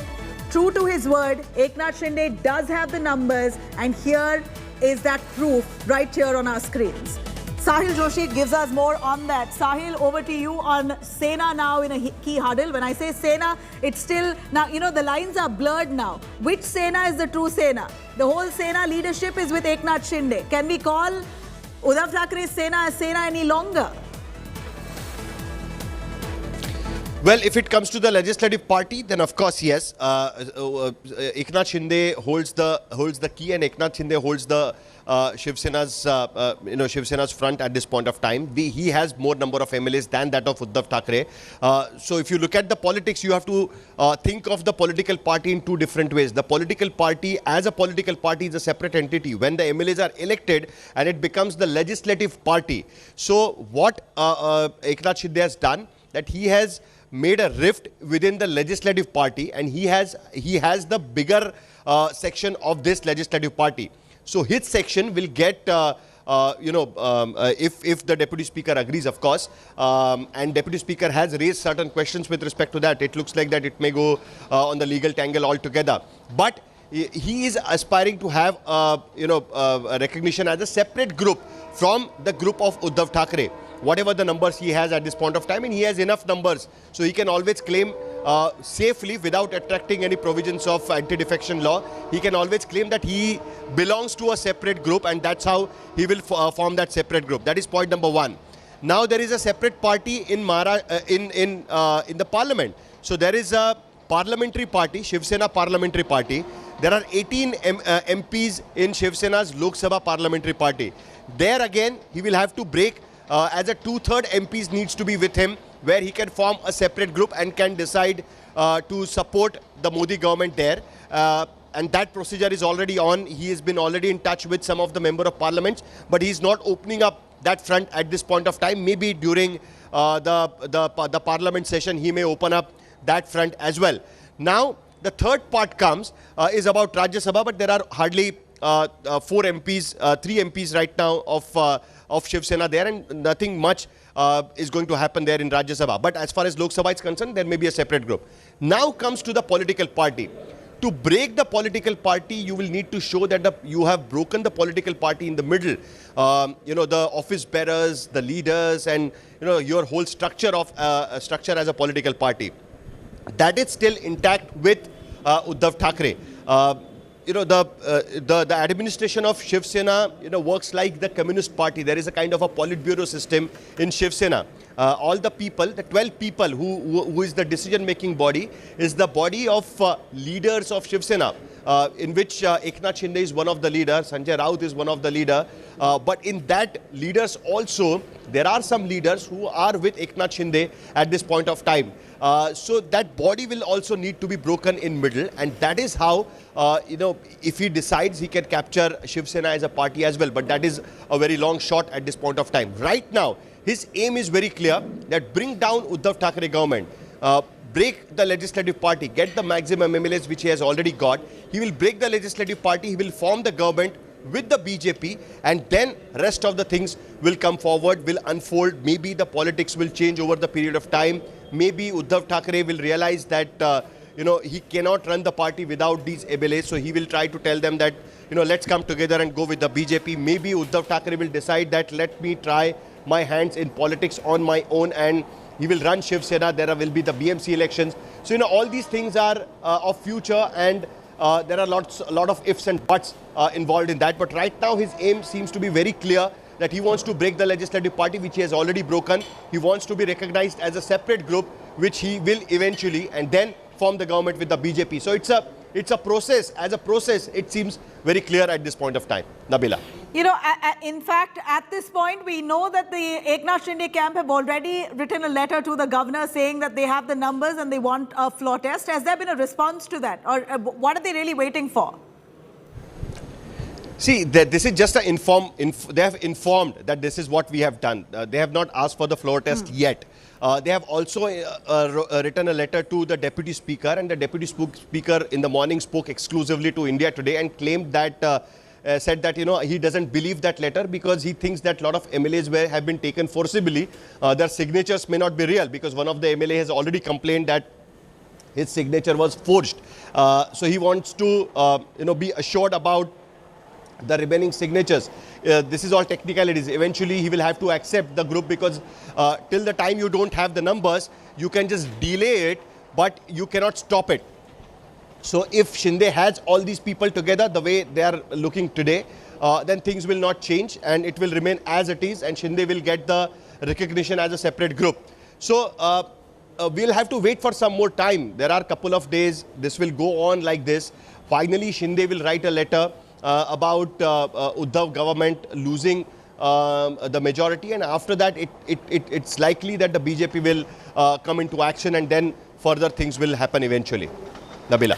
true to his word. Eknath Shinde does have the numbers, and here is that proof right here on our screens. Sahil Joshi gives us more on that. Sahil, over to you on Sena now in a key huddle. When I say Sena, it's still, now, the lines are blurred now. Which Sena is the true Sena? The whole Sena leadership is with Eknath Shinde. Can we call Uddhav Thackeray's Sena as Sena any longer? Well, if it comes to the legislative party, then of course yes. Eknath Shinde holds the key, and Eknath Shinde holds the Shiv Sena's Shiv Sena's front at this point of time. He has more number of MLAs than that of Uddhav Thackeray. So if you look at the politics, you have to think of the political party in two different ways. The political party as a political party is a separate entity. When the MLAs are elected, and it becomes the legislative party. So what Eknath Shinde has done, that he has made a rift within the legislative party, and he has the bigger section of this legislative party. So his section will get if the Deputy Speaker agrees, of course, and Deputy Speaker has raised certain questions with respect to that. It looks like that it may go on the legal tangle altogether, but he is aspiring to have a recognition as a separate group from the group of Uddhav Thackeray. Whatever the numbers he has at this point of time, and he has enough numbers, so he can always claim safely, without attracting any provisions of anti-defection law, he can always claim that he belongs to a separate group, and that's how he will form that separate group. That is point number one. Now there is a separate party in the parliament. So there is a parliamentary party, Shiv Sena parliamentary party. There are 18 MPs in Shiv Sena's Lok Sabha parliamentary party. There again, he will have to break. As a 2/3 MPs needs to be with him, where he can form a separate group and can decide to support the Modi government there. And that procedure is already on. He has been already in touch with some of the member of parliaments, but he is not opening up that front at this point of time. Maybe during the parliament session, he may open up that front as well. Now, the third part comes is about Rajya Sabha, but there are hardly 4 MPs, 3 MPs right now of Shiv Sena there, and nothing much is going to happen there in Rajya Sabha. But as far as Lok Sabha is concerned, there may be a separate group. Now comes to the political party. To break the political party, you will need to show that you have broken the political party in the middle. The office bearers, the leaders, and your whole structure as a political party. That is still intact with Uddhav Thackeray. The administration of Shiv Sena works like the Communist Party. There is a kind of a Politburo system in Shiv Sena. All the people, the 12 people who is the decision-making body, is the body of leaders of Shiv Sena, in which Eknath Shinde is one of the leaders, Sanjay Raut is one of the leaders. But in that leaders also, there are some leaders who are with Eknath Shinde at this point of time. So that body will also need to be broken in middle, and that is how, if he decides, he can capture Shiv Sena as a party as well. But that is a very long shot at this point of time. Right now, his aim is very clear, that bring down Uddhav Thackeray government, break the legislative party, get the maximum MLAs which he has already got. He will break the legislative party, he will form the government with the BJP, and then rest of the things will come forward, will unfold. Maybe the politics will change over the period of time. Maybe Uddhav Thackeray will realize that he cannot run the party without these MLAs, so he will try to tell them that let's come together and go with the BJP. Maybe Uddhav Thackeray will decide that let me try my hands in politics on my own, and he will run Shiv Sena. There will be the BMC elections. So all these things are of future, and there are a lot of ifs and buts involved in that. But right now his aim seems to be very clear, that he wants to break the legislative party, which he has already broken. He wants to be recognized as a separate group, which he will eventually, and then form the government with the BJP. So it's a process. As a process, it seems very clear at this point of time. Nabila. In fact, at this point, we know that the Eknath Shinde camp have already written a letter to the governor saying that they have the numbers and they want a floor test. Has there been a response to that? Or what are they really waiting for? See, this is just they have informed that this is what we have done. They have not asked for the floor test yet. They have also written a letter to the Deputy Speaker, and the Deputy Speaker in the morning spoke exclusively to India Today and claimed that, said that, he doesn't believe that letter because he thinks that a lot of MLAs have been taken forcibly. Their signatures may not be real, because one of the MLA has already complained that his signature was forged. So he wants to, be assured about the remaining signatures. This is all technicalities. Eventually he will have to accept the group, because till the time you don't have the numbers, you can just delay it, but you cannot stop it. So if Shinde has all these people together the way they are looking today, then things will not change and it will remain as it is, and Shinde will get the recognition as a separate group. So we'll have to wait for some more time. There are a couple of days. This will go on like this. Finally, Shinde will write a letter about Uddhav government losing the majority, and after that it's likely that the BJP will come into action, and then further things will happen eventually. Nabila.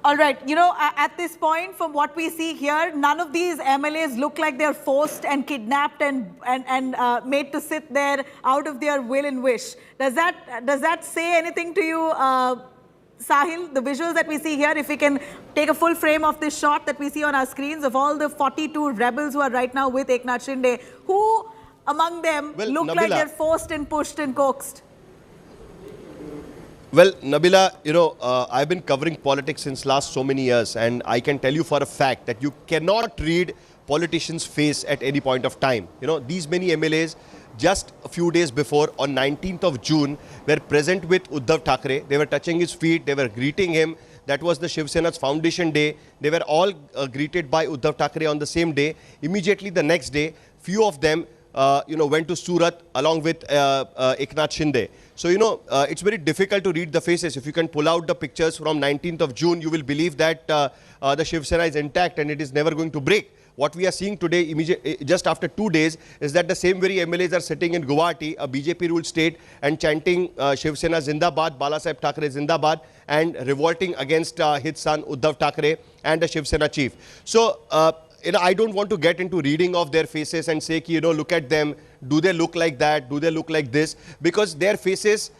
All right, you know, at this point, from what we see here, none of these MLAs look like they're forced and kidnapped and made to sit there out of their will and wish. Does that say anything to you, Sahil? The visuals that we see here, if we can take a full frame of this shot that we see on our screens of all the 42 rebels who are right now with Eknath Shinde, who among them look like they're forced and pushed and coaxed? Well, Nabila, you know, I've been covering politics since last so many years, and I can tell you for a fact that you cannot read politicians' face at any point of time. You know, these many MLAs just a few days before, on 19th of June, were present with Uddhav Thackeray. They were touching his feet, they were greeting him. That was the Shiv Sena's foundation day. They were all greeted by Uddhav Thackeray on the same day. Immediately the next day, few of them went to Surat along with Eknath Shinde. So, you know, it's very difficult to read the faces. If you can pull out the pictures from 19th of June, you will believe that the Shiv Sena is intact and it is never going to break. What we are seeing today, just after 2 days, is that the same very MLAs are sitting in Guwahati, a BJP-ruled state, and chanting Shiv Sena Zindabad, Balasaheb Thackeray Zindabad, and revolting against his son Uddhav Thackeray and the Shiv Sena chief. So, you know, I don't want to get into reading of their faces and say, you know, look at them. Do they look like that? Do they look like this? Because their faces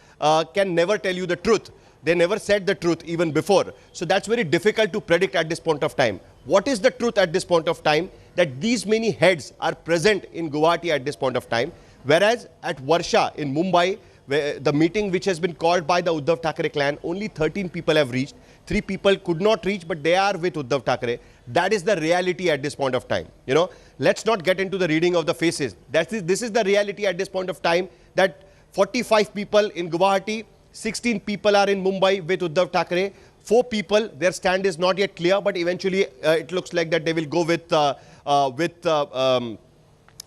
can never tell you the truth. They never said the truth even before. So that's very difficult to predict at this point of time. What is the truth at this point of time? That these many heads are present in Guwahati at this point of time. Whereas at Varsha in Mumbai, where the meeting which has been called by the Uddhav Thackeray clan, only 13 people have reached. 3 people could not reach, but they are with Uddhav Thackeray. That is the reality at this point of time. You know, let's not get into the reading of the faces. This is the reality at this point of time, that 45 people in Guwahati, 16 people are in Mumbai with Uddhav Thackeray. 4 people, their stand is not yet clear, but eventually it looks like that they will go with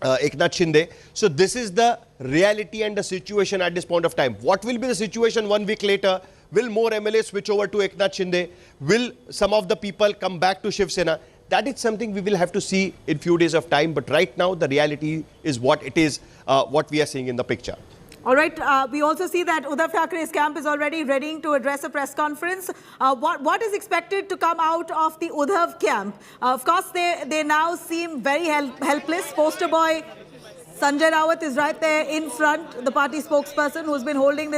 Eknath Shinde. So this is the reality and the situation at this point of time. What will be the situation 1 week later? Will more MLAs switch over to Eknath Shinde? Will some of the people come back to Shiv Sena? That is something we will have to see in few days of time. But right now, the reality is what it is, what we are seeing in the picture. All right. We also see that Uddhav Thackeray's camp is already readying to address a press conference. What is expected to come out of the Uddhav camp? Of course, they now seem very helpless. Poster boy Sanjay Rawat is right there in front, the party spokesperson who's been holding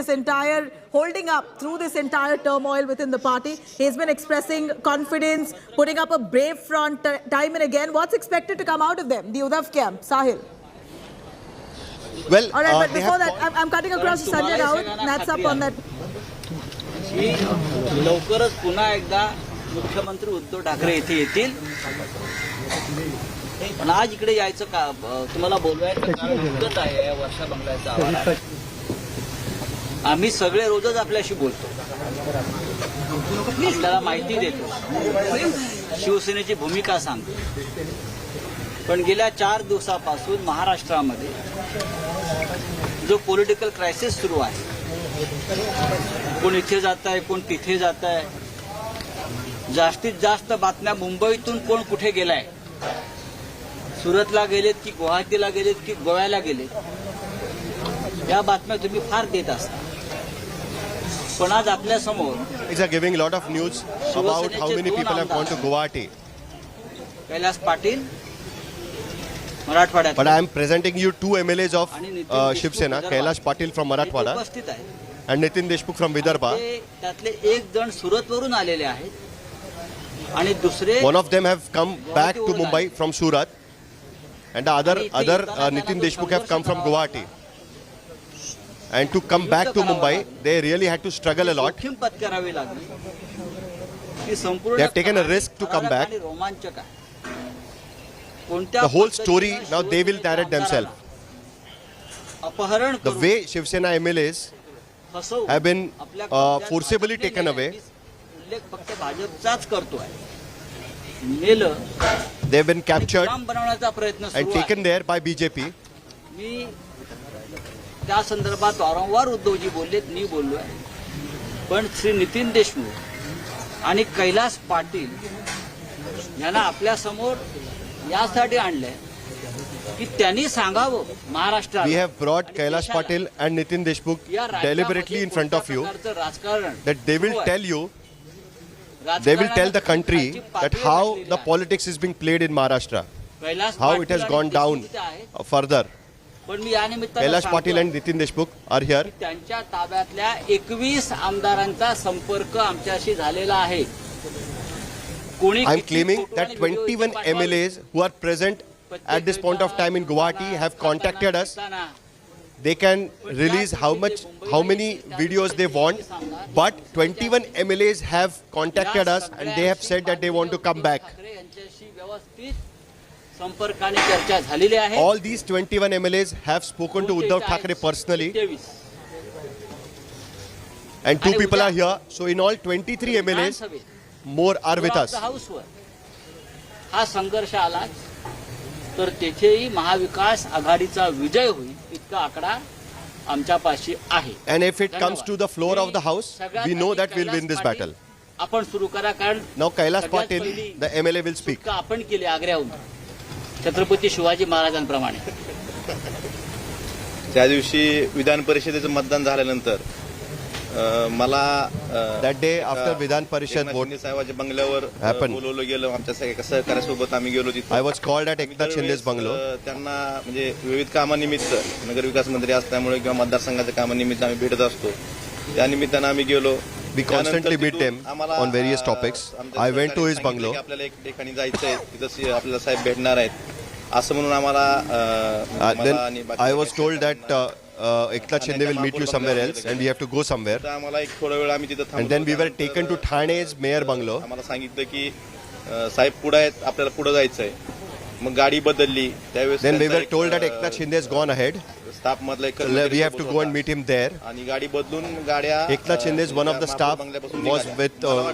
up through this entire turmoil within the party. He's been expressing confidence, putting up a brave front time and again. What's expected to come out of them, the Uddhav camp? Sahil. Well, all right, but before that, I'm cutting across to Sanjay Rawat. That's up on that. लवकरच पुन्हा एकदा मुख्यमंत्री उद्धव ठाकरे येथे येतील. पण आज इकडे यायचं का तुम्हाला बोलवायचं कारण मुदत आहे या वर्षा बंगल्याचा आवाज. आम्ही सगळे रोजच आपल्याशी बोलतो, आपल्याला माहिती देतो, शिवसेनेची भूमिका सांगतो. पण गेल्या 4 दिवसापासून महाराष्ट्रामध्ये जो पॉलिटिकल क्रायसिस सुरू आहे, कोण इथे जात आहे, कोण तिथे जात आहे, जास्तीत जास्त बातम्या मुंबईतून कोण कुठे गेलाय, सुरतला गेलेत की गुवाहाटीला गेलेत की गोव्याला गेलेत, या बातम्या तुम्ही फार देत असता. पण आज आपल्या समोर It's giving a lot of news about how many people have gone to Guwahati. Kailash Patil मराठवाड्यात. But I am presenting you 2 MLAs of Shiv Sena, Kailash Patil from Marathwada and Nitin Deshmukh from Vidarbha. त्यातले एक जण सुरतवरून आलेले आहेत आणि दुसरे one of them have come back to Mumbai from Surat and the other Nitin Deshmukh have come from Guwahati. And to come back to Mumbai, they really had to struggle a lot. They have taken a risk to come back. The whole story, now they will narrate themselves. The way Shiv Sena MLAs have been forcibly taken away, उल्लेख फक्त भाजपचाच करतोय. नेलं They've been captured काम बनवण्याचा प्रयत्न and सुरू आहे. taken there by BJP. मी त्या संदर्भात वारंवार उद्धवजी बोललेत, मी बोललोय. पण श्री नितीन देशमुख आणि कैलास पाटील यांना आपल्या समोर यासाठी आणलंय की त्यांनी सांगावं महाराष्ट्रात. We have brought Kailash Patil and Nitin Deshmukh deliberately in front of you राजकारण that they will tell you, they will tell the country that how the politics is being played in Maharashtra, how it has gone down further. पण मी या निमित्तानं Kailash Patil and Nitin Deshmukh are here. त्यांच्या ताब्यातल्या 21 आमदारांचा संपर्क आमच्याशी झालेला आहे. I am claiming that 21 MLAs who are present at this point of time in Guwahati have contacted us. They can release how many videos they want, but 21 MLAs have contacted us and they have said that they want to come back. All these 21 MLAs have spoken to Uddhav Thackeray personally, and 2 people are here. So in all 23 MLAs, more are with us. हा संघर्ष आला तर तेथेही महाविकास आघाडीचा विजय होईल इतका आकडा आमच्यापाशी आहे. And if it comes to the floor of the house, we know that we'll win this battle. आपण सुरू करा, कारण Now Kailash Patil, the MLA, will speak. आपण केले आग्र्याहून छत्रपती शिवाजी महाराजांप्रमाणे. त्या दिवशी विधान परिषदेचं मतदान झाल्यानंतर मला that day after Vidhan Parishad vote साहेबांच्या बंगल्यावर बोलवलं गेलं. आमच्या सगळ्या सहकार्यासोबत आम्ही गेलो तिथे. I was called at Eknath Shinde's bungalow. त्यांना म्हणजे विविध कामानिमित्त नगर विकास मंत्री असल्यामुळे किंवा मतदारसंघाच्या कामानिमित्त आम्ही भेटत असतो. त्या निमित्तानं आम्ही गेलो. We constantly meet him on various topics. I went to his bungalow. आपल्याला एक ठिकाणी जायचंय, तिथं आपल्याला साहेब भेटणार आहेत असं म्हणून आम्हाला. Then I was told that Eknath Shinde will meet you somewhere else and we have to go somewhere. आम्हाला एक थोडा वेळ आम्ही तिथं थांबलो. And then we were taken to Thane's mayor bungalow. आम्हाला सांगितलं की साहेब पुढे आहेत, आपल्याला पुढे जायचंय. मग गाडी बदलली. त्यावेळेस Then we were told that Eknath Shinde has gone ahead. Staff मधला एक We have to go and meet him there. आणि गाडी बदलून गाड्या Eknath Shinde's one of the staff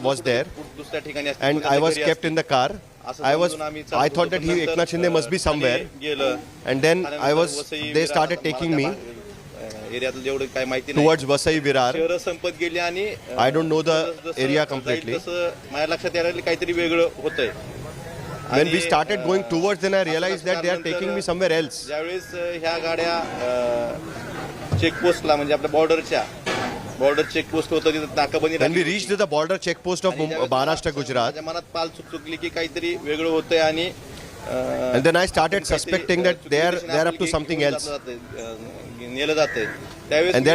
was there, दुसऱ्या ठिकाणी and I was kept in the car. I thought that Eknath Shinde must be somewhere, and then they started taking me एरियातलं जेवढं काय माहिती towards Vasai Virar. शहर संपत गेली आणि I don't know the area completely. माझ्या लक्षात यायला काहीतरी वेगळं होतंय. When we started going towards, then I realized that they are taking me somewhere else. ज्यावेळेस ह्या गाड्या चेकपोस्टला म्हणजे आपल्या बॉर्डर चेकपोस्ट होतं तिथं नाकाबंदी. When we reached the border checkpost of Maharashtra, Gujarat, माझ्या मनात पाल चुकली की काहीतरी वेगळं होतंय आणि and then I started suspecting that they are up to something else. नेलं जातंय. And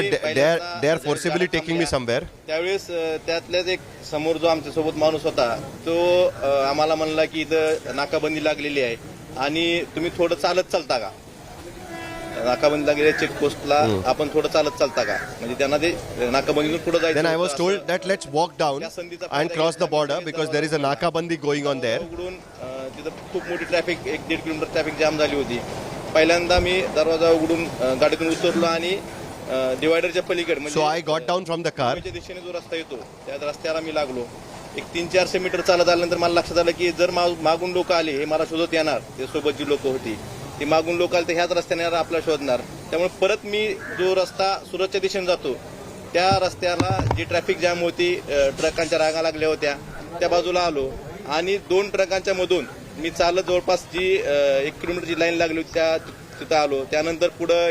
they are forcibly taking me somewhere. त्यावेळेस त्यातल्याच एक समोर जो आमच्या सोबत माणूस होता तो आम्हाला म्हणला की इथं नाकाबंदी लागलेली आहे आणि तुम्ही थोडं चालत चालता का. नाकाबंदी लागलेल्या चेकपोस्टला आपण थोडं चालत चालता का, म्हणजे त्यांना ते नाकाबंदीतून पुढे जायचं. Then I was told that let's walk down and cross the border because there is a nakabandi going on there. तिथं खूप मोठी ट्रॅफिक 1-1.5 किलोमीटर ट्रॅफिक जाम झाली होती. पहिल्यांदा मी दरवाजा उघडून गाडीतून उतरलो आणि डिवायडरच्या पलीकडे म्हणजे So I got down from the car. दिशेने जो रस्ता येतो त्या रस्त्याला मी लागलो. एक 300-400 मीटर चालत आल्यानंतर मला लक्षात आलं की जर मागून लोक आले हे मला शोधत येणार. ते सोबत जी लोक होती ती मागून लोक आले तर ह्याच रस्त्याने आपला शोधणार. त्यामुळे परत मी जो रस्ता सुरतच्या दिशेने जातो त्या रस्त्याला जी ट्रॅफिक जॅम होती, ट्रकांच्या रांगा लागल्या होत्या, त्या बाजूला आलो आणि 2 ट्रकांच्या मधून मी चालत जवळपास जी 1 किलोमीटरची लाईन लागली होती त्या तिथं आलो. त्यानंतर पुढं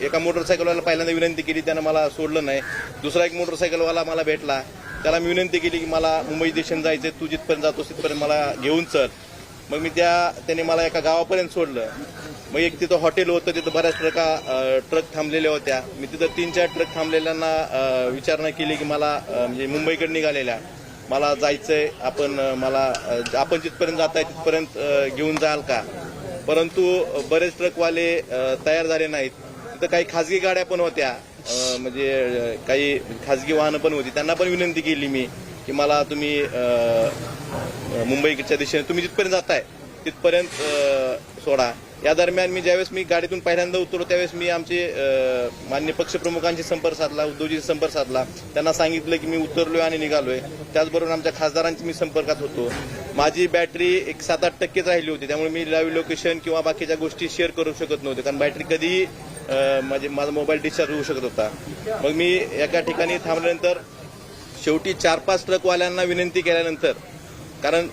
एका मोटरसायकलवाला पहिल्यांदा विनंती केली, त्यानं मला सोडलं नाही. दुसरा एक मोटरसायकलवाला मला भेटला, त्याला मी विनंती केली की मला मुंबई दिशेने जायचंय, तू जिथपर्यंत जातोस तिथपर्यंत मला घेऊन चल. मग मी त्याने मला एका गावापर्यंत सोडलं. मग एक तिथं हॉटेल होतं, तिथं बऱ्याच ट्रक थांबलेल्या होत्या. मी तिथं 3-4 ट्रक थांबलेल्यांना विचारणा केली की मला म्हणजे मुंबईकडे निघालेल्या मला जायचंय, आपण जिथपर्यंत जाताय तिथपर्यंत घेऊन जाल का. परंतु बरेच ट्रकवाले तयार झाले नाहीत. तिथं काही खाजगी गाड्या पण होत्या, म्हणजे काही खाजगी वाहनं पण होती. त्यांना पण विनंती केली मी की मला तुम्ही मुंबईच्या दिशेने तुम्ही जिथपर्यंत जाताय तिथपर्यंत सोडा. या दरम्यान मी ज्यावेळेस मी गाडीतून पहिल्यांदा उतरलो त्यावेळेस मी आमचे मान्य पक्षप्रमुखांची संपर्क साधला, उद्धवजींशी संपर्क साधला, त्यांना सांगितलं की मी उतरलोय आणि निघालोय. त्याचबरोबर आमच्या खासदारांची मी संपर्कात होतो. माझी बॅटरी एक 7-8% राहिली होती, त्यामुळे मी लाईव्ह लोकेशन किंवा बाकीच्या गोष्टी शेअर करू शकत नव्हते, कारण बॅटरी कधीही म्हणजे माझा मोबाईल डिस्चार्ज होऊ शकत होता. मग मी एका ठिकाणी थांबल्यानंतर शेवटी 4-5 ट्रकवाल्यांना विनंती केल्यानंतर, कारण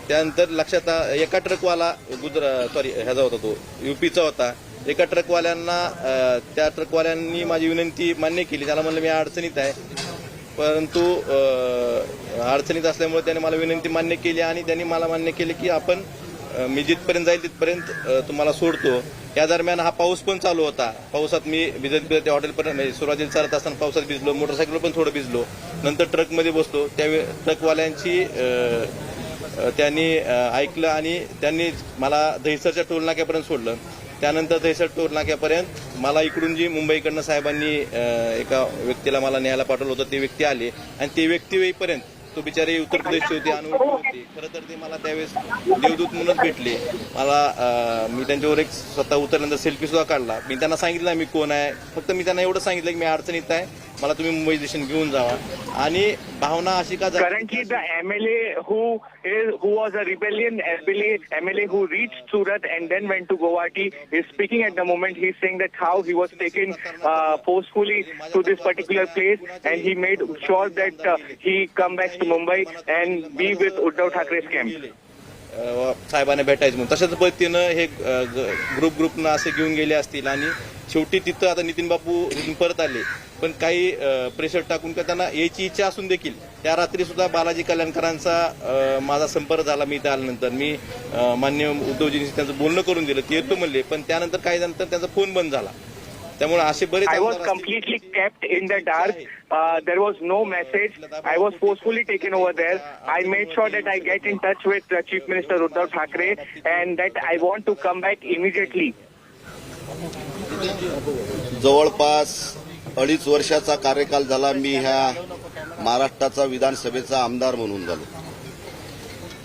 त्यानंतर लक्षात एका ट्रकवाला ह्याचा होता, तो युपीचा होता. एका ट्रकवाल्यांना त्या ट्रकवाल्यांनी माझी विनंती मान्य केली. त्याला म्हणलं मी अडचणीत आहे, परंतु अडचणीत असल्यामुळे त्याने मला विनंती मान्य केली आणि त्यांनी मला मान्य केले की आपण मी जिथपर्यंत जाईल तिथपर्यंत तुम्हाला सोडतो. या दरम्यान हा पाऊस पण चालू होता. पावसात मी भिजत त्या हॉटेलपर्यंत म्हणजे सुरुवातीला चालत असताना पावसात भिजलो, मोटरसायकलवर पण थोडं भिजलो. नंतर ट्रकमध्ये बसलो, त्यावेळी ट्रकवाल्यांची त्यांनी ऐकलं आणि त्यांनी मला दहिसरच्या टोलनाक्यापर्यंत सोडलं. त्यानंतर दहिसर टोलनाक्यापर्यंत मला इकडून जी मुंबईकडनं साहेबांनी एका व्यक्तीला मला न्यायला पाठवलं होतं, ते व्यक्ती आले आणि ते व्यक्ती येईपर्यंत तो बिचारी उत्तर प्रदेशची होती, अनुभवी होती. खरं तर ते मला त्यावेळेस देवदूत म्हणून भेटले. मला मी त्यांच्यावर एक स्वतः उतरल्यानंतर सेल्फी सुद्धा काढला. मी त्यांना सांगितलं मी कोण आहे, फक्त मी त्यांना एवढं सांगितलं की मी अडचणीत आहे, मला तुम्ही मुंबई स्टेशन घेऊन जावा. आणि भावना अशी का currently the MLA who was a rebellion MLA who reached Surat and then went to Guwahati is speaking at the moment. He's saying that how he was taken forcefully to this particular place and he made sure that he come back to Mumbai and be with Uddhav Thackeray's camp. साहेबांना भेटायचं म्हणून तशाच पद्धतीनं हे ग्रुपनं असे घेऊन गेले असतील आणि शेवटी तिथं आता नितीन बापू इथून परत आले, पण काही प्रेशर टाकून का त्यांना यायची इच्छा असून देखील त्या रात्री सुद्धा बालाजी कल्याणकरांचा माझा संपर्क झाला. मी इथं आल्यानंतर मी मान्य उद्धवजींशी त्यांचं बोलणं करून दिलं, ते येतो म्हणले, पण त्यानंतर काही नंतर त्यांचा फोन बंद झाला. त्यामुळे असे बरेच I was completely kept in the dark. There was no message. I was forcefully taken over there. I made sure that I get in touch with Chief Minister Uddhav Thackeray and that I want to come back immediately. जवळपास 2.5 वर्षाचा कार्यकाल झाला मी ह्या महाराष्ट्राचा विधानसभेचा आमदार म्हणून झालो.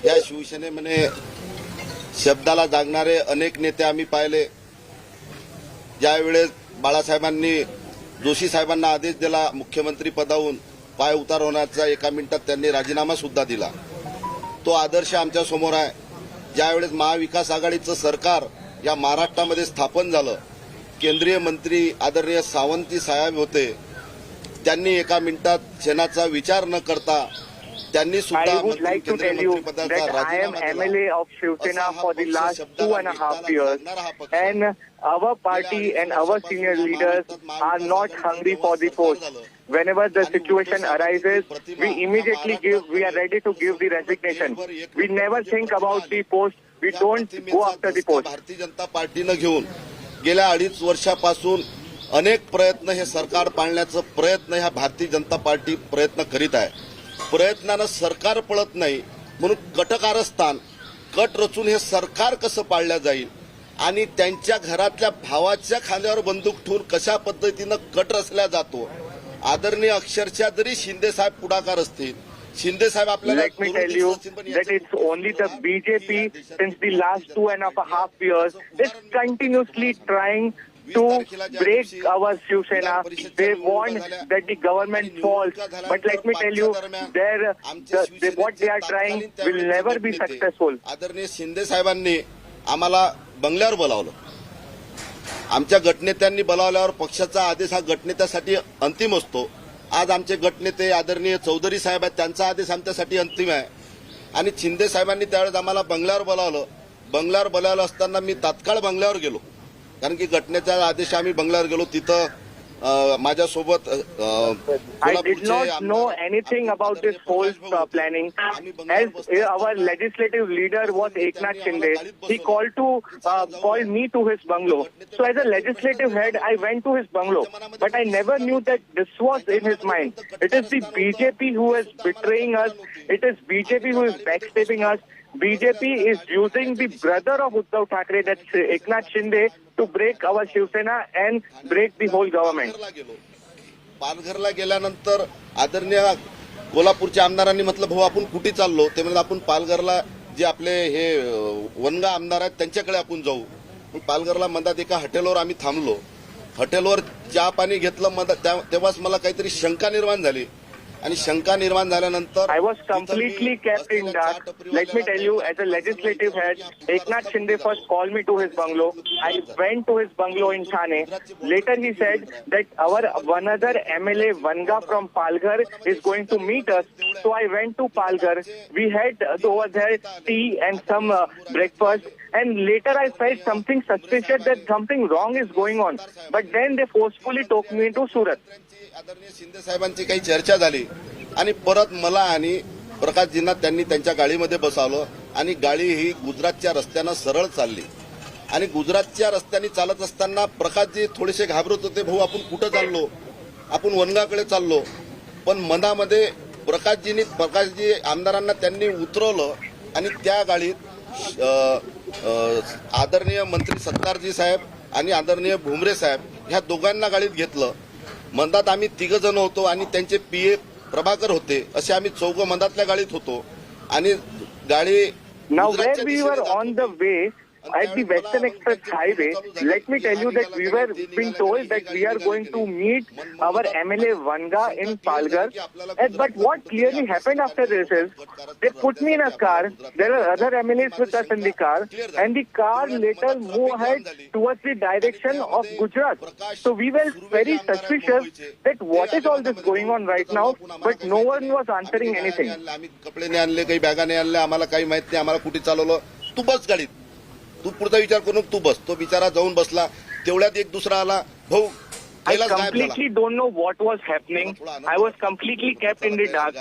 या शिवसेनेमध्ये शब्दाला जागणारे अनेक नेते आम्ही पाहिले. ज्यावेळेस बाळासाहेबांनी जोशी साहेबांना आदेश दिला मुख्यमंत्री पदावरून पाय उतार होण्याचा, 1 मिनिटात त्यांनी राजीनामा सुद्धा दिला. तो आदर्श आमच्या समोर आहे. ज्यावेळेस महाविकास आघाडीचं सरकार या महाराष्ट्रामध्ये स्थापन झालं, केंद्रीय मंत्री आदरणीय सावंत साहेब होते, त्यांनी 1 मिनिटात क्षणाचा विचार न करता त्यांनी सुद्धा I would like to tell you that I am MLA of Shiv Sena for the last 2.5 years and our party and our senior leaders are not hungry for the post. Whenever the situation arises, we are ready to give the resignation. We never think about the post. We don't go after the post. Bharatiya Janata पार्टीनं घेऊन गेल्या 2.5 वर्षापासून अनेक प्रयत्न हे सरकार पाळण्याचा प्रयत्न ह्या Bharatiya Janata party प्रयत्न करीत आहे. प्रयत्नानं सरकार पळत नाही म्हणून कटकारस्थान कट रचून हे सरकार कसं पाळलं जाईल आणि त्यांच्या घरातल्या भावाच्या खांद्यावर बंदूक ठेवून कशा पद्धतीनं कट रचल्या जातो. आदरणीय अक्षरशः जरी शिंदे साहेब पुढाकार असतील, शिंदे साहेब आपल्याला Let me tell you that it's only the BJP since the last 2.5 years is continuously trying to break our Shiv Sena. They want that the government falls. But let me tell you, what they are trying will never be successful. आदरणीय शिंदे साहेबांनी आम्हाला बंगल्यावर बोलावलं. आमच्या गटनेत्यांनी बोलावल्यावर पक्षाचा आदेश हा गटनेत्यासाठी अंतिम असतो. आज आमचे गटनेते आदरणीय चौधरी साहेब आहेत, त्यांचा आदेश आमच्यासाठी अंतिम आहे. आणि शिंदे साहेबांनी त्यावेळेस आम्हाला बंगल्यावर बोलावलं. बंगल्यावर बोलावलं असताना मी तात्काळ बंगल्यावर गेलो, कारण की घटनेचा आदेश आम्ही बंगल्यावर गेलो. तिथं माझ्यासोबत I did not know anything about this whole planning. As our legislative leader was Eknath Shinde, he called me to his bungalow. So as a legislative head, I went to his bungalow, but I never knew that this was in his mind. It is the BJP who is betraying us. It is BJP who is backstabbing us. BJP is using the brother of Uddhav Thackeray, that's Eknath Shinde, to break our Shiv Sena and break the whole government. पालघरला गेल्यानंतर आदरणीय कोल्हापूरच्या आमदारांनी म्हटलं भाऊ आपण कुठे चाललो, ते म्हणजे आपण पालघरला जे आपले हे वनगा आमदार आहेत त्यांच्याकडे आपण जाऊ. मग पालघरला मधात एका हॉटेलवर आम्ही थांबलो. हॉटेलवर चहा पाणी घेतलं मधात. तेव्हाच मला काहीतरी शंका निर्माण झाली आणि शंका निर्माण झाल्यानंतर I was completely kept in dark. Let me tell you, as a legislative head, Eknath Shinde first called me to his bungalow. I went to his bungalow in Thane. Later he said that our one other MLA Vanga from Palghar is going to meet us. So I went to Palghar. We had over there tea and some breakfast. And later I felt something suspicious that something wrong is going on. But then they forcefully took me to Surat. आदरणीय शिंदे साहेबांची काही चर्चा झाली आणि परत मला आणि प्रकाशजींना त्यांनी त्यांच्या गाडीमध्ये बसवलं आणि गाडी ही गुजरातच्या रस्त्यानं सरळ चालली. आणि गुजरातच्या रस्त्याने चालत असताना प्रकाशजी थोडेसे घाबरत होते, भाऊ आपण कुठं चाललो, आपण वनगाकडे चाललो. पण मनामध्ये प्रकाशजी आमदारांना त्यांनी उतरवलं आणि त्या गाडीत आदरणीय मंत्री सत्तारजी साहेब आणि आदरणीय भुमरे साहेब ह्या दोघांना गाडीत घेतलं. मंदात आम्ही 3 जण होतो आणि त्यांचे PA प्रभाकर होते. असे आम्ही 4 मंदातल्या गाडीत होतो आणि गाडी Now where we were on the way at the Western Express Highway, let me tell you that we were being told that we are going to meet our MLA Vanga in Palghar. But what clearly happened after this is they put me in a car. There are other MLAs with us in the car, and the car later moved ahead towards the direction of Gujarat. So we were very suspicious that what is all this going on right now, but no one was answering anything. आम्ही कपडे नाही आणले, काही बॅगा नाही आणल्या, आम्हाला काही माहित नाही, आम्हाला कुठे चालवलं. तू बस गाडीत, तू पुढचा विचार करू नको, तू बस. तो बिचारा जाऊन बसला. तेवढ्यात एक दुसरा आला, भाऊ I completely don't know what was happening. I was completely kept in the dark.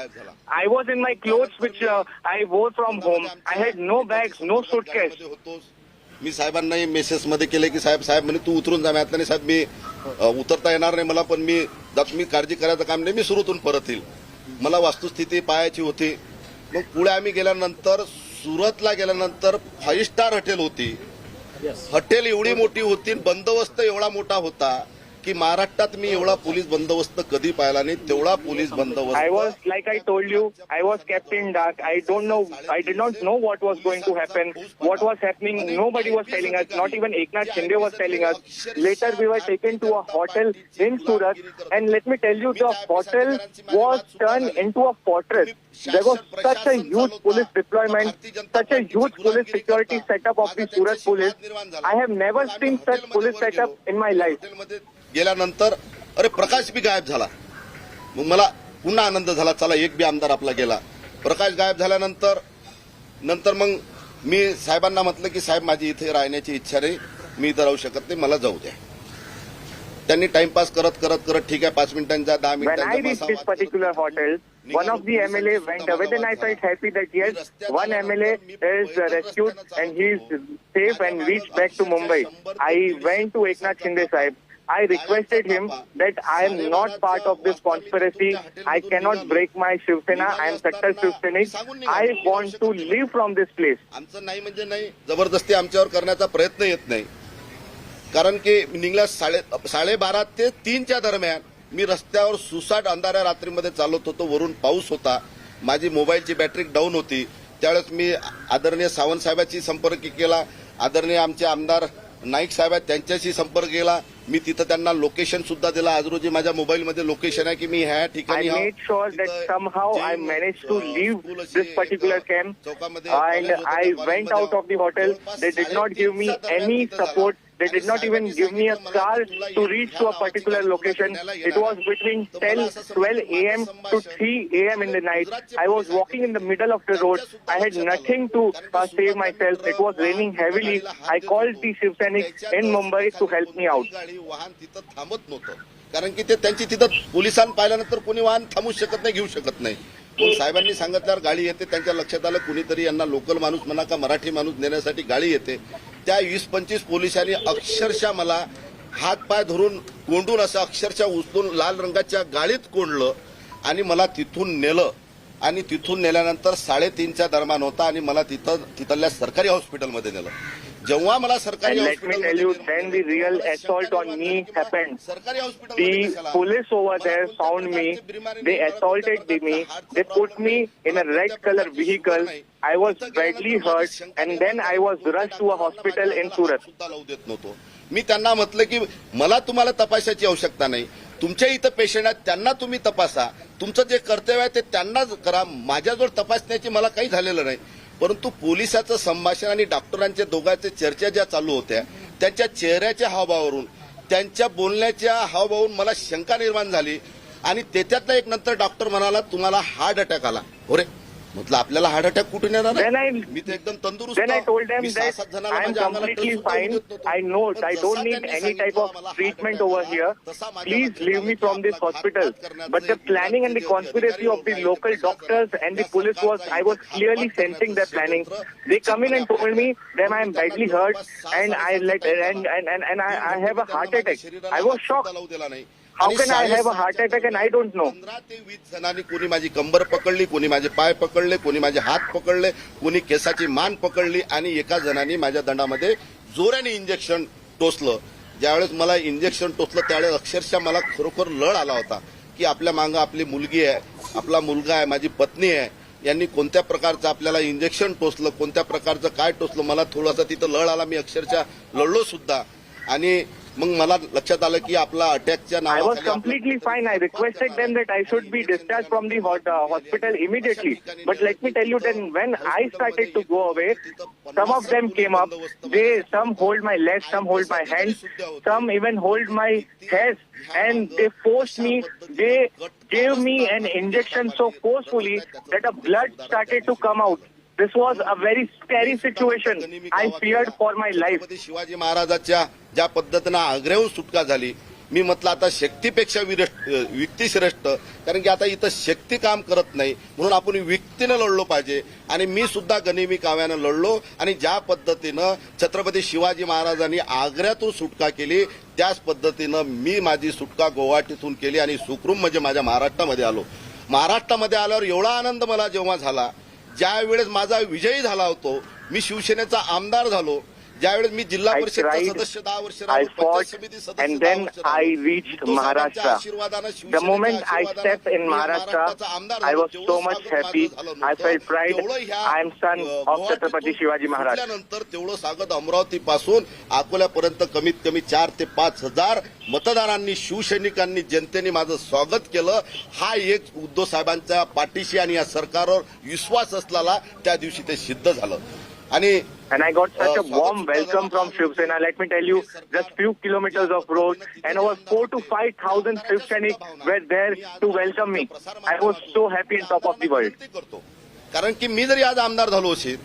I was in my clothes which I wore from home. I had no bags, no suitcase. Me साहेबांनाही message मध्ये केले की साहेब म्हणे तू उतरून जा. मी साहेब मी उतरता येणार नाही मला, पण मी काळजी करायचं काम नाही, मी सुरतून परत येईल. मला वस्तुस्थिती पाहायची होती. मग पुढे आम्ही गेल्यानंतर सुरतला गेल्यानंतर 5 स्टार हॉटेल होती. हॉटेल एवढी मोठी होती, बंदोबस्त एवढा मोठा होता की महाराष्ट्रात मी एवढा पोलीस बंदोबस्त कधी पाहिला नाही. तेवढा पोलीस बंदोबस्त. I was, like I told you, I was kept in dark. I did not know what was going to happen. What was happening, nobody was telling us. Not even Eknath Shinde was telling us. Later we were taken to a hotel in Surat, and let me tell you, the hotel was turned into a fortress. There was such a huge police deployment, such a huge police security setup of the Surat police. I have never seen such police setup in my life. गेल्यानंतर अरे प्रकाश B गायब झाला. मग मला पुन्हा आनंद झाला, चला एक B आमदार आपला गेला. प्रकाश गायब झाल्यानंतर मग मी साहेबांना म्हटलं की साहेब माझी इथे राहण्याची इच्छा नाही, मी इथं राहू शकत नाही, मला जाऊ द्या. त्यांनी टाइमपास करत ठीक आहे 5 मिनिटांचा 10 When I मिनिटांचा reached this particular hotel, one of the MLA went away. Then I felt happy that yes, one MLA is rescued and he is safe and reached back to Mumbai. I went to Eknath Shinde Sahib. I requested him that I am not part of this conspiracy. I cannot break my Shiv Sena. I am Sattar Shiv Sainik. I want to leave from this place. आमचं नाही म्हणजे नाही, जबरदस्ती आमच्यावर करण्याचा प्रयत्न येत नाही. कारण की निघल्या 12:30 ते 3च्या दरम्यान मी रस्त्यावर सुसाट अंधाऱ्या रात्रीमध्ये चालत होतो. वरून पाऊस होता, माझी मोबाईलची बॅटरी डाऊन होती. त्यावेळेस मी आदरणीय सावंत साहेबांशी संपर्क केला, आदरणीय आमचे आमदार नाईक साहेब आहेत त्यांच्याशी संपर्क केला. मी तिथं त्यांना लोकेशन सुद्धा दिला. आज रोजी माझ्या मोबाईलमध्ये लोकेशन आहे की मी ह्या ठिकाणी. I made sure that somehow I managed to leave this particular camp, and I went out of the hotel. They did not give me any support. They did not even give me a car to reach to a particular location. It was between 12 a.m. to 3 a.m. in the night. I was walking in the middle of the road. I had nothing to save myself. It was raining heavily. I called the Shiv Sainik in Mumbai to help me out. वाहन तिथं थांबत नव्हतं, कारण की ते त्यांची तिथं पोलिसांना पाहिल्यानंतर कोणी वाहन थांबू शकत नाही, घेऊ शकत नाही. पण साहेबांनी सांगितल्यावर गाडी येते. त्यांच्या लक्षात आलं कुणीतरी यांना लोकल माणूस म्हणा का मराठी माणूस नेण्यासाठी गाडी येते. त्या 20-25 पोलिसांनी अक्षरशः मला हात पाय धरून कोंडून असं अक्षरशः उचलून लाल रंगाच्या गाडीत कोंडलं आणि मला तिथून नेलं. आणि तिथून नेल्यानंतर 3:30च्या दरम्यान होता आणि मला तिथल्या सरकारी हॉस्पिटलमध्ये नेलं. जेव्हा मला सरकारी And let me tell you, then the real assault on me happened. The police over there found me. They assaulted me. They put me in a red color vehicle. I was badly hurt, and then I was rushed to a hospital in Surat. मी त्यांना म्हटलं की मला तुम्हाला तपासायची आवश्यकता नाही. तुमच्या इथं पेशंट आहेत त्यांना तुम्ही तपासा. तुमचं जे कर्तव्य आहे ते त्यांनाच करा. माझ्याजवळ तपासण्याची मला काही झालेलं नाही. परंतु पोलिसाचं संभाषण आणि डॉक्टरांच्या दोघांच्या चर्चा ज्या चालू होत्या त्यांच्या चेहऱ्याच्या हावभावावरून त्यांच्या बोलण्याच्या हावभावावरून मला शंका निर्माण झाली. आणि त्याच्यातला एक नंतर डॉक्टर म्हणाला तुम्हाला हार्ट अटॅक आला. अरे म्हटलं आपल्याला हार्ट अटॅक कुठून येणार आहे? मी तर एकदम तंदुरुस्त. Then I told them that I am completely fine. I know I don't need any type of treatment over here. Please leave me from this hospital. But the planning and the conspiracy of the local doctors and the police I was clearly sensing their planning. They come in and told me that I am badly hurt and I have a heart attack. I was shocked. How can I have a heart attack and I don't know? 15 ते 20 जणांनी कोणी माझी कंबर पकडली, कोणी माझे पाय पकडले, कोणी माझे हात पकडले, कोणी केसाची मान पकडली आणि एका जणांनी माझ्या दंडामध्ये जोराने इंजेक्शन टोचलं. ज्यावेळेस मला इंजेक्शन टोचलं त्यावेळेस अक्षरशः मला खरोखर लळ आला होता की आपल्या मागं आपली मुलगी आहे, आपला मुलगा आहे, माझी पत्नी आहे. यांनी कोणत्या प्रकारचं आपल्याला इंजेक्शन टोचलं, कोणत्या प्रकारचं काय टोचलं, मला थोडासा तिथं लळ आला. मी अक्षरशः लढलो सुद्धा. आणि मग मला लक्षात आलं की आपला अटॅकच्या I was completely fine. I requested them that I should be discharged from the hospital immediately. But let me tell you, then when I started to go away, some of them came up. Some hold my legs, some hold my hands, some even hold my head, and they forced me. They gave me an injection so forcefully that a blood started to come out. This was a very scary situation. I feared for my life. Shivaji महाराजांच्या ज्या पद्धतीनं आग्र्याहून सुटका झाली, मी म्हटलं आता शक्तीपेक्षा युक्ती श्रेष्ठ. कारण की आता इथं शक्ती काम करत नाही म्हणून आपण युक्तीनं लढलो पाहिजे. आणि मी सुद्धा गनिमी काव्यानं लढलो. आणि ज्या पद्धतीनं छत्रपती शिवाजी महाराजांनी आग्र्यातून सुटका केली त्याच पद्धतीनं मी माझी सुटका गुवाहाटीतून केली आणि सुखरूप म्हणजे माझ्या महाराष्ट्रामध्ये आलो. महाराष्ट्रामध्ये आल्यावर एवढा आनंद मला जेव्हा झाला, ज्या वेळेस माझा विजयी झाला होतो, मी शिवसेनेचा आमदार झालो, ज्यावेळेस मी जिल्हा परिषदचा सदस्य 10 वर्ष I fought and then I reached Maharashtra. The moment I stepped in Maharashtra, I was so much happy. I felt pride. I am son of Chhatrapati Shivaji Maharaj. त्यानंतर तेवढं सांगत अमरावती पासून अकोल्यापर्यंत कमीत कमी 4 ते 5 हजार मतदारांनी, शिवसैनिकांनी, जनतेने माझं स्वागत केलं. हा एक उद्धव साहेबांच्या पाठीशी आणि या सरकारवर विश्वास असलेला त्या दिवशी ते सिद्ध झालं. And I got such a warm welcome from Shiv Sena. Let me tell you, just few kilometers of road and over 4,000 to 5,000 Shiv Sainik were there to welcome me. I was so happy on top of the world. कारण की मी जरी आज आमदार झालो असेल,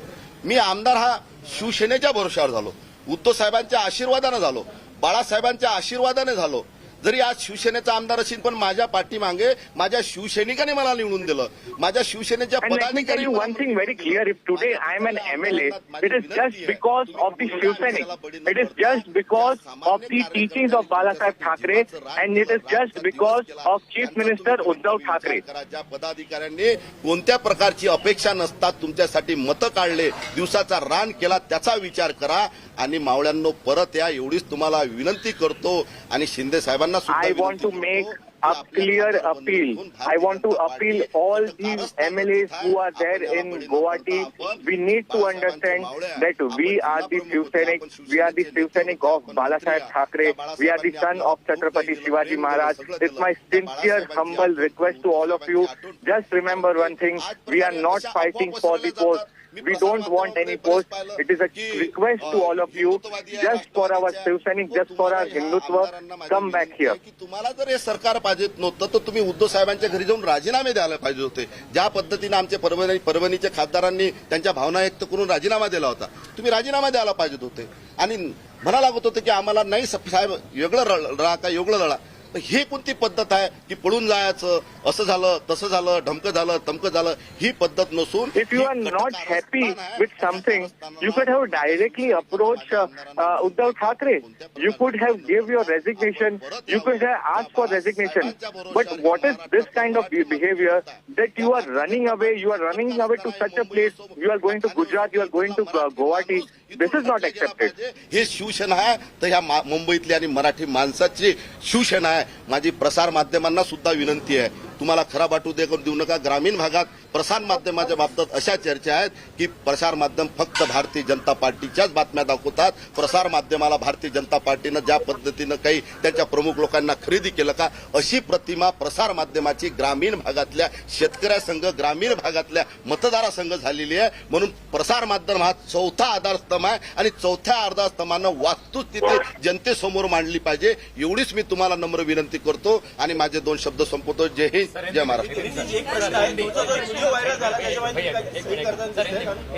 मी आमदार हा शिवसेनेच्या भरोशावर झालो, उद्धव साहेबांच्या आशीर्वादाने झालो, बाळासाहेबांच्या आशीर्वादाने झालो. जरी आज शिवसेनेचा आमदार असेल पण माझ्या पाठीमागे माझ्या शिवसैनिकांनी मला निवडून दिलं. माझ्या शिवसेनेच्या And let me tell you one thing very clear. If today I am an MLA, it is just because of the Shiv Sena. It is just because of the teachings of Balasaheb Thackeray, and it is just because of Chief Minister Uddhav Thackeray. ज्या पदाधिकाऱ्यांनी कोणत्या प्रकारची अपेक्षा नसतात तुमच्यासाठी मतं काढले, दिवसाचा रान केला, त्याचा विचार करा. आणि मावळ्यांनो परत या एवढीच तुम्हाला विनंती करतो. आणि शिंदे साहेबांना I want to make a clear appeal. I want to appeal all these MLAs who are there in Guwahati. We need to understand that we are the Shiv Sainik. We are the Shiv Sainik of Balasaheb Thackeray. We are the son of Chhatrapati Shivaji Maharaj. It's my sincere, humble request to all of you. Just remember one thing. We are not fighting for the post. We don't want any post. It is a request to all of you, just for our Shiv Sainik, just for our Hindutva, come back here. तुम्हाला जर हे सरकार पाहिजे नव्हतं तर तुम्ही उद्धव साहेबांच्या घरी जाऊन राजीनामे द्यायला पाहिजे होते. ज्या पद्धतीने आमच्या परभणीच्या खासदारांनी त्यांच्या भावना व्यक्त करून राजीनामा दिला होता, तुम्ही राजीनामा द्यायला पाहिजे होते. आणि म्हणा लागत होतं की आम्हाला नाही साहेब वेगळं लढा का वेगळं लढा. ही कोणती पद्धत आहे की पळून जायचं, असं झालं तसं झालं, ढमकं झालं तमकं झालं, ही पद्धत नसून If you are not happy with something, you could have directly approached Uddhav Thackeray. You could have give your resignation. You could have asked for resignation. But what is this kind of behavior that you are running away? You are running away to such a place. You are going to Gujarat. You are going to Guwahati. This is not accepted. हे शिवसेना आहे तर ह्या मुंबईतली आणि मराठी माणसाची शिवसेना आहे. माझी प्रसार माध्यमांना सुद्धा विनंती आहे, तुम्हाला खराब वाटू देऊ नका. ग्रामीण भागात प्रसार माध्यमाच्या बाबतीत अशा चर्चा आहेत की प्रसार माध्यम फक्त भारतीय जनता पार्टीच्याच बातम्या दाखवतात. प्रसार माध्यमाला भारतीय जनता पार्टीनं ज्या पद्धतीनं काही त्यांच्या प्रमुख लोकांना खरेदी केलं का, अशी प्रतिमा प्रसार माध्यमाची ग्रामीण भागातल्या शेतकऱ्यासंघ, ग्रामीण भागातल्या मतदारासंघ झालेली आहे. म्हणून प्रसार माध्यम हा चौथा आधारस्तंभ आहे आणि चौथ्या आधारस्तंभानं वास्तुस्थिती जनतेसमोर मांडली पाहिजे. एवढीच मी तुम्हाला नम्र विनंती करतो आणि माझे 2 शब्द संपवतो. जय हिंद, जय महाराष्ट्र.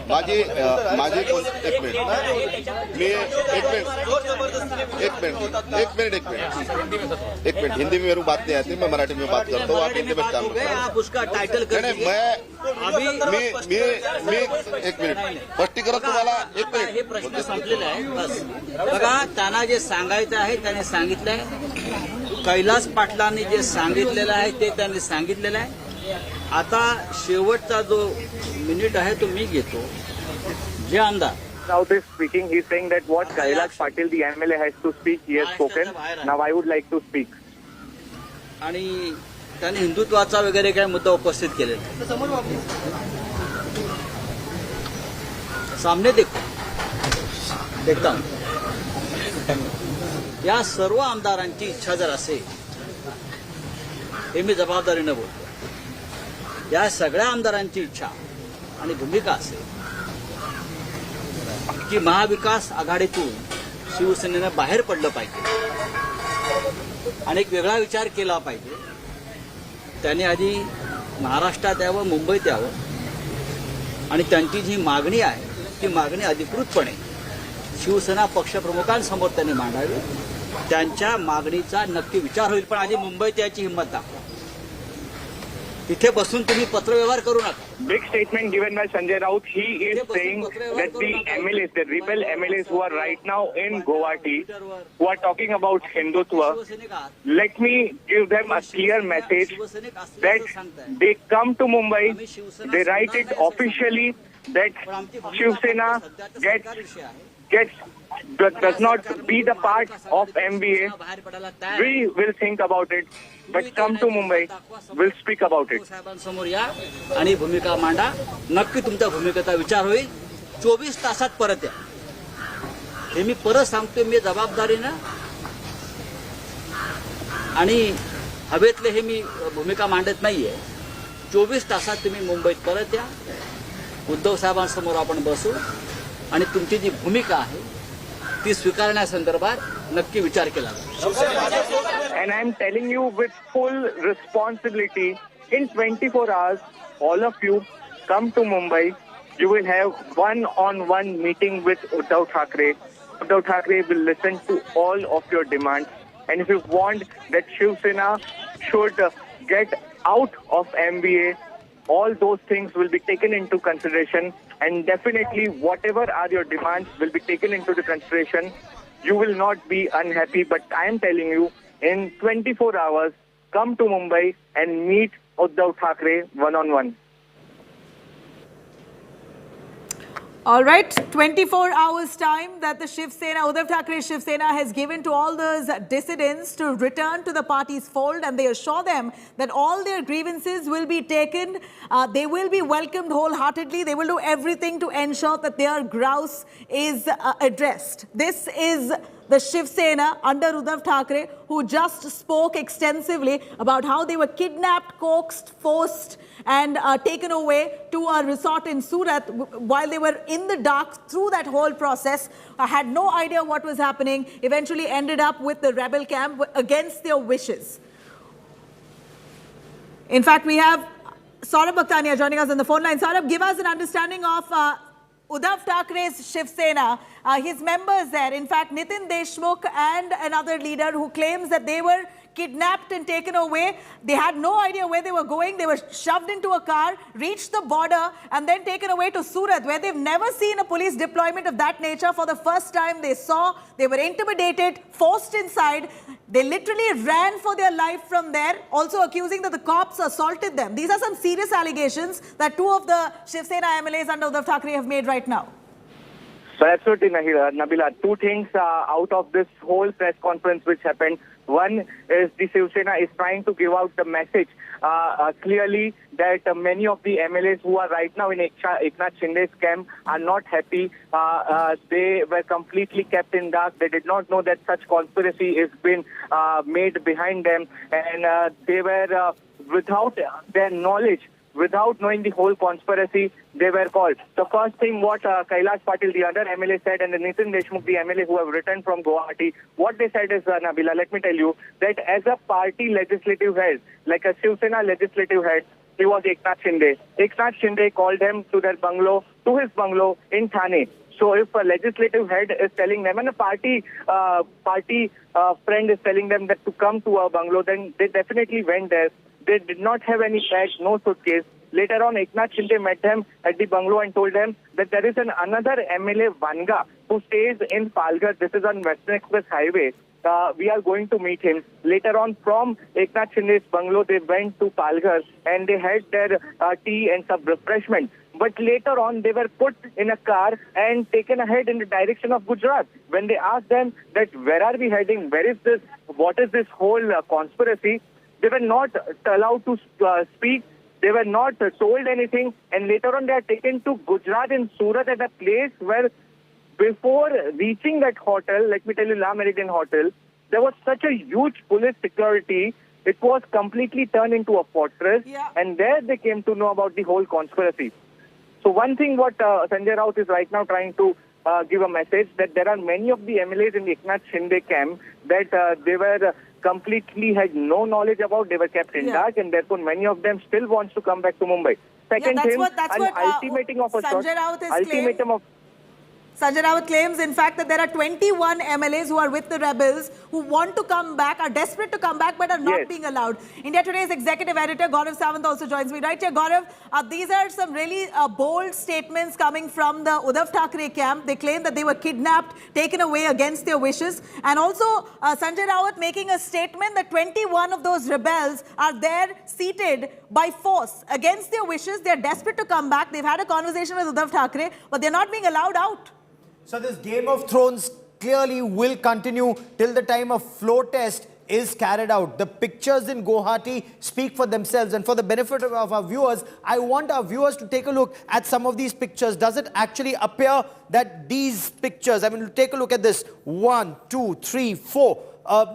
माझी एक मिनट हिंदी में मेरी बात नहीं आती, मैं मराठी में बात करता हूँ. आप हिंदी में काम करें. आप उसका टाइटल मैं एक मिनिट स्पष्टीकरण तुम्हाला. एक मिनिट, हे प्रश्न संपलेला आहे. बस बघा, त्यांना जे सांगायचं आहे त्याने सांगितलंय. कैलास पाटलांनी जे सांगितलेलं आहे ते त्यांनी सांगितलेलं आहे. आता शेवटचा जो मिनिट आहे तो मी घेतो. जे आमदार Now this speaking, he is saying that what Kailash Patil, the MLA, has to speak, he has spoken. Now I would like to speak. आणि त्यांनी हिंदुत्वाचा वगैरे काय मुद्दा उपस्थित केलेला सामने देखता या सर्व आमदारांची इच्छा जर असेल, हे मी जबाबदारीनं बोलतो, या सगळ्या आमदारांची इच्छा आणि भूमिका असेल की महाविकास आघाडीतून शिवसेनेनं बाहेर पडलं पाहिजे आणि एक वेगळा विचार केला पाहिजे, त्याने आधी महाराष्ट्रात यावं, मुंबईत यावं आणि त्यांची जी मागणी आहे ती मागणी अधिकृतपणे शिवसेना पक्षप्रमुखांसमोर त्यांनी मांडावी. त्यांच्या मागणीचा नक्की विचार होईल, पण आधी मुंबईत याची हिंमत दाखवा. तिथे बसून तुम्ही पत्रव्यवहार करू नका. Big statement given by Sanjay Raut. He is saying that the MLAs, the rebel MLAs who are right now in Guwahati, who are talking about Hindutva, let me give them a clear message that they come to Mumbai, they write it officially that Shiv Sena does not be the part of MBA. We will think about it, but come to Mumbai, we'll speak about it. साहेबांसमोर या आणि भूमिका मांडा. नक्की तुमच्या भूमिकेचा विचार होईल. 24 तासात परत या. हे मी परत सांगतोय, मी जबाबदारीनं आणि हवेतले हे मी भूमिका मांडत नाहीये. 24 तासात तुम्ही मुंबईत परत या. उद्धव साहेबांसमोर आपण बसू आणि तुमची जी भूमिका आहे ती स्वीकारण्यासंदर्भात नक्की विचार केला जाईल. And I am telling you with full responsibility, in 24 hours, all of you come to Mumbai. You will have one-on-one meeting with Uddhav Thackeray. Uddhav Thackeray will listen to all of your demands. And if you want that Shiv Sena should get out of MBA, all those things will be taken into consideration. And definitely whatever are your demands will be taken into the consideration. You will not be unhappy, but I am telling you, in 24 hours, come to Mumbai and meet Uddhav Thackeray one-on-one. All right, 24 hours time that the Shiv Sena, Uddhav Thackeray Shiv Sena has given to all those dissidents to return to the party's fold, and they assure them that all their grievances will be taken. They will be welcomed wholeheartedly. They will do everything to ensure that their grouse is addressed. This is the Shiv Sena under Uddhav Thackeray, who just spoke extensively about how they were kidnapped, coaxed, forced and taken away to a resort in Surat while they were in the dark through that whole process. Had no idea what was happening, eventually ended up with the rebel camp against their wishes. In fact, we have Saurabh Bhaktania joining us on the phone line. Saurabh, give us an understanding of Uddhav Thackeray's Shiv Sena, his members there. In fact, Nitin Deshmukh and another leader who claims that they were kidnapped and taken away. They had no idea where they were going. They were shoved into a car, reached the border, and then taken away to Surat, where they've never seen a police deployment of that nature. For the first time, they were intimidated, forced inside. They literally ran for their life from there, also accusing that the cops assaulted them. These are some serious allegations that two of the Shiv Sena MLAs under Uddhav Thackeray have made right now. So absolutely, Nabila. Two things out of this whole press conference which happened. One is the Shiv Sena is trying to give out the message clearly that many of the MLAs who are right now in Eknath Shinde's camp are not happy. They were completely kept in dark. They did not know that such conspiracy is been made behind them, and they were without their knowledge. Without knowing the whole conspiracy, they were called. The first thing what Kailash Patil, the other MLA, said, and the Nitin Deshmukh, the MLA who have returned from Guwahati, what they said is, Nabila, let me tell you, that as a party legislative head, like a Shiv Sena legislative head, he was Eknath Shinde. Eknath Shinde called him to their bungalow, to his bungalow in Thane. So if a legislative head is telling them, and a party friend is telling them that to come to our bungalow, then they definitely went there. They did not have any bag, no suitcase. Later on, Eknath Shinde met them at the bungalow and told them that there is another MLA, Vanga, who stays in Palghar. This is on Western Express Highway. We are going to meet him. Later on, from Eknath Shinde's bungalow, they went to Palghar and they had their tea and some refreshment. But later on, they were put in a car and taken ahead in the direction of Gujarat. When they asked them that where are we heading, where is this, what is this whole conspiracy, they were not allowed to speak. They were not told anything. And later on, they are taken to Gujarat in Surat at a place where before reaching that hotel, let me tell you, La Meridian Hotel, there was such a huge police security. It was completely turned into a fortress. Yeah. And there they came to know about the whole conspiracy. So one thing what Sanjay Raut is right now trying to give a message that there are many of the MLAs in the Eknath Shinde camp that they were completely had no knowledge about. They were kept in dark, and therefore many of them still wants to come back to Mumbai. Second thing, ultimatum of a Sanjay Raut is ultimatum of Sanjay Raut claims, in fact, that there are 21 MLAs who are with the rebels who want to come back, are desperate to come back, but are not being allowed. India Today's executive editor, Gaurav Sawant, also joins me right here. Gaurav, these are some really bold statements coming from the Uddhav Thackeray camp. They claim that they were kidnapped, taken away against their wishes. And also, Sanjay Raut making a statement that 21 of those rebels are there seated by force against their wishes. They're desperate to come back. They've had a conversation with Uddhav Thackeray, but they're not being allowed out. So this Game of Thrones clearly will continue till the time a floor test is carried out. The pictures in Guwahati speak for themselves, and for the benefit of our viewers, I want our viewers to take a look at some of these pictures. Does it actually appear that these pictures, I mean, take a look at this, 1, 2, 3, 4,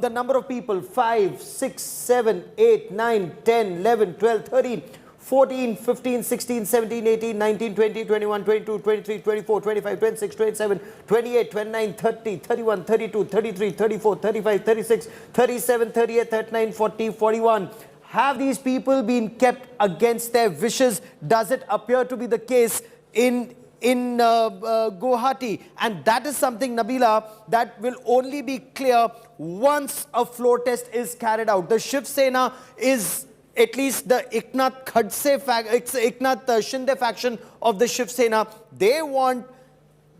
the number of people, 5, 6, 7, 8, 9, 10, 11, 12, 13, 14, 15, 16, 17, 18, 19, 20, 21, 22, 23, 24, 25, 26, 27, 28, 29, 30, 31, 32, 33, 34, 35, 36, 37, 38, 39, 40, 41. Have these people been kept against their wishes? Does it appear to be the case in Guwahati? And that is something, Nabila, that will only be clear once a floor test is carried out. The Shiv Sena is, at least the Eknath Shinde faction of the Shiv Sena, they want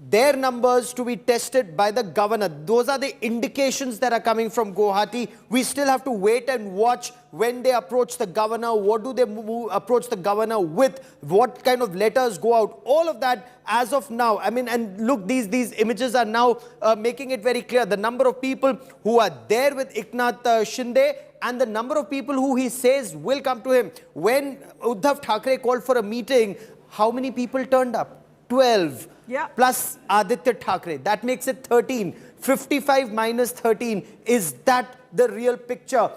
their numbers to be tested by the governor. Those are the indications that are coming from Guwahati. We still have to wait and watch when they approach the governor. What do they approach the governor with? What kind of letters go out? All of that as of now. I mean, and look, these images are now making it very clear. The number of people who are there with Eknath Shinde and the number of people who he says will come to him. When Uddhav Thackeray called for a meeting, how many people turned up? 12. Yeah. Plus Aditya Thackeray. That makes it 13. 55 minus 13. Is that the real picture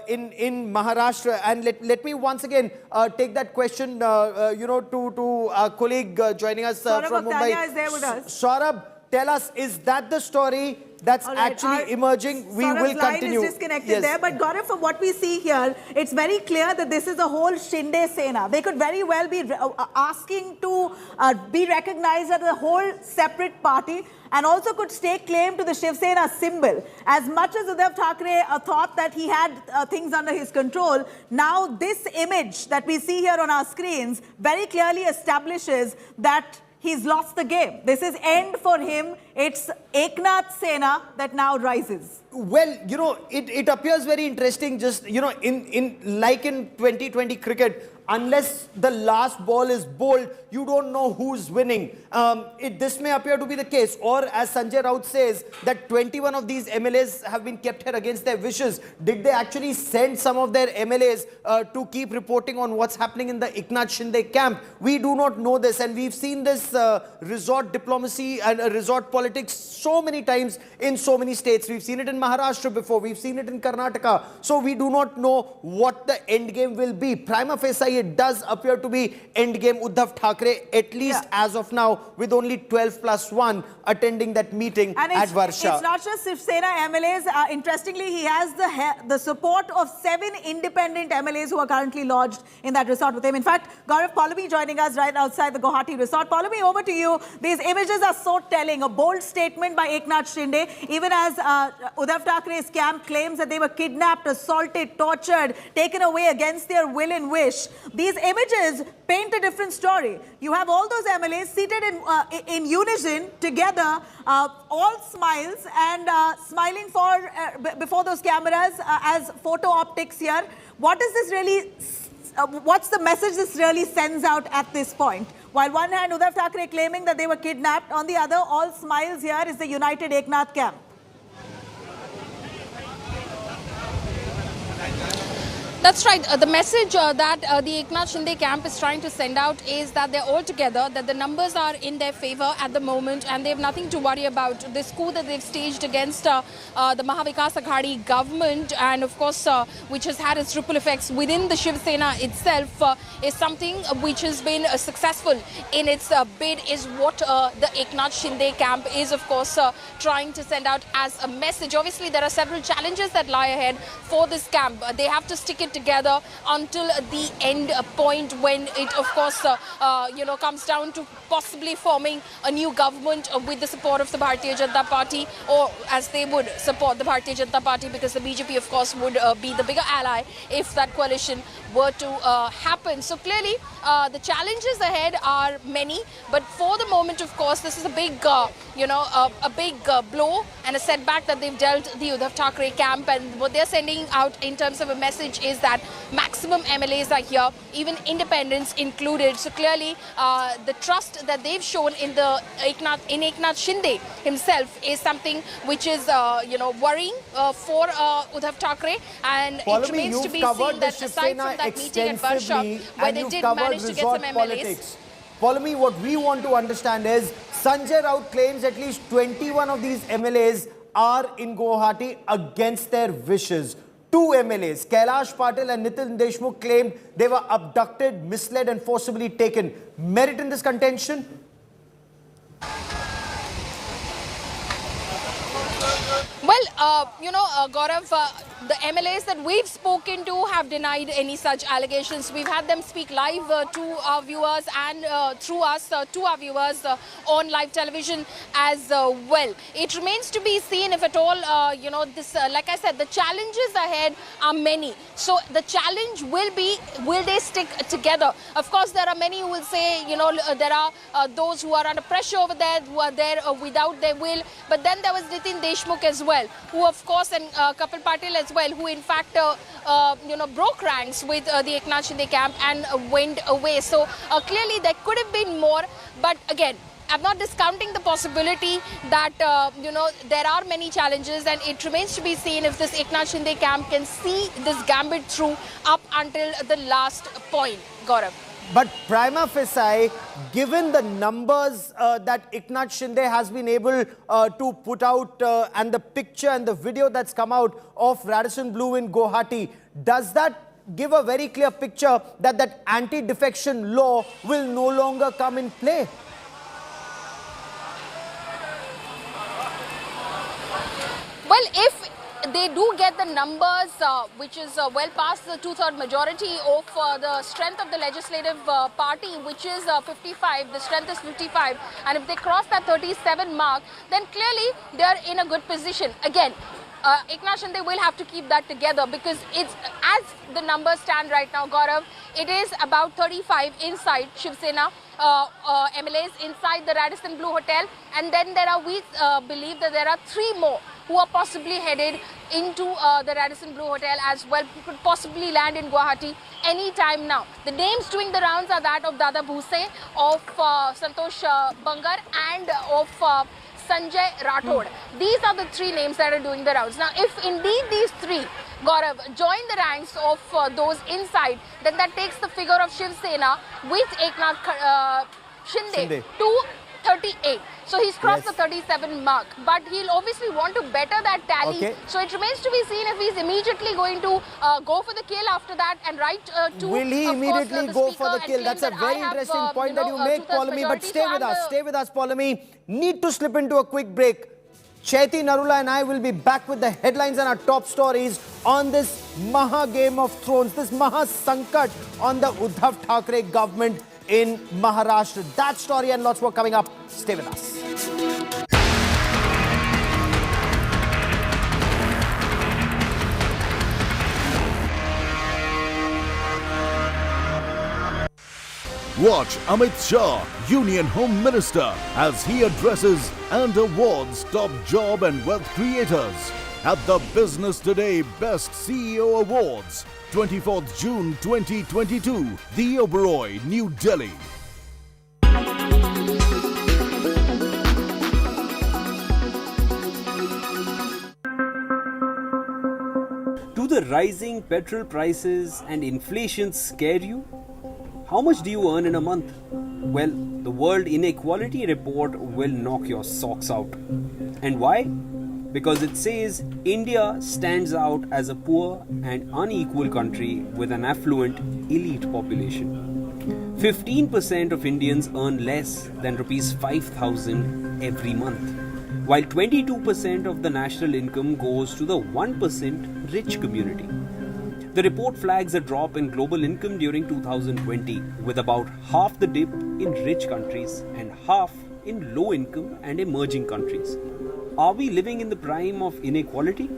in Maharashtra? And let me once again take that question, to our colleague joining us from Mumbai. Is there with us. Saurabh, tell us, is that the story? that's All right, actually emerging. We will continue. Is disconnected there, but Gaurav, from what we see here, it's very clear that this is the whole Shinde Sena. They could very well be asking to be recognized as a whole separate party, and also could stake claim to the Shiv Sena symbol. As much as Uddhav Thackeray thought that he had things under his control, now this image that we see here on our screens very clearly establishes that he's lost the game. This is end for him. It's Eknath Sena that now rises. Well, you know, it appears very interesting. Just, you know, like in 2020 cricket, unless the last ball is bowled, you don't know who's winning. This may appear to be the case. Or as Sanjay Raut says, that 21 of these MLAs have been kept here against their wishes. Did they actually send some of their MLAs to keep reporting on what's happening in the Eknath Shinde camp? We do not know this. And we've seen this resort diplomacy and resort politics so many times in so many states. We've seen it in Maharashtra before. We've seen it in Karnataka. So we do not know what the end game will be. Prima facie, it does appear to be endgame Uddhav Thackeray, at least as of now, with only 12+1 attending that meeting at Varsha. It's not just Shiv Sena MLAs. Interestingly, he has the support of 7 independent MLAs who are currently lodged in that resort with him. In fact, Gaurav, Pallavi joining us right outside the Guwahati resort. Pallavi, over to you. These images are so telling. A bold statement by Eknath Shinde, even as Uddhav Thackeray's camp claims that they were kidnapped, assaulted, tortured, taken away against their will and wish. These images paint a different story. You have all those MLAs seated in unison together, all smiles and smiling before those cameras as photo optics here. What is this really? What's the message this really sends out at this point? While one hand Uddhav Thackeray claiming that they were kidnapped, on the other, all smiles here is the united Eknath camp. That's right. The message that the Eknath Shinde camp is trying to send out is that they're all together, that the numbers are in their favor at the moment, and they have nothing to worry about. This coup that they've staged against the Mahavikas Aghadi government, and of course, which has had its ripple effects within the Shiv Sena itself, is something which has been successful in its bid, is what the Eknath Shinde camp is, of course, trying to send out as a message. Obviously, there are several challenges that lie ahead for this camp. They have to stick it together until the end point, when it, of course, comes down to possibly forming a new government with the support of the Bharatiya Janata Party, or as they would support the Bharatiya Janata Party, because the BJP, of course, would be the bigger ally if that coalition were to happen. So clearly, the challenges ahead are many, but for the moment, of course, this is a big, a big blow and a setback that they've dealt the Uddhav Thackeray camp, and what they're sending out in terms of a message is that maximum MLAs are here, even independents included. So clearly, the trust that they've shown in Eknath Shinde himself is something which is, worrying for Uddhav Thackeray, and it remains to be seen that aside from that meeting at Varsha, where they did manage to get some MLAs. Pallavi, what we want to understand is Sanjay Raut claims at least 21 of these MLAs are in Guwahati against their wishes. 2 MLAs, Kailash Patil and Nitin Deshmukh, claimed they were abducted, misled and forcibly taken. Merit in this contention? Well, Gaurav, the MLAs that we've spoken to have denied any such allegations. We've had them speak live to our viewers and through us to our viewers on live television as well. It remains to be seen if at all, like I said, the challenges ahead are many. So the challenge will be, will they stick together? Of course, there are many who will say, there are those who are under pressure over there, who are there without their will. But then there was Nitin Deshmukh as well, who of course, and Kapil Patil as well, who in fact broke ranks with the Eknath Shinde camp and went away. So clearly there could have been more, but again, I'm not discounting the possibility that there are many challenges, and it remains to be seen if this Eknath Shinde camp can see this gambit through up until the last point. Gaurav. But prima facie, given the numbers that Eknath Shinde has been able to put out and the picture and the video that's come out of Radisson Blu in Guwahati, does that give a very clear picture that that anti-defection law will no longer come in play? if they do get the numbers, which is well past the two-third majority of the strength of the legislative party, which is 55, the strength is 55, and if they cross that 37 mark, then clearly they are in a good position. Again, Eknath Shinde will have to keep that together, because it's, as the numbers stand right now, Gaurav, it is about 35 inside Shiv Sena MLAs inside the Radisson Blu Hotel, and then there are, we believe that there are 3 more who are possibly headed into the Radisson Blu Hotel as well, who could possibly land in Guwahati any time now. The names doing the rounds are that of Dada Bhuse, of Santosh Bangar, and of Sanjay Rathod. These are the 3 names that are doing the rounds. Now, if indeed these 3, Gaurav, join the ranks of those inside, then that takes the figure of Shiv Sena with Eknath Shinde to 38. So he's crossed the 37 mark, but he'll obviously want to better that tally. Okay. So it remains to be seen if he's immediately going to go for the kill after that and write to. Will he immediately go for the kill? That's a very interesting point that you make, Paulami. But stay with us, Paulami. Need to slip into a quick break. Chaiti Narula and I will be back with the headlines and our top stories on this Maha Game of Thrones, this Maha Sankat on the Uddhav Thackeray government in Maharashtra. That story and lots more coming up. Stay with us. Watch Amit Shah, Union Home Minister, as he addresses and awards top job and wealth creators at the Business Today Best CEO Awards, 24th June 2022, The Oberoi, New Delhi. Do the rising petrol prices and inflation scare you? How much do you earn in a month? Well, the World Inequality Report will knock your socks out. And why? Because it says India stands out as a poor and unequal country with an affluent elite population. 15% of Indians earn less than Rs 5,000 every month, while 22% of the national income goes to the 1% rich community. The report flags a drop in global income during 2020, with about half the dip in rich countries and half in low income and emerging countries. Are we living in the prime of inequality?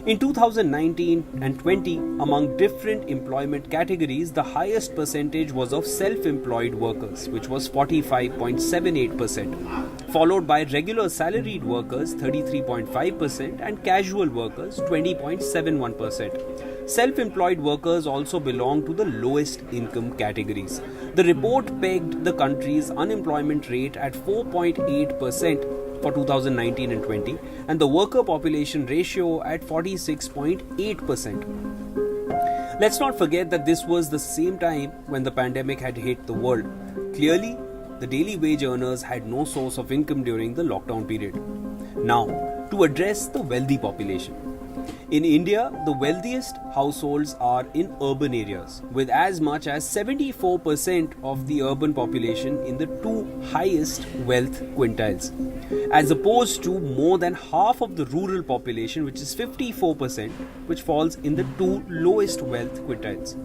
In 2019 and 20, among different employment categories, the highest percentage was of self-employed workers, which was 45.78%, followed by regular salaried workers 33.5% and casual workers 20.71%. Self-employed workers also belong to the lowest income categories. The report pegged the country's unemployment rate at 4.8% for 2019 and 20, and the worker population ratio at 46.8%. Let's not forget that this was the same time when the pandemic had hit the world. Clearly, the daily wage earners had no source of income during the lockdown period. Now, to address the wealthy population. In India, the wealthiest households are in urban areas, with as much as 74% of the urban population in the 2 highest wealth quintiles, as opposed to more than half of the rural population, which is 54%, which falls in the 2 lowest wealth quintiles.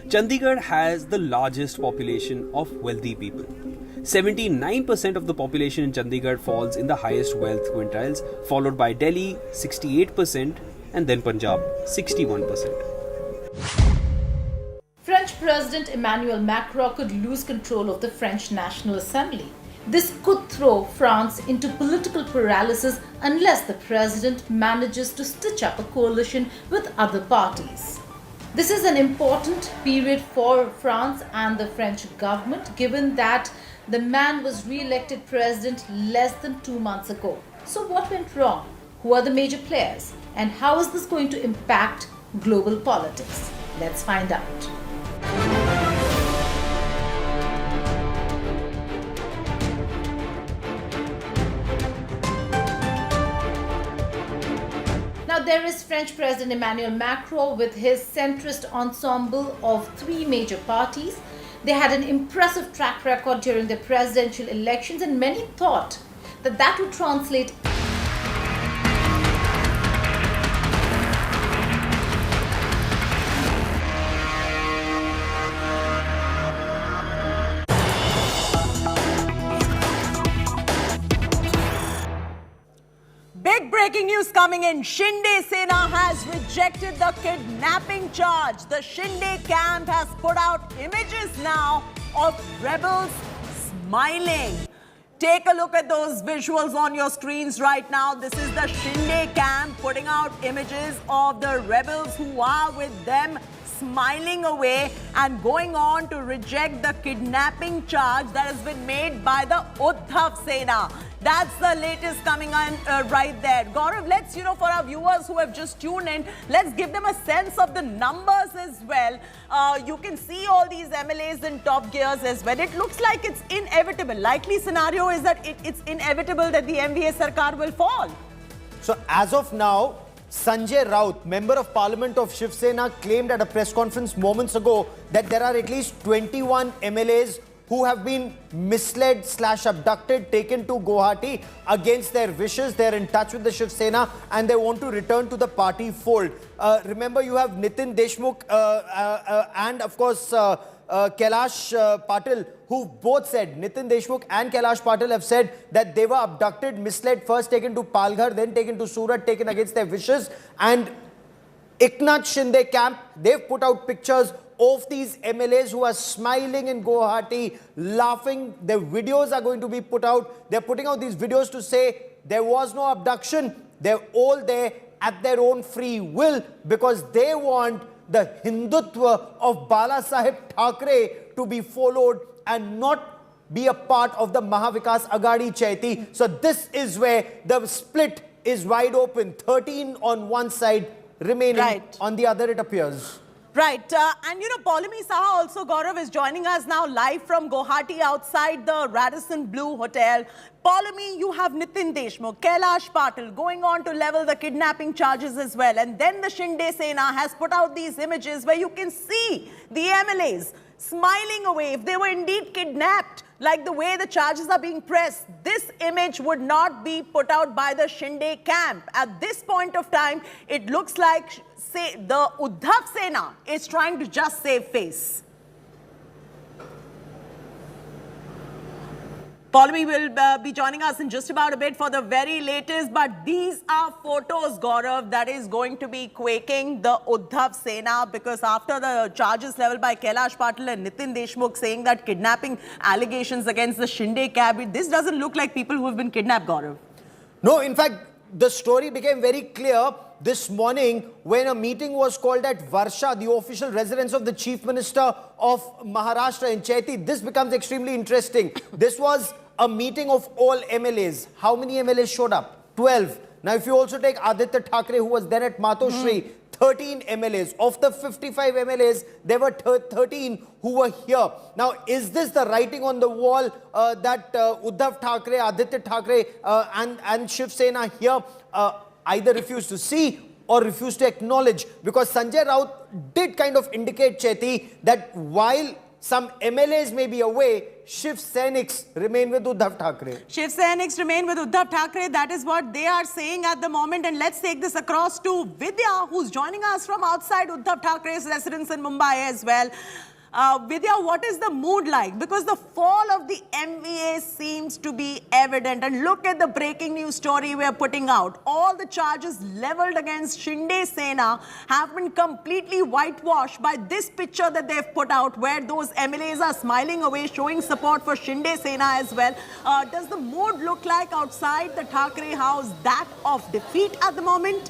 Chandigarh has the largest population of wealthy people. 79% of the population in Chandigarh falls in the highest wealth quintiles, followed by Delhi, 68%, and then Punjab, 61%. French President Emmanuel Macron could lose control of the French National Assembly. This could throw France into political paralysis unless the president manages to stitch up a coalition with other parties. This is an important period for France and the French government, given that the man was re-elected president less than 2 months ago. So what went wrong? Who are the major players? And how is this going to impact global politics? Let's find out. Now there is French President Emmanuel Macron with his centrist ensemble of 3 major parties. They had an impressive track record during the presidential elections, and many thought that that would translate news coming in. Shinde Sena has rejected the kidnapping charge. The Shinde camp has put out images now of rebels smiling. Take a look at those visuals on your screens right now. This is the Shinde camp putting out images of the rebels who are with them smiling away and going on to reject the kidnapping charge that has been made by the Uddhav Sena. That's the latest coming on right there. Gaurav, let's, for our viewers who have just tuned in, let's give them a sense of the numbers as well. You can see all these MLAs in top gears as well. It looks like it's inevitable. Likely scenario is that it's inevitable that the MVA Sarkar will fall. So as of now, Sanjay Raut, Member of Parliament of Shiv Sena, claimed at a press conference moments ago that there are at least 21 MLAs who have been misled / abducted, taken to Guwahati against their wishes. They're in touch with the Shiv Sena and they want to return to the party fold. Remember, you have Nitin Deshmukh and of course Kailash Patil, who both said, Nitin Deshmukh and Kailash Patil have said that they were abducted, misled, first taken to Palghar, then taken to Surat, taken against their wishes. And Eknath Shinde camp, they've put out pictures of these MLAs who are smiling in Guwahati, laughing. Their videos are going to be put out. They're putting out these videos to say there was no abduction. They're all there at their own free will because they want the Hindutva of Bala Saheb Thackeray to be followed and not be a part of the Mahavikas Aghadi Chaiti. So this is where the split is wide open. 13 on one side, remaining on the other, it appears. Right. And Paulami Saha also, Gaurav, is joining us now live from Guwahati outside the Radisson Blu Hotel. Paulami, you have Nitin Deshmukh, Kailash Patil going on to level the kidnapping charges as well. And then the Shinde Sena has put out these images where you can see the MLAs smiling away. If they were indeed kidnapped, like the way the charges are being pressed, this image would not be put out by the Shinde camp. At this point of time, it looks like the Uddhav Sena is trying to just save face. Paulami will be joining us in just about a bit for the very latest, but these are photos, Gaurav, that is going to be quaking the Uddhav Sena, because after the charges leveled by Kailash Patil and Nitin Deshmukh saying that kidnapping allegations against the Shinde cabinet, this doesn't look like people who have been kidnapped, Gaurav. No, in fact, the story became very clear this morning when a meeting was called at Varsha, the official residence of the Chief Minister of Maharashtra in Chaiti. This becomes extremely interesting. This was a meeting of all MLAs. How many MLAs showed up? 12. Now, if you also take Aditya Thackeray, who was then at Matoshri, 13 MLAs. Of the 55 MLAs, there were 13 who were here. Now, is this the writing on the wall that Uddhav Thackeray, Aditya Thackeray and Shiv Sena here either refuse to see or refuse to acknowledge? Because Sanjay Raut did kind of indicate, Chaiti, that while some MLAs may be away, Shiv Senics remain with Uddhav Thackeray. Shiv Senics remain with Uddhav Thackeray. That is what they are saying at the moment. And let's take this across to Vidya, who's joining us from outside Uddhav Thackeray's residence in Mumbai as well. Vidya, what is the mood like? Because the fall of the MVA seems to be evident. And look at the breaking news story we're putting out. All the charges leveled against Shinde Sena have been completely whitewashed by this picture that they've put out, where those MLAs are smiling away, showing support for Shinde Sena as well. Does the mood look like outside the Thackeray house that of defeat at the moment?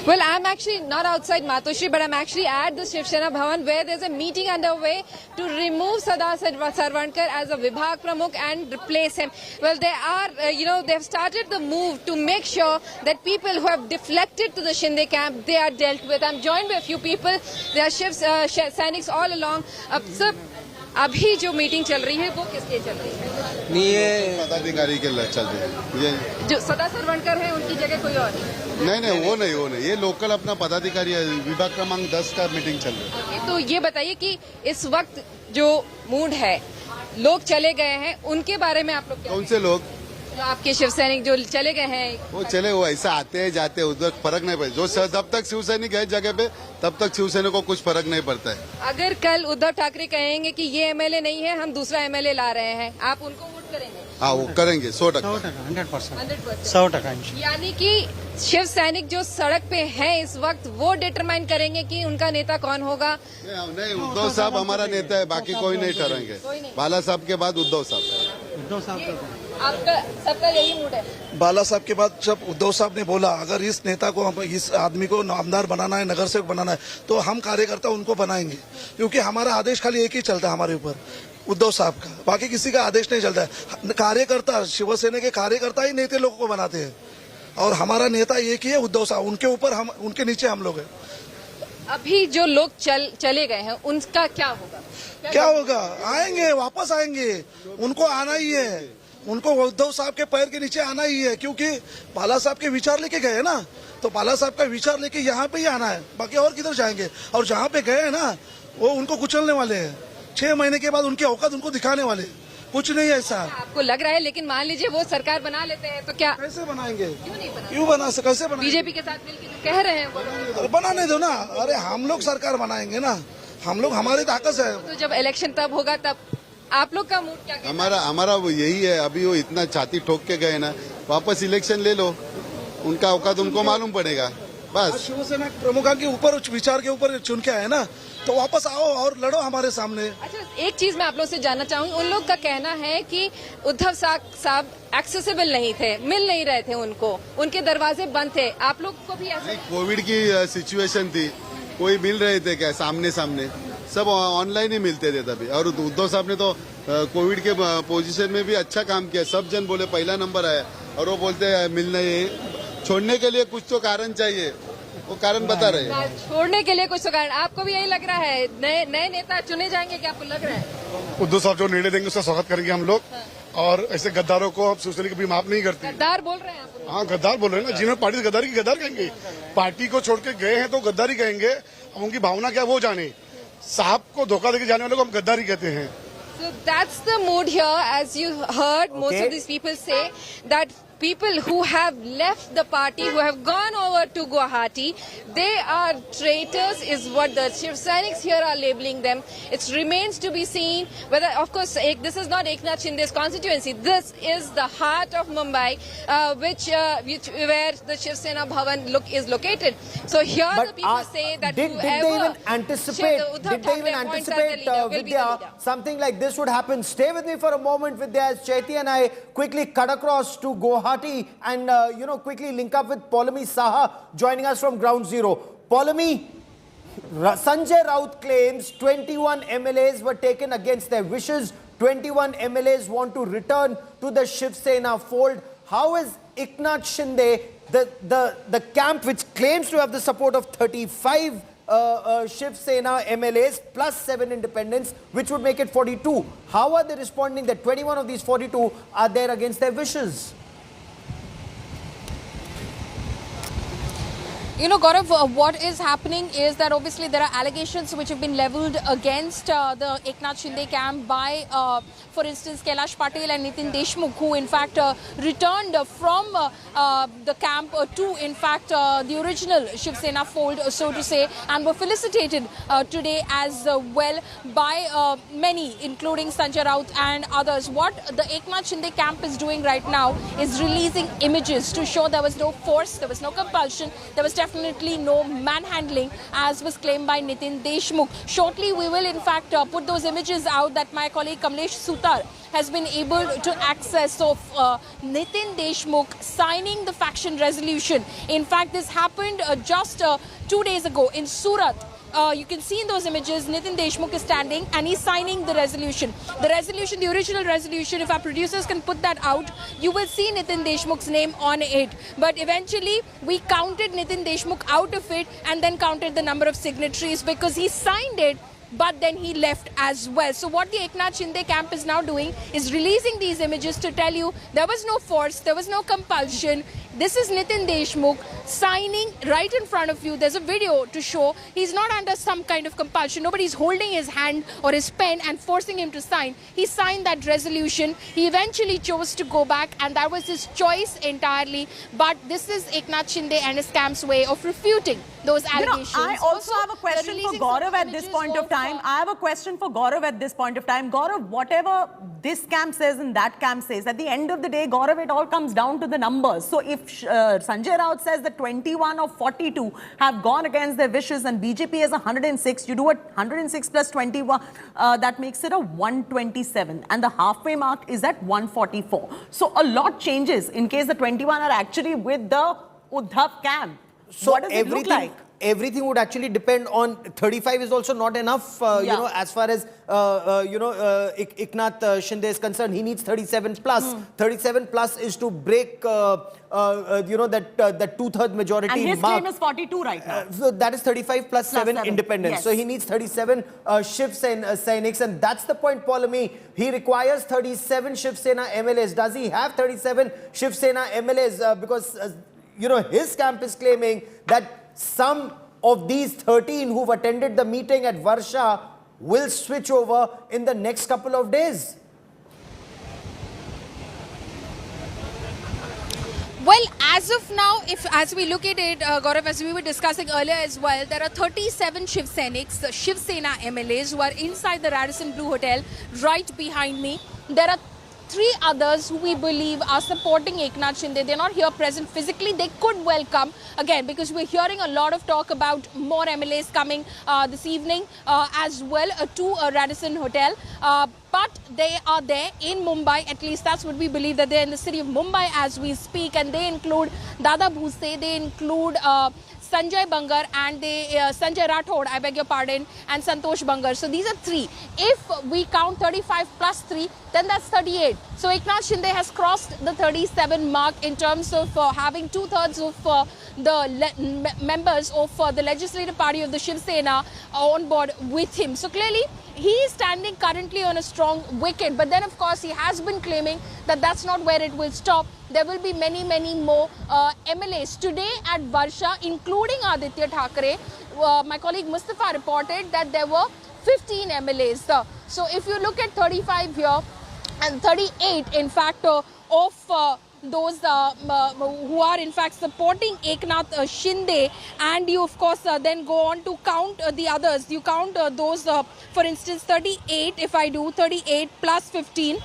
Well, I'm actually not outside Matoshri, but I'm actually at the Shiv Sena Bhavan, where there's a meeting underway to remove Sada Sarvankar as a Vibhag Pramukh and replace him. Well, they are, they've started the move to make sure that people who have deflected to the Shinde camp, they are dealt with. I'm joined by a few people. There are Shiv Senics all along. Sir, अभी जो meeting चल रही है वो किसके चल रही है? नहीं, ये पदाधिकारी के चल रही है। ये जो सदा सरवणकर है उनकी जगह कोई और? नहीं, वो नहीं। ये लोकल अपना पदाधिकारी है, विभाग क्रमांक 10 का मीटिंग चल रही है। तो ये बताइए कि इस वक्त जो मूड है, लोग चले गए हैं, उनके बारे में आप लोग क्या? कौन से लोग? जो आपके शिव सैनिक जो चले गए हैं। वो चले, वो ऐसा आते हैं जाते हैं, उधर फर्क नहीं पड़ता। जो जब तक शिव सैनिक है जगह पे, तब तक शिव सैनिक को कुछ फर्क नहीं पड़ता है। अगर कल उद्धव ठाकरे कहेंगे कि ये MLA नहीं है, हम दूसरा MLA ला रहे हैं, आप उनको वोट करेंगे? हाँ वो करेंगे 100%। 100%। यानी कि शिव सैनिक जो सड़क पे हैं इस वक्त वो डिटरमाइन करेंगे कि उनका नेता कौन होगा। नहीं, उद्धव साहब हमारा नेता है, बाकी कोई नहीं ठहरेंगे। बाला साहब के बाद उद्धव साहब। आपका सबका यही मूड है। बाला साहब के बाद जब उद्धव साहब ने बोला अगर इस नेता को इस आदमी को आमदार बनाना है, नगर सेवक बनाना है, तो हम कार्यकर्ता उनको बनाएंगे, क्योंकि हमारा आदेश खाली एक ही चलता है हमारे ऊपर, उद्धव साहब का, बाकी किसी का आदेश नहीं चलता है। कार्यकर्ता, शिवसेना के कार्यकर्ता ही नेता लोगों को बनाते हैं और हमारा नेता एक ही है, उद्धव साहब। उनके ऊपर हम, उनके नीचे हम लोग हैं। अभी जो लोग चले गए हैं उनका क्या होगा? क्या होगा? आएंगे, वापस आएंगे, उनको आना ही है, उनको उद्धव साहब के पैर के नीचे आना ही है, क्योंकि बाला साहब के विचार लेके गए ना, तो बाला साहब का विचार लेके यहाँ पे ही आना है, बाकी और किधर जाएंगे। और जहाँ पे गए हैं ना वो उनको कुचलने वाले हैं, 6 महीने के बाद उनकी औकात उनको दिखाने वाले, कुछ नहीं ऐसा। आपको लग रहा है, लेकिन मान लीजिए वो सरकार बना लेते हैं तो क्या? कैसे बनाएंगे? क्यों नहीं बना? क्यों बना से कैसे बनाएंगे? बीजेपी के साथ मिलकर कह रहे हैं बनाने दो ना। अरे हम लोग सरकार बनाएंगे ना, हम लोग, हमारी ताकत है। तो जब इलेक्शन तब होगा तब आप लोग का मूड क्या? हमारा वो यही है, अभी वो इतना छाती ठोक के गए ना, वापस इलेक्शन ले लो, उनका औकात उनको मालूम पड़ेगा बस। शिवसेना प्रमुखों के ऊपर विचार के ऊपर चुन के आए ना, तो वापस आओ और लड़ो हमारे सामने। अच्छा, एक चीज मैं आप लोग से जानना चाहूंगी, उन लोग का कहना है कि उद्धव साहब एक्सेसिबल नहीं थे, मिल नहीं रहे थे उनको, उनके दरवाजे बंद थे। आप लोग को भी ऐसा? कोविड की सिचुएशन थी, कोई मिल रहे थे क्या सामने सामने? सब ऑनलाइन ही मिलते थे तभी। और उद्धव साहब ने तो कोविड के पोजीशन में भी अच्छा काम किया, सब जन बोले पहला नंबर आया, और वो बोलते हैं मिलने, छोड़ने के लिए कुछ तो कारण चाहिए, वो कारण बता रहे हैं। छोड़ने के लिए कुछ तो कारण, आपको भी यही लग रहा है? नए नेता चुने जाएंगे क्या आपको लग रहा है? उद्धव साहब जो निर्णय देंगे उसका स्वागत करेंगे हम लोग, और ऐसे गद्दारों को शिवसेना कभी माफ नहीं करती। गद्दार बोल रहे हैं आप? हाँ, गद्दार बोल रहे हैं ना, जिन्होंने पार्टी गद्दारी की गद्दार कहेंगे, पार्टी को छोड़ के गए हैं तो गद्दारी कहेंगे, उनकी भावना क्या वो जाने। साहब को धोखा देके जाने वाले को हम गद्दारी कहते हैं। So that's the mood here, as you heard most of these people say that people who have left the party, who have gone over to Guwahati, they are traitors is what the Shiv Senics here are labeling them. It remains to be seen whether, of course, this is not Eknath Shinde's constituency. This is the heart of Mumbai, where the Shiv Sena Bhavan is located. So here the people say that did they even anticipate, Vidya, something like this would happen? Stay with me for a moment, Vidya, as Chaiti and I quickly cut across to Guwahati and quickly link up with Polami Saha joining us from ground zero. Polami, Sanjay Raut claims 21 MLAs were taken against their wishes. 21 MLAs want to return to the Shiv Sena fold. How is Eknath Shinde, the camp which claims to have the support of 35 Shiv Sena MLAs plus 7 independents, which would make it 42. How are they responding that 21 of these 42 are there against their wishes? You know, Gaurav, what is happening is that obviously there are allegations which have been leveled against the Eknath Shinde camp by, for instance, Kailash Patel and Nitin Deshmukh, who in fact returned from the camp to, in fact, the original Shiv Sena fold, so to say, and were felicitated today as well by many, including Sanjay Raut and others. What the Eknath Shinde camp is doing right now is releasing images to show there was no force, there was no compulsion, there was definitely no manhandling, as was claimed by Nitin Deshmukh. Shortly, we will in fact put those images out that my colleague Kamlesh Sutar has been able to access of Nitin Deshmukh signing the faction resolution. In fact, this happened just 2 days ago in Surat. You can see in those images, Nitin Deshmukh is standing and he's signing the resolution. The resolution, the original resolution, if our producers can put that out, you will see Nitin Deshmukh's name on it. But eventually, we counted Nitin Deshmukh out of it and then counted the number of signatories because he signed it, but then he left as well. So what the Eknath Shinde camp is now doing is releasing these images to tell you there was no force, there was no compulsion. This is Nitin Deshmukh signing right in front of you. There's a video to show he's not under some kind of compulsion. Nobody's holding his hand or his pen and forcing him to sign. He signed that resolution. He eventually chose to go back, and that was his choice entirely. But this is Eknath Shinde and his camp's way of refuting those allegations. I also have a question for Gaurav at this point of time. I have a question for Gaurav at this point of time. Gaurav, whatever this camp says and that camp says, at the end of the day, Gaurav, it all comes down to the numbers. So if Sanjay Raut says that 21 of 42 have gone against their wishes and BJP is 106, you do a 106 plus 21, that makes it a 127. And the halfway mark is at 144. So a lot changes in case the 21 are actually with the Uddhav camp. So what does it look like? Everything would actually depend on 35 is also not enough, you know, as far as, Eknath Shinde is concerned. He needs 37 plus. 37 plus is to break, that two-third majority mark. And his claim is 42 right now. So that is 35 plus 7 independents. Yes. So he needs 37 Shiv Sainiks, and that's the point, Paulami. He requires 37 Shiv Sena MLAs. Does he have 37 Shiv Sena MLAs? Because, his camp is claiming that some of these 13 who've attended the meeting at Varsha will switch over in the next couple of days. Well, as of now, as we look at it, Gaurav, as we were discussing earlier as well, there are 37 Shiv Senics, the Shiv Sena MLAs who are inside the Radisson Blu Hotel right behind me. There are 3 others who we believe are supporting Eknath Shinde. They're not here present physically. They could well come, again, because we're hearing a lot of talk about more MLAs coming this evening as well to a Radisson Hotel. But they are there in Mumbai, at least that's what we believe, that they're in the city of Mumbai as we speak. And they include Dada Bhuse, they include Sanjay Bangar and Sanjay Rathod, I beg your pardon, and Santosh Bangar. So these are 3. If we count 35 plus 3, then that's 38. So Eknath Shinde has crossed the 37 mark in terms of having 2/3 of the members of the legislative party of the Shiv Sena on board with him. So clearly, he is standing currently on a strong wicket. But then, of course, he has been claiming that that's not where it will stop. There will be many, many more MLAs. Today at Varsha, including Aditya Thackeray, my colleague Mustafa reported that there were 15 MLAs. So if you look at 35 here and 38, in fact, of those who are in fact supporting Eknath Shinde, and you of course then go on to count the others. You count those, for instance, 38, if I do 38 plus 15,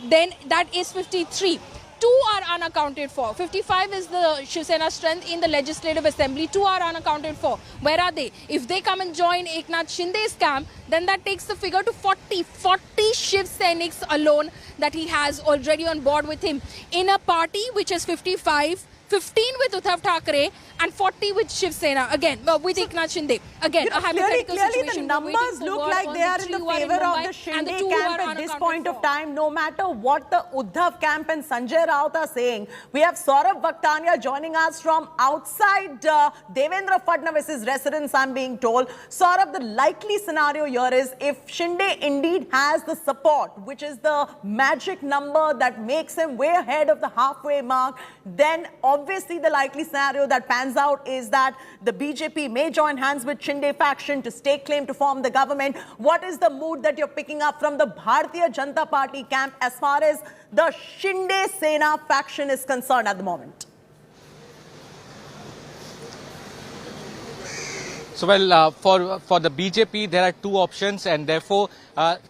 then that is 53. 2 are unaccounted for. 55 is the Shiv Sena strength in the Legislative Assembly. 2 are unaccounted for. Where are they? If they come and join Eknath Shinde's camp, then that takes the figure to 40. 40 Shiv Senics alone that he has already on board with him. In a party which is 55, 15 with Uddhav Thackeray and 40 with Shiv Sena, again, with Eknath Shinde. Again, a hypothetical clearly situation. the numbers look like they are in the favor of the Shinde camp at this point of time, no matter what the Uddhav camp and Sanjay Raut are saying. We have Saurabh Vakhtania joining us from outside Devendra Fadnavis's residence, I'm being told. Saurabh, the likely scenario here is if Shinde indeed has the support, which is the magic number that makes him way ahead of the halfway mark, then obviously the likely scenario that pans out is that the BJP may join hands with Shinde faction to stake claim to form the government. What is the mood that you're picking up from the Bharatiya Janata Party camp as far as the Shinde Sena faction is concerned at the moment? So, well, for the BJP, there are 2 options, and therefore,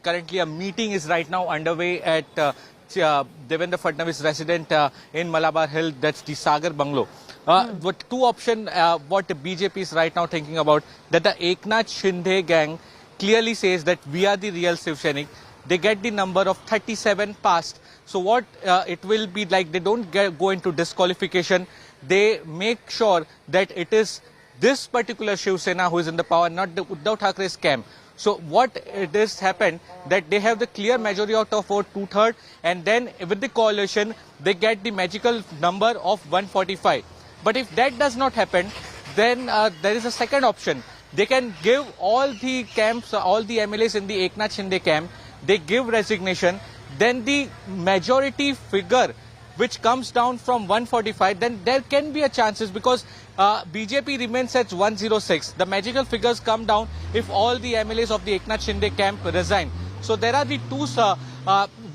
currently a meeting is right now underway at Devendra Fadnavis resident in Malabar Hill, that's the Sagar Bungalow. What 2 options, what the BJP is right now thinking about, that the Eknath Shinde gang clearly says that we are the real Shiv Sainik. They get the number of 37 passed. So what it will be like, they don't go into disqualification. They make sure that it is this particular Shiv Sena who is in the power, not the Uddhav Thackerays camp. So what it has happened, that they have the clear majority out of 2/3, and then with the coalition, they get the magical number of 145. But if that does not happen, then there is a second option. They can give all the camps, all the MLAs in the Eknath Shinde camp, they give resignation, then the majority figure which comes down from 145, then there can be a chances, because BJP remains at 106. The magical figures come down if all the MLAs of the Eknath Shinde camp resign. So there are the two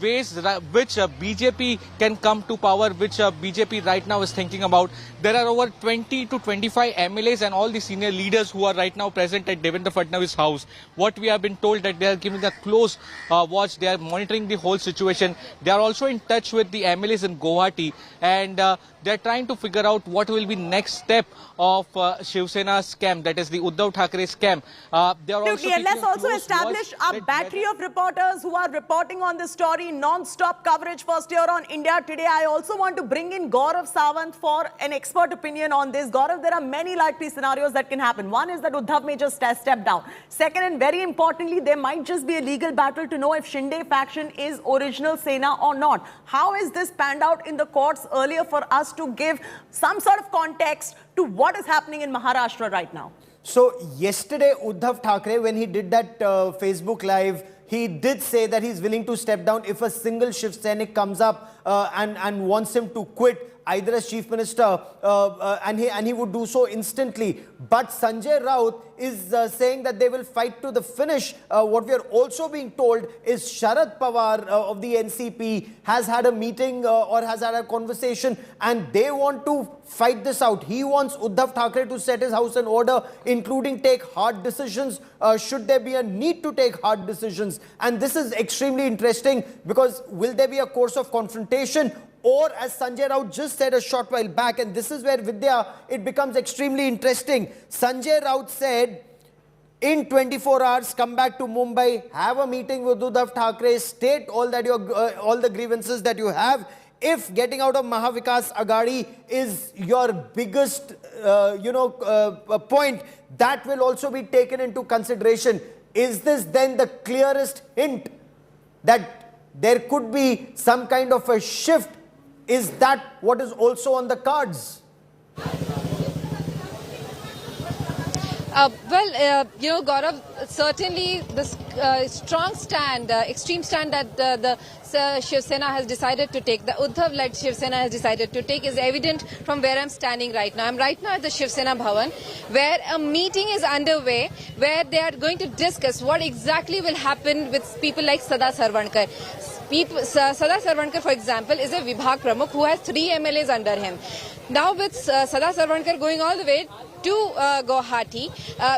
ways which BJP can come to power, which BJP right now is thinking about. There are over 20 to 25 MLAs and all the senior leaders who are right now present at Devendra Fadnavis' house. What we have been told that they are giving a close watch. They are monitoring the whole situation. They are also in touch with the MLAs in Guwahati, and they are trying to figure out what will be next step of Shiv Sena's camp, that is the Uddhav Thackeray's camp. They are also and let's also establish a battery of reporters who are reporting on this story, non-stop coverage first here on India Today. I also want to bring in Gaurav Sawant for an expert opinion on this. Gaurav, there are many likely scenarios that can happen. One is that Uddhav may just step down. Second, and very importantly, there might just be a legal battle to know if Shinde faction is original Sena or not. How is this panned out in the courts earlier for us to give some sort of context to what is happening in Maharashtra right now? So yesterday, Uddhav Thackeray, when he did that Facebook Live, he did say that he's willing to step down if a single Shiv Sainik comes up and wants him to quit, either as Chief Minister, and he would do so instantly. But Sanjay Raut is saying that they will fight to the finish. What we are also being told is Sharad Pawar of the NCP has had a meeting or has had a conversation, and they want to fight this out. He wants Uddhav Thackeray to set his house in order, including take hard decisions should there be a need to take hard decisions. And this is extremely interesting, because will there be a course of confrontation? Or, as Sanjay Raut just said a short while back, and this is where, Vidya, it becomes extremely interesting. Sanjay Raut said, in 24 hours, come back to Mumbai, have a meeting with Uddhav Thackeray, state all the grievances that you have. If getting out of Mahavikas Aghadi is your biggest, point, that will also be taken into consideration. Is this then the clearest hint that there could be some kind of a shift? Is that what is also on the cards? Gaurav, certainly the strong stand, extreme stand that the Shiv Sena has decided to take, the Uddhav-led Shiv Sena has decided to take, is evident from where I'm standing right now. I'm right now at the Shiv Sena Bhavan, where a meeting is underway, where they are going to discuss what exactly will happen with people like Sada Sarvankar. Sada Sarvankar, for example, is a Vibhag Pramukh who has 3 MLAs under him. Now with Sada Sarvankar going all the way to Guwahati,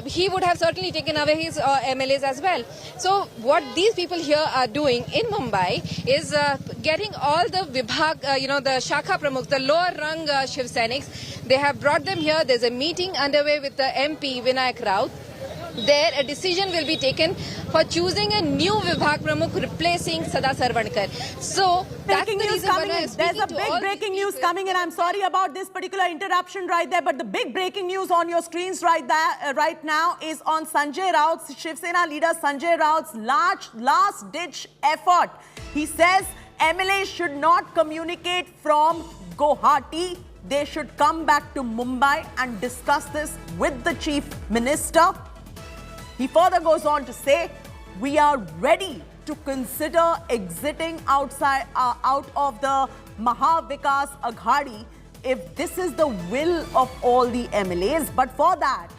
he would have certainly taken away his MLAs as well. So what these people here are doing in Mumbai is getting all the Vibhag, the Shakha Pramukh, the lower rung Shiv Sainiks. They have brought them here. There's a meeting underway with the MP Vinayak Raut. There, a decision will be taken for choosing a new Vibhag Pramukh replacing Sada Sarvankar. So, that's the reason why there's a big breaking news coming in. I'm sorry about this particular interruption right there, but the big breaking news on your screens right now is on Sanjay Raut's, Shiv Sena leader Sanjay Raut's last-ditch effort. He says MLAs should not communicate from Guwahati. They should come back to Mumbai and discuss this with the Chief Minister. He further goes on to say, we are ready to consider exiting out of the Mahavikas Aghadi if this is the will of all the MLAs. But for that,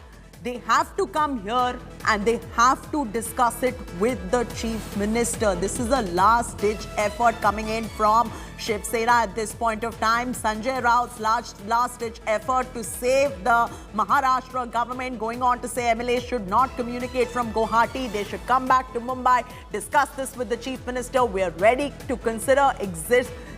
they have to come here and they have to discuss it with the Chief Minister. This is a last-ditch effort coming in from Shiv Sena at this point of time. Sanjay Raut's last-ditch effort to save the Maharashtra government, going on to say MLAs should not communicate from Guwahati. They should come back to Mumbai, discuss this with the Chief Minister. We are ready to consider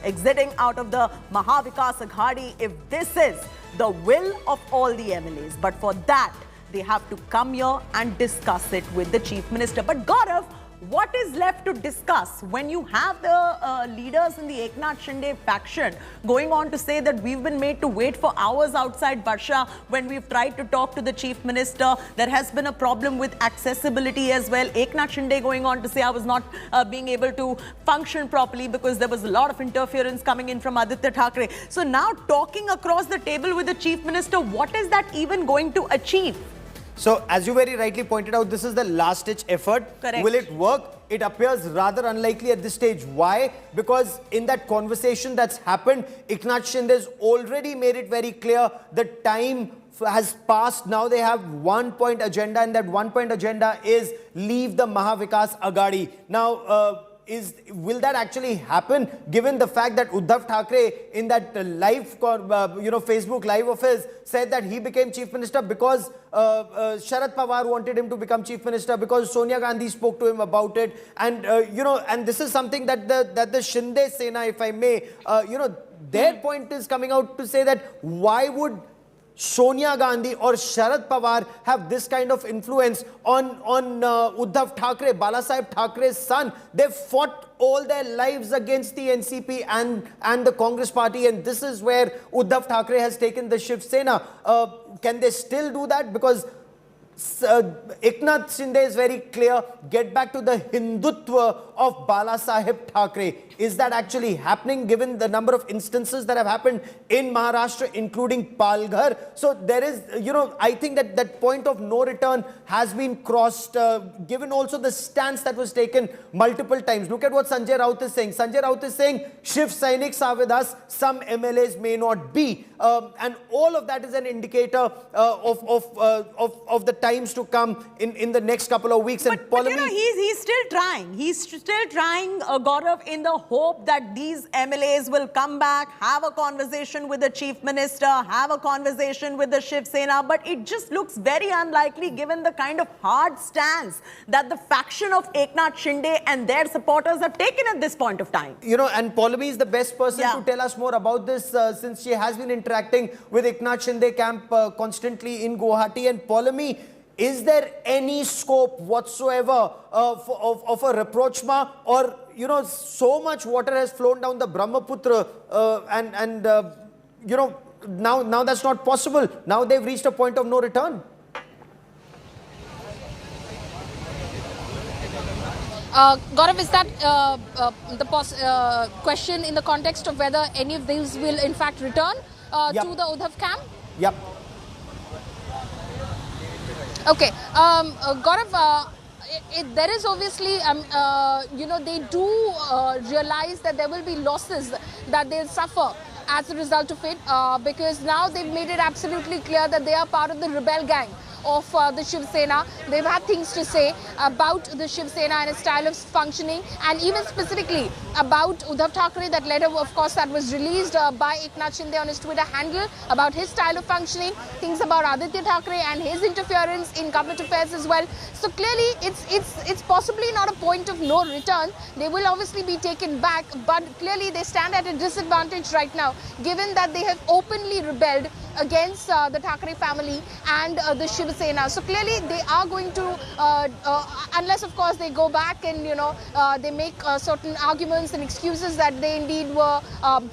exiting out of the Mahavikas Aghadi if this is the will of all the MLAs. But for that, they have to come here and discuss it with the Chief Minister. But Gaurav, what is left to discuss when you have the leaders in the Eknath Shinde faction going on to say that we've been made to wait for hours outside Barsha when we've tried to talk to the Chief Minister? There has been a problem with accessibility as well. Eknath Shinde going on to say I was not being able to function properly because there was a lot of interference coming in from Aditya Thackeray. So now talking across the table with the Chief Minister, what is that even going to achieve? So, as you very rightly pointed out, this is the last-ditch effort. Correct. Will it work? it appears rather unlikely at this stage. Why? Because in that conversation that's happened, Eknath Shinde has already made it very clear the time has passed. Now they have 1 point agenda, and that 1 point agenda is leave the Mahavikas Aghadi. Now, will that actually happen, given the fact that Uddhav Thackeray in that live, Facebook live of his said that he became Chief Minister because Sharad Pawar wanted him to become Chief Minister, because Sonia Gandhi spoke to him about it, and and this is something that the Shinde Sena, if I may, their point is coming out to say that why would Sonia Gandhi or Sharad Pawar have this kind of influence on Uddhav Thackeray, Balasaheb Thackre's son. They fought all their lives against the NCP and the Congress party, and this is where Uddhav Thackeray has taken the Shiv Sena. Can they still do that? Because Eknath Shinde is very clear, get back to the Hindutva of Balasaheb Thackeray. Is that actually happening, given the number of instances that have happened in Maharashtra, including Palghar? So there is, I think that point of no return has been crossed, given also the stance that was taken multiple times. Look at what Sanjay Raut is saying. Sanjay Raut is saying, Shiv Sainiks are with us, some MLAs may not be. And all of that is an indicator of the times to come in the next couple of weeks. But he's still trying. He's still trying, Gaurav, in the hope that these MLAs will come back, have a conversation with the Chief Minister, have a conversation with the Shiv Sena. But it just looks very unlikely, given the kind of hard stance that the faction of Eknath Shinde and their supporters have taken at this point of time. And Paulami is the best person to tell us more about this, since she has been interacting with Eknath Shinde camp constantly in Guwahati. And Paulami, is there any scope whatsoever of a rapprochement, or so much water has flown down the Brahmaputra, and now that's not possible. Now they've reached a point of no return. Gaurav, is that the question in the context of whether any of these will in fact return to the Uddhav camp? Yep. Okay, Gaurav, there is obviously, they do realize that there will be losses that they'll suffer as a result of it, because now they've made it absolutely clear that they are part of the rebel gang of the Shiv Sena. They've had things to say about the Shiv Sena and its style of functioning, and even specifically about Uddhav Thackeray, that letter, of course, that was released by Eknath Shinde on his Twitter handle about his style of functioning, things about Aditya Thackeray and his interference in government affairs as well. So clearly, it's possibly not a point of no return. They will obviously be taken back, but clearly they stand at a disadvantage right now, given that they have openly rebelled against the Thackeray family and the Shiv Sena. So clearly they are going to, unless of course they go back and they make certain arguments and excuses that they indeed were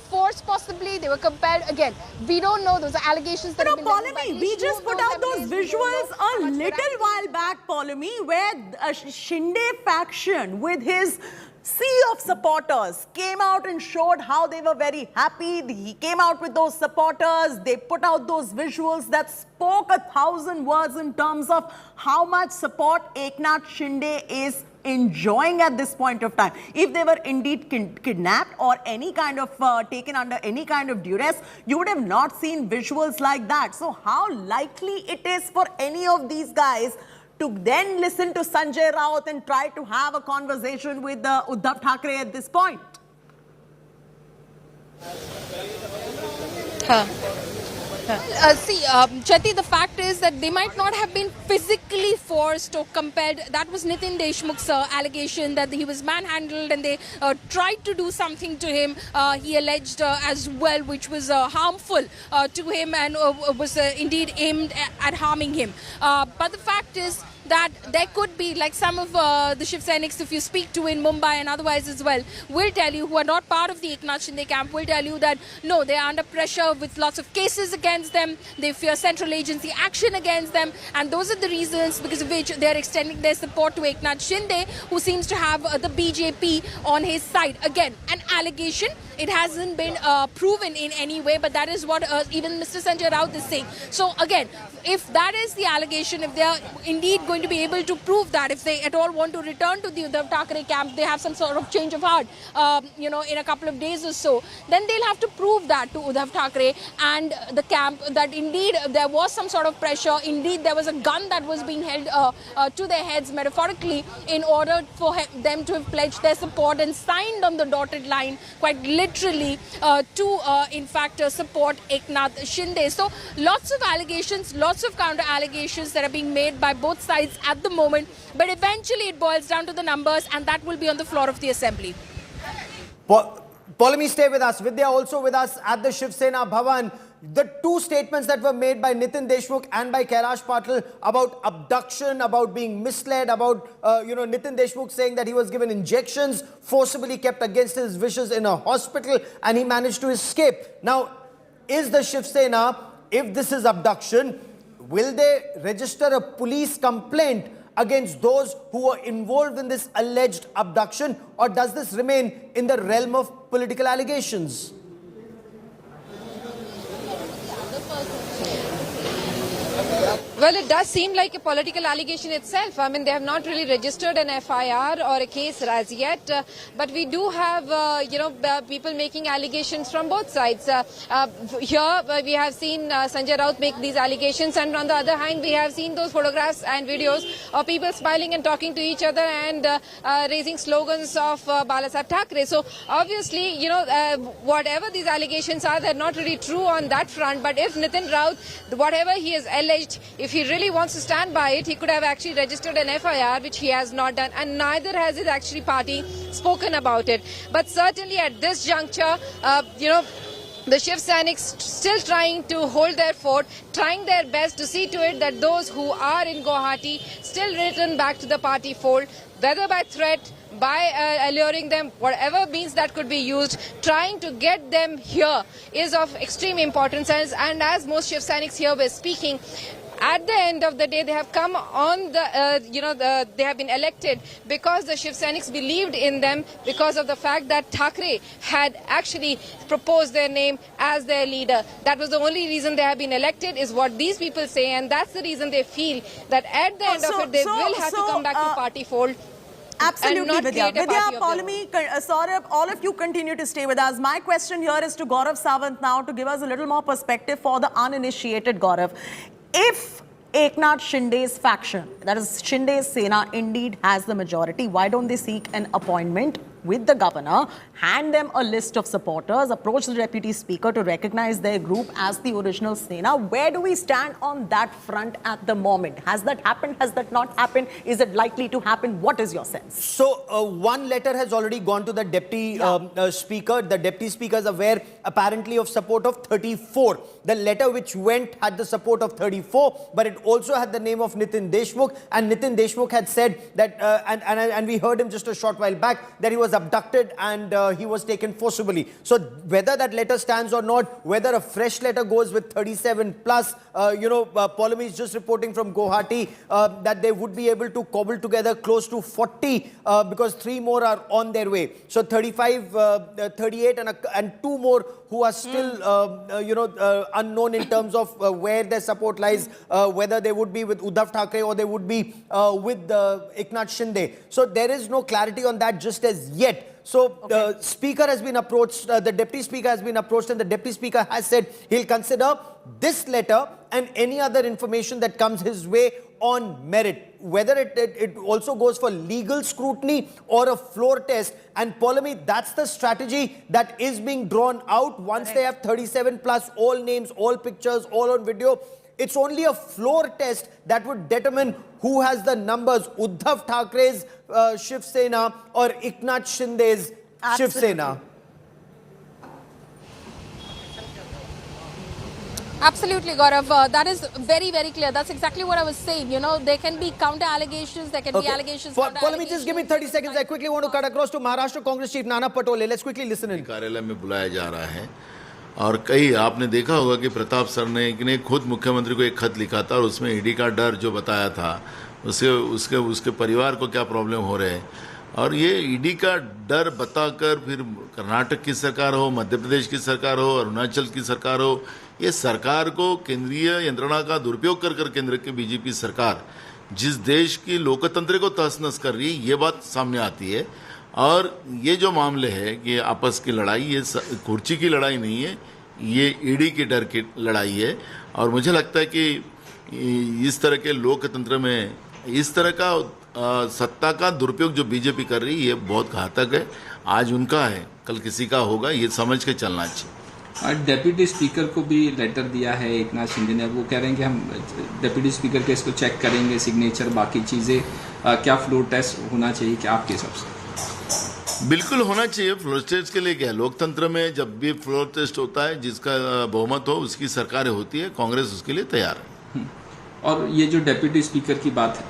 forced, possibly they were compelled. Again, we don't know. Those are allegations that have been Paulami, we just put out those visuals a little while back, Paulami, where a Shinde faction with his sea of supporters came out and showed how they were very happy. He came out with those supporters. They put out those visuals that spoke 1,000 words in terms of how much support Eknath Shinde is enjoying at this point of time. If they were indeed kidnapped or any kind of taken under any kind of duress, you would have not seen visuals like that. So how likely it is for any of these guys to then listen to Sanjay Raut and try to have a conversation with Uddhav Thackeray at this point? Chati, the fact is that they might not have been physically forced or compelled. That was Nitin Deshmukh's allegation, that he was manhandled and they tried to do something to him, he alleged as well, which was harmful to him and was indeed aimed at harming him. But the fact is that there could be, like some of the Shiv Seniks, if you speak to in Mumbai and otherwise as well, will tell you, who are not part of the Eknath Shinde camp, will tell you that no, they are under pressure with lots of cases against them. They fear central agency action against them, and those are the reasons because of which they are extending their support to Eknath Shinde, who seems to have the BJP on his side. Again, an allegation. It hasn't been proven in any way, but that is what even Mr. Sanjay Raut is saying. So again, if that is the allegation, if they are indeed going going to be able to prove that if they at all want to return to the Uddhav Thackeray camp, they have some sort of change of heart, in a couple of days or so, then they'll have to prove that to Uddhav Thackeray and the camp that indeed there was some sort of pressure, indeed there was a gun that was being held to their heads metaphorically in order for them to have pledged their support and signed on the dotted line quite literally to in fact support Eknath Shinde. So lots of allegations, lots of counter allegations that are being made by both sides at the moment, but eventually it boils down to the numbers, and that will be on the floor of the assembly. Polami, stay with us. Vidya also with us at the Shiv Sena Bhavan. The two statements that were made by Nitin Deshmukh and by Kailash Patil about abduction, about being misled, about Nitin Deshmukh saying that he was given injections, forcibly kept against his wishes in a hospital, and he managed to escape. Now, is the Shiv Sena, if this is abduction, will they register a police complaint against those who were involved in this alleged abduction, or does this remain in the realm of political allegations? Well, it does seem like a political allegation itself. I mean, they have not really registered an FIR or a case as yet. But we do have, people making allegations from both sides. Here, we have seen Sanjay Raut make these allegations. And on the other hand, we have seen those photographs and videos of people smiling and talking to each other and raising slogans of Balasaheb Thackeray. So, obviously, whatever these allegations are, they're not really true on that front. But if Nitin Raut, whatever he has alleged, if he really wants to stand by it, he could have actually registered an FIR, which he has not done, and neither has his actually party spoken about it. But certainly at this juncture, the Shiv Sainiks still trying to hold their fort, trying their best to see to it that those who are in Guwahati still return back to the party fold, whether by threat, by alluring them, whatever means that could be used, trying to get them here is of extreme importance. And as most Shiv Sainiks here were speaking, at the end of the day, they have come on they have been elected because the Shiv Sainiks believed in them, because of the fact that Thackeray had actually proposed their name as their leader. That was the only reason they have been elected, is what these people say, and that's the reason they feel that at the end of it, they will have to come back to party fold. Absolutely, Vidya. Polami, Saurabh, all of you continue to stay with us. My question here is to Gaurav Sawant now, to give us a little more perspective for the uninitiated Gaurav. If Eknath Shinde's faction, that is Shiv Sena, indeed has the majority, why don't they seek an appointment with the governor, hand them a list of supporters, approach the deputy speaker to recognize their group as the original Sena? Where do we stand on that front at the moment? Has that happened? Has that not happened? Is it likely to happen? What is your sense? So, one letter has already gone to the deputy speaker. The deputy speaker is aware, apparently, of support of 34. The letter which went had the support of 34, but it also had the name of Nitin Deshmukh. And Nitin Deshmukh had said that, and we heard him just a short while back, that he was abducted and he was taken forcibly. So whether that letter stands or not, whether a fresh letter goes with 37 plus, Polami is just reporting from Guwahati that they would be able to cobble together close to 40 because 3 more are on their way. So 35, 38 and 2 more who are still, unknown in terms of where their support lies, whether they would be with Uddhav Thackeray or they would be with Eknath Shinde. So there is no clarity on that just as yet. So the speaker has been approached, the deputy speaker has been approached, and the deputy speaker has said he'll consider this letter and any other information that comes his way on merit. Whether it also goes for legal scrutiny or a floor test. And Polami, that's the strategy that is being drawn out once they have 37 plus, all names, all pictures, all on video. It's only a floor test that would determine who has the numbers, Uddhav Thackeray's Shiv Sena or Eknath Shinde's Shiv Sena. Absolutely, Gaurav. That is very, very clear. That's exactly what I was saying. There can be counter allegations, there can be allegations. Polami, just give me 30 seconds. I quickly want to cut across to Maharashtra Congress Chief Nana Patole. Let's quickly listen in. कार्यालय में बुलाया जा रहा है और कई आपने देखा होगा कि प्रताप सर ने खुद मुख्यमंत्री को एक खत लिखा था और उसमें ईडी का डर जो बताया था उसके परिवार को क्या प्रॉब्लम हो रहे हैं और ये ईडी का डर बताकर फिर कर्नाटक की सरकार हो, मध्य प्रदेश की सरकार हो, अरुणाचल की सरकार हो, ये सरकार को केंद्रीय यंत्रणा का दुरुपयोग कर केंद्र की बीजेपी सरकार जिस देश की लोकतंत्र को तहस-नहस कर रही है, ये बात सामने आती है। और ये जो मामले है कि आपस की लड़ाई, ये कुर्सी की लड़ाई नहीं है, ये ईडी के डर की लड़ाई है। और मुझे लगता है कि इस तरह के लोकतंत्र में इस तरह का सत्ता का दुरुपयोग जो बीजेपी कर रही है, ये बहुत घातक है। आज उनका है, कल किसी का होगा, ये समझ के चलना चाहिए। डेप्यूटी स्पीकर को भी लेटर दिया है एकनाथ शिंदे ने। वो कह रहे हैं कि हम डेप्यूटी स्पीकर के इसको चेक करेंगे, सिग्नेचर, बाकी चीज़ें। क्या फ्लोर टेस्ट होना चाहिए क्या आपके हिसाब से? बिल्कुल होना चाहिए। फ्लोर टेस्ट के लिए क्या है, लोकतंत्र में जब भी फ्लोर टेस्ट होता है, जिसका बहुमत हो उसकी सरकारें होती है, कांग्रेस उसके लिए तैयार है। और ये जो डेप्यूटी स्पीकर की बात है,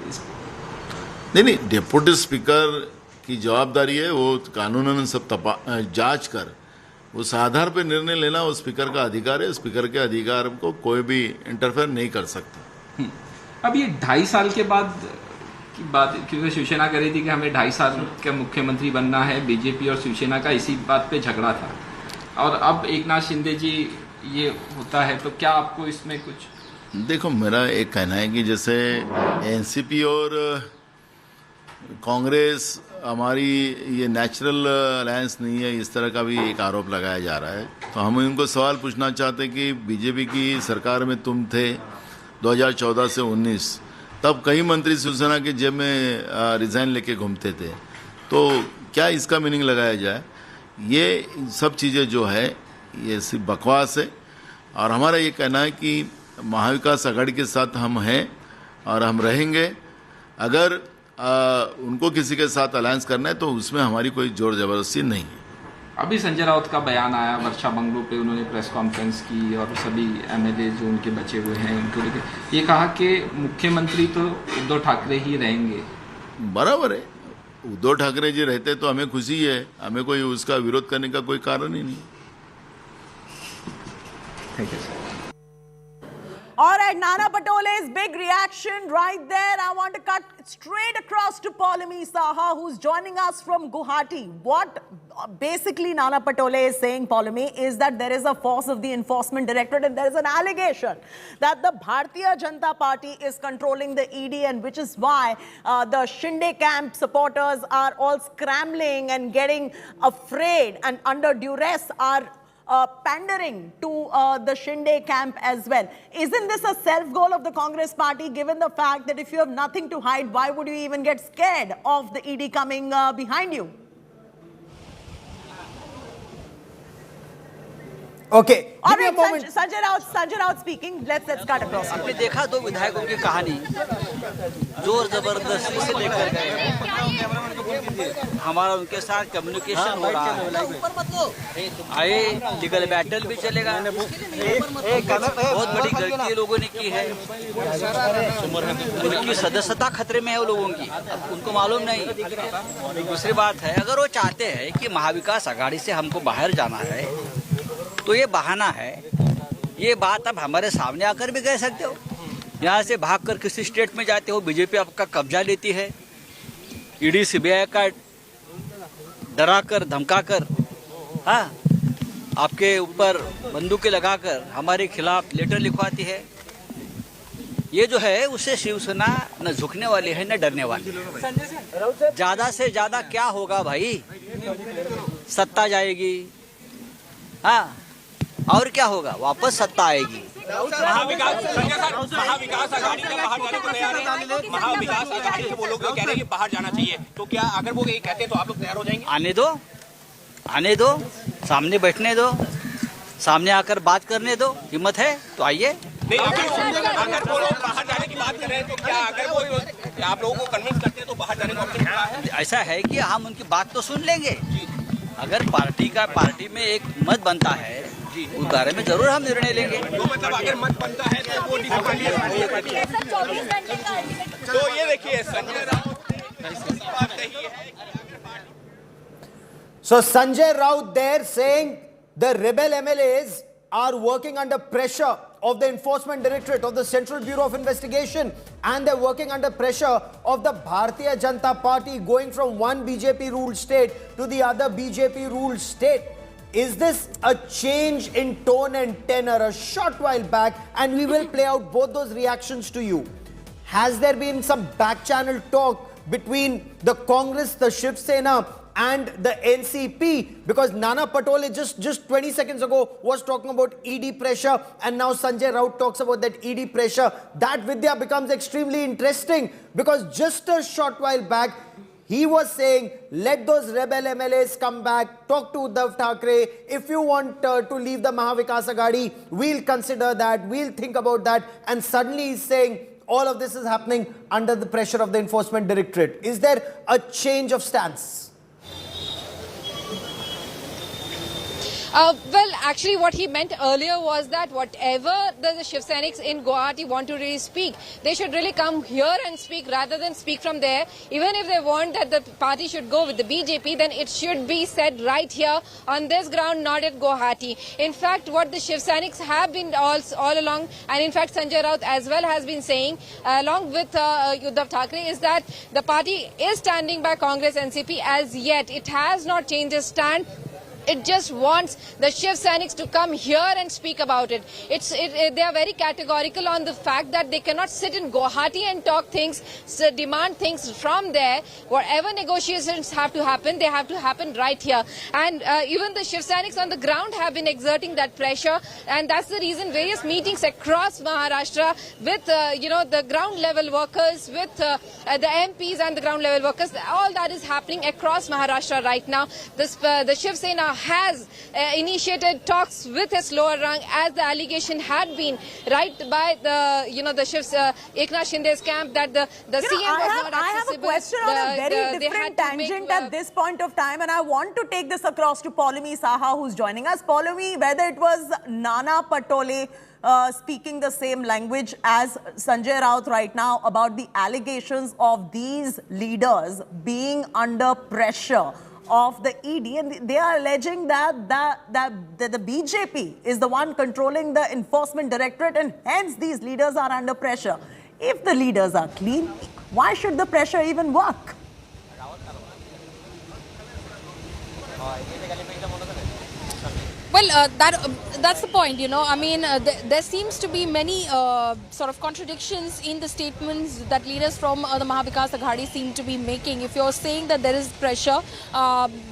नहीं, डेप्यूटी स्पीकर की जवाबदारी है, वो कानूनन सब जांच कर उस आधार पर निर्णय लेना वो स्पीकर का अधिकार है। स्पीकर के अधिकार को कोई भी इंटरफेयर नहीं कर सकता। अब ये 2.5 साल के बाद की बात, क्योंकि शिवसेना कह रही थी कि हमें 2.5 साल का मुख्यमंत्री बनना है, बीजेपी और शिवसेना का इसी बात पे झगड़ा था, और अब एकनाथ शिंदे जी ये होता है, तो क्या आपको इसमें कुछ? देखो, मेरा एक कहना है कि जैसे एनसीपी और कांग्रेस हमारी ये नेचुरल अलायंस नहीं है, इस तरह का भी एक आरोप लगाया जा रहा है। तो हम इनको सवाल पूछना चाहते हैं कि बीजेपी की सरकार में तुम थे 2014 से 19, तब कई मंत्री शिवसेना के जेब में रिजाइन लेके घूमते थे, तो क्या इसका मीनिंग लगाया जाए? ये सब चीज़ें जो है ये सिर्फ बकवास है। और हमारा ये कहना है कि महाविकास आघाड़ी के साथ हम हैं और हम रहेंगे। अगर उनको किसी के साथ अलायंस करना है तो उसमें हमारी कोई जोर जबरदस्ती नहीं है। अभी संजय राउत का बयान आया, वर्षा बंगलो पे उन्होंने प्रेस कॉन्फ्रेंस की और सभी MLA जो उनके बचे हुए हैं उनको लेकर ये कहा कि मुख्यमंत्री तो उद्धव ठाकरे ही रहेंगे। बराबर है, उद्धव ठाकरे जी रहते तो हमें खुशी है, हमें कोई उसका विरोध करने का कोई कारण ही नहीं। Thank you sir. All right, Nana Patole's big reaction right there. I want to cut straight across to Paulami Saha, who's joining us from Guwahati. What basically Nana Patole is saying, Paulami, is that there is a force of the Enforcement Directorate and there is an allegation that the Bharatiya Janata Party is controlling the ED, and which is why the Shinde camp supporters are all scrambling and getting afraid and under duress are pandering to the Shinde camp as well. Isn't this a self-goal of the Congress party, given the fact that if you have nothing to hide, why would you even get scared of the ED coming behind you? Okay. All right, Sanjay Raut speaking. Let's cut across. आपने देखा दो विधायकों की कहानी, जोर जबरदस्ती से लेकर गए, हमारा उनके साथ कम्युनिकेशन हो रहा है। आए लीगल बैटल भी चलेगा। बहुत बड़ी गलती लोगों ने की है, उनकी सदस्यता खतरे में है लोगों की, उनको मालूम नहीं। दूसरी बात है, अगर वो चाहते हैं कि महाविकास आघाड़ी से हमको बाहर जाना है तो ये बहाना है। ये बात अब हमारे सामने आकर भी कह सकते हो। यहाँ से भागकर किसी स्टेट में जाते हो, बीजेपी आपका कब्जा लेती है, ईडी सीबीआई का डराकर धमकाकर, हाँ, आपके ऊपर बंदूकें लगाकर हमारे खिलाफ लेटर लिखवाती है। ये जो है उससे शिवसेना न झुकने वाली है न डरने वाली है। ज्यादा से ज्यादा क्या होगा भाई, सत्ता जाएगी, हाँ, और क्या होगा, वापस सत्ता आएगी। महाविकास आघाड़ी से बाहर जाने को तैयार है। महाविकास आघाड़ी के वो लोग कह रहे हैं कि बाहर जाना चाहिए, तो क्या अगर वो ये कहते हैं तो आप लोग तैयार हो जाएंगे? आने दो, सामने बैठने दो, सामने आकर बात करने दो, हिम्मत है तो आइए। नहीं, अगर वो लोग बाहर जाने की बात कर रहे हैं तो क्या अगर वो आप लोगों को कन्विंस करते हैं तो बाहर जाने को? ऐसा है कि हम उनकी बात तो सुन लेंगे। अगर पार्टी में एक मत बनता है उस बारे में जरूर हम निर्णय लेंगे। तो मतलब अगर मत बनता है तो वो तो ये देखिए संजय राउत कही है। So Sanjay Raut there saying the rebel MLAs are working under pressure of the Enforcement Directorate, of the Central Bureau of Investigation, and they're working under pressure of the Bharatiya Janata Party, going from one BJP-ruled state to the other BJP-ruled state. Is this a change in tone and tenor? A short while back, and we will play out both those reactions to you. has there been some back channel talk between the Congress, the Shiv Sena and the NCP? Because Nana Patole just 20 seconds ago was talking about ED pressure, and now Sanjay Raut talks about that ED pressure. That Vidya becomes extremely interesting, because just a short while back he was saying, let those rebel MLAs come back, talk to Uddhav Thackeray. If you want to leave the Mahavikas Aghadi, we'll consider that, we'll think about that. And suddenly he's saying all of this is happening under the pressure of the Enforcement Directorate. Is there a change of stance? Well, actually what he meant earlier was that whatever the Shiv Senics in Guwahati want to really speak, they should really come here and speak rather than speak from there. Even if they want that the party should go with the BJP, then it should be said right here on this ground, not at Guwahati. In fact, what the Shiv Senics have been all along, and in fact Sanjay Raut as well has been saying, along with Uddhav Thackeray, is that the party is standing by Congress NCP as yet. It has not changed its stand. It just wants the Shiv Senics to come here and speak about it. They are very categorical on the fact that they cannot sit in Guwahati and talk things, demand things from there. Whatever negotiations have to happen, they have to happen right here. And even the Shiv Senics on the ground have been exerting that pressure, and that's the reason various meetings across Maharashtra with the ground level workers, with the MPs and the ground level workers, all that is happening across Maharashtra right now. The Shiv Sena has initiated talks with his lower rank, as the allegation had been right by the Shiv Eknath Shinde's camp that the CM was not accessible. I have a question on a very different tangent at this point of time, and I want to take this across to Paulami Saha, who's joining us. Paulami, whether it was Nana Patole speaking the same language as Sanjay Raut right now about the allegations of these leaders being under pressure of the ED, and they are alleging that the BJP is the one controlling the Enforcement Directorate, and hence these leaders are under pressure. If the leaders are clean, why should the pressure even work? Well, that's the point, I mean, there seems to be many sort of contradictions in the statements that leaders from the Mahavikas Aghadi seem to be making. If you're saying that there is pressure,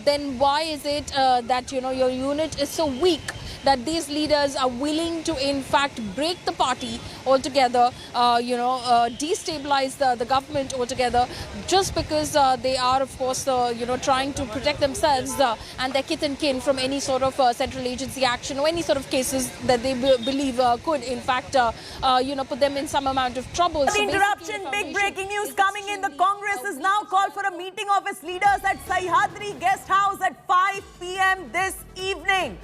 then why is it that, your unit is so weak that these leaders are willing to, in fact, break the party altogether, destabilize the government altogether, just because they are, of course, trying to protect themselves and their kith and kin from any sort of central agency action or any sort of cases that they believe could, in fact, put them in some amount of trouble. The interruption, big breaking news coming in. The Congress has now called for a meeting of its leaders at Sahyadri Guest House at 5 p.m. this evening.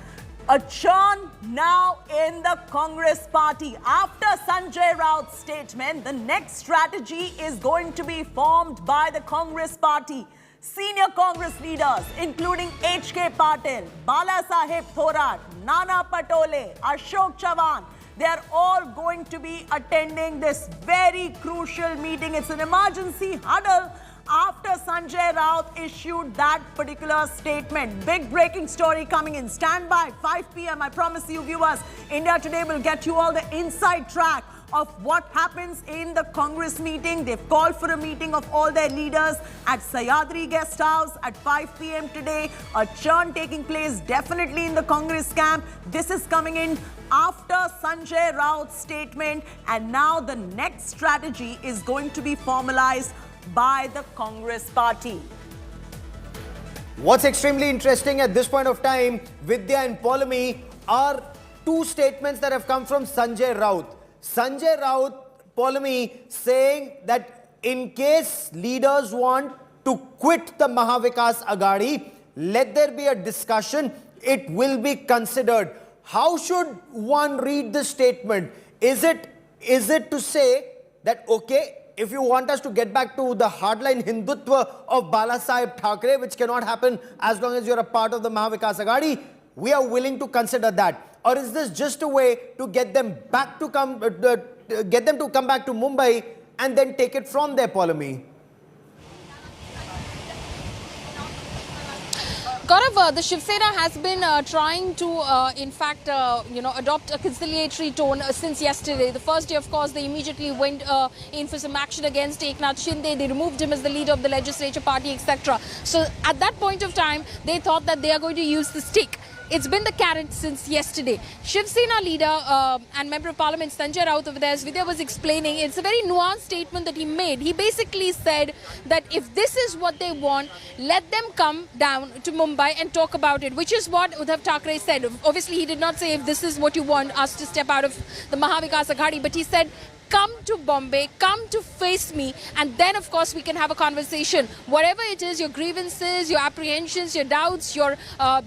A churn now in the Congress party. After Sanjay Raut's statement, the next strategy is going to be formed by the Congress party. Senior Congress leaders, including H.K. Patil, Balasaheb Thorat, Nana Patole, Ashok Chavan, they are all going to be attending this very crucial meeting. It's an emergency huddle after Sanjay Raut issued that particular statement. Big breaking story coming in. Stand by, 5 p.m. I promise you, viewers, India Today will get you all the inside track of what happens in the Congress meeting. They've called for a meeting of all their leaders at Sahyadri Guest House at 5 p.m. today. A churn taking place definitely in the Congress camp. This is coming in after Sanjay Raut's statement, and now the next strategy is going to be formalized by the Congress party. What's extremely interesting at this point of time, Vidya and Paulami, are two statements that have come from Sanjay Raut. Sanjay Raut, Paulami, saying that in case leaders want to quit the Mahavikas Aghadi, let there be a discussion, it will be considered. How should one read this statement? Is it to say that, okay, if you want us to get back to the hardline Hindutva of Balasaheb Thackeray, which cannot happen as long as you're a part of the Mahavikas Aghadi, we are willing to consider that? Or is this just a way to get them back to come back to Mumbai and then take it from there, Paulami? Gaurav, the Shiv Sena has been trying to, in fact, adopt a conciliatory tone since yesterday. The first day, of course, they immediately went in for some action against Eknath Shinde. They removed him as the leader of the legislature party, etc. So at that point of time, they thought that they are going to use the stick. It's been the carrot since yesterday. Shiv Sena leader and member of parliament Sanjay Raut over there, as Vidya was explaining, it's a very nuanced statement that he made. He basically said that if this is what they want, let them come down to Mumbai and talk about it, which is what Uddhav Thackeray said. Obviously, he did not say if this is what you want us to step out of the Mahavikas Aghadi, but he said, come to Bombay, come to face me, and then of course we can have a conversation. Whatever it is, your grievances, your apprehensions, your doubts, your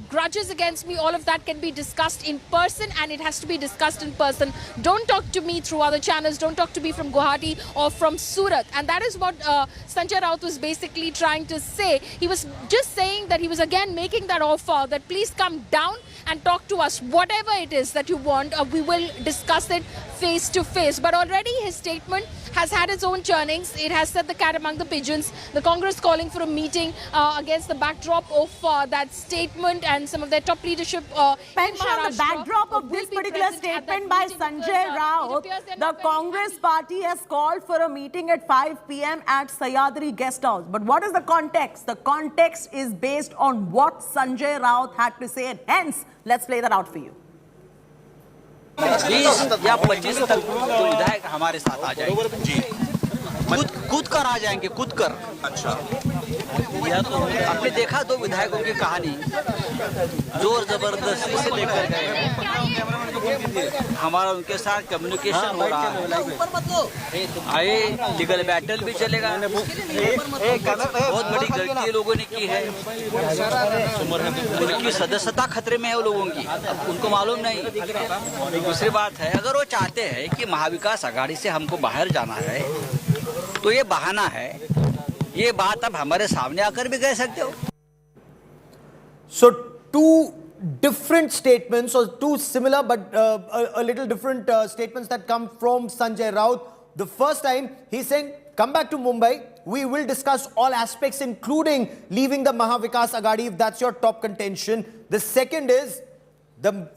grudges against me, all of that can be discussed in person, and it has to be discussed in person. Don't talk to me through other channels, don't talk to me from Guwahati or from Surat. And that is what Sanjay Raut was basically trying to say. He was just saying that he was again making that offer that please come down and talk to us. Whatever it is that you want, we will discuss it face to face. But already his statement has had its own churnings. It has set the cat among the pigeons. The Congress calling for a meeting against the backdrop of that statement and some of their top leadership. Pension, the backdrop of this particular statement by Sanjay Raut, the Congress party has called for a meeting at 5 p.m. at Sayadri Guest House. But what is the context? The context is based on what Sanjay Raut had to say, and hence, let's play that out for you. 20 या 25 तक तो विधायक हमारे साथ आ जाएंगे जी, कूद कर आ जाएंगे, कूद कर। अच्छा, या तो आपने देखा दो विधायकों की कहानी, जोर जबरदस्ती से लेकर गए, हमारा उनके साथ कम्युनिकेशन हो रहा है, आए लीगल बैटल भी चलेगा। बहुत बड़ी गलती लोगों ने की है, उनकी सदस्यता खतरे में है लोगों की, उनको मालूम नहीं। दूसरी बात है, अगर वो चाहते हैं कि महाविकास आघाड़ी से हमको बाहर जाना है तो ये बहाना है, ये बात अब हमारे सामने आकर भी कह सकते हो। So two different statements, or two similar but a little different statements that come from Sanjay Raut. The first time he's saying, come back to Mumbai, we will discuss all aspects including leaving the Mahavikas Aghadi if that's your top contention. The second is,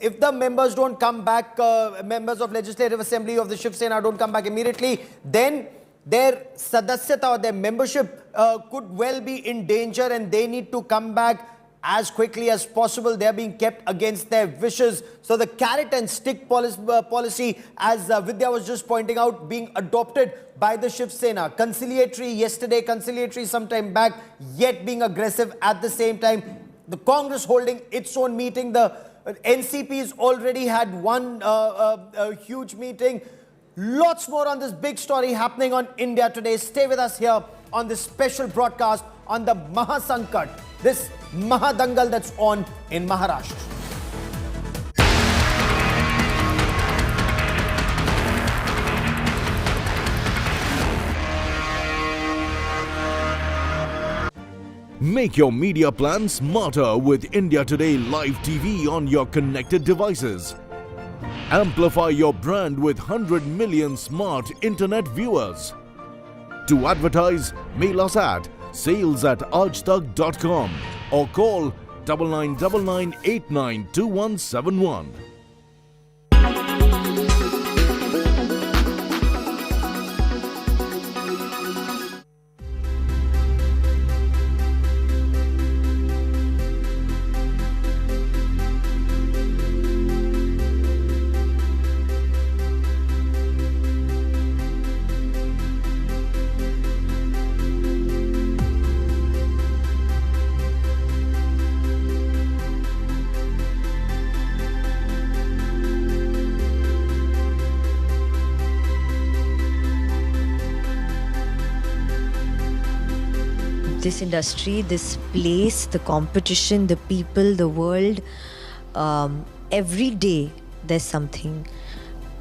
if the members don't come back, members of Legislative Assembly of the Shiv Sena don't come back immediately, then their sadasyata or their membership could well be in danger and they need to come back as quickly as possible. They are being kept against their wishes. So the carrot and stick policy, as Vidya was just pointing out, being adopted by the Shiv Sena. Conciliatory yesterday, conciliatory sometime back, yet being aggressive at the same time. The Congress holding its own meeting. The NCP's already had one huge meeting. Lots more on this big story happening on India Today. Stay with us here on this special broadcast on the Mahasankat, this Mahadangal that's on in Maharashtra. Make your media plan smarter with India Today Live TV on your connected devices. Amplify your brand with 100 million smart internet viewers. To advertise, mail us at sales@aajtak.com or call 9999892171. This industry, this place, the competition, the people, the world, every day there's something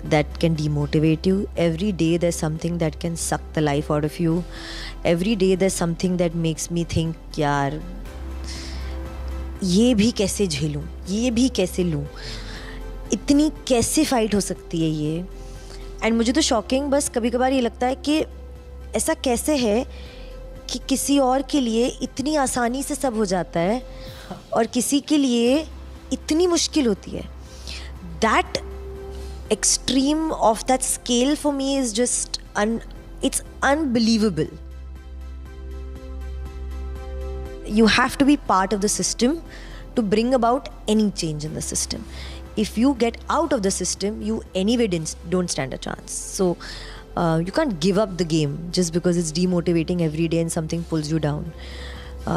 that can demotivate you. Every day there's something that can suck the life out of you. Every day there's something that makes me think, यार ये भी कैसे झेलूं, ये भी कैसे लूं, इतनी कैसे फाइट हो सकती है ये। एंड मुझे तो शॉकिंग बस कभी कभार ये लगता है कि ऐसा कैसे है कि किसी और के लिए इतनी आसानी से सब हो जाता है और किसी के लिए इतनी मुश्किल होती है. That extreme of that scale for me is just it's unbelievable. You have to be part of the system to bring about any change in the system. If you get out of the system, you anyway don't stand a chance. So you can't give up the game just because it's demotivating every day and something pulls you down.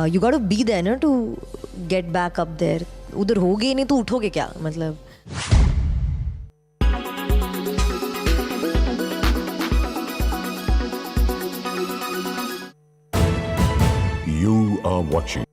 You got to be there na, to get back up there. उधर होगे नहीं तो उठोगे क्या मतलब. You are watching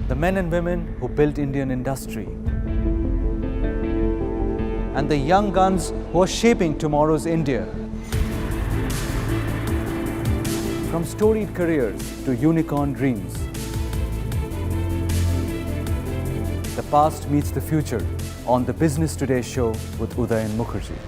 the men and women who built Indian industry, and the young guns who are shaping tomorrow's India. From storied careers to unicorn dreams, the past meets the future on the Business Today show with Uday and Mukherjee.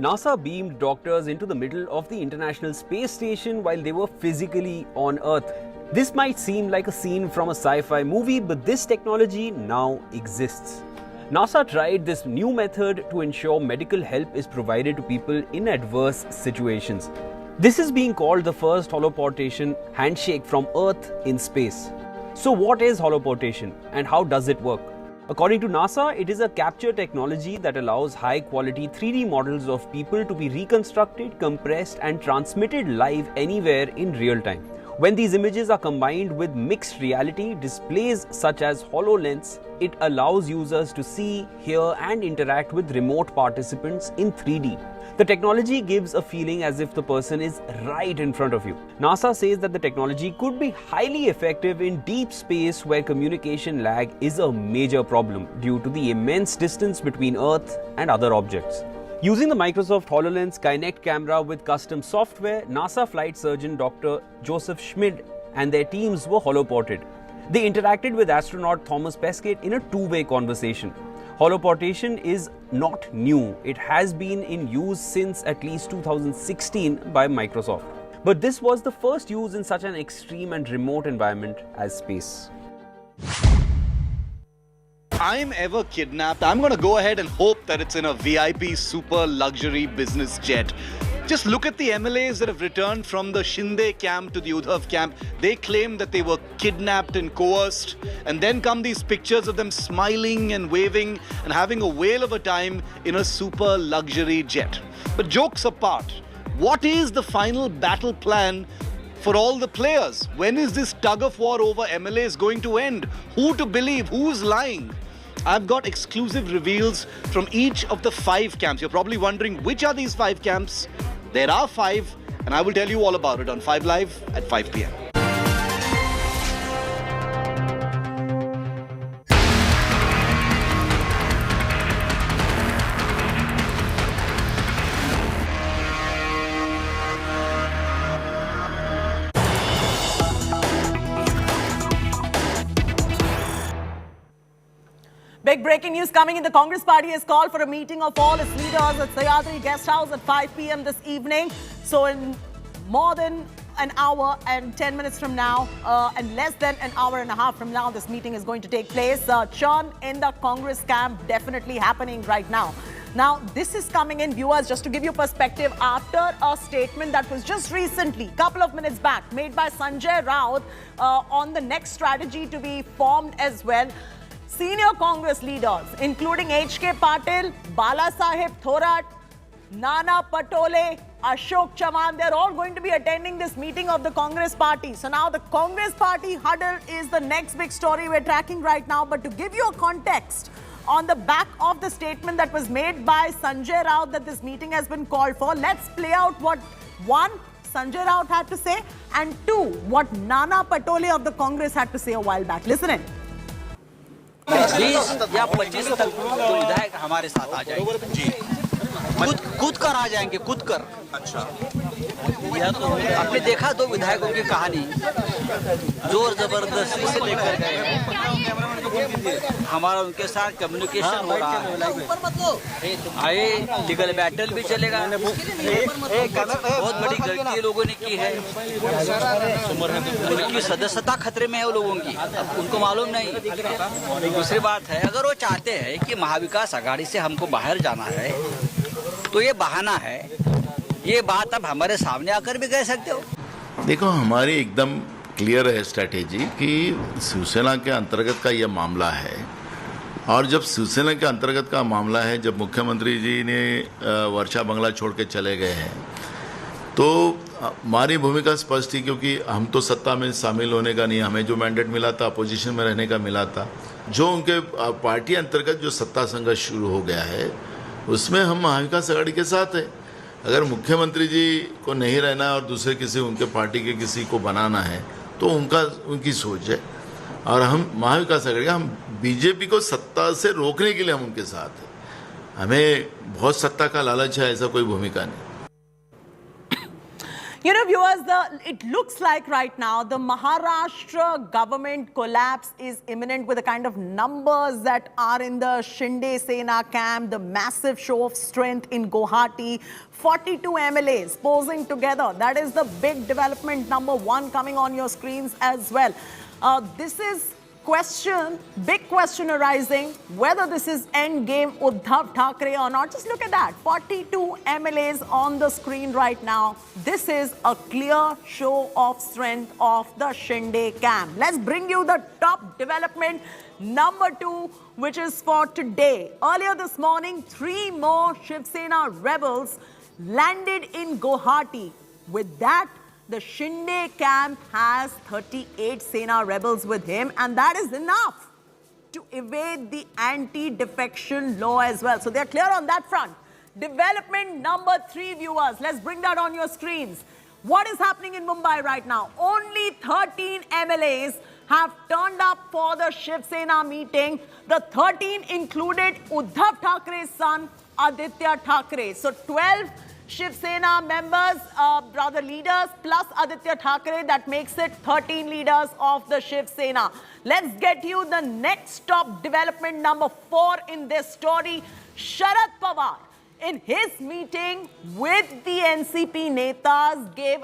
NASA beamed doctors into the middle of the International Space Station while they were physically on Earth. This might seem like a scene from a sci-fi movie, but this technology now exists. NASA tried this new method to ensure medical help is provided to people in adverse situations. This is being called the first holoportation handshake from Earth in space. So what is holoportation and how does it work? According to NASA, it is a capture technology that allows high-quality 3D models of people to be reconstructed, compressed and transmitted live anywhere in real time. When these images are combined with mixed reality displays such as HoloLens, it allows users to see, hear and interact with remote participants in 3D. The technology gives a feeling as if the person is right in front of you. NASA says that the technology could be highly effective in deep space where communication lag is a major problem due to the immense distance between Earth and other objects. Using the Microsoft HoloLens Kinect camera with custom software, NASA flight surgeon Dr. Joseph Schmid and their teams were holoported. They interacted with astronaut Thomas Pesquet in a two-way conversation. Holoportation is not new. It has been in use since at least 2016 by Microsoft. But this was the first use in such an extreme and remote environment as space. I'm ever kidnapped, I'm going to go ahead and hope that it's in a VIP super luxury business jet. Just look at the MLAs that have returned from the Shinde camp to the Uddhav camp. They claim that they were kidnapped and coerced. And then come these pictures of them smiling and waving and having a whale of a time in a super luxury jet. But jokes apart, what is the final battle plan for all the players? When is this tug of war over MLAs going to end? Who to believe? Who's lying? I've got exclusive reveals from each of the 5 camps. You're probably wondering which are these 5 camps? There are 5 and I will tell you all about it on 5 Live at 5 p.m. Big breaking news coming in. The Congress party has called for a meeting of all its leaders at Sayadri Guest House at 5 p.m. this evening. So in more than an hour and 10 minutes from now, and less than an hour and a half from now, this meeting is going to take place. Churn in the Congress camp definitely happening right now. Now, this is coming in, viewers, just to give you perspective, after a statement that was just recently, couple of minutes back, made by Sanjay Raut on the next strategy to be formed as well. Senior Congress leaders, including H.K. Patil, Bala Sahib Thorat, Nana Patole, Ashok Chavan, they're all going to be attending this meeting of the Congress party. So now the Congress party huddle is the next big story we're tracking right now. But to give you a context on the back of the statement that was made by Sanjay Raut that this meeting has been called for, let's play out what, one, Sanjay Raut had to say, and two, what Nana Patole of the Congress had to say a while back. Listen in. 20 या 25 तक विधायक हमारे साथ आ जाएंगे जी, कूद कर आ जाएंगे, कूद कर। अच्छा, यह तो आपने देखा दो विधायकों की कहानी, जोर जबरदस्ती से लेकर गए, हमारा उनके साथ कम्युनिकेशन हो रहा है, आए लीगल बैटल भी चलेगा। बहुत बड़ी गलती लोगों ने की है, उनकी सदस्यता खतरे में है लोगों की, उनको मालूम नहीं। दूसरी बात है, अगर वो चाहते हैं कि महाविकास आघाड़ी से हमको बाहर जाना है तो ये बहाना है, ये बात अब हमारे सामने आकर भी कह सकते हो। देखो, हमारी एकदम क्लियर है स्ट्रैटेजी कि शिवसेना के अंतर्गत का ये मामला है, और जब शिवसेना के अंतर्गत का मामला है, जब मुख्यमंत्री जी ने वर्षा बंगला छोड़ के चले गए हैं, तो हमारी भूमिका स्पष्ट थी, क्योंकि हम तो सत्ता में शामिल होने का नहीं, हमें जो मैंडेट मिला था अपोजिशन में रहने का मिला था। जो उनके पार्टी अंतर्गत जो सत्ता संघर्ष शुरू हो गया है, उसमें हम महाविकास आघाड़ी के साथ है। अगर मुख्यमंत्री जी को नहीं रहना है और दूसरे किसी उनके पार्टी के किसी को बनाना है तो उनकी सोच है, और हम महाविकास आघाड़ी, हम बीजेपी को सत्ता से रोकने के लिए हम उनके साथ हैं। हमें बहुत सत्ता का लालच है, ऐसा कोई भूमिका नहीं। You know, viewers, it looks like right now the Maharashtra government collapse is imminent with the kind of numbers that are in the Shinde Sena camp, the massive show of strength in Guwahati, 42 MLAs posing together. That is the big development number one coming on your screens as well. This is big question arising whether this is end game Uddhav Thackeray or not. Just look at that, 42 MLAs on the screen right now. This is a clear show of strength of the Shinde camp. Let's bring you the top development number 2, which is for today. Earlier this morning, 3 more Shiv Sena rebels landed in Guwahati. With that, the Shinde camp has 38 Sena rebels with him, and that is enough to evade the anti-defection law as well. So they're clear on that front. Development number 3, viewers. Let's bring that on your screens. What is happening in Mumbai right now? Only 13 MLAs have turned up for the Shiv Sena meeting. The 13 included Uddhav Thackeray's son, Aditya Thackeray. So 12 Shiv Sena members, rather leaders, plus Aditya Thackeray, that makes it 13 leaders of the Shiv Sena. Let's get you the next top development number 4 in this story. Sharad Pawar, in his meeting with the NCP Netas, gave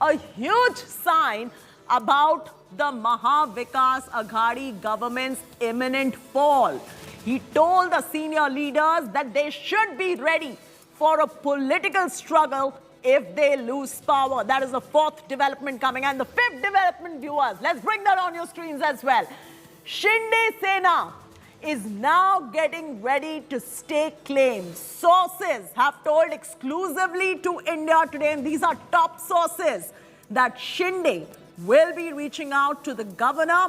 a huge sign about the Mahavikas Aghadi government's imminent fall. He told the senior leaders that they should be ready for a political struggle if they lose power. That is the 4th development coming. And the 5th development, viewers, let's bring that on your screens as well. Shinde Sena is now getting ready to stake claim. Sources have told exclusively to India Today, and these are top sources, that Shinde will be reaching out to the governor,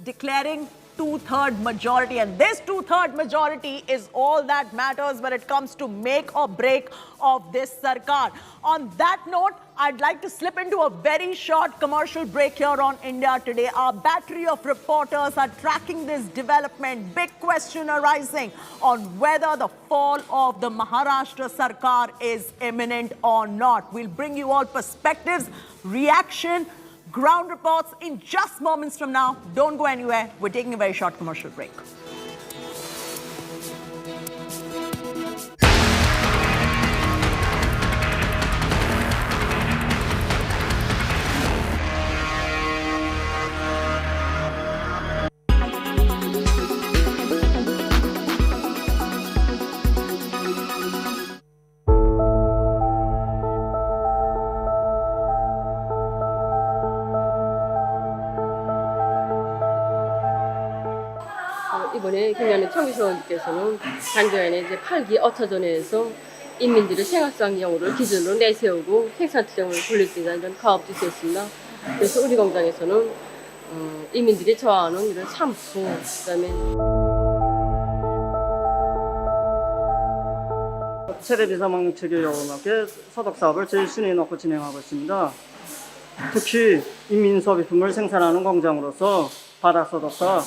declaring 2/3 majority, and this 2/3 majority is all that matters when it comes to make or break of this sarkar. On that note, I'd like to slip into a very short commercial break here on India Today. Our battery of reporters are tracking this development. Big question arising on whether the fall of the Maharashtra sarkar is imminent or not. We'll bring you all perspectives, reaction, ground reports in just moments from now. Don't go anywhere. We're taking a very short commercial break. 이번에 경기하는 총리선께서는 장기간에 이제 8기 어터전에서 인민들의 생활상용으로 기준으로 내세우고 생산투쟁을 돌릴 수 있는 이런 가업 지수였습니다. 그래서 우리 공장에서는 인민들이 좋아하는 이런 샴푸, 그다음에 최대 비사망 체계 여론학계 서덕 사업을 제일 순위에 놓고 진행하고 있습니다. 특히 인민소비품을 생산하는 공장으로서 바다 서덕사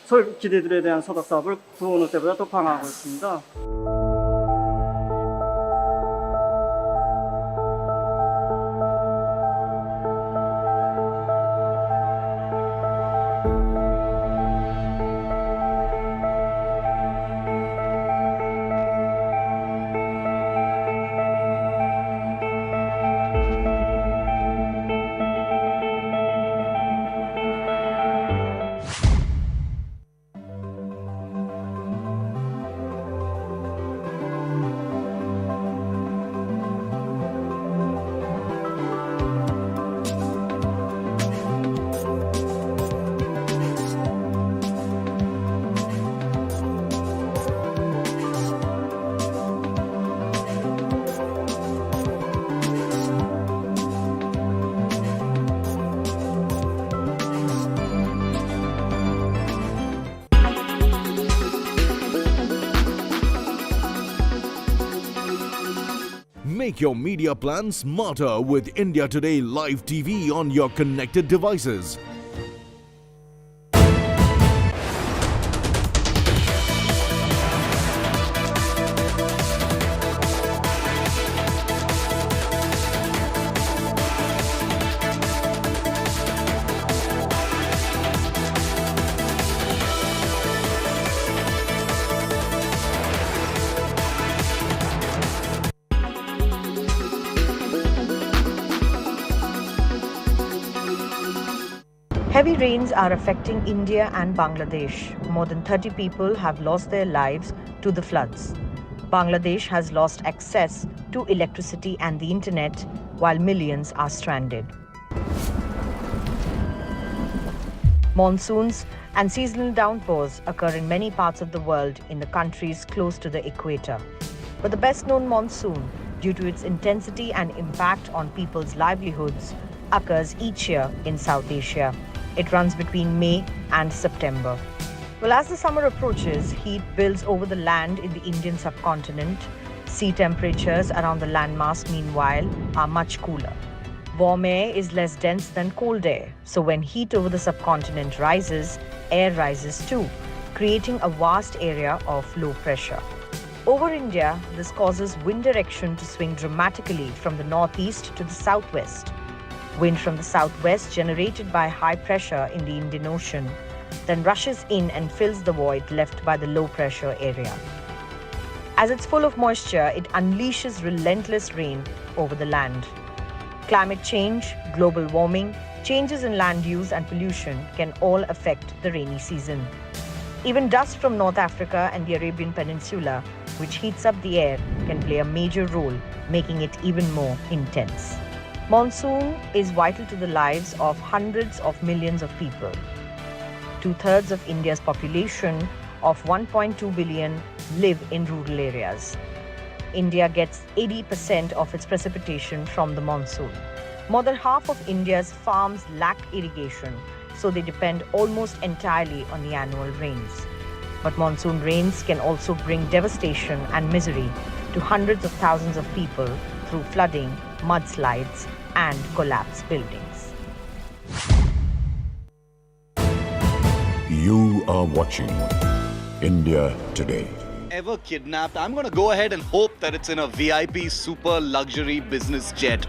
설 기대들에 대한 서덕 사업을 그 어느 때보다 더 강화하고 있습니다. Make your media plan smarter with India Today Live TV on your connected devices. Heavy rains are affecting India and Bangladesh. More than 30 people have lost their lives to the floods. Bangladesh has lost access to electricity and the internet, while millions are stranded. Monsoons and seasonal downpours occur in many parts of the world in the countries close to the equator. But the best-known monsoon, due to its intensity and impact on people's livelihoods, occurs each year in South Asia. It runs between May and September. Well, as the summer approaches, heat builds over the land in the Indian subcontinent. Sea temperatures around the landmass, meanwhile, are much cooler. Warm air is less dense than cold air, so when heat over the subcontinent rises, air rises too, creating a vast area of low pressure. Over India, this causes wind direction to swing dramatically from the northeast to the southwest. Wind from the southwest, generated by high pressure in the Indian Ocean, then rushes in and fills the void left by the low pressure area. As it's full of moisture, it unleashes relentless rain over the land. Climate change, global warming, changes in land use and pollution can all affect the rainy season. Even dust from North Africa and the Arabian Peninsula, which heats up the air, can play a major role, making it even more intense. Monsoon is vital to the lives of hundreds of millions of people. 2/3 of India's population of 1.2 billion live in rural areas. India gets 80% of its precipitation from the monsoon. More than half of India's farms lack irrigation, so they depend almost entirely on the annual rains. But monsoon rains can also bring devastation and misery to hundreds of thousands of people through flooding, mudslides, and collapsed buildings. You are watching India Today. Ever kidnapped, I'm going to go ahead and hope that it's in a VIP super luxury business jet.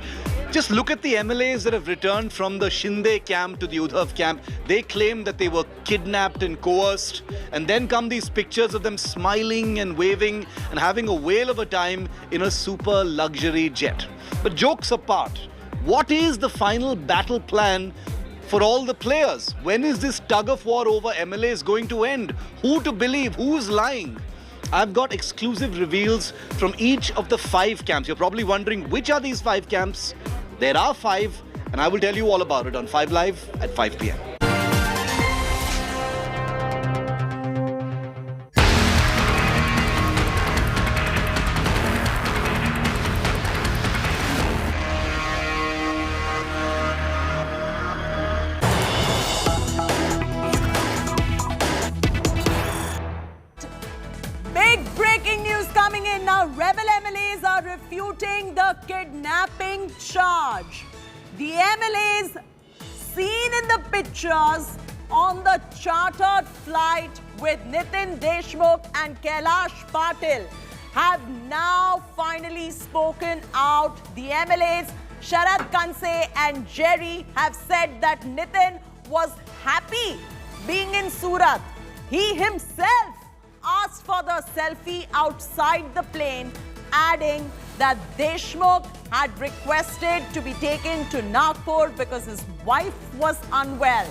Just look at the MLAs that have returned from the Shinde camp to the Uddhav camp. They claim that they were kidnapped and coerced. And then come these pictures of them smiling and waving and having a whale of a time in a super luxury jet. But jokes apart, what is the final battle plan for all the players? When is this tug of war over MLAs going to end? Who to believe? Who's lying? I've got exclusive reveals from each of the 5 camps. You're probably wondering, which are these 5 camps? There are 5, and I will tell you all about it on 5 Live at 5 p.m. Big breaking news coming in now. Rebel MLAs are refuting the kidnapping charge. The MLAs seen in the pictures on the chartered flight with Nitin Deshmukh and Kailash Patil have now finally spoken out. The MLAs, Sharad Kanse and Jerry, have said that Nitin was happy being in Surat. He himself asked for the selfie outside the plane, adding that Deshmukh had requested to be taken to Nagpur because his wife was unwell.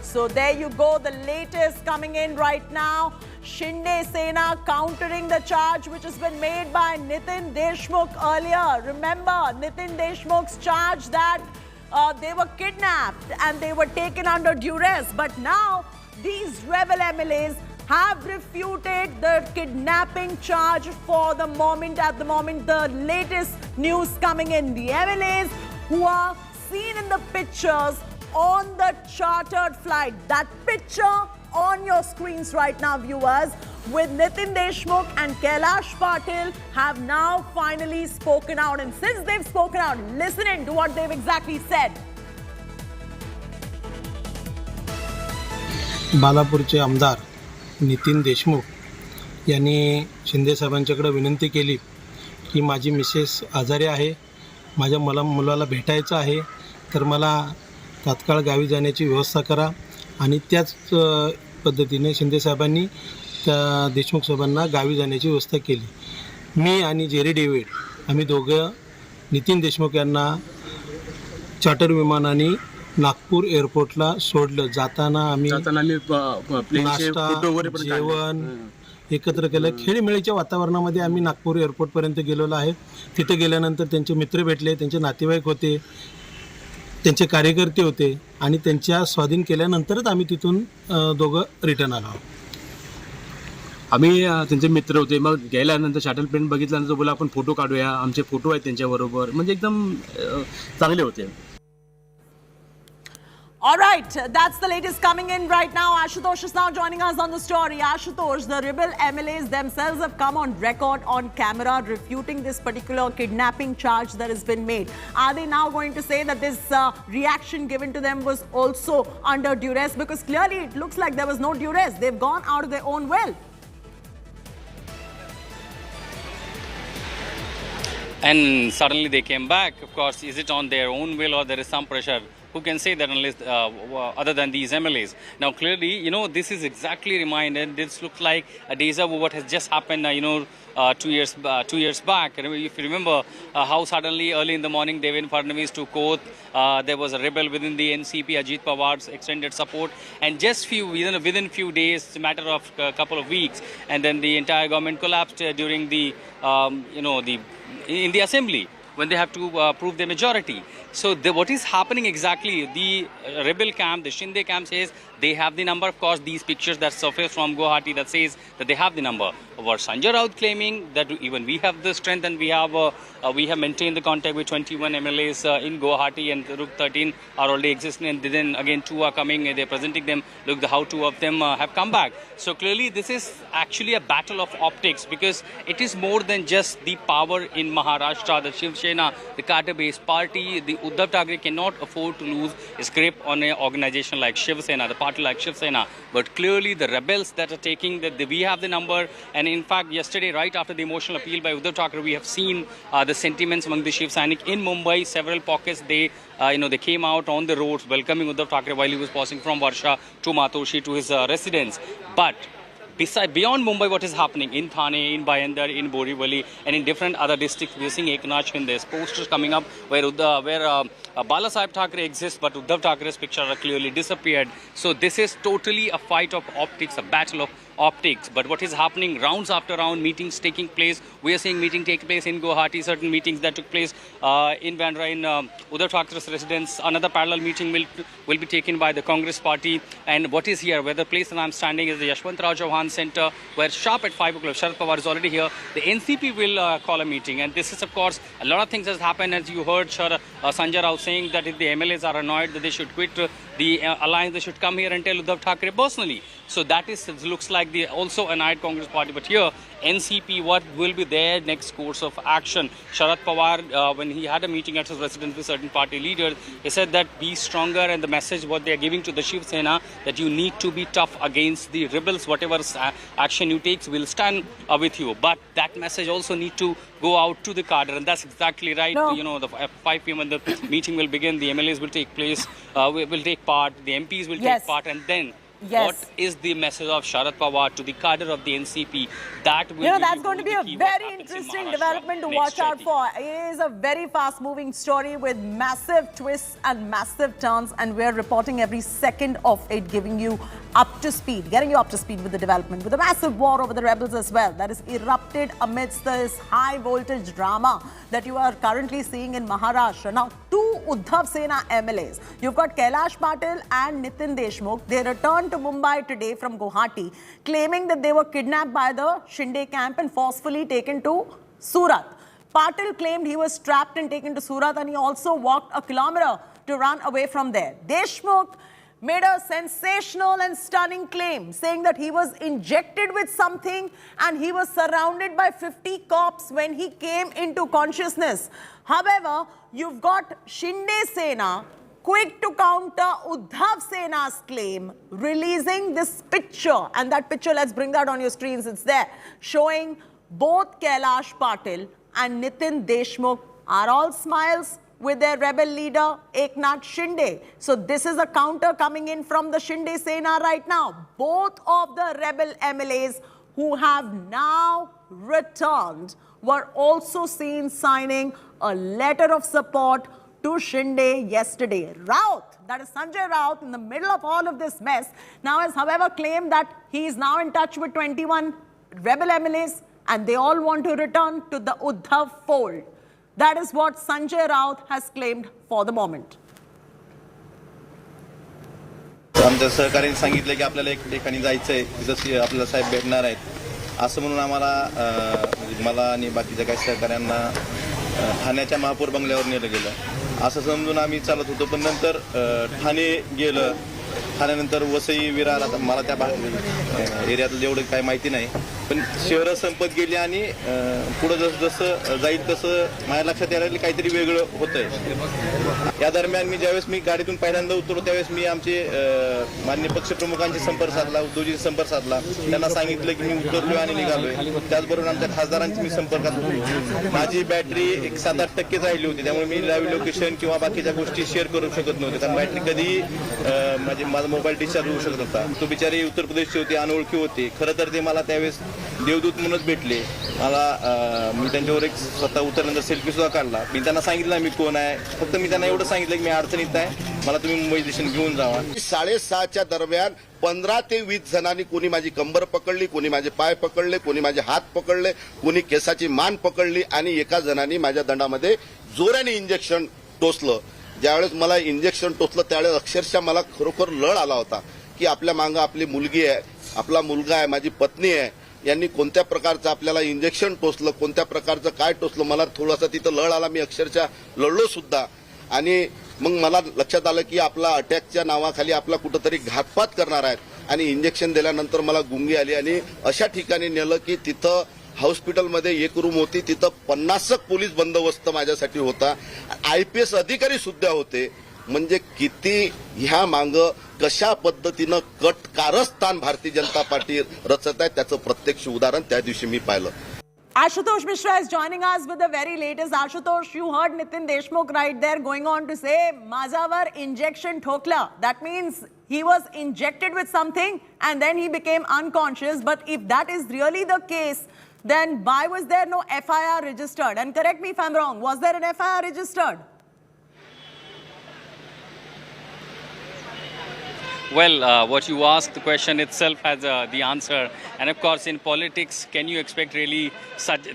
So there you go, the latest coming in right now. Shiv Sena countering the charge which has been made by Nitin Deshmukh earlier. Remember, Nitin Deshmukh's charge that they were kidnapped and they were taken under duress. But now these rebel MLAs have refuted the kidnapping charge for the moment. At the moment, the latest news coming in. The MLAs who are seen in the pictures on the chartered flight. That picture on your screens right now, viewers, with Nitin Deshmukh and Kailash Patil have now finally spoken out. And since they've spoken out, listen in to what they've exactly said. बालापूरचे आमदार नितीन देशमुख यांनी शिंदे साहेबांच्याकडे विनंती केली की माझी Mrs आजारी आहे, माझ्या मुलाला भेटायचं आहे, तर मला तात्काळ गावी जाण्याची व्यवस्था करा. आणि त्याच पद्धतीने शिंदे साहेबांनी त्या देशमुख साहेबांना गावी जाण्याची व्यवस्था केली. मी आणि जेरी डेव्हिड आम्ही दोघं नितीन देशमुख यांना चार्टर विमानाने नागपूर एअरपोर्टला सोडलं. जाताना आम्ही नाश्ता जेवण एकत्र केलं. खेळीमेळीच्या वातावरणामध्ये आम्ही नागपूर एअरपोर्टपर्यंत गेलेलो आहे. तिथे गेल्यानंतर त्यांचे मित्र भेटले, त्यांचे नातेवाईक होते, त्यांचे कार्यकर्ते होते आणि त्यांच्या स्वाधीन केल्यानंतरच आम्ही तिथून दोघं रिटर्न आलो. आम्ही त्यांचे मित्र होते. मग गेल्यानंतर शटल प्लेन बघितल्यानंतर बोला आपण फोटो काढूया. आमचे फोटो आहेत त्यांच्याबरोबर, म्हणजे एकदम चांगले होते. All right, that's the latest coming in right now. Ashutosh is now joining us on the story. Ashutosh, the rebel MLAs themselves have come on record on camera refuting this particular kidnapping charge that has been made. Are they now going to say that this reaction given to them was also under duress? Because clearly it looks like there was no duress. They've gone out of their own will. And suddenly they came back. Of course, is it on their own will or there is some pressure? Who can say that unless other than these MLAs? Now, clearly, you know, this is exactly reminded. This looks like a deja vu what has just happened, 2 years back. If you remember how suddenly early in the morning Devendra Fadnavis to Koth, there was a rebel within the NCP, Ajit Pawar's extended support, and just within few days, a matter of a couple of weeks, and then the entire government collapsed during the in the assembly when they have to prove their majority. So what is happening exactly? The rebel camp, the Shinde camp says they have the number. Of course, these pictures that surface from Guwahati that says that they have the number. Or Sanjay Raut claiming that even we have the strength and we have maintained the contact with 21 MLAs in Guwahati, and Rook 13 are already existing, and then again 2 are coming. They're presenting them. Look how 2 of them have come back. So clearly this is actually a battle of optics, because it is more than just the power in Maharashtra, the Shiv Sena, the Carter-based party. The Uddhav Thackeray cannot afford to lose his grip on an organization like Shiv Sena, the party like Shiv Sena. But clearly the rebels that are taking that we have the number. And in fact, yesterday, right after the emotional appeal by Uddhav Thackeray, we have seen the sentiments among the Shiv Sainik in Mumbai. Several pockets they came out on the roads welcoming Uddhav Thackeray while he was passing from Varsha to Matoshi to his residence. But beyond Mumbai, what is happening in Thane, in Bhayandar, in Borivali, and in different other districts, we are seeing Eknath Shinde's posters coming up where Bala Sahib Thackeray exists, but Uddhav Thackeray's picture are clearly disappeared. So this is totally a fight of optics, a battle of optics. But what is happening, rounds after round, meetings taking place. We are seeing meeting take place in Guwahati, certain meetings that took place in Bandra, in Uddhav Thackeray's residence. Another parallel meeting will be taken by the Congress party. And what is here, where the place that I'm standing is the Yashwantrao Chauhan Center, where sharp at 5 o'clock, Sharad Pawar is already here. The NCP will call a meeting. And this is, of course, a lot of things has happened. As you heard Sanjay Raut saying that if the MLAs are annoyed that they should quit the alliance, they should come here and tell Uddhav Thackeray personally. So that looks like also an allied Congress party. But here, NCP, what will be their next course of action? Sharad Pawar, when he had a meeting at his residence with certain party leaders, he said that be stronger, and the message what they are giving to the Shiv Sena, that you need to be tough against the rebels. Whatever action you take, will stand with you. But that message also need to go out to the cadre, and that's exactly right. No. You know, at 5 p.m. when the meeting will begin, the MLAs will take place, will take part, the MPs will take part, and then what is the message of Sharad Pawar to the cadre of the NCP? That will that's going to be a very interesting development to watch out for. It is a very fast-moving story with massive twists and massive turns, and we're reporting every second of it, giving you up to speed, getting you up to speed with the development, with a massive war over the rebels as well that is erupted amidst this high-voltage drama that you are currently seeing in Maharashtra. Now, two Uddhav Sena MLAs. You've got Kailash Patil and Nitin Deshmukh. They returned to Mumbai today from Guwahati, claiming that they were kidnapped by the Shinde camp and forcefully taken to Surat. Patil claimed he was trapped and taken to Surat, and he also walked a kilometer to run away from there. Deshmukh made a sensational and stunning claim, saying that he was injected with something and he was surrounded by 50 cops when he came into consciousness. However, you've got Shinde Sena quick to counter Uddhav Sena's claim, releasing this picture. And that picture, let's bring that on your screens, it's there, showing both Kailash Patil and Nitin Deshmukh are all smiles with their rebel leader Eknath Shinde. So this is a counter coming in from the Shinde Sena right now. Both of the rebel MLAs who have now returned were also seen signing a letter of support to Shinde yesterday. Raut, that is Sanjay Raut, in the middle of all of this mess, now has however claimed that he is now in touch with 21 rebel MLAs and they all want to return to the Uddhav fold. That is what Sanjay Raut has claimed for the moment. आमच्या सहकार्याने सांगितलं की आपल्याला एक ठिकाणी जायचंय, जशी आपल्याला साहेब भेटणार आहेत असं म्हणून आम्हाला मला आणि बाकीच्या काही सहकार्यांना ठाण्याच्या महापौर बंगल्यावर नेलं गेलं असं समजून आम्ही चालत होतो. पण नंतर ठाणे गेलं, ठाण्यानंतर वसई विरार, आता मला त्या एरियातलं एवढं काही माहिती नाही, पण शहरं संपत गेली आणि पुढं जसं जसं जाईल तसं माझ्या लक्षात यायला काहीतरी वेगळं होतंय. या दरम्यान मी ज्यावेळेस मी गाडीतून पहिल्यांदा उतरलो त्यावेळेस मी आमचे माननीय पक्षप्रमुखांची संपर्क साधला, उद्धवजींशी संपर्क साधला, त्यांना सांगितलं की मी उतरलोय आणि निघालोय. त्याचबरोबर आमच्या खासदारांची मी संपर्कात होतो. माझी बॅटरी एक 7-8% राहिली होती, त्यामुळे मी लाईव्ह लोकेशन किंवा बाकीच्या गोष्टी शेअर करू शकत नव्हते, कारण बॅटरी कधी माझा मोबाईल डिस्चार्ज होऊ शकत होता. तो बिचारी उत्तर प्रदेशची होती, अनोळखी होती. खरं तर ते मला त्यावेळेस देवदूत म्हणूनच भेटले. मला मी त्यांच्यावर एक स्वतः उतरल्यानंतर सेल्फी सुद्धा काढला. मी त्यांना सांगितलं मी कोण आहे, फक्त मी त्यांना एवढं सांगितलं की मी अडचणीत आहे, मला तुम्ही मुंबई स्टेशन घेऊन जावा. 6:30च्या दरम्यान 15 ते 20 जणांनी कोणी माझी कंबर पकडली, कोणी माझे पाय पकडले, कोणी माझे हात पकडले, कोणी केसाची मान पकडली आणि एका जणांनी माझ्या दंडामध्ये जोराने इंजेक्शन टोचलं. ज्यावेळेस मला इंजेक्शन टोचलं त्यावेळेस अक्षरशः मला खरोखर लळ आला होता की आपल्या मागं आपली मुलगी आहे, आपला मुलगा आहे, माझी पत्नी आहे, यांनी कोणत्या प्रकारचं आपल्याला इंजेक्शन टोचलं, कोणत्या प्रकारचं काय टोचलं. मला थोडासा तिथं लळ आला, मी अक्षरशः लढलो सुद्धा. आणि मग मला लक्षात आलं की आपला अटॅकच्या नावाखाली आपला कुठंतरी घातपात करणार आहेत आणि इंजेक्शन दिल्यानंतर मला गुंगी आली आणि अशा ठिकाणी नेलं की तिथं हॉस्पिटलमध्ये एक रूम होती, तिथं 50 पोलीस बंदोबस्त माझ्यासाठी होता, IPS अधिकारी सुद्धा होते. म्हणजे किती ह्या मांग कशा पद्धतीनं कट कारस्थान भारतीय जनता पार्टी रचत आहे त्याचं प्रत्यक्ष उदाहरण त्या दिवशी मी पाहिलं. Ashutosh Mishra is joining us with the very latest. Ashutosh, you heard Nitin Deshmukh right there going on to say, Mazavar injection thokla. That means he was injected with something and then he became unconscious. But if that is really the case, then why was there no FIR registered? And correct me if I'm wrong, was there an FIR registered? Well, what you asked, the question itself has the answer. And of course, in politics, can you expect really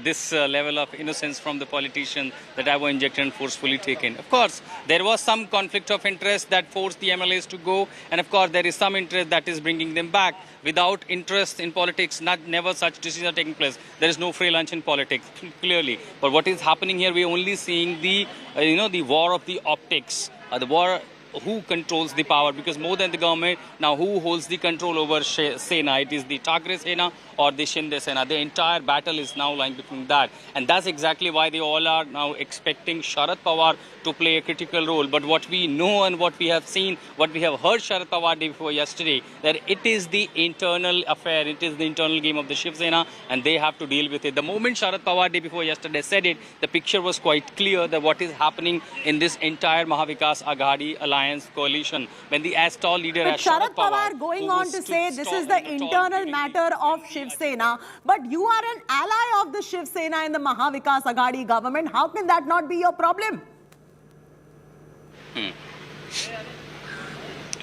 this level of innocence from the politician that I was injected and forcefully taken? Of course, there was some conflict of interest that forced the MLAs to go. And of course, there is some interest that is bringing them back. Without interest in politics, never such decisions are taking place. There is no free lunch in politics, clearly. But what is happening here, we're only seeing the, the war of the optics, the war who controls the power, because more than the government, now who holds the control over Sena? It is the Thackeray Sena or the Shinde Sena. The entire battle is now lying between that. And that's exactly why they all are now expecting Sharad Pawar to play a critical role. But what we know and what we have seen, what we have heard Sharad Pawar day before yesterday, that it is the internal affair, it is the internal game of the Shiv Sena, and they have to deal with it. The moment Sharad Pawar day before yesterday said it, the picture was quite clear that what is happening in this entire Mahavikas Aghadi alliance coalition. When the as tall leader But as Sharad Pawar going on to say this is the internal matter of Shiv Sena, but you are an ally of the Shiv Sena in the Mahavikas Aghadi government. How can that not be your problem?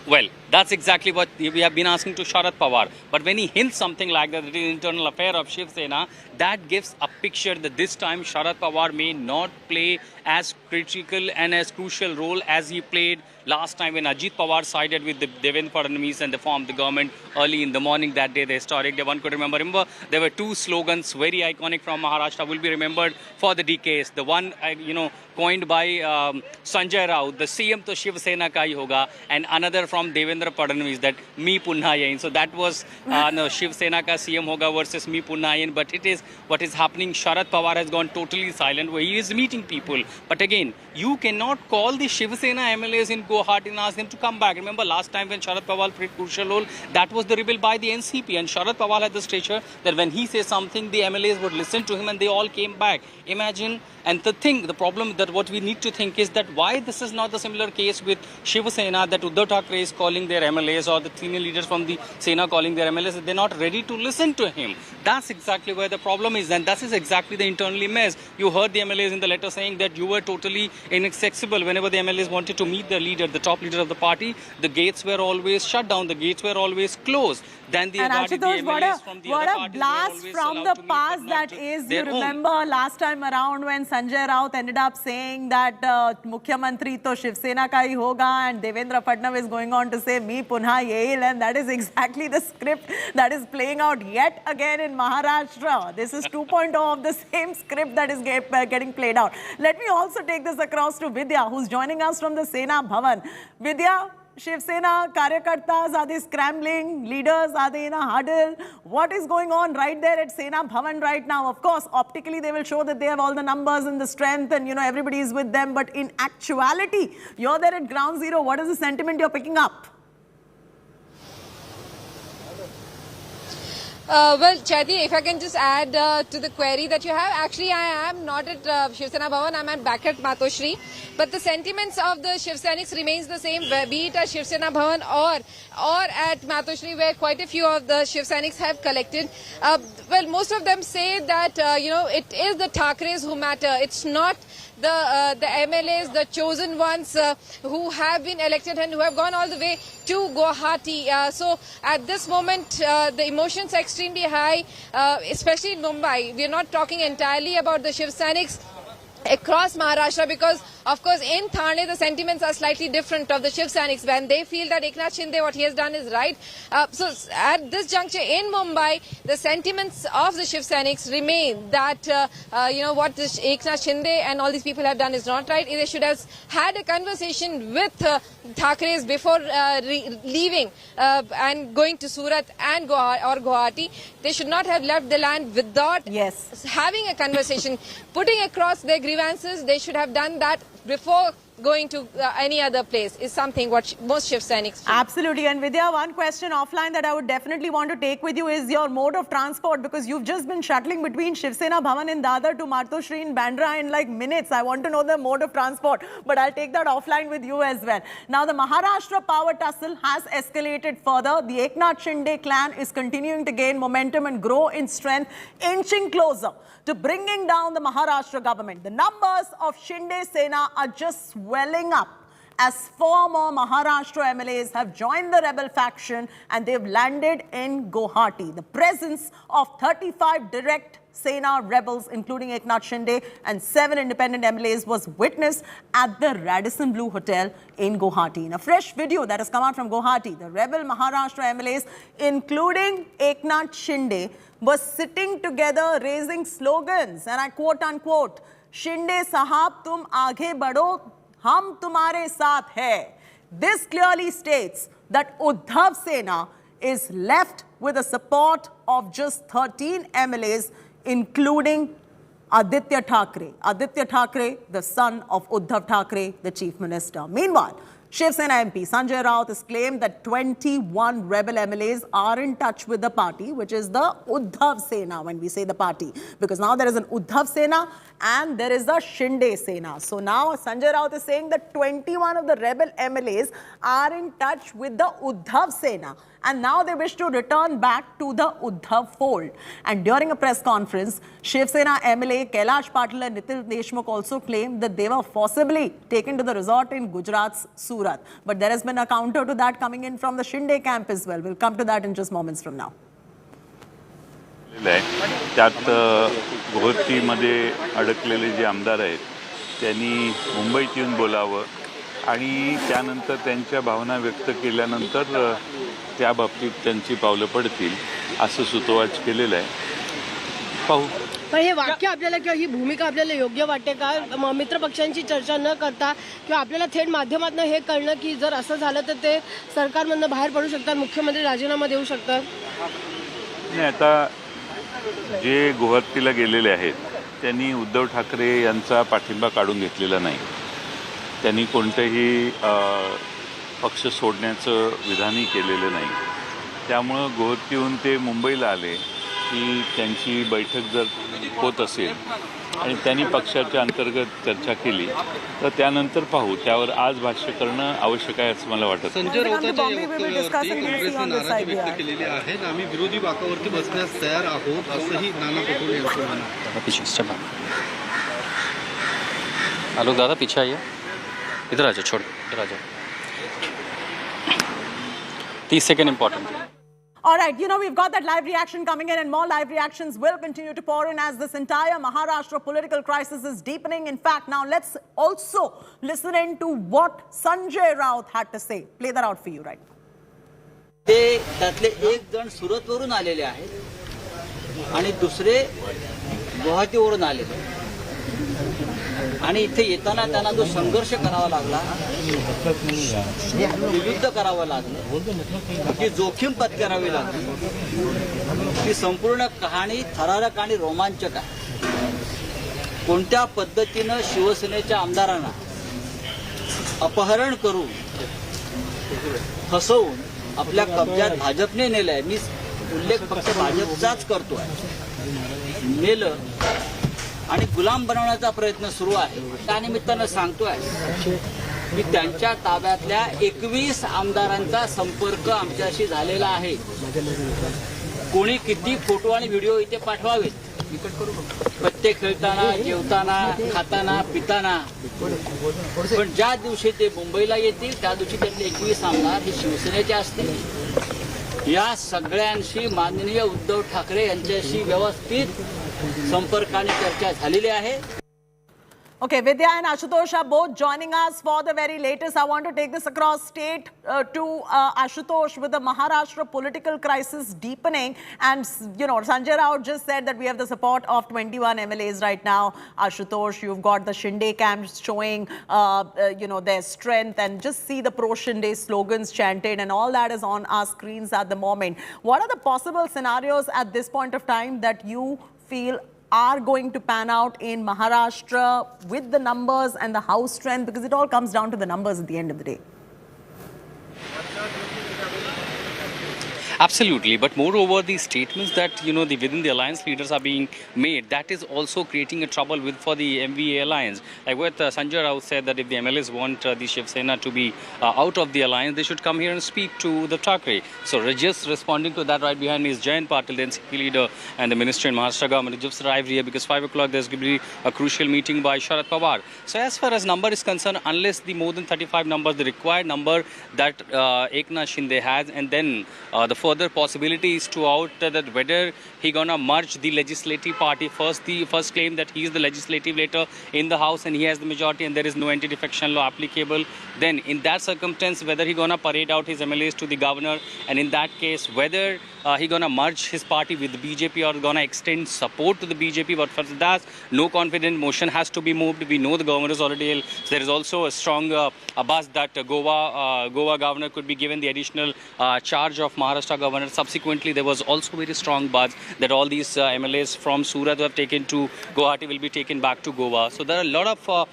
Well, that's exactly what we have been asking to Sharad Pawar. But when he hints something like that, it is internal affair of Shiv Sena, that gives a picture that this time Sharad Pawar may not play as critical and as crucial role as he played last time when Ajit Pawar sided with the Devendra Fadnavis and they formed the government early in the morning that day, the historic day. One could remember there were two slogans very iconic from Maharashtra, will be remembered for the decades. The one, coined by Sanjay Raut, the CM to Shiv Sena ka hi hoga, and another from Devendra Fadnavis, that me punha yahin. So that was Shiv Sena ka CM hoga versus me punha yahin. But it is what is happening. Sharad Pawar has gone totally silent where he is meeting people. But again, you cannot call the Shiv Sena MLAs in Guwahati and ask them to come back. Remember last time when Sharad Pawar played crucial role, that was the rebel by the NCP, and Sharad Pawar had the stature that when he says something, the MLAs would listen to him and they all came back. Imagine. And the problem that what we need to think is that why this is not the similar case with Shiv Sena, that Uddhav Thackeray is calling their MLAs or the senior leaders from the Sena calling their MLAs, that they're not ready to listen to him. That's exactly where the problem is, and that is exactly the internal mess. You heard the MLAs in the letter saying that you were totally inaccessible. Whenever the MLAs wanted to meet the leader, the top leader of the party, the gates were always shut down, the gates were always closed. Then the Ashutosh, what a blast from the past that is. You remember last time around when Sanjay Raut ended up saying that Mukhyamantri to Shiv Sena ka hi hoga, and Devendra Fadnavis going on to say me punha yehil, and that is exactly the script that is playing out yet again in Maharashtra. This is 2.0 of the same script that is getting played out. Let me also take this across to Vidya, who's joining us from the Sena Bhavan. Vidya, Shiv Sena Karyakartas, are they scrambling? Leaders, are they in a huddle? What is going on right there at Sena Bhavan right now? Of course, optically they will show that they have all the numbers and the strength and, everybody is with them. But in actuality, you're there at ground zero. What is the sentiment you're picking up? Well, Chaiti, if I can just add to the query that you have, actually I am not at Shiv Sena Bhavan, I'm back at Matoshri. But the sentiments of the Shiv Sainiks remains the same, be it at Shiv Sena Bhavan or at Matoshri, where quite a few of the Shiv Sainiks have collected. Well, most of them say that, it is the Thackeray's who matter. It's not the MLAs, the chosen ones who have been elected and who have gone all the way to Guwahati. So at this moment, the emotions are extremely high, especially in Mumbai. We are not talking entirely about the Shiv Sainiks across Maharashtra, because of course in Thane the sentiments are slightly different of the Shiv Sainiks when they feel that Eknath Shinde, what he has done is right. So at this juncture in Mumbai, the sentiments of the Shiv Sainiks remain that what this Eknath Shinde and all these people have done is not right. They should have had a conversation with Thackeray's before leaving and going to Surat and Guwahati. They should not have left the land without having a conversation, putting across their grievances. They should have done that before going to any other place, is something what most Shiv Sainiks do. Absolutely. And Vidya, one question offline that I would definitely want to take with you is your mode of transport, because you've just been shuttling between Shiv Sena Bhavan in Dadar to Matoshri in Bandra in like minutes. I want to know the mode of transport, but I'll take that offline with you as well. Now, the Maharashtra power tussle has escalated further. The Eknath Shinde clan is continuing to gain momentum and grow in strength, inching closer to bringing down the Maharashtra government. The numbers of Shinde Sena are just swelling up as former Maharashtra MLAs have joined the rebel faction and they've landed in Guwahati. The presence of 35 direct Sena rebels, including Eknath Shinde, and 7 independent MLAs was witnessed at the Radisson Blu Hotel in Guwahati. In a fresh video that has come out from Guwahati, the rebel Maharashtra MLAs, including Eknath Shinde, were sitting together raising slogans, and I quote unquote, "Shinde sahab tum aage badho, hum tumhare saath hai." This clearly states that Uddhav Sena is left with the support of just 13 MLAs, including Aditya Thackeray. Aditya Thackeray, the son of Uddhav Thackeray, the Chief Minister. Meanwhile, Shiv Sena MP Sanjay Raut has claimed that 21 rebel MLAs are in touch with the party, which is the Uddhav Sena when we say the party. Because now there is an Uddhav Sena and there is a Shinde Sena. So now Sanjay Raut is saying that 21 of the rebel MLAs are in touch with the Uddhav Sena. And now they wish to return back to the Uddhav fold. And during a press conference, Shiv Sena MLA Kailash Patil and Nitin Deshmukh also claimed that they were forcibly taken to the resort in Gujarat's Surat. But there has been a counter to that coming in from the Shinde camp as well. We'll come to that in just moments from now. त्यात गोहत्तीमध्ये अडकलेले जे आमदार आहेत त्यांनी मुंबईत येऊन बोलावं आणि त्यानंतर त्यांच्या भावना व्यक्त केल्यानंतर त्या बाबतीत त्यांची पावलं पडतील असं सुतोवाच केलेलं आहे. पाहू. पण हे वाक्य आपल्याला किंवा ही भूमिका आपल्याला योग्य वाटते का? मित्रपक्षांची चर्चा न करता किंवा आपल्याला थेट माध्यमातून हे कळलं की जर असं झालं तर ते सरकारमधून बाहेर पडू शकतात, मुख्यमंत्री राजीनामा देऊ शकतात. नाही, आता जे गुवाहाटीला गेलेले आहेत त्यांनी उद्धव ठाकरे यांचा पाठिंबा काढून घेतलेला नाही. त्यांनी कोणतेही पक्ष सोडण्याचं विधानही केलेलं नाही. त्यामुळं गुवाहाटीहून ते मुंबईला आले की त्यांची बैठक जर होत असेल आणि त्यांनी पक्षाच्या अंतर्गत चर्चा केली तर त्यानंतर पाहू. त्यावर आज भाष्य करणं आवश्यक आहे असं मला वाटतं. संजय राऊतांच्या वक्तव्यावरती काँग्रेसनं नाराजी व्यक्त केलेली आहे. आम्ही विरोधी बाकावरती बसण्यास तयार आहोत असंही नाना पटोले यांचं म्हणणं आहे. आलोक दादा पीछे आइए, इधर आ जाओ, छोड़ इधर आ जाओ. 30 second important. All right, you know, we've got that live reaction coming in and more live reactions will continue to pour in as this entire Maharashtra political crisis is deepening. In fact, now let's also listen in to what Sanjay Raut had to say. Play that out for you, right? ते त्यातले एक जण सुरतवरून आलेले आहेत आणि दुसरे गुवाहाटीवरून आलेले आणि इथे येताना त्यांना जो संघर्ष करावा लागला, युद्ध करावं लागलं, जी जोखीम पत्करावी लागली, ती संपूर्ण कहाणी थरारक आणि रोमांचक आहे. कोणत्या पद्धतीनं शिवसेनेच्या आमदारांना अपहरण करून फसवून आपल्या कब्जात भाजपने नेलंय. मी उल्लेख फक्त भाजपचाच करतोय. नेलं आणि गुलाम बनवण्याचा प्रयत्न सुरू आहे. त्यानिमित्तानं सांगतोय की त्यांच्या ताब्यातल्या 21 आमदारांचा संपर्क आमच्याशी झालेला आहे. कोणी किती फोटो आणि व्हिडिओ इथे पाठवावेत, पत्ते खेळताना, जेवताना, खाताना, पिताना, पण ज्या दिवशी ते मुंबईला येतील त्या दिवशी त्यातले 21 आमदार हे शिवसेनेचे असतील. या सगळ्यांशी माननीय उद्धव ठाकरे यांच्याशी व्यवस्थित संपर्काने चर्चा झालेली आहे. Okay, Vidya and Ashutosh are both joining us for the very latest. I want to take this across state to Ashutosh with the Maharashtra political crisis deepening. And, you know, Sanjay Raut just said that we have the support of 21 MLAs right now. Ashutosh, you've got the Shinde camps showing, you know, their strength, and just see the pro-Shinde slogans chanted, and all that is on our screens at the moment. What are the possible scenarios at this point of time that you feel are going to pan out in Maharashtra with the numbers and the House strength? Because it all comes down to the numbers at the end of the day. Absolutely, but moreover, the statements that within the alliance leaders are being made, that is also creating a trouble for the MVA alliance. Like what Sanjay Raut said, that if the MLAs want the Shiv Sena to be out of the alliance, they should come here and speak to the Thackeray. So just responding to that, right behind me is Jayant Patil, the NCP leader and the minister in Maharashtra government. Just arrived here because 5 o'clock there's going to be a crucial meeting by Sharad Pawar. So as far as number is concerned, unless the more than 35 numbers, the required number that Eknath Shinde has, and then the further possibility is to out that whether he gonna merge the legislative party first. The first claim that he is the legislative leader in the House and he has the majority and there is no anti-defection law applicable. Then in that circumstance, whether he gonna parade out his MLAs to the governor, and in that case, whether he gonna merge his party with the BJP or gonna extend support to the BJP. But for that, no confident motion has to be moved. We know the governor is already. There is also a strong buzz that Goa governor could be given the additional charge of Maharashtra governor. Subsequently, there was also very strong buzz that all these MLAs from Surat who have taken to Guwahati will be taken back to Goa. So there are a lot of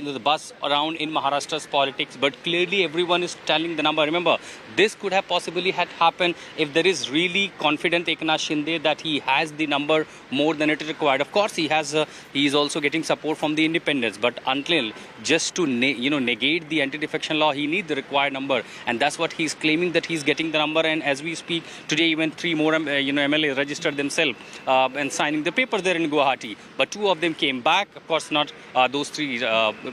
the buzz around in Maharashtra's politics, but clearly everyone is telling the number. Remember, this could have possibly had happened if there is really confident Eknath Shinde that he has the number more than it is required. Of course, he is also getting support from the independents, but until just to negate the anti-defection law, he needs the required number, and that's what he's claiming, that he's getting the number. And as we speak today, even 3 more MLAs registered themselves and signing the papers there in Guwahati, but 2 of them came back. Of course, not those 3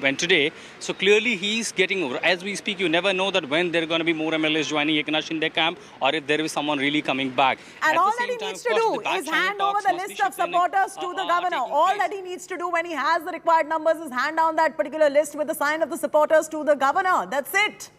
went today. So clearly he's getting over. As we speak, you never know that when there are going to be more MLAs joining Eknath Shinde camp, or if there is someone really coming back. And all that he needs to do is hand over the list of supporters to the governor. All that he needs to do when he has the required numbers is hand down that particular list with the sign of the supporters to the governor. That's it.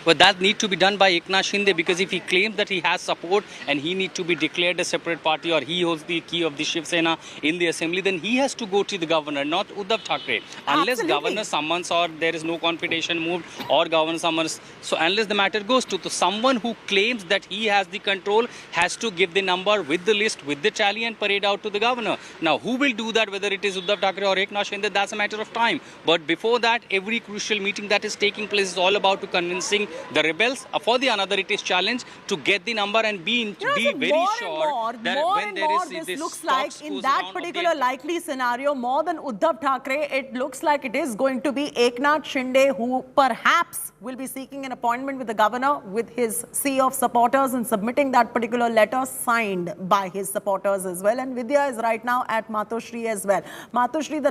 But that need to be done by Eknath Shinde, because if he claims that he has support and he need to be declared a separate party, or he holds the key of the Shiv Sena in the assembly, then he has to go to the governor, not Uddhav Thackeray. Unless governor summons, or there is no confidential moved, or governor summons, so unless the matter goes to someone who claims that he has the control, has to give the number with the list, with the tally, and parade out to the governor. Now, who will do that, whether it is Uddhav Thackeray or Eknath Shinde, that's a matter of time. But before that, every crucial meeting that is taking place is all about to convincing the rebels. For the another, it is challenge to get the number and be very sure that when there is this looks like in that particular likely scenario, more than Uddhav Thackeray, it looks like it is going to be Eknath Shinde who perhaps will be seeking an appointment with the governor with his sea of supporters and submitting that particular letter signed by his supporters as well. And Vidya is right now at Matoshri as well. Matoshri,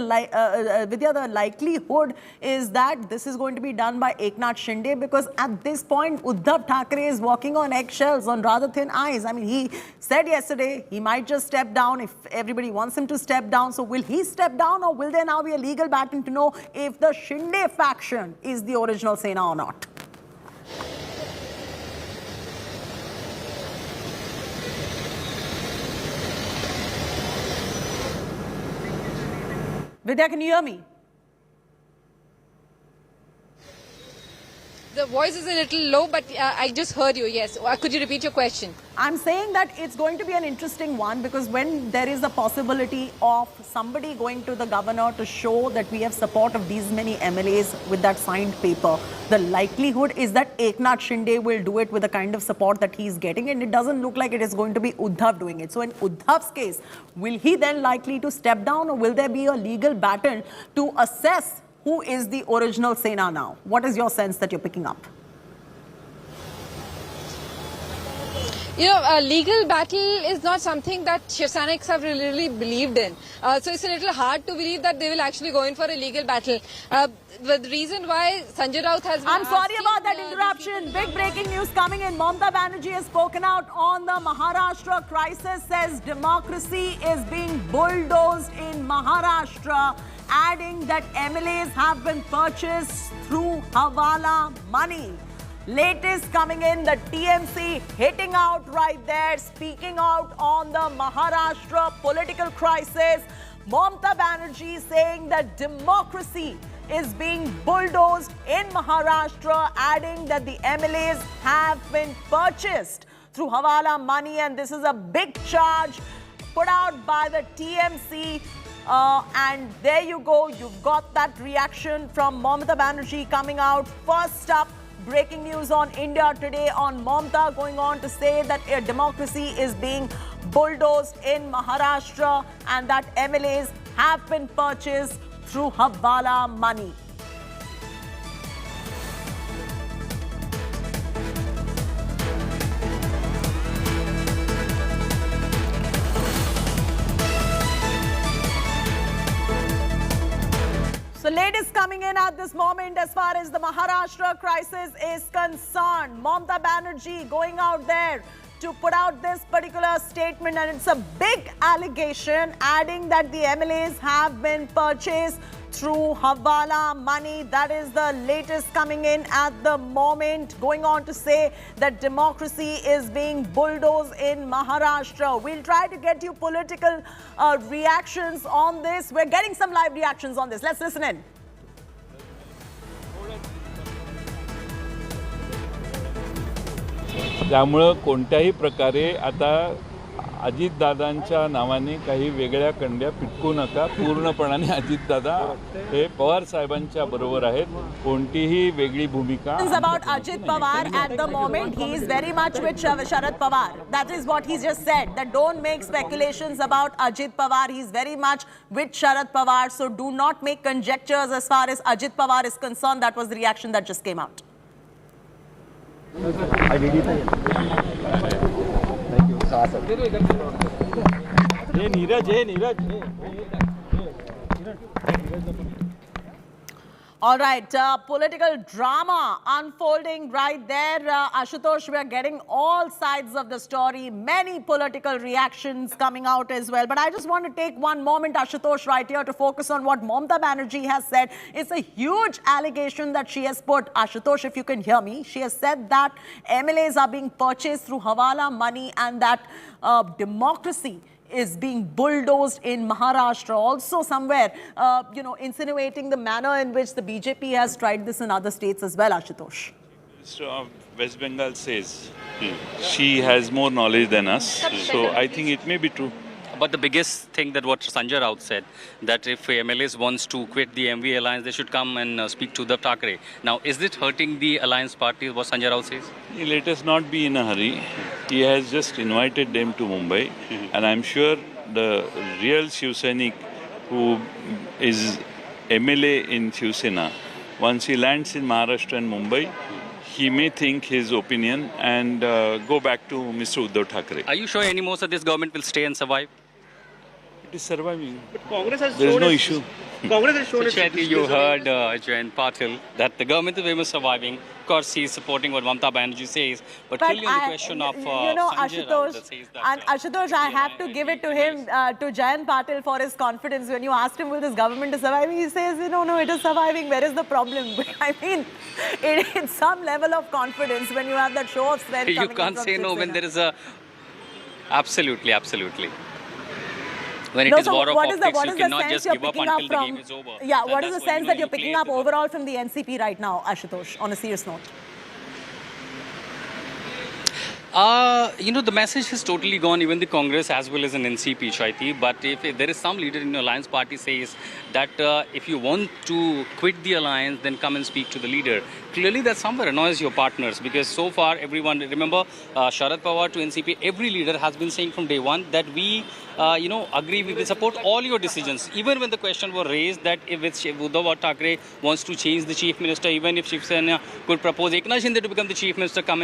Vidya, the likelihood is that this is going to be done by Eknath Shinde, because at this point, Uddhav Thackeray is walking on eggshells, on rather thin ice. I mean, he said yesterday he might just step down if everybody wants him to step down. So will he step down, or will there now be a legal battle to know if the Shinde faction is the original Sena or not? Vidya, can you hear me? The voice is a little low, but I just heard you, yes. Could you repeat your question? I'm saying that it's going to be an interesting one, because when there is a possibility of somebody going to the governor to show that we have support of these many MLAs with that signed paper, the likelihood is that Eknath Shinde will do it with the kind of support that he's getting, and it doesn't look like it is going to be Uddhav doing it. So in Uddhav's case, will he then likely to step down, or will there be a legal battle to assess who is the original Sena now? What is your sense that you're picking up? You know, a legal battle is not something that Shiv Senics have really believed in. So it's a little hard to believe that they will actually go in for a legal battle. The reason why Sanjay Raut has been I'm sorry about that interruption. Big breaking news coming in. Mamata Banerjee has spoken out on the Maharashtra crisis, says democracy is being bulldozed in Maharashtra, adding that MLAs have been purchased through Hawala money. Latest coming in, the TMC hitting out right there, speaking out on the Maharashtra political crisis. Mamata Banerjee saying that democracy is being bulldozed in Maharashtra, adding that the MLAs have been purchased through Hawala money, and this is a big charge put out by the TMC. And there you go, you've got that reaction from Mamata Banerjee coming out. First up, breaking news on India Today on Mamata going on to say that a democracy is being bulldozed in Maharashtra and that MLAs have been purchased through Hawala money. So latest coming in at this moment as far as the Maharashtra crisis is concerned. Mamata Banerjee going out there to put out this particular statement, and it's a big allegation, adding that the MLAs have been purchased through Hawala money. That is the latest coming in at the moment, going on to say that democracy is being bulldozed in Maharashtra. We'll try to get you political reactions on this. We're getting some live reactions on this. Let's listen in. त्यामुळं कोणत्याही प्रकारे आता अजितदादांच्या नावाने काही वेगळ्या कंड्या पिटकू नका. पूर्णपणाने अजितदादा हे पवार साहेबांच्या बरोबर आहेत. कोणतीही वेगळी भूमिका about Ajit Pawar at the moment. He is very much with Sharad Pawar. That is what he's just said, that don't make speculations about Ajit Pawar. He's very much with Sharad Pawar, so do not make conjectures as far as Ajit Pawar is concerned. That was the reaction that just came out. All right, political drama unfolding right there. Ashutosh, we are getting all sides of the story. Many political reactions coming out as well. But I just want to take one moment, Ashutosh, right here to focus on what Mamata Banerjee has said. It's a huge allegation that she has put. Ashutosh, if you can hear me, she has said that MLAs are being purchased through Hawala money and that democracy is being bulldozed in Maharashtra. Also somewhere, insinuating the manner in which the BJP has tried this in other states as well, Ashutosh. Minister of West Bengal says she has more knowledge than us. So I think it may be true. But the biggest thing that what Sanjay Raut said, that if MLAs wants to quit the MV alliance, they should come and speak to Uddhav Thackeray. Now, is it hurting the alliance party, what Sanjay Raut says? Let us not be in a hurry. He has just invited them to Mumbai. And I'm sure the real Shiv Sainik who is MLA in Shiv Sena, once he lands in Maharashtra and Mumbai, he may think his opinion and go back to Mr. Uddhav Thackeray. Are you sure any more of this government will stay and survive? It is surviving. But Congress has There is no issue. Congress has shown So, you heard Jayant Patil that the government is very much surviving. Of course, he is supporting what Mamata Banerjee says. But clearly on the question of Sanjay Raut that says that... And Ashutosh, I have to give it to him, to Jayant Patil, for his confidence. When you asked him, will this government is surviving, he says, no, it is surviving. Where is the problem? I mean, it's some level of confidence when you have that show of strength. You can't say no when there is a... Absolutely. When it is war of optics, you cannot just give up until the game is over. Yeah, what is the sense that you're picking up overall from the NCP right now, Ashutosh, on a serious note? The message has totally gone, even the Congress as well as an NCP, Shaiti. But if there is some leader in the alliance party says that if you want to quit the alliance, then come and speak to the leader. Clearly, that somewhere annoys your partners, because so far everyone, remember Sharad Pawar to NCP, every leader has been saying from day one that we, agree, we will support all your decisions. Even when the question was raised that if Uddhav Thackeray wants to change the Chief Minister, even if Shiv Sena could propose Eknath Shinde to become the Chief Minister, come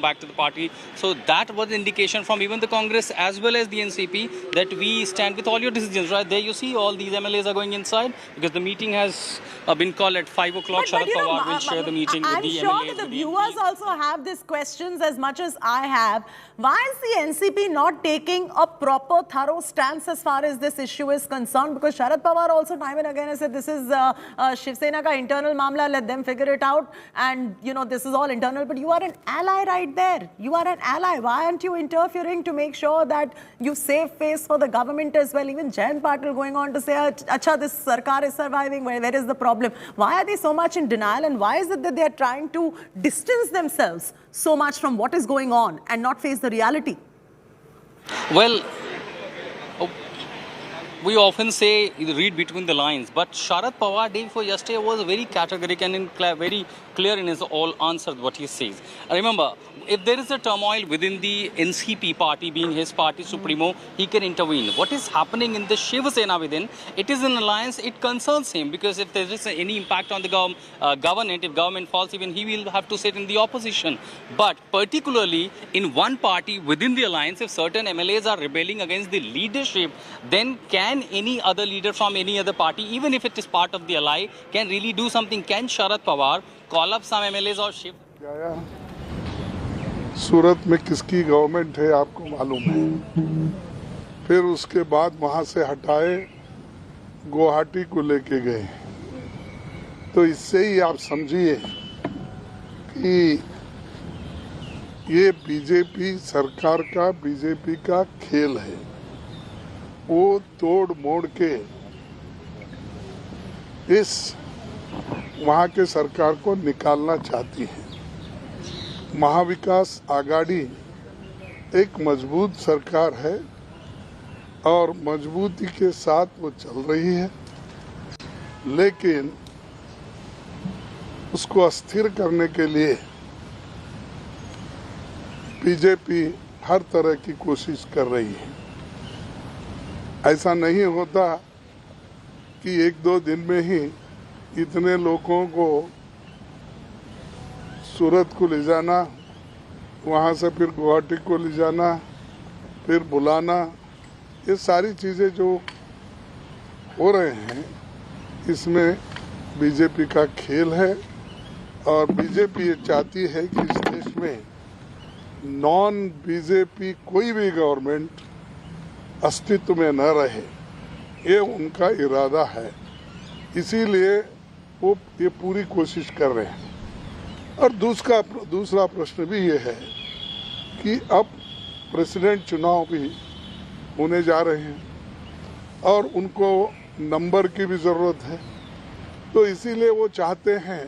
back to the party. So that was an indication from even the Congress as well as the NCP that we stand with all your decisions. Right there you see all these MLAs are going inside because the meeting has been called at 5 o'clock. Sharad Pawar will share the meeting with the MLAs. I'm sure that the viewers also have these questions as much as I have. Why is the NCP not taking a proper, thorough stance as far as this issue is concerned? Because Sharad Pawar also time and again has said this is Shiv Sena ka internal mamla, let them figure it out. And, this is all internal. But you are an ally right there. You are an ally. Why aren't you interfering to make sure that you save face for the government as well? Even Jayant Patil going on to say, Acha, this Sarkar is surviving. Where is the problem? Why are they so much in denial? And why is it that they are trying to distance themselves so much from what is going on and not face the reality? Well, we often say read between the lines, but Sharad Pawar day before yesterday was very categorical and very clear in his all answer what he says. Remember, if there is a turmoil within the NCP party, being his party supremo, he can intervene. What is happening in the Shiv Sena within, it is an alliance, it concerns him, because if there is any impact on the government, if government falls, even he will have to sit in the opposition. But particularly in one party within the alliance, if certain MLAs are rebelling against the leadership, then can any other leader from any other party, even if it is part of the ally, can really do something? Can Sharad Pawar call up some MLAs or Shiv? सूरत में किसकी government है आपको मालूम है। फिर उसके बाद वहाँ से हटाए गुवाहाटी को लेके गए। तो इससे ही आप समझिए कि ये बीजेपी सरकार का, बीजेपी का खेल है। वो तोड़ मोड़ के इस वहाँ के सरकार को निकालना चाहती है। महाविकास आघाड़ी एक मजबूत सरकार है और मजबूती के साथ वो चल रही है, लेकिन उसको अस्थिर करने के लिए बीजेपी हर तरह की कोशिश कर रही है। ऐसा नहीं होता कि एक दो दिन में ही इतने लोगों को सूरत को ले जाना, वहाँ से फिर गुवाहाटी को ले जाना, फिर बुलाना, ये सारी चीज़ें जो हो रहे हैं इसमें बीजेपी का खेल है। और बीजेपी ये चाहती है कि इस देश में नॉन बीजेपी कोई भी गवर्नमेंट अस्तित्व में न रहे, ये उनका इरादा है। इसीलिए वो ये पूरी कोशिश कर रहे हैं। और दूसरा प्रश्न भी ये है कि अब प्रेसिडेंट चुनाव भी होने जा रहे हैं और उनको नंबर की भी ज़रूरत है। तो इसीलिए वो चाहते हैं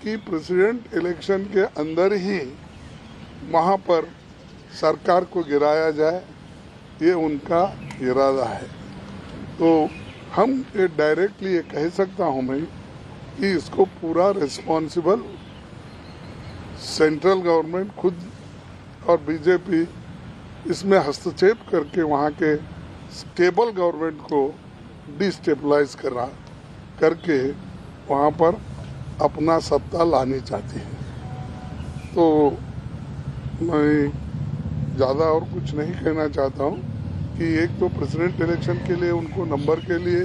कि प्रेसिडेंट इलेक्शन के अंदर ही वहाँ पर सरकार को गिराया जाए, ये उनका इरादा है। तो हम ये डायरेक्टली ये कह सकता हूँ मैं कि इसको पूरा रिस्पॉन्सिबल सेंट्रल गवर्नमेंट खुद और बीजेपी इसमें हस्तक्षेप करके वहाँ के स्टेबल गवर्नमेंट को डिस्टेबलाइज करके वहाँ पर अपना सत्ता लानी चाहती है। तो मैं ज़्यादा और कुछ नहीं कहना चाहता हूँ कि एक तो प्रेसिडेंट इलेक्शन के लिए उनको नंबर के लिए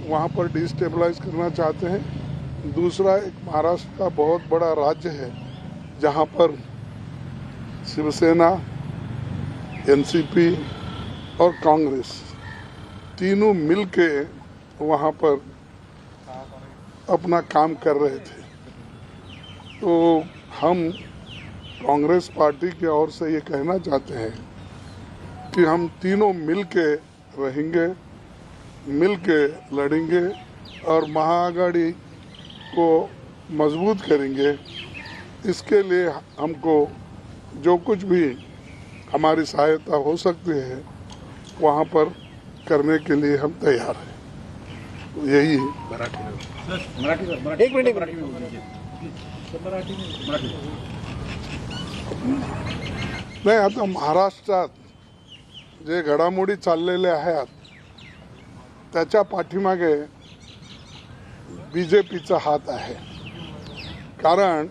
वहाँ पर डिस्टेबलाइज करना चाहते हैं। दूसरा, एक महाराष्ट्र का बहुत बड़ा राज्य है जहाँ पर शिवसेना, एनसीपी और कांग्रेस तीनों मिलके वहाँ पर अपना काम कर रहे थे। तो हम कांग्रेस पार्टी की ओर से ये कहना चाहते हैं कि हम तीनों मिलके रहेंगे, मिलके लड़ेंगे और महाआघाड़ी को मजबूत करेंगे। इसके लिए हमको जो कुछ भी हमारी सहायता हो सकती है वहाँ पर करने के लिए हम तैयार हैं। तो यही एक मिनिट नाही, आता महाराष्ट्रात जे घडामोडी चाललेल्या आहेत त्याच्या पाठीमागे बीजेपीचा हात आहे। कारण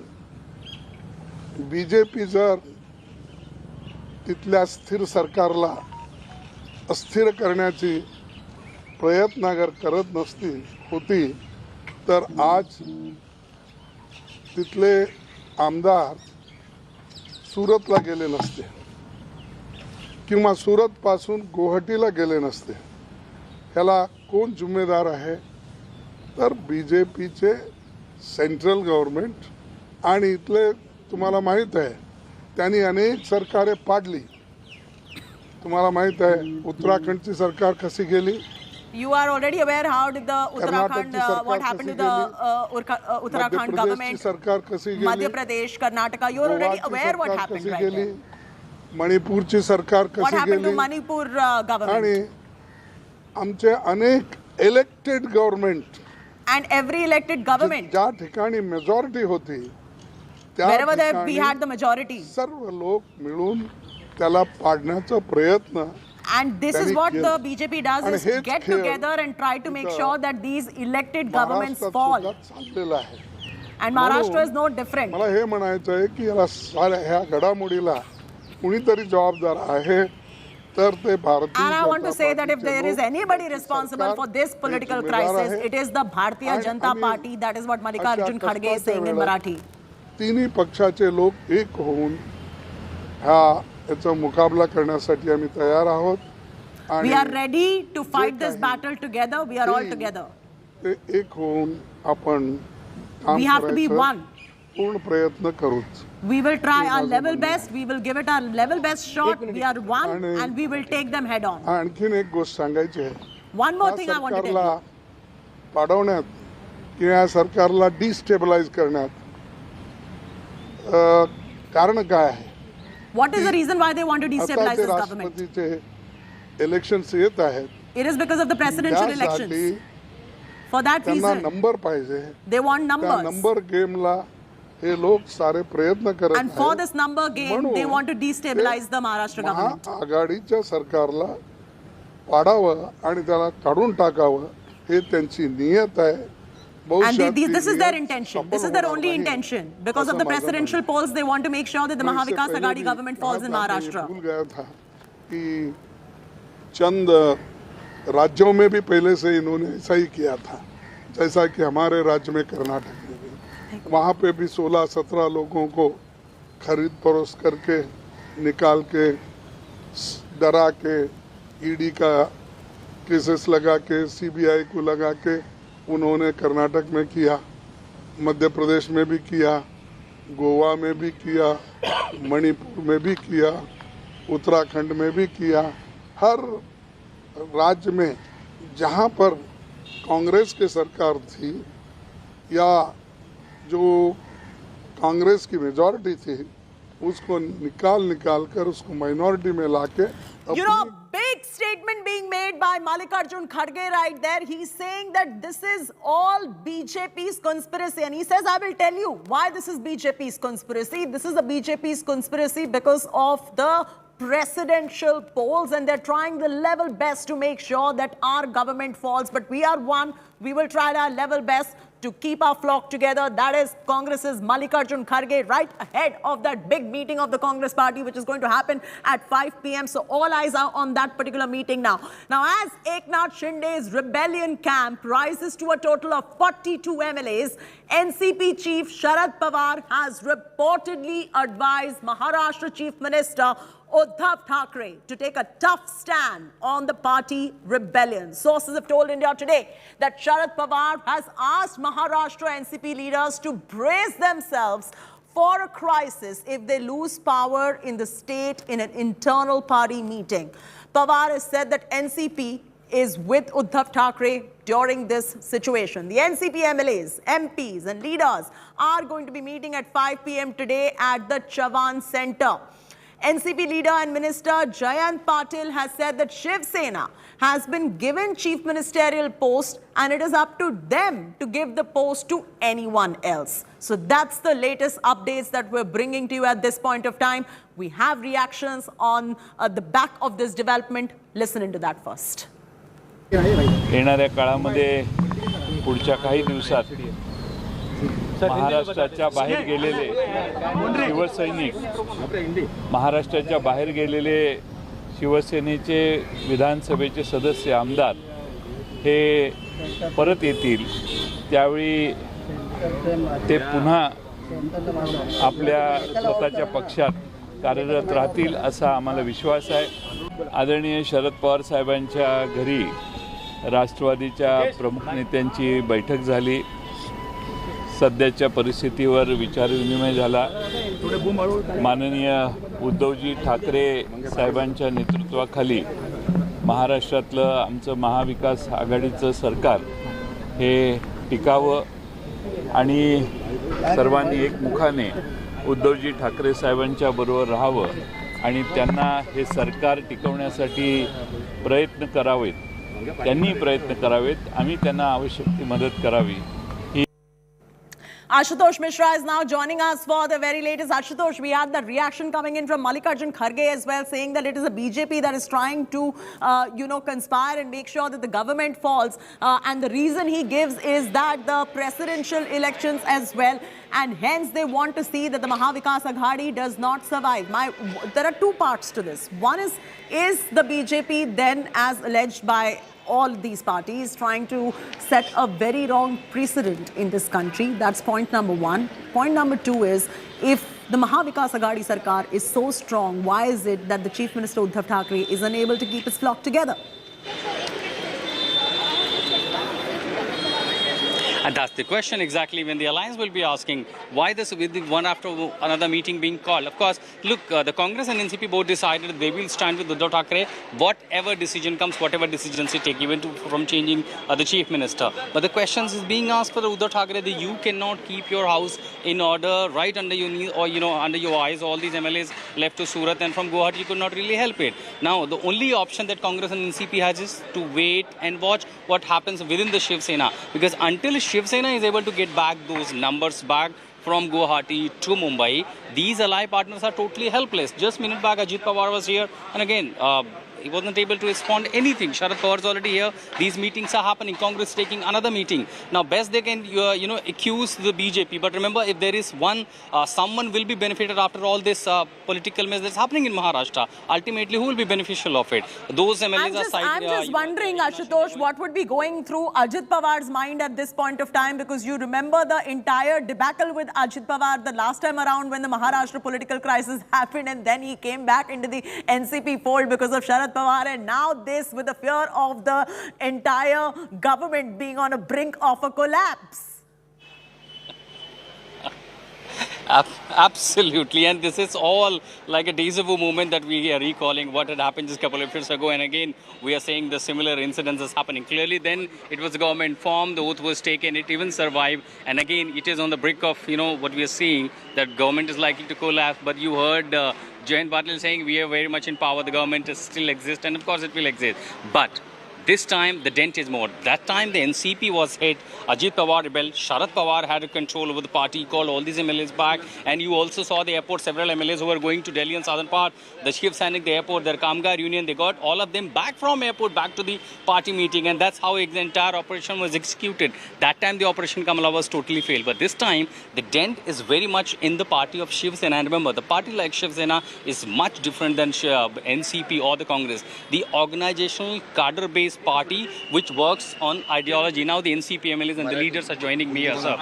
बीजेपी जर तिथल्या स्थिर सरकारला अस्थिर करण्याची प्रयत्न अगर करत होती तर आज तिथले आमदार सूरतला गेले नसते किंवा सूरत पासून गुवाहाटीला गेले नसते। ह्याला कोण जिम्मेदार आहे तर बीजेपीचे सेंट्रल गव्हर्नमेंट। आणि इथले तुम्हाला माहित आहे त्यांनी अनेक सरकारे पाडली। तुम्हाला माहित आहे उत्तराखंडची सरकार कशी गेली। You are already aware how did the Uttarakhand, what happened to the Uttarakhand government, Madhya Pradesh, Karnataka. You are already aware what happened right there. मणिपूरची सरकार कशी गेली, what happened to Manipur government. आणि आमचे अनेक elected government and every elected government ज्या ठिकाणी majority होती त्या wherever we had the majority, सर्व लोक मिळून त्याला पाडण्याचा प्रयत्न। and this is what the BJP does, is get together and try to make sure that these elected governments fall. And Maharashtra is no different. मला हे म्हणायचं आहे की ह्या घडामोडीला कुणीतरी जबाबदार आहे तर ते भारतीय। And I want to say that if there is anybody responsible for this political crisis, it is the Bharatiya Janata Party. That is what Mallikarjun Kharge is saying in Marathi. तिन्ही पक्षाचे लोक एक होऊन याचा मुकाबला करण्यासाठी आम्ही तयार आहोत. We are ready to fight this battle together. We are all together. ते एक होऊन आपण काम We have to be करायचं one. पूर्ण प्रयत्न करूच. We will try our level best. We will give it our level best shot. We are one and we will take them head on. आणखीन एक गोष्ट सांगायची आहे. One more thing I want to tell सरकारला you. पाडवण्यात किंवा या सरकारला destabilise करण्यात कारण काय आहे? What is the reason why they want to destabilize this government? राष्ट्रपतीचे इलेक्शन्स येत आहेत. It is because of the presidential elections. For that त्यांना reason, नंबर पाहिजे. they want त्या numbers. नंबर गेमला हे लोक सारे प्रयत्न करत And for this number game, they want to destabilize the Maharashtra government. आघाडीच्या सरकारला पाडावं आणि त्याला काढून टाकावं हे त्यांची नियत आहे. And this is their intention. This is their only intention. Because of the presidential polls, they want to make sure that the Mahavikas Aghadi government falls in Maharashtra. भूल गया था कि चंद राज्यों में भी पहले से इन्होंने ऐसा ही किया था, जैसा कि हमारे राज्य में कर्नाटक में भी. वहाँ पे भी 16-17 लोगों को खरीद फरोख्त करके निकाल के डरा के ईडी का केसेस लगा के सीबीआई को लगा के उन्होंने कर्नाटक में किया, मध्य प्रदेश में भी किया, गोवा में भी किया, मणिपुर में भी किया, उत्तराखंड में भी किया. हर राज्य में जहाँ पर कांग्रेस की सरकार थी या जो कांग्रेस की मेजॉरिटी थी उसको निकाल कर उसको माइनॉरिटी में लाके You know, big statement being made by Mallikarjun Kharge right there. He's saying that this is all BJP's conspiracy. And he says, I will tell you why this is BJP's conspiracy. This is a BJP's conspiracy because of the presidential polls, and they're trying the level best to make sure that our government falls. But we are one. We will try our level best to keep our flock together. That is Congress's Mallikarjun Kharge right ahead of that big meeting of the Congress party, which is going to happen at 5 p.m. So all eyes are on that particular meeting now. Now, as Eknath Shinde's rebellion camp rises to a total of 42 MLAs, NCP Chief Sharad Pawar has reportedly advised Maharashtra Chief Minister Uddhav Thackeray to take a tough stand on the party rebellion. Sources have told India Today that Sharad Pawar has asked Maharashtra NCP leaders to brace themselves for a crisis if they lose power in the state in an internal party meeting. Pawar has said that NCP is with Uddhav Thackeray during this situation. The NCP MLAs, MPs and leaders are going to be meeting at 5 p.m. today at the Chavan Center. NCP leader and minister Jayant Patil has said that Shiv Sena has been given chief ministerial post and it is up to them to give the post to anyone else. So that's the latest updates that we're bringing to you at this point of time. We have reactions on the back of this development. Listen into that first. येणाऱ्या काळामध्ये पुढच्या काही दिवसात महाराष्ट्राच्या बाहेर गेलेले शिवसैनिक, महाराष्ट्राच्या बाहेर गेलेले शिवसेनेचे विधानसभेचे सदस्य आमदार हे परत येतील. त्यावेळी ते पुन्हा आपल्या स्वतःच्या पक्षात कार्यरत राहतील असा आम्हाला विश्वास आहे. आदरणीय शरद पवार साहेबांच्या घरी राष्ट्रवादीच्या प्रमुख नेत्यांची बैठक झाली. सध्याच्या परिस्थितीवर विचारविनिमय झाला. माननीय उद्धवजी ठाकरे साहेबांच्या नेतृत्वाखाली महाराष्ट्रातलं आमचं महाविकास आघाडीचं सरकार हे टिकावं आणि सर्वांनी एकमुखाने उद्धवजी ठाकरे साहेबांच्या बरोबर राहावं आणि त्यांना हे सरकार टिकवण्यासाठी प्रयत्न करावेत. त्यांनी प्रयत्न करावेत. आम्ही त्यांना आवश्यक ती मदत करावी. Ashutosh Mishra is now joining us for the very latest. Ashutosh, we had that reaction coming in from Mallikarjun Kharge as well, saying that it is a BJP that is trying to, conspire and make sure that the government falls. And the reason he gives is that the presidential elections as well, and hence they want to see that the Mahavikas Aghadi does not survive. There are two parts to this. One is the BJP then, as alleged by all these parties, trying to set a very wrong precedent in this country? That's point number one. Point number two is, if the Mahavikas Aghadi Sarkar is so strong, why is it that the Chief Minister Uddhav Thackeray is unable to keep his flock together? And that's the question exactly when the alliance will be asking why this with one after another meeting being called. Of course, look, the Congress and NCP both decided they will stand with Uddhav Thackeray, whatever decision comes, whatever decisions they take, even from changing the Chief Minister. But the questions is being asked for Uddhav Thackeray that you cannot keep your house in order right under your knee or, under your eyes. All these MLAs left to Surat and from Guwahati, you could not really help it. Now, the only option that Congress and NCP has is to wait and watch what happens within the Shiv Sena. Because until Shiv Sena is able to get back those numbers back from Guwahati to Mumbai, these ally partners are totally helpless. Just minute back, Ajit Pawar was here, and again, he wasn't able to respond anything. Sharad Pawar is already here. These meetings are happening. Congress is taking another meeting. Now, best they can, accuse the BJP. But remember, if there is one, someone will be benefited after all this political mess that's happening in Maharashtra. Ultimately, who will be beneficial of it? Those MLAs are side. I'm just wondering, Ashutosh, what would be going through Ajit Pawar's mind at this point of time? Because you remember the entire debacle with Ajit Pawar the last time around when the Maharashtra political crisis happened, and then he came back into the NCP fold because of Sharad Pawar, and now this with the fear of the entire government being on a brink of a collapse. Absolutely, and this is all like a deja vu moment that we are recalling what had happened just a couple of years ago, and again we are saying the similar incidents is happening. Clearly then it was a government form, the oath was taken, it even survived, and again it is on the brink of what we are seeing, that government is likely to collapse. But you heard Jayant Patil saying we are very much in power, the government still exists, and of course it will exist. But this time, the dent is more. That time, the NCP was hit. Ajit Pawar rebelled. Sharad Pawar had a control over the party. He called all these MLAs back. And you also saw the airport, several MLAs who were going to Delhi and southern part. The Shiv Sena, the airport, their Kamgar union, they got all of them back from airport, back to the party meeting. And that's how the entire operation was executed. That time, the Operation Kamala was totally failed. But this time, the dent is very much in the party of Shiv Sena. And remember, the party like Shiv Sena is much different than NCP or the Congress. The organizational cadre-based party which works on ideology. Now the NCP MLAs and the leaders are joining me here, sir.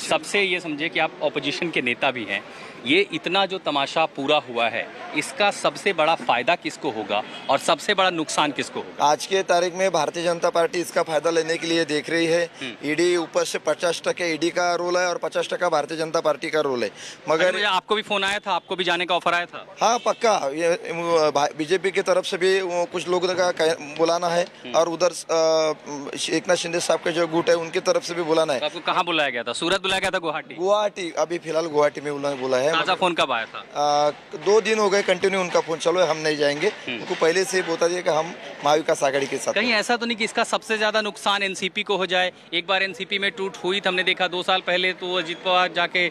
सबसे ये समझे कि आप opposition के नेता भी हैं. ये इतना जो तमाशा पूरा हुआ है, इसका सबसे बड़ा फायदा किसको होगा और सबसे बड़ा नुकसान किसको होगा? आज के तारीख में भारतीय जनता पार्टी इसका फायदा लेने के लिए देख रही है. ईडी ऊपर से 50% ईडी का रोल है और 50% भारतीय जनता पार्टी का रोल है. मगर आपको भी फोन आया था, आपको भी जाने का ऑफर आया था? हाँ, पक्का. ये बीजेपी की तरफ से भी कुछ लोगों का बुलाना है और उधर एकनाथ शिंदे साहब का जो गुट है उनकी तरफ से भी बुलाना है. आपको कहाँ बुलाया गया था? सूरत बुलाया गया था? गुवाहाटी. अभी फिलहाल गुवाहाटी में बुलाया है. ताजा फोन कब आया था? 2 दिन हो गए कंटिन्यू उनका फोन चालू है. हम नहीं जाएंगे. उनको पहले से बता दिया कि हम महाविकास आघाड़ी के साथ. कहीं ऐसा तो नहीं कि इसका सबसे ज्यादा नुकसान एनसीपी को हो जाए? एक बार एनसीपी में टूट हुई, हमने देखा 2 साल पहले तो अजीत पवार जाके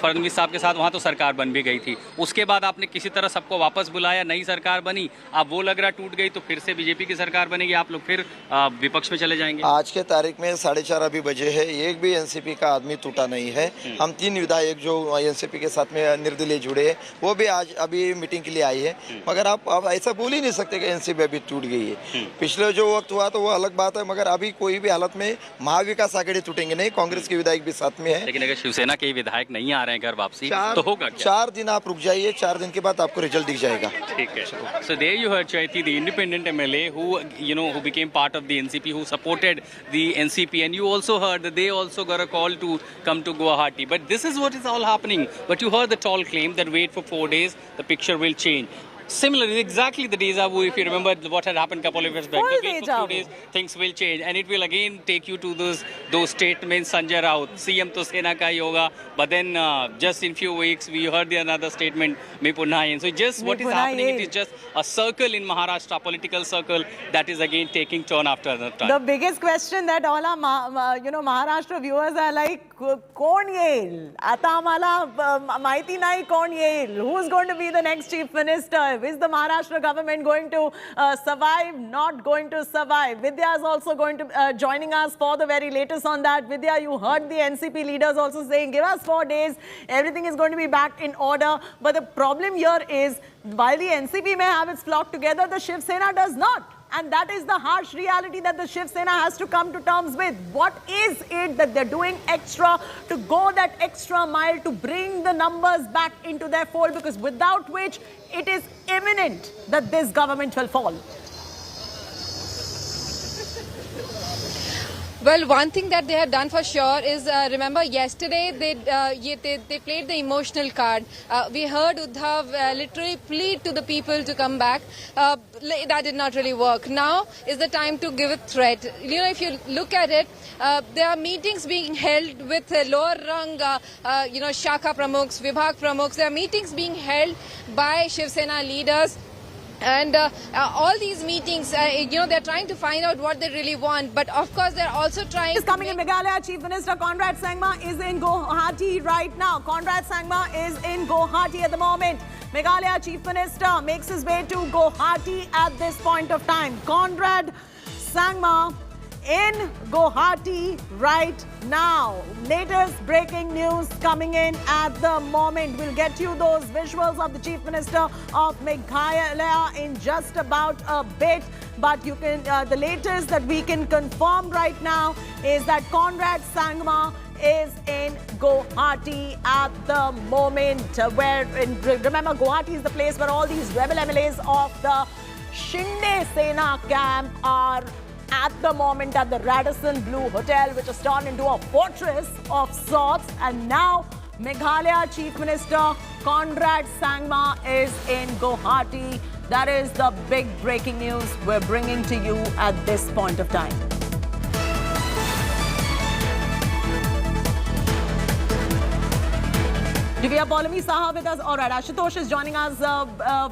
फडणवीस साहब के साथ वहां तो सरकार बन भी गई थी. उसके बाद आपने किसी तरह सबको वापस बुलाया, नई सरकार बनी. अब वो लग रहा टूट गई तो फिर से बीजेपी की सरकार बनेगी, आप लोग फिर विपक्ष में चले जाएंगे. आज के तारीख में 4:30 अभी बजे है, एक भी एनसीपी का आदमी टूटा नहीं है. हम 3 विधायक जो एनसीपी के साथ में निर्दलीय जुड़े हैं वो भी आज अभी मीटिंग के लिए आई है. मगर आप ऐसा बोल ही नहीं सकते कि एनसीपी अभी टूट गई है. पिछले जो वक्त हुआ तो वो अलग बात है, मगर अभी कोई भी हालत में महाविकास आघाड़ी टूटेंगे नहीं. कांग्रेस के विधायक भी साथ में है. लेकिन अगर शिवसेना के विधायक नहीं आ रहे हैं घर वापसी तो होगा क्या? 4 दिन आप रुक जाइए, 4 दिन के बाद आपको रिजल्ट दिख जाएगा. ठीक है. So there you heard Chaiti, the independent MLA who became part of the NCP, who supported the NCP, and you also heard that they also got a call to come to Guwahati. But this is what is all happening. But you heard the tall claim that wait for 4 days, the picture will change. Similarly, exactly the deja vu, if you remember what had happened a couple of years back. The wait for 2 days, things will change. And it will again take you to those statements, Sanjay Raut, CM to Sena ka hi hoga. But then just in few weeks, we heard another statement, me punha aayin. So just what is happening, it is just a circle in Maharashtra, political circle, that is again taking turn after another turn. The biggest question that all our Maharashtra viewers are like, कोण येईल? आता आम्हाला माहिती नाही कोण येईल. Who's going to be the next chief minister? Is the Maharashtra government going to survive? Not going to survive? Vidya is also going to joining us for the very latest on that. Vidya, you heard the NCP leaders also saying, give us 4 days, everything is going to be back in order. But the problem here is, while the NCP may have its flock together, the Shiv Sena does not. And that is the harsh reality that the Shiv Sena has to come to terms with. What is it that they're doing extra to go that extra mile to bring the numbers back into their fold? Because without which it is imminent that this government will fall. Well, one thing that they have done for sure is, remember yesterday they played the emotional card. We heard Uddhav literally plead to the people to come back. That did not really work. Now is the time to give a threat. You know, if you look at it, there are meetings being held with lower rung, Shakha Pramukhs, Vibhag Pramukhs. There are meetings being held by Shiv Sena leaders. And all these meetings, they're trying to find out what they really want. But of course, they're also trying is coming in Meghalaya. Chief Minister Conrad Sangma is in Guwahati right now. Conrad Sangma is in Guwahati at the moment. Meghalaya Chief Minister makes his way to Guwahati at this point of time. Conrad Sangma in Guwahati right now. Latest breaking news coming in at the moment. We'll get you those visuals of the Chief Minister of Meghalaya in just about a bit. But you can the latest that we can confirm right now is that Conrad Sangma is in Guwahati at the moment. Remember, Guwahati is the place where all these rebel MLAs of the Shinde Sena camp are at the moment at the Radisson Blu Hotel, which has turned into a fortress of sorts. And now Meghalaya Chief Minister Conrad Sangma is in Guwahati. That is the big breaking news we're bringing to you at this point of time. Do we have Paulami Saha with us? All right, Ashutosh is joining us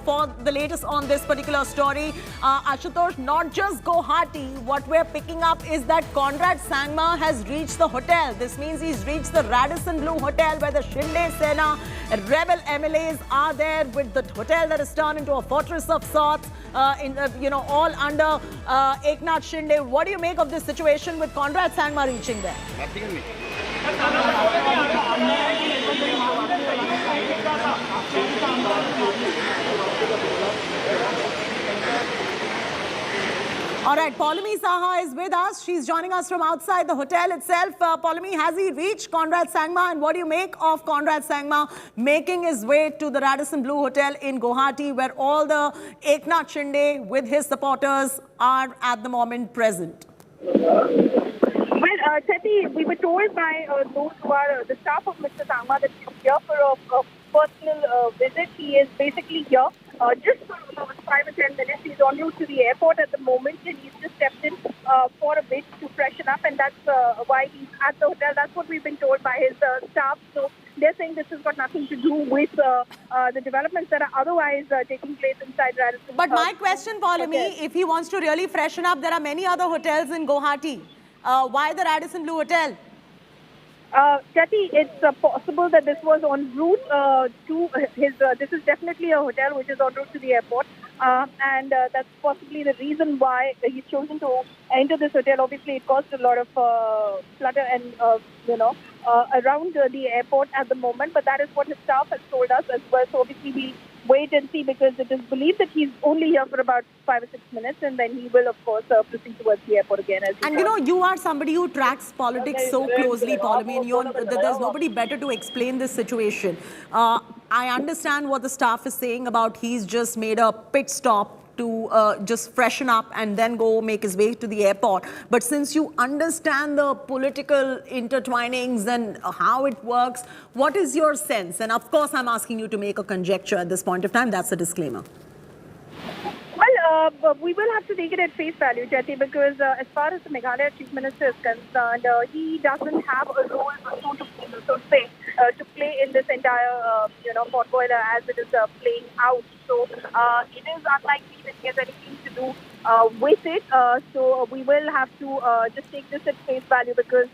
for the latest on this particular story. Ashutosh, not just Guwahati, what we're picking up is that Conrad Sangma has reached the hotel. This means he's reached the Radisson Blu Hotel where the Shinde Sena rebel MLAs are there, with the hotel that has turned into a fortress of sorts, all under Eknath Shinde. What do you make of this situation with Conrad Sangma reaching there? All right, Paulami Saha is with us. She's joining us from outside the hotel itself. Paulami, has he reached Conrad Sangma? And what do you make of Conrad Sangma making his way to the Radisson Blu Hotel in Guwahati, where all the Eknath Shinde with his supporters are at the moment present? Well, Chetty, we were told by those who are the staff of Mr. Sangma that he's here for a personal visit. He is basically here just for 5 or 10 minutes. He's en route to the airport at the moment, and he's just stepped in for a bit to freshen up, and that's why he's at the hotel. That's what we've been told by his staff. So they're saying this has got nothing to do with the developments that are otherwise taking place inside Radisson. But my question, Paulami, if he wants to really freshen up, there are many other hotels in Guwahati. Why the Radisson Blu Hotel? Chetty, it's possible that this was en route to his. This is definitely a hotel which is en route to the airport, and that's possibly the reason why he's chosen to enter this hotel. Obviously, it caused a lot of flutter and around the airport at the moment. But that is what his staff has told us as well. So obviously, we wait and see, because it is believed that he's only here for about 5 or 6 minutes, and then he will, of course, proceed towards the airport again. And you are somebody who tracks politics so closely, Paulami, and there's nobody better to explain this situation. I understand what the staff is saying about he's just made a pit stop to just freshen up and then go make his way to the airport. But since you understand the political intertwinings and how it works, what is your sense? And of course, I'm asking you to make a conjecture at this point of time. That's a disclaimer. Well, we will have to take it at face value, Chetty, because as far as the Meghalaya Chief Minister is concerned, he doesn't have a role, so to say, to play in this entire, potboiler as it is playing out. So it is unlikely that he has anything to do with it. So we will have to just take this at face value, because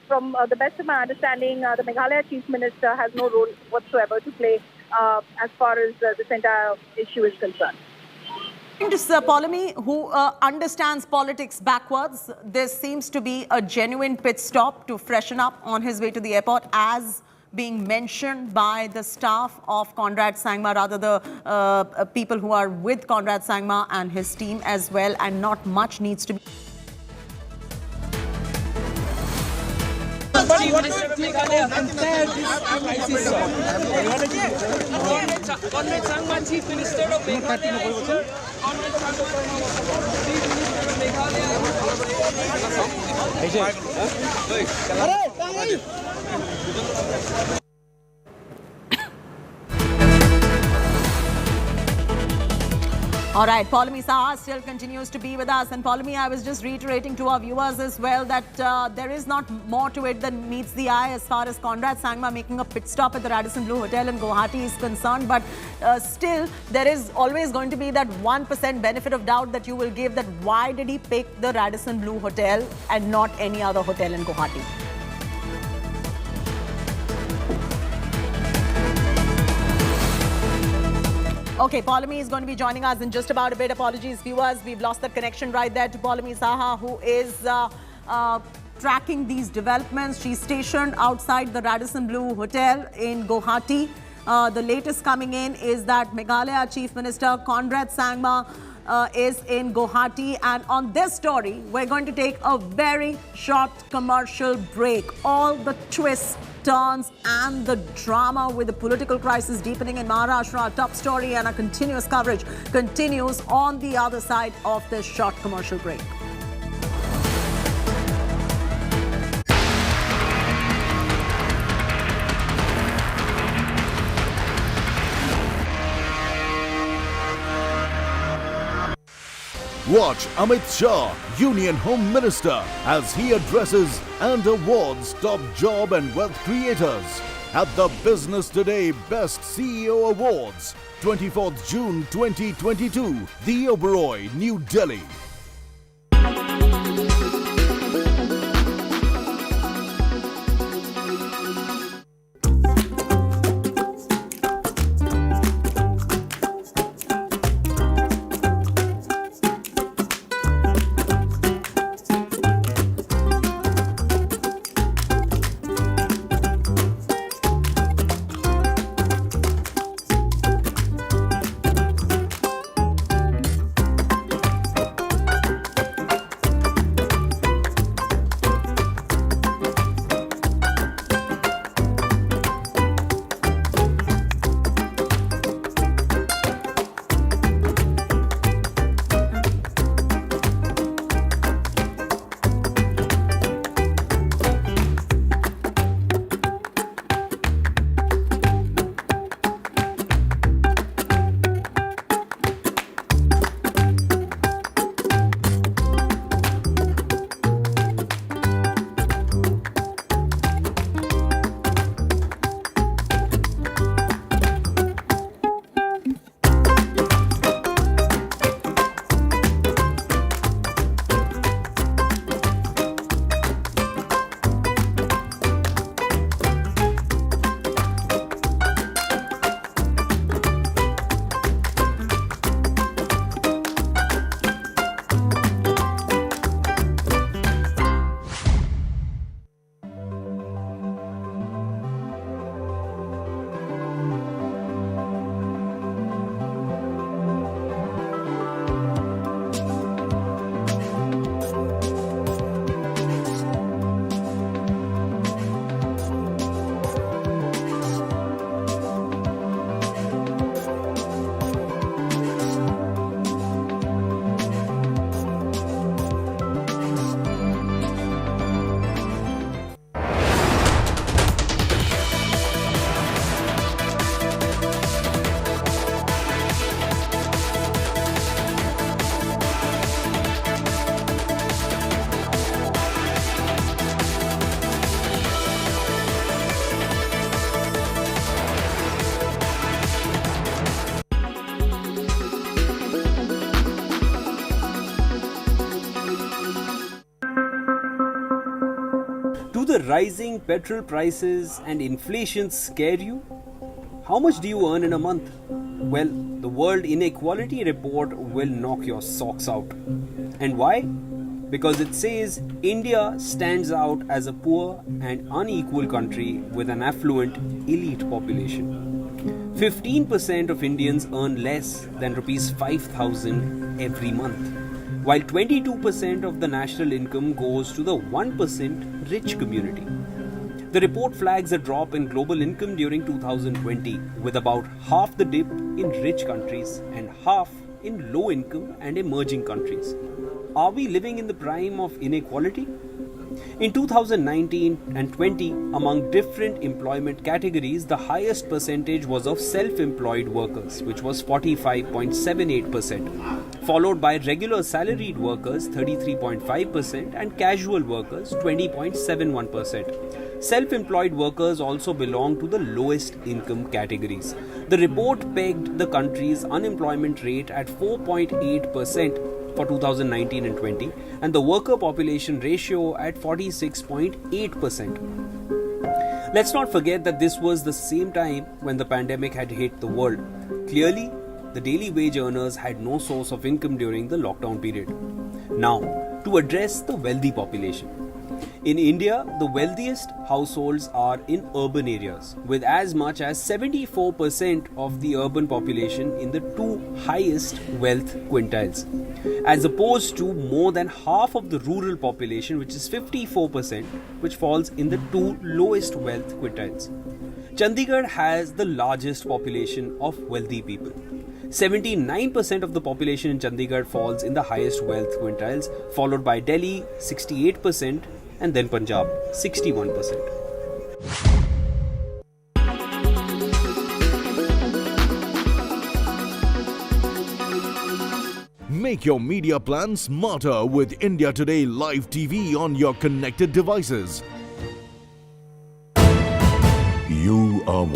from the best of my understanding, the Meghalaya Chief Minister has no role whatsoever to play as far as this entire issue is concerned. To Paulami, who understands politics backwards, there seems to be a genuine pit stop to freshen up on his way to the airport, as being mentioned by the staff of Conrad Sangma, rather the people who are with Conrad Sangma and his team as well, and not much needs to be. Chief Minister of Meghalaya compared this crisis. Conrad Sangma, Chief Minister of Meghalaya. Conrad Sangma, Chief Minister of Meghalaya. All right, Paulami Saha still continues to be with us. And Paulami, I was just reiterating to our viewers as well that there is not more to it than meets the eye as far as Conrad Sangma making a pit stop at the Radisson Blu Hotel in Guwahati is concerned. But still, there is always going to be that 1% benefit of doubt that you will give that why did he pick the Radisson Blu Hotel and not any other hotel in Guwahati? Okay, Paulami is going to be joining us in just about a bit. Apologies, viewers. We've lost the connection right there to Paulami Saha, who is tracking these developments. She's stationed outside the Radisson Blu Hotel in Guwahati. The latest coming in is that Meghalaya Chief Minister Conrad Sangma is in Guwahati. And on this story, we're going to take a very short commercial break. All the twists, turns and the drama with the political crisis deepening in Maharashtra, our top story and our continuous coverage continues on the other side of this short commercial break. Watch Amit Shah, Union Home Minister, as he addresses and awards top job and wealth creators at the Business Today Best CEO Awards, 24th June 2022, The Oberoi, New Delhi. Do the rising petrol prices and inflation scare you? How much do you earn in a month? Well, the World Inequality Report will knock your socks out. And why? because it says India stands out as a poor and unequal country with an affluent elite population. 15% of Indians earn less than rupees 5,000 every month, while 22% of the national income goes to the 1% rich community. The report flags a drop in global income during 2020, with about half the dip in rich countries and half in low income and emerging countries. Are we living in the prime of inequality? In 2019 and 20, among different employment categories, the highest percentage was of self-employed workers, which was 45.78%, followed by regular salaried workers 33.5% and casual workers 20.71%. Self-employed workers also belong to the lowest income categories. The report pegged the country's unemployment rate at 4.8% for 2019 and 20, and the worker population ratio at 46.8%. Let's not forget that this was the same time when the pandemic had hit the world. Clearly, the daily wage earners had no source of income during the lockdown period. Now, to address the wealthy population. In India, the wealthiest households are in urban areas, with as much as 74% of the urban population in the two highest wealth quintiles, as opposed to more than half of the rural population, which is 54%, which falls in the two lowest wealth quintiles. Chandigarh has the largest population of wealthy people. 79% of the population in Chandigarh falls in the highest wealth quintiles, followed by Delhi 68% and then Punjab 61%. Make your media plan smarter with India Today Live TV on your connected devices. You are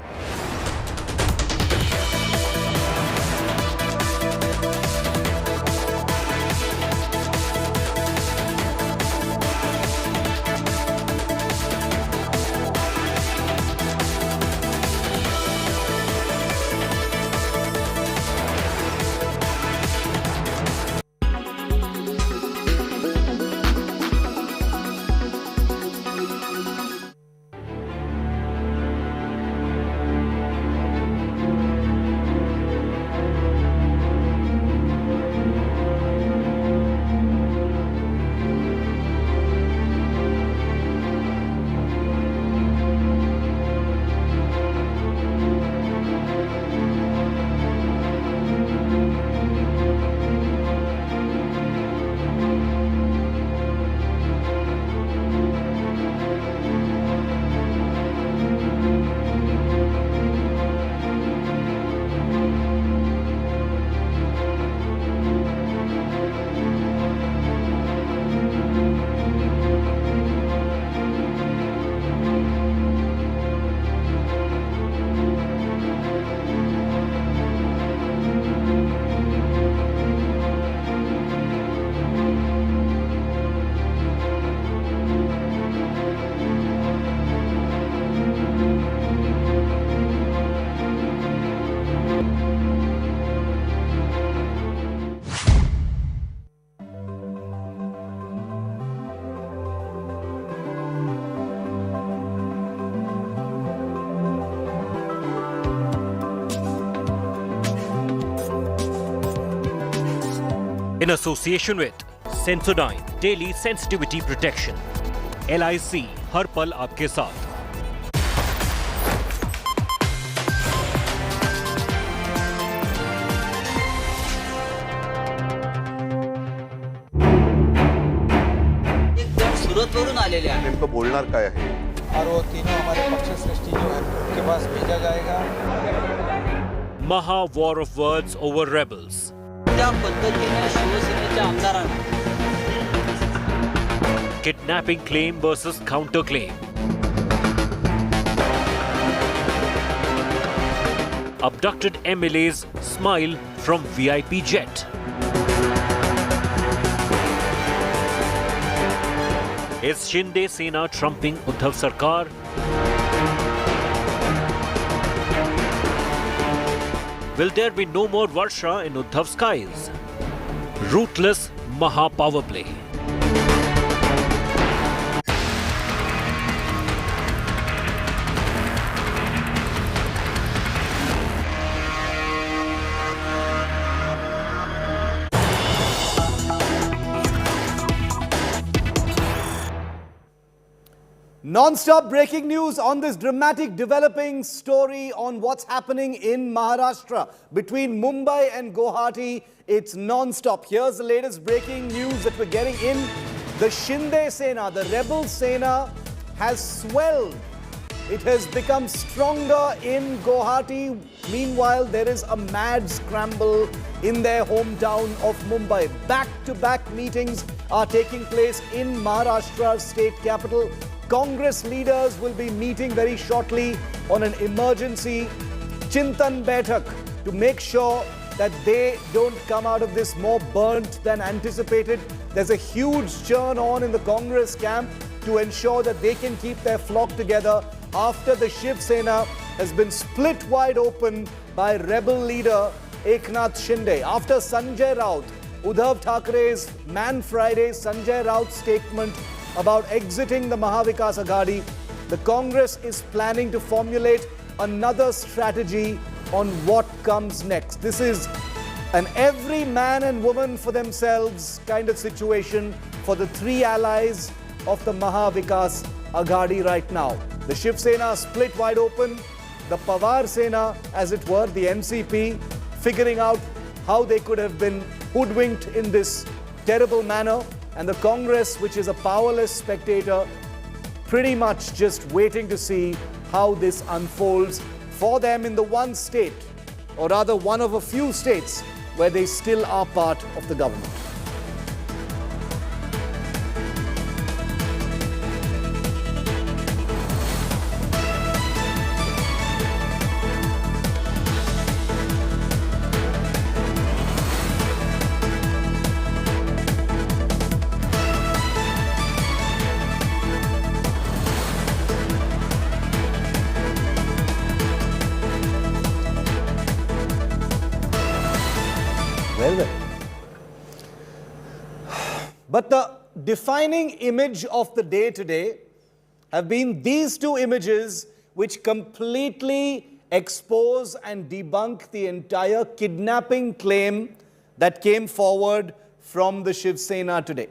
in association with Sensodyne Daily Sensitivity Protection, LIC हर पल आपके साथ। सुरतवरून आलेले आहेत। नेमकं बोलणार काय आहे? और वो तीनों हमारे पक्षश्रेष्ठी जो है उनके पास भेजा जाएगा। Maha war of words over rebels. त्या पद्धतीने शिवसेनेच्या आमदारांना Kidnapping claim versus counter claim. Abducted MLAs smile from VIP jet. Is Shinde Sena trumping Uddhav Sarkar? Will there be no more Varsha in Uddhav's skies? Ruthless Maha power play. Non-stop breaking news on this dramatic developing story on what's happening in Maharashtra between Mumbai and Guwahati. It's non-stop. Here's the latest breaking news that we're getting in. The Shinde Sena, the rebel Sena, has swelled. It has become stronger in Guwahati. Meanwhile, there is a mad scramble in their hometown of Mumbai. Back-to-back meetings are taking place in Maharashtra's state capital. Congress leaders will be meeting very shortly on an emergency Chintan Baitak to make sure that they don't come out of this more burnt than anticipated. There's a huge churn on in the Congress camp to ensure that they can keep their flock together after the Shiv Sena has been split wide open by rebel leader Eknath Shinde. After Sanjay Raut, Uddhav Thackeray's Man Friday, Sanjay Raut's statement about exiting the Mahavikas Aghadi, the Congress is planning to formulate another strategy on what comes next. This is an every man and woman for themselves kind of situation for the three allies of the Mahavikas Aghadi right now. The Shiv Sena split wide open, the Pawar Sena, as it were, the NCP, figuring out how they could have been hoodwinked in this terrible manner, and the Congress, which is a powerless spectator, pretty much just waiting to see how this unfolds for them in the one state, or rather one of a few states, where they still are part of the government. But the defining image of the day today have been these two images which completely expose and debunk the entire kidnapping claim that came forward from the Shiv Sena today.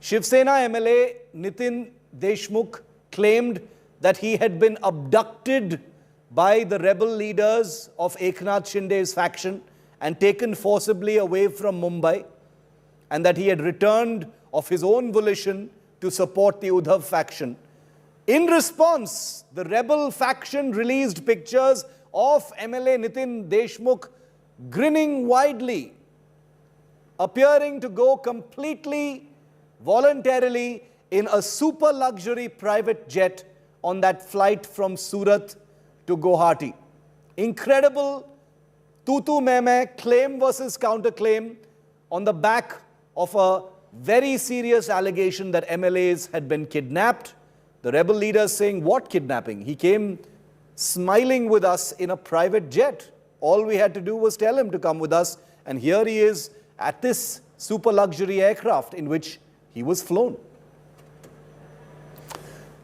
Shiv Sena MLA Nitin Deshmukh claimed that he had been abducted by the rebel leaders of Eknath Shinde's faction and taken forcibly away from Mumbai, and that he had returned of his own volition to support the Uddhav faction. In response, the rebel faction released pictures of MLA Nitin Deshmukh grinning widely, appearing to go completely voluntarily in a super luxury private jet on that flight from Surat to Guwahati. Incredible tutu meme, claim versus counterclaim on the back of a very serious allegation that MLAs had been kidnapped. The rebel leaders saying, what kidnapping? He came smiling with us in a private jet. All we had to do was tell him to come with us, and here he is at this super luxury aircraft in which he was flown.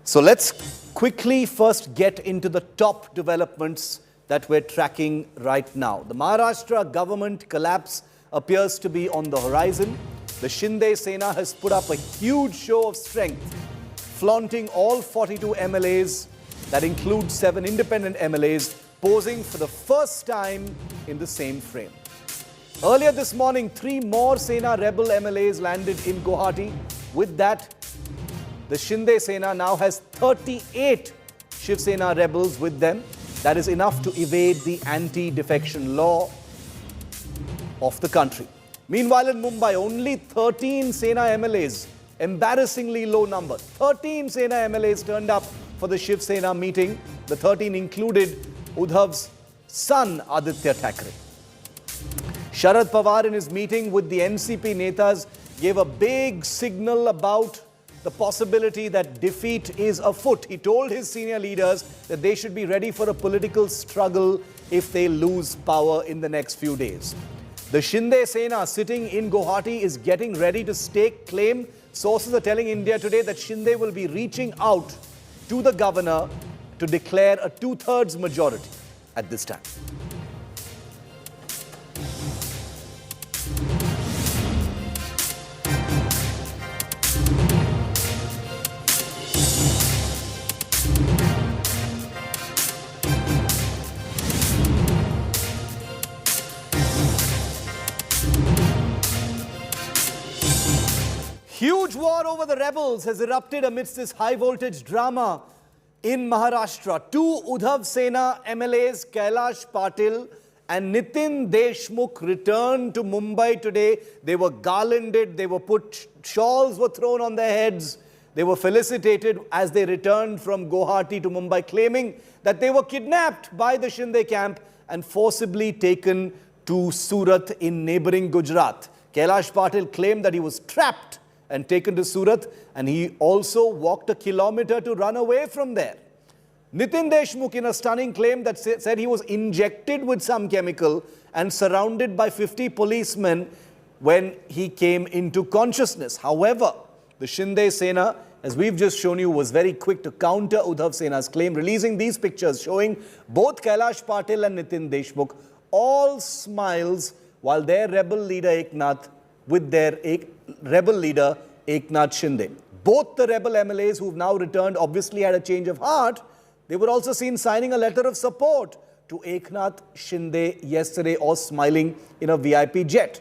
So let's quickly first get into the top developments that we're tracking right now. The Maharashtra government collapse appears to be on the horizon. The Shinde Sena has put up a huge show of strength, flaunting all 42 MLAs, that includes 7 independent MLAs, posing for the first time in the same frame. Earlier this morning, 3 more Sena rebel MLAs landed in Guwahati. With that, the Shinde Sena now has 38 Shiv Sena rebels with them. That is enough to evade the anti-defection law of the country. Meanwhile, in Mumbai, only 13 Sena MLAs, embarrassingly low number. 13 Sena MLAs turned up for the Shiv Sena meeting. The 13 included Uddhav's son, Aditya Thackeray. Sharad Pawar, in his meeting with the NCP Netas, gave a big signal about the possibility that defeat is afoot. He told his senior leaders that they should be ready for a political struggle if they lose power in the next few days. The Shinde Sena sitting in Guwahati is getting ready to stake claim. Sources are telling India Today that Shinde will be reaching out to the governor to declare a 2/3 majority at this time. huge war over the rebels has erupted amidst this high-voltage drama in Maharashtra. Two Uddhav Sena MLAs, Kailash Patil and Nitin Deshmukh, returned to Mumbai today. They were garlanded, shawls were thrown on their heads. They were felicitated as they returned from Guwahati to Mumbai, claiming that they were kidnapped by the Shinde camp and forcibly taken to Surat in neighboring Gujarat. Kailash Patil claimed that he was trapped and taken to Surat, and he also walked a kilometer to run away from there. Nitin Deshmukh, in a stunning claim, that said he was injected with some chemical and surrounded by 50 policemen when he came into consciousness. However, the Shinde Sena, as we've just shown you, was very quick to counter Uddhav Sena's claim, releasing these pictures showing both Kailash Patil and Nitin Deshmukh all smiles while their rebel leader Eknath with their rebel leader Eknath Shinde. Both the rebel MLAs who've now returned obviously had a change of heart. They were also seen signing a letter of support to Eknath Shinde yesterday, or smiling in a VIP jet.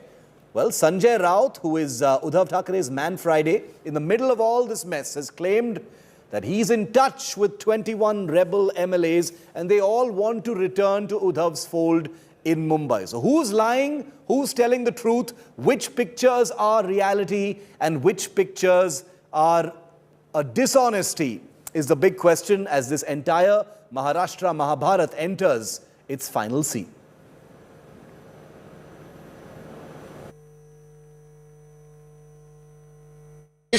Well, Sanjay Raut, who is Uddhav Thackeray's man Friday, in the middle of all this mess, has claimed that he's in touch with 21 rebel MLAs and they all want to return to Uddhav's fold in Mumbai. So who's lying? Who's telling the truth? Which pictures are reality and which pictures are a dishonesty is the big question as this entire Maharashtra Mahabharat enters its final scene.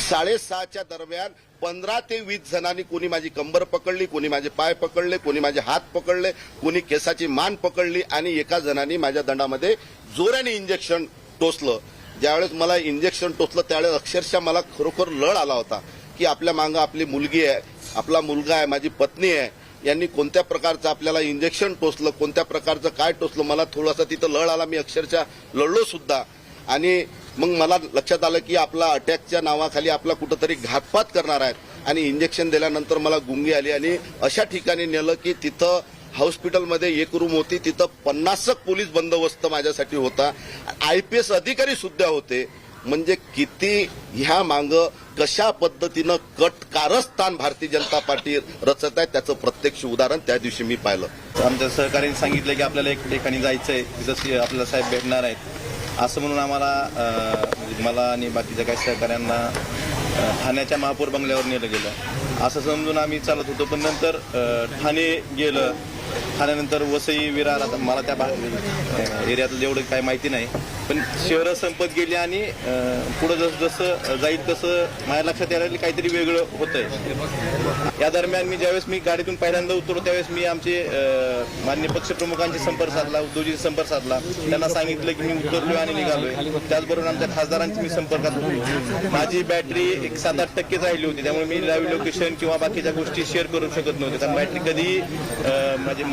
साडेसहाच्या दरम्यान 15 ते 20 जणांनी कोणी माझी कंबर पकडली, कोणी माझे पाय पकडले, कोणी माझे हात पकडले, कोणी केसाची मान पकडली आणि एका जणांनी माझ्या दंडामध्ये जोराने इंजेक्शन टोचलं. ज्यावेळेस मला इंजेक्शन टोचलं त्यावेळेस अक्षरशः मला खरोखर लळ आला होता की आपल्या मागे आपली मुलगी आहे, आपला मुलगा आहे, माझी पत्नी आहे, यांनी कोणत्या प्रकारचं आपल्याला इंजेक्शन टोचलं, कोणत्या प्रकारचं काय टोचलं. मला थोडासा तिथं लळ आला, मी अक्षरशः लढलो सुद्धा. आणि मग मला लक्षात आलं की आपला अटॅकच्या नावाखाली आपला कुठंतरी घातपात करणार आहेत आणि इंजेक्शन दिल्यानंतर मला गुंगी आली आणि अशा ठिकाणी नेलं की तिथं हॉस्पिटलमध्ये एक रूम होती, तिथं 50 पोलीस बंदोबस्त माझ्यासाठी होता, IPS अधिकारी सुद्धा होते. म्हणजे किती ह्या मांग कशा पद्धतीनं कारस्थान भारतीय जनता पार्टी रचत आहे त्याचं प्रत्यक्ष उदाहरण त्या दिवशी मी पाहिलं. आमच्या सहकार्याने सांगितलं की आपल्याला एक ठिकाणी जायचंय, तिथं आपल्याला साहेब भेटणार आहेत असं म्हणून मला आणि बाकीच्या काही सहकाऱ्यांना ठाण्याच्या महापौर बंगल्यावर नेलं गेलं असं समजून आम्ही चालत होतो. पण नंतर ठाणे गेलं, ठाण्यानंतर वसई विरार, आता मला त्या एरियातलं जेवढं काही माहिती नाही, पण शहरं संपत गेली आणि पुढं जसं जाईल तसं माझ्या लक्षात यायला काहीतरी वेगळं होतंय. या दरम्यान ज्यावेळेस मी गाडीतून पहिल्यांदा उतरलो त्यावेळेस मी आमचे माननीय पक्षप्रमुखांची संपर्क साधला, उद्धवजी संपर्क साधला, त्यांना सांगितलं की मी उतरलोय आणि निघालोय. त्याचबरोबर आमच्या खासदारांची मी संपर्कात होतो. माझी बॅटरी एक 7-8% राहिली होती, त्यामुळे मी लाईव्ह लोकेशन किंवा बाकीच्या गोष्टी शेअर करू शकत नव्हते, कारण बॅटरी कधी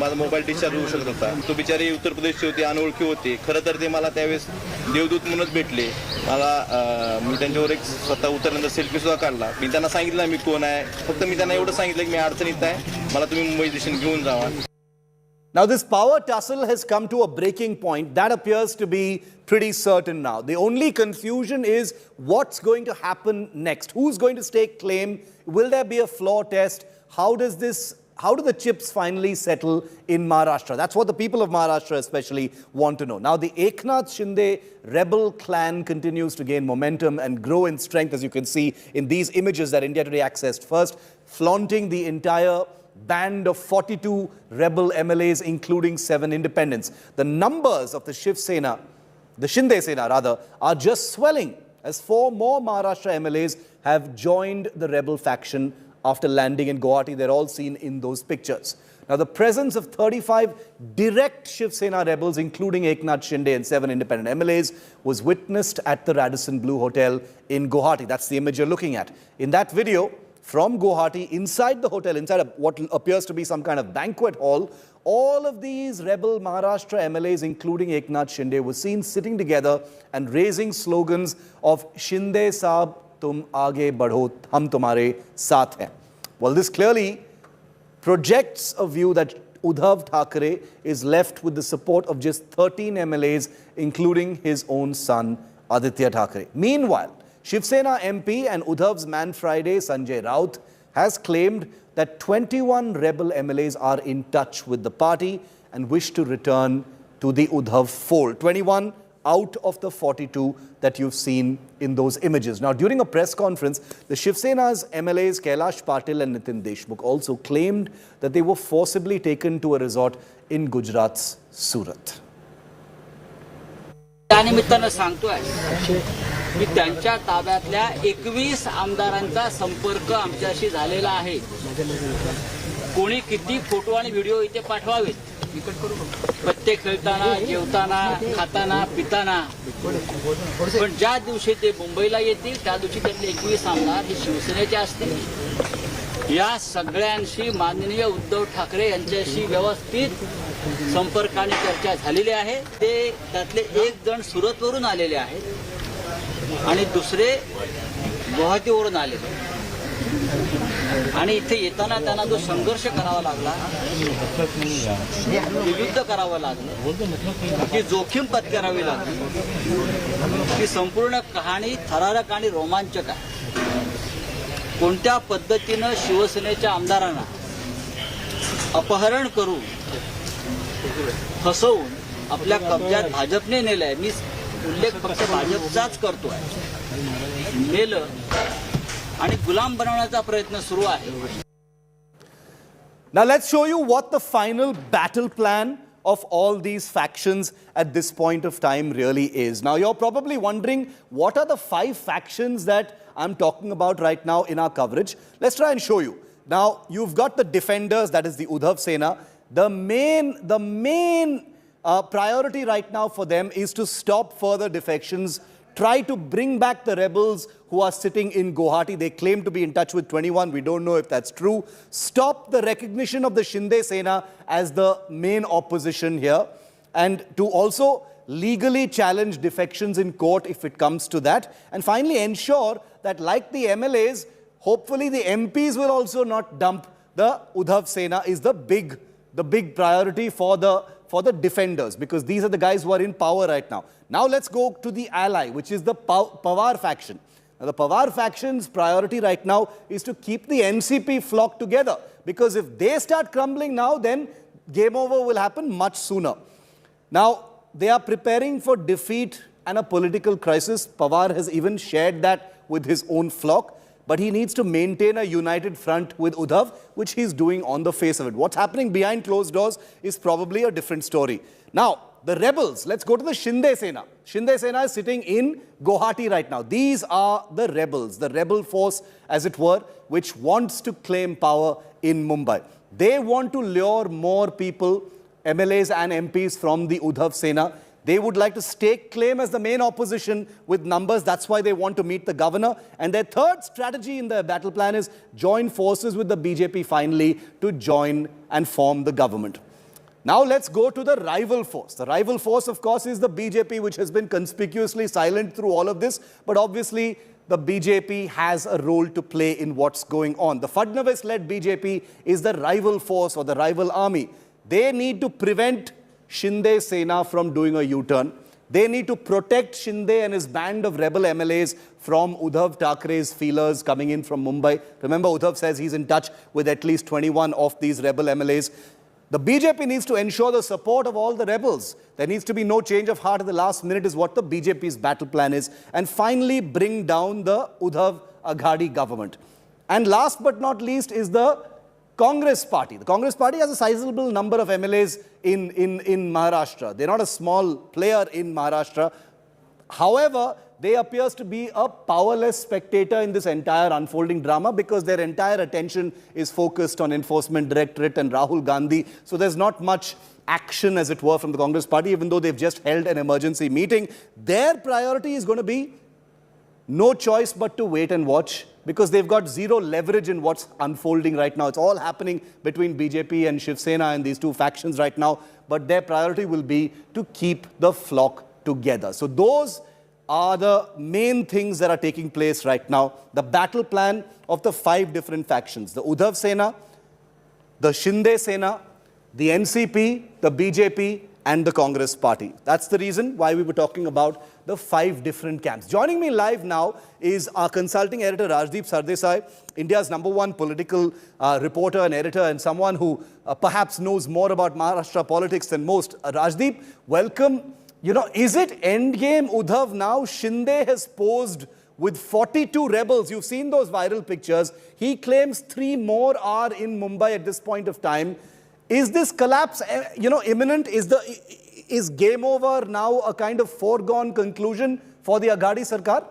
माझा मोबाईल डिस्चार्ज होऊ शकत होता. तो बिचारी उत्तर प्रदेशची होती, अनोळखी होती. खरं तर ते मला त्यावेळेस देवदूत म्हणूनच भेटले. मी त्यांच्यावर एक स्वतः उतरल्यानंतर सेल्फी सुद्धा काढला. मी त्यांना सांगितलं मी कोण आहे, फक्त मी त्यांना एवढं सांगितलं की मी अडचणीत आहे, मला तुम्ही मुंबई स्टेशन घेऊन जावा. Now this power tussle has come to a breaking point. That appears to be pretty certain now. The only confusion is what's going to happen next. Who's going to stake claim? Will there be a floor test? How do the chips finally settle in Maharashtra? That's what the people of Maharashtra especially want to know. Now, the Eknath Shinde rebel clan continues to gain momentum and grow in strength, as you can see in these images that India Today accessed first, flaunting the entire band of 42 rebel MLAs, including 7 independents. The numbers of the Shiv Sena, the Shinde Sena rather, are just swelling as 4 more Maharashtra MLAs have joined the rebel faction after landing in Guwahati. They're all seen in those pictures. Now, the presence of 35 direct Shiv Sena rebels, including Eknath Shinde and 7 independent MLAs, was witnessed at the Radisson Blu Hotel in Guwahati. That's the image you're looking at. In that video, from Guwahati, inside the hotel, inside what appears to be some kind of banquet hall, all of these rebel Maharashtra MLAs, including Eknath Shinde, were seen sitting together and raising slogans of Shinde Saab, tum aage badho, hum tumhare saath hain. Well, this clearly projects a view that Uddhav Thackeray is left with the support of just 13 MLAs, including his own son, Aditya Thackeray. Meanwhile, Shiv Sena MP and Uddhav's man Friday, Sanjay Raut, has claimed that 21 rebel MLAs are in touch with the party and wish to return to the Uddhav fold. 21 out of the 42 that you've seen in those images. Now, during a press conference, the Shiv Sena's MLAs Kailash Patil and Nitin Deshmukh also claimed that they were forcibly taken to a resort in Gujarat's Surat. त्यानिमित्तानं सांगतोय की त्यांच्या ताब्यातल्या 21 आमदारांचा संपर्क आमच्याशी झालेला आहे. कोणी किती फोटो आणि व्हिडिओ इथे पाठवावेत, पत्ते खेळताना, जेवताना, खाताना, पिताना, पण ज्या दिवशी ते मुंबईला येतील त्या दिवशी त्यातले 21 आमदार हे शिवसेनेचे असतील. या सगळ्यांशी माननीय उद्धव ठाकरे यांच्याशी व्यवस्थित संपर्काने चर्चा झालेली आहे. ते त्यातले एक जण सुरतवरून आलेले आहेत आणि दुसरे गुवाहाटीवरून आलेले, आणि इथे येताना त्यांना जो संघर्ष करावा लागला, युद्ध करावं लागलं, जी जोखीम पत्करावी लागली, ती संपूर्ण कहाणी थरारक आणि रोमांचक आहे. कोणत्या पद्धतीनं शिवसेनेच्या आमदारांना अपहरण करून फसवून आपल्या कब्जात भाजपने नेलंय. मी उल्लेख फक्त भाजपचाच करतोय. नेलं आणि गुलाम बनवण्याचा प्रयत्न सुरू आहे. Now let's show you what the final battle plan of all these factions at this point of time really is. Now you're probably wondering, what are the 5 factions that I'm talking about right now in our coverage? Let's try and show you. Now you've got the defenders, that is the Uddhav Sena. The main priority right now for them is to stop further defections, try to bring back the rebels who are sitting in Guwahati. They claim to be in touch with 21. We don't know if that's true. Stop the recognition of the Shinde Sena as the main opposition here, and to also legally challenge defections in court if it comes to that. And finally, ensure that, like the MLAs, hopefully the MPs will also not dump the Uddhav Sena is the big priority for the defenders, because these are the guys who are in power right now. Now let's go to the ally, which is the Pawar faction. Now the Pawar faction's priority right now is to keep the NCP flock together, because if they start crumbling now, then game over will happen much sooner. Now they are preparing for defeat and a political crisis. Pawar has even shared that with his own flock. But he needs to maintain a united front with Uddhav, which he's doing on the face of it. What's happening behind closed doors is probably a different story. Now, the rebels, let's go to the Shinde Sena. Shinde Sena is sitting in Guwahati right now. These are the rebels, the rebel force, as it were, which wants to claim power in Mumbai. They want to lure more people, MLAs and MPs from the Uddhav Sena. They would like to stake claim as the main opposition with numbers. That's why they want to meet the governor. And their third strategy in the battle plan is join forces with the BJP finally to join and form the government. Now let's go to the rival force. The rival force, of course, is the BJP, which has been conspicuously silent through all of this. But obviously, the BJP has a role to play in what's going on. The Fadnavis-led BJP is the rival force or the rival army. They need to prevent Shinde Sena from doing a U-turn. They need to protect Shinde and his band of rebel MLAs from Uddhav Thackeray's feelers coming in from Mumbai. Remember, Uddhav says he's in touch with at least 21 of these rebel MLAs. The BJP needs to ensure the support of all the rebels. There needs to be no change of heart at the last minute is what the BJP's battle plan is. And finally, bring down the Uddhav Aghadi government. And last but not least is the Congress party. The Congress party has a sizable number of MLAs in Maharashtra. They're not a small player in Maharashtra. However, they appears to be a powerless spectator in this entire unfolding drama, because their entire attention is focused on Enforcement Directorate and Rahul Gandhi. So there's not much action, as it were, from the Congress party, even though they've just held an emergency meeting. Their priority is going to be no choice but to wait and watch, because they've got zero leverage in what's unfolding right now. It's all happening between BJP and Shiv Sena and these two factions right now. But their priority will be to keep the flock together. So those are the main things that are taking place right now. The battle plan of the 5 different factions: the Uddhav Sena, the Shinde Sena, the NCP, the BJP, and the Congress party. That's the reason why we were talking about the 5 different camps. Joining me live now is our consulting editor Rajdeep Sardesai, India's #1 political reporter and editor, and someone who perhaps knows more about Maharashtra politics than most. Rajdeep, welcome. You know, is it endgame Uddhav now? Shinde has posed with 42 rebels. You've seen those viral pictures. He claims 3 more are in Mumbai at this point of time. Is this collapse, imminent? Is game over now a kind of foregone conclusion for the Aghadi Sarkar?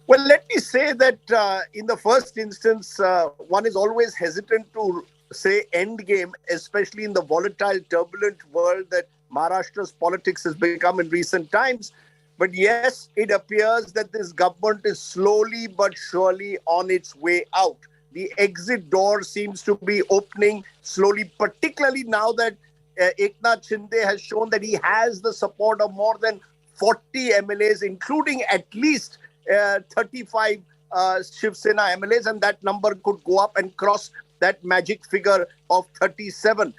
Well, let me say that in the first instance, one is always hesitant to say end game, especially in the volatile, turbulent world that Maharashtra's politics has become in recent times. But yes, it appears that this government is slowly but surely on its way out. The exit door seems to be opening slowly, particularly now that Eknath Shinde has shown that he has the support of more than 40 MLAs, including at least 35 Shiv Sena MLAs, and that number could go up and cross that magic figure of 37.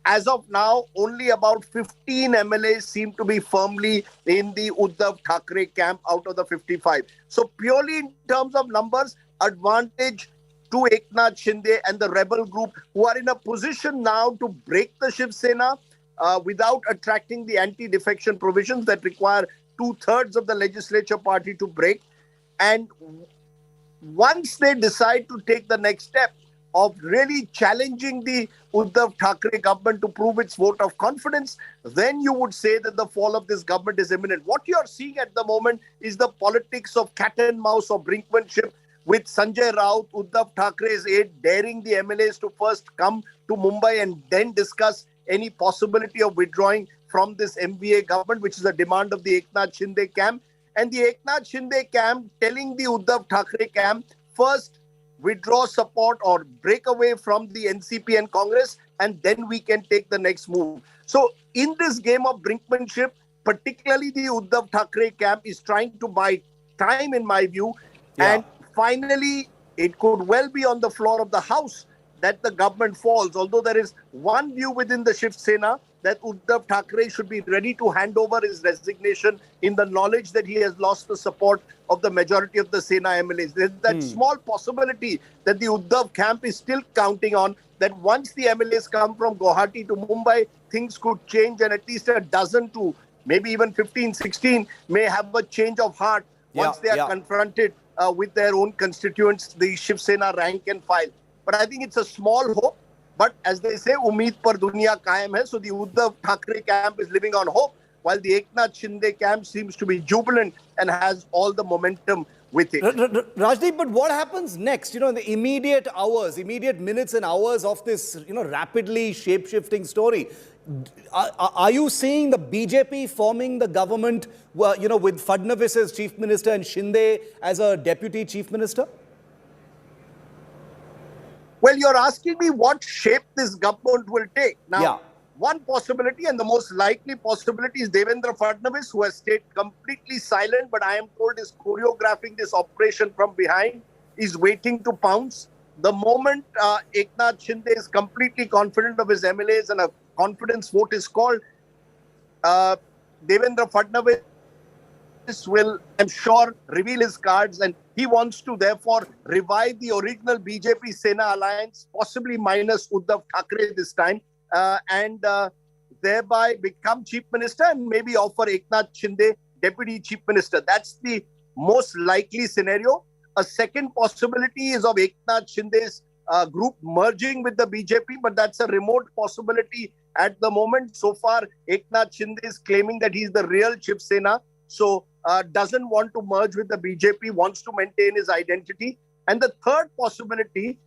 As of now, only about 15 MLAs seem to be firmly in the Uddhav Thackeray camp out of the 55. So purely in terms of numbers, advantage to Eknath Shinde and the rebel group, who are in a position now to break the Shiv Sena without attracting the anti-defection provisions that require 2/3 of the legislature party to break. And once they decide to take the next step of really challenging the Uddhav Thackeray government to prove its vote of confidence, then you would say that the fall of this government is imminent. What you are seeing at the moment is the politics of cat and mouse or brinkmanship, with Sanjay Raut, Uddhav Thackeray's aide, daring the MLAs to first come to Mumbai and then discuss any possibility of withdrawing from this MVA government, which is a demand of the Eknath Shinde camp. And the Eknath Shinde camp telling the Uddhav Thackeray camp, first withdraw support or break away from the NCP and Congress, and then we can take the next move. So in this game of brinkmanship, particularly the Uddhav Thackeray camp is trying to buy time, in my view. Yeah. And finally, it could well be on the floor of the House that the government falls. Although there is one view within the Shiv Sena that Uddhav Thackeray should be ready to hand over his resignation in the knowledge that he has lost the support of the majority of the Sena MLAs. There's that small possibility that the Uddhav camp is still counting on, that once the MLAs come from Guwahati to Mumbai, things could change, and at least a dozen to maybe even 15, 16 may have a change of heart once they are confronted with their own constituents, the Shiv Sena rank and file. But I think it's a small hope. But as they say, Umeed par duniya qaim hai. So the Uddhav Thackeray camp is living on hope, while the Eknath Shinde camp seems to be jubilant and has all the momentum with it. Rajdeep, but what happens next? In the immediate hours, immediate minutes and hours of this, rapidly shape-shifting story, are you seeing the BJP forming the government, with Fadnavis as chief minister and Shinde as a deputy chief minister? Well, you're asking me what shape this government will take. Now, one possibility, and the most likely possibility, is Devendra Fadnavis, who has stayed completely silent, but I am told is choreographing this operation from behind, is waiting to pounce. The moment Eknath Shinde is completely confident of his MLAs and a confidence vote is called, Devendra Fadnavis will, I'm sure, reveal his cards, and he wants to therefore revive the original BJP Sena alliance, possibly minus Uddhav Thackeray this time, and thereby become chief minister and maybe offer Eknath Shinde deputy chief minister. That's the most likely scenario. A second possibility is of Eknath Shinde's group merging with the BJP, but that's a remote possibility at the moment. So far, Eknath Shinde is claiming that he's the real Shiv Sena, so doesn't want to merge with the BJP, wants to maintain his identity. And the third possibility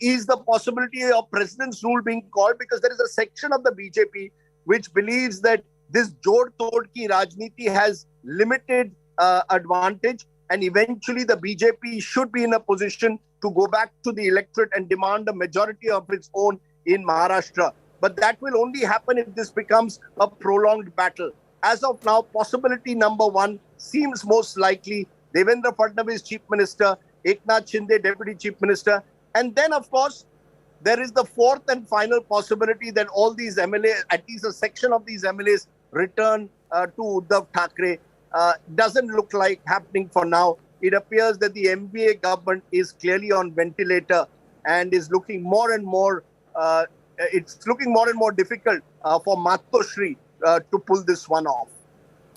is the possibility of president's rule being called, because there is a section of the BJP which believes that this jod-tod ki rajniti has limited advantage, and eventually the BJP should be in a position to go back to the electorate and demand a majority of its own in Maharashtra. But that will only happen if this becomes a prolonged battle. As of now, possibility number one seems most likely Devendra Fadnavis, Chief Minister, Eknath Shinde, Deputy Chief Minister. And then, of course, there is the fourth and final possibility that all these MLAs, at least a section of these MLAs, return to Uddhav Thackeray. Doesn't look like happening for now. It appears that the MVA government is clearly on ventilator and is looking more and more. It's looking more and more difficult for Matoshri to pull this one off.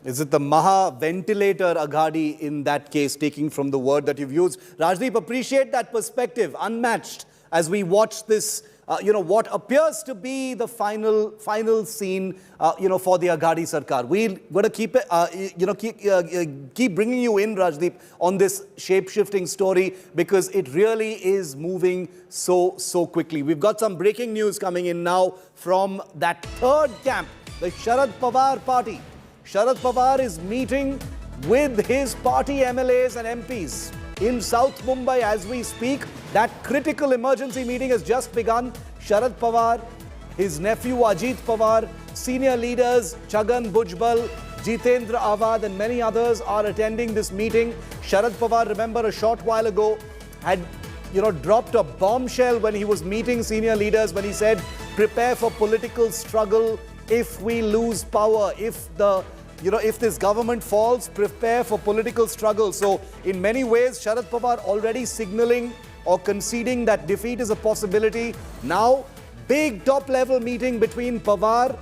Is it the Maha ventilator Aghadi in that case, taking from the word that you've used? Rajdeep, appreciate that perspective, unmatched, as we watch this, what appears to be the final scene, for the Aghadi Sarkar. We're going to keep it, keep bringing you in, Rajdeep, on this shape-shifting story, because it really is moving so quickly. We've got some breaking news coming in now from that third camp, the Sharad Pawar party. Sharad Pawar is meeting with his party MLAs and MPs in South Mumbai as we speak. That critical emergency meeting has just begun. Sharad Pawar, his nephew Ajit Pawar, senior leaders Chhagan Bhujbal, Jitendra Awad and many others are attending this meeting. Sharad Pawar, remember, a short while ago had dropped a bombshell when he was meeting senior leaders, when he said, prepare for political struggle if we lose power, if this government falls, prepare for political struggle. So in many ways, Sharad Pawar already signaling or conceding that defeat is a possibility. Now, big top-level meeting between Pawar,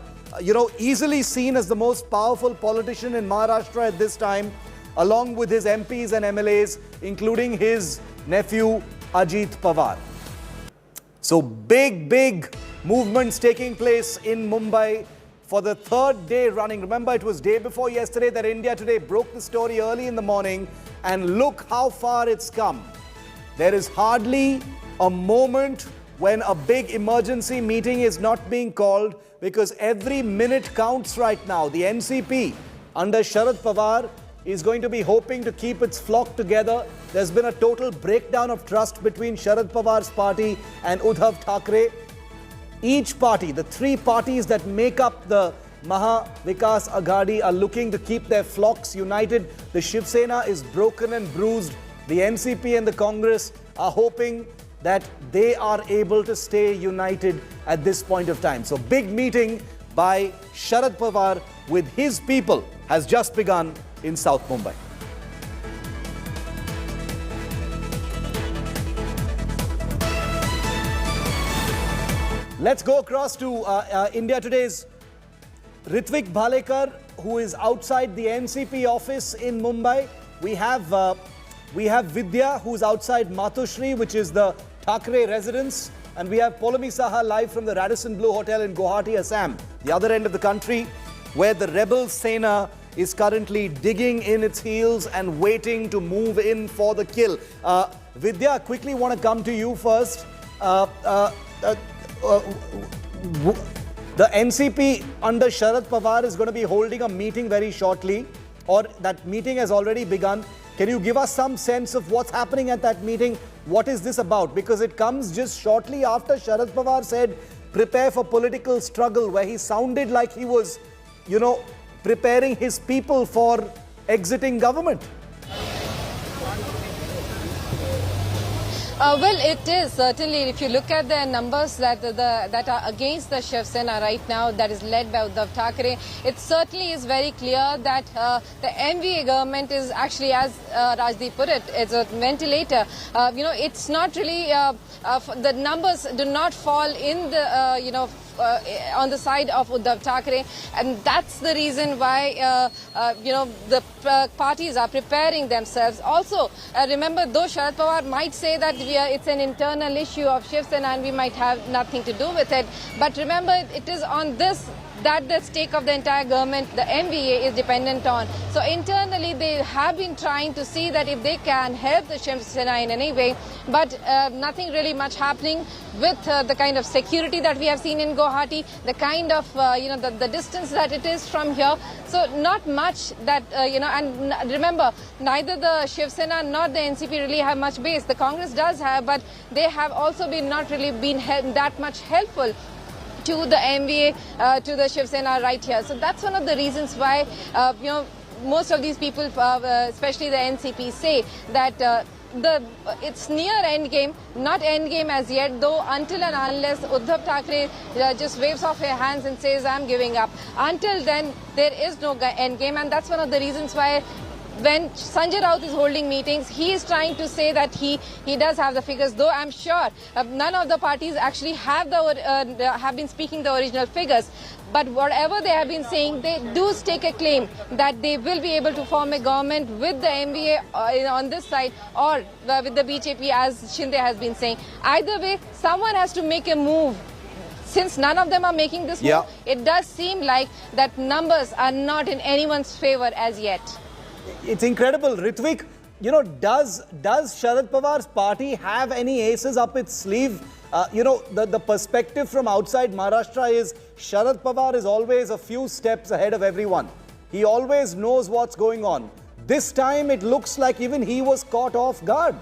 easily seen as the most powerful politician in Maharashtra at this time, along with his MPs and MLAs, including his nephew Ajit Pawar. So big movements taking place in Mumbai for the third day running. Remember, it was day before yesterday that India Today broke the story early in the morning, and look how far it's come. There is hardly a moment when a big emergency meeting is not being called, because every minute counts right now. The NCP under Sharad Pawar is going to be hoping to keep its flock together. There's been a total breakdown of trust between Sharad Pawar's party and Uddhav Thackeray. Each party, the three parties that make up the Maha Vikas Aghadi, are looking to keep their flocks united. The Shiv Sena is broken and bruised. The NCP and the Congress are hoping that they are able to stay united at this point of time. So big meeting by Sharad Pawar with his people has just begun in South Mumbai. Let's go across to India Today's Ritvik Bhalekar, who is outside the NCP office in Mumbai. We have Vidya, who's outside Matoshri, which is the Thackeray residence. And we have Polami Saha live from the Radisson Blu Hotel in Guwahati, Assam, the other end of the country, where the rebel Sena is currently digging in its heels and waiting to move in for the kill. Vidya, I quickly want to come to you first. The NCP under Sharad Pawar is going to be holding a meeting very shortly, or that meeting has already begun. Can you give us some sense of what's happening at that meeting? What is this about? Because it comes just shortly after Sharad Pawar said, prepare for political struggle, where he sounded like he was, preparing his people for exiting government. Well, it is certainly. If you look at the numbers that are against the Shiv Sena right now, that is led by Uddhav Thackeray, it certainly is very clear that the MVA government is actually, as Rajdeep put it, it's a ventilator. It's not really, the numbers do not fall in the, on the side of Uddhav Thackeray, and that's the reason why the parties are preparing themselves. Also, remember, though Sharad Pawar might say that it's an internal issue of Shiv Sena and we might have nothing to do with it, but remember, it is on this that the stake of the entire government, the MVA, is dependent on. So internally, they have been trying to see that if they can help the Shiv Sena in any way, but nothing really much happening with the kind of security that we have seen in Guwahati, the kind of, the distance that it is from here. So not much that, and remember, neither the Shiv Sena nor the NCP really have much base. The Congress does have, but they have also been not really been that much helpful to the MVA, to the Shiv Sena right here. So that's one of the reasons why, most of these people, especially the NCP, say that it's near end game, not end game as yet, though, until and unless Uddhav Thackeray just waves off his hands and says, I'm giving up. Until then, there is no end game, and that's one of the reasons why when Sanjay Raut is holding meetings, he is trying to say that he does have the figures, though I'm sure none of the parties actually have been speaking the original figures. But whatever they have been saying, they do stake a claim that they will be able to form a government with the MVA on this side or with the BJP, as Shinde has been saying. Either way, someone has to make a move. Since none of them are making this move, it does seem like that numbers are not in anyone's favor as yet. It's incredible. Ritvik, you know, does Sharad Pawar's party have any aces up its sleeve? You know, the perspective from outside Maharashtra is Sharad Pawar is always a few steps ahead of everyone. He always knows what's going on. This time it looks like even he was caught off guard.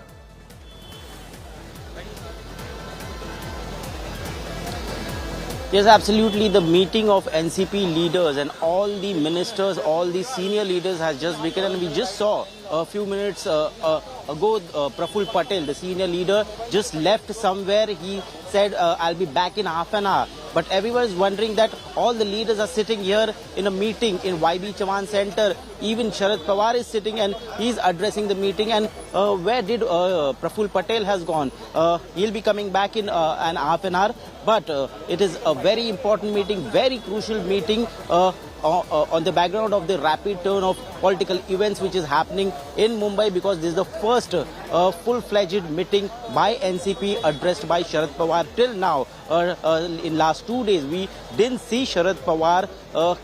Yes, absolutely. The meeting of NCP leaders and all the ministers, all the senior leaders has just begun, and we just saw a few minutes ago Praful Patel, the senior leader, just left somewhere. He said, I'll be back in half an hour. But everyone is wondering that all the leaders are sitting here in a meeting in YB Chavan Center. Even Sharad Pawar is sitting and he's addressing the meeting. And where did Praful Patel has gone? He'll be coming back in an half an hour. But it is a very important meeting, very crucial meeting on the background of the rapid turn of political events which is happening in Mumbai, because this is the first full-fledged meeting by NCP addressed by Sharad Pawar. Till now, in last 2 days, we didn't see Sharad Pawar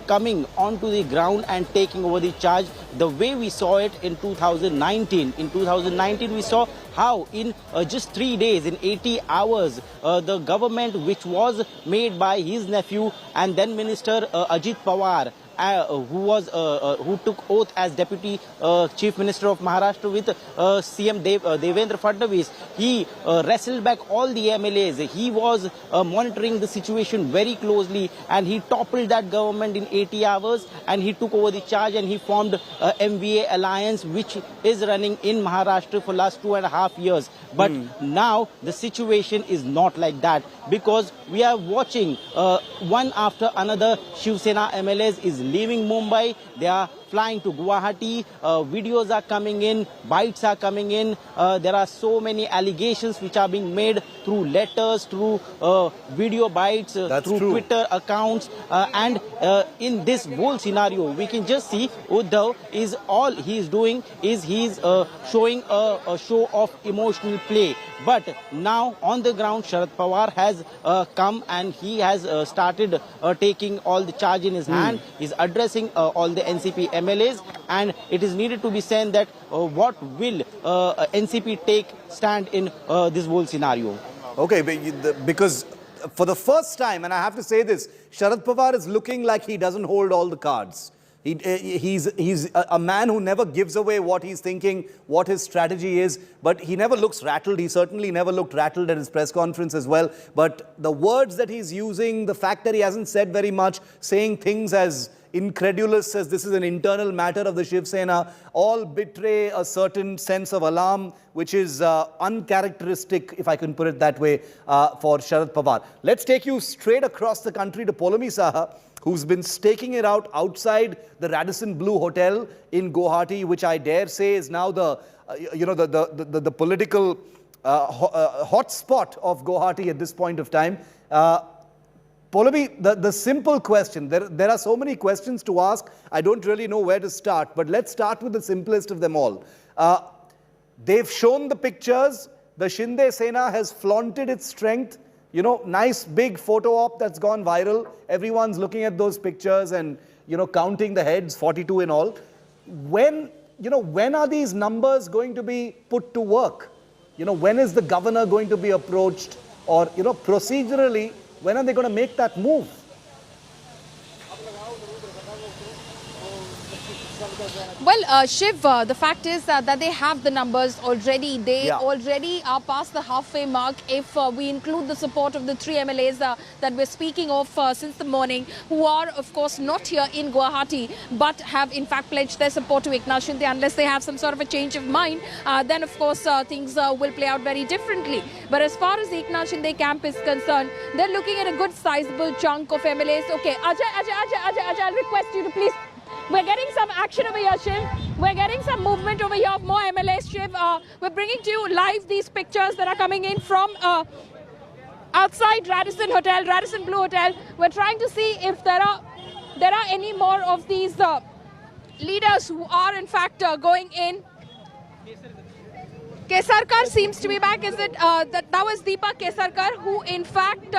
coming onto the ground and taking over the charge the way we saw it in 2019. In 2019, we saw how in just 3 days, in 80 hours, the government which was made by his nephew and then Minister Ajit Pawar, who took oath as Deputy Chief Minister of Maharashtra with CM Devendra Fadnavis. He wrestled back all the MLAs. He was monitoring the situation very closely, and he toppled that government in 80 hours, and he took over the charge, and he formed MVA alliance, which is running in Maharashtra for last 2.5 years. But now the situation is not like that, because we are watching one after another Shiv Sena MLAs is leaving Mumbai. They are flying to Guwahati. Videos are coming in, bites are coming in. There are so many allegations which are being made through letters, through video bites, through Twitter accounts. And in this whole scenario, we can just see Uddhav is all he is doing is he's showing a show of emotional play. But now on the ground, Sharad Pawar has come and he has started taking all the charge in his hand. He's addressing all the NCP MLAs, and it is needed to be said that what will NCP take stand in this whole scenario. Okay, because for the first time, and I have to say this, Sharad Pawar is looking like he doesn't hold all the cards. He's a man who never gives away what he's thinking, what his strategy is, but he never looks rattled. He certainly never looked rattled at his press conference as well. But the words that he's using, the fact that he hasn't said very much, saying things as incredulous as this is an internal matter of the Shiv Sena, all betray a certain sense of alarm, which is uncharacteristic, if I can put it that way, for Sharad Pawar. Let's take you straight across the country to Poulomi Saha, who's been staking it out outside the Radisson Blu Hotel in Guwahati, which I dare say is now the political hot spot of Guwahati at this point of time. Poulomi, the simple question, there are so many questions to ask, I don't really know where to start, but let's start with the simplest of them all. They've shown the pictures, the Shinde Sena has flaunted its strength, you know, nice big photo op that's gone viral. Everyone's looking at those pictures and, you know, counting the heads, 42 in all. When are these numbers going to be put to work? You know, when is the governor going to be approached? Or, you know, procedurally, when are they going to make that move? Well, Shiv, the fact is that they have the numbers already. They already are past the halfway mark if we include the support of the 3 MLAs that we're speaking of since the morning, who are, of course, not here in Guwahati, but have in fact pledged their support to Eknath Shinde. Unless they have some sort of a change of mind, then of course things will play out very differently. But as far as the Eknath Shinde camp is concerned, they're looking at a good sizable chunk of MLAs. Okay, Ajay, I'll request you to please. We're getting some action over here, Shiv. We're getting some movement over here of more MLAs, Shiv. We're bringing to you live these pictures that are coming in from outside Radisson Hotel, Radisson Blue Hotel. We're trying to see if there are any more of these leaders who are in fact going in. Kesarkar seems to be back. Is it that was Deepa Kesarkar, who in fact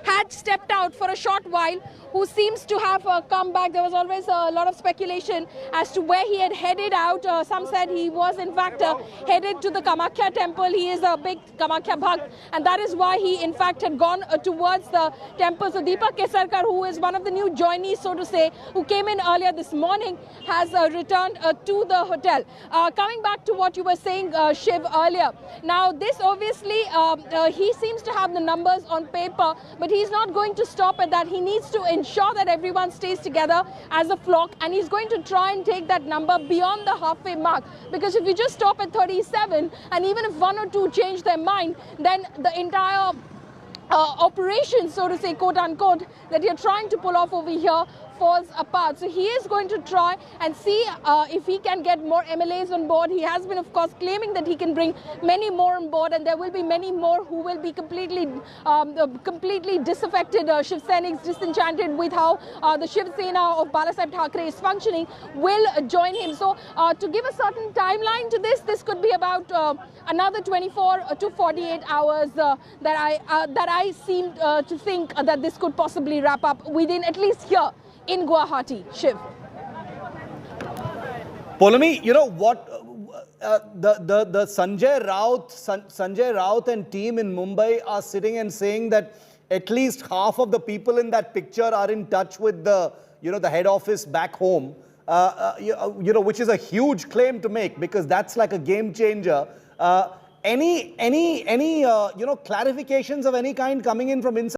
had stepped out for a short while, who seems to have come back. There was always a lot of speculation as to where he had headed out. Some said he was in fact headed to the Kamakhya temple. He is a big Kamakhya Bhakt, and that is why he in fact had gone towards the temple. So Deepa Kesarkar, who is one of the new joinees, so to say, who came in earlier this morning, has returned to the hotel. Coming back to what you were saying, Shiv, earlier. Now this obviously, he seems to have the numbers on paper, but he's not going to stop at that. He needs to ensure that everyone stays together as a flock, and he's going to try and take that number beyond the halfway mark, because if you just stop at 37, and even if 1 or 2 change their mind, then the entire operation, so to say, quote unquote, that you're trying to pull off over here falls apart. So he is going to try and see if he can get more MLAs on board. He has been, of course, claiming that he can bring many more on board, and there will be many more who will be completely disaffected, Shiv Senics, disenchanted with how the Shiv Sena of Balasaheb Thackeray is functioning, will join him. So to give a certain timeline to this could be about another 24 to 48 hours that I seem to think that this could possibly wrap up within, at least here in Guwahati. Shiv. Polami, you know what? The Sanjay Raut and team in Mumbai are sitting and saying that at least half of the people in that picture are in touch with the head office back home. Which is a huge claim to make, because that's like a game changer. Any clarifications of any kind coming in from inside?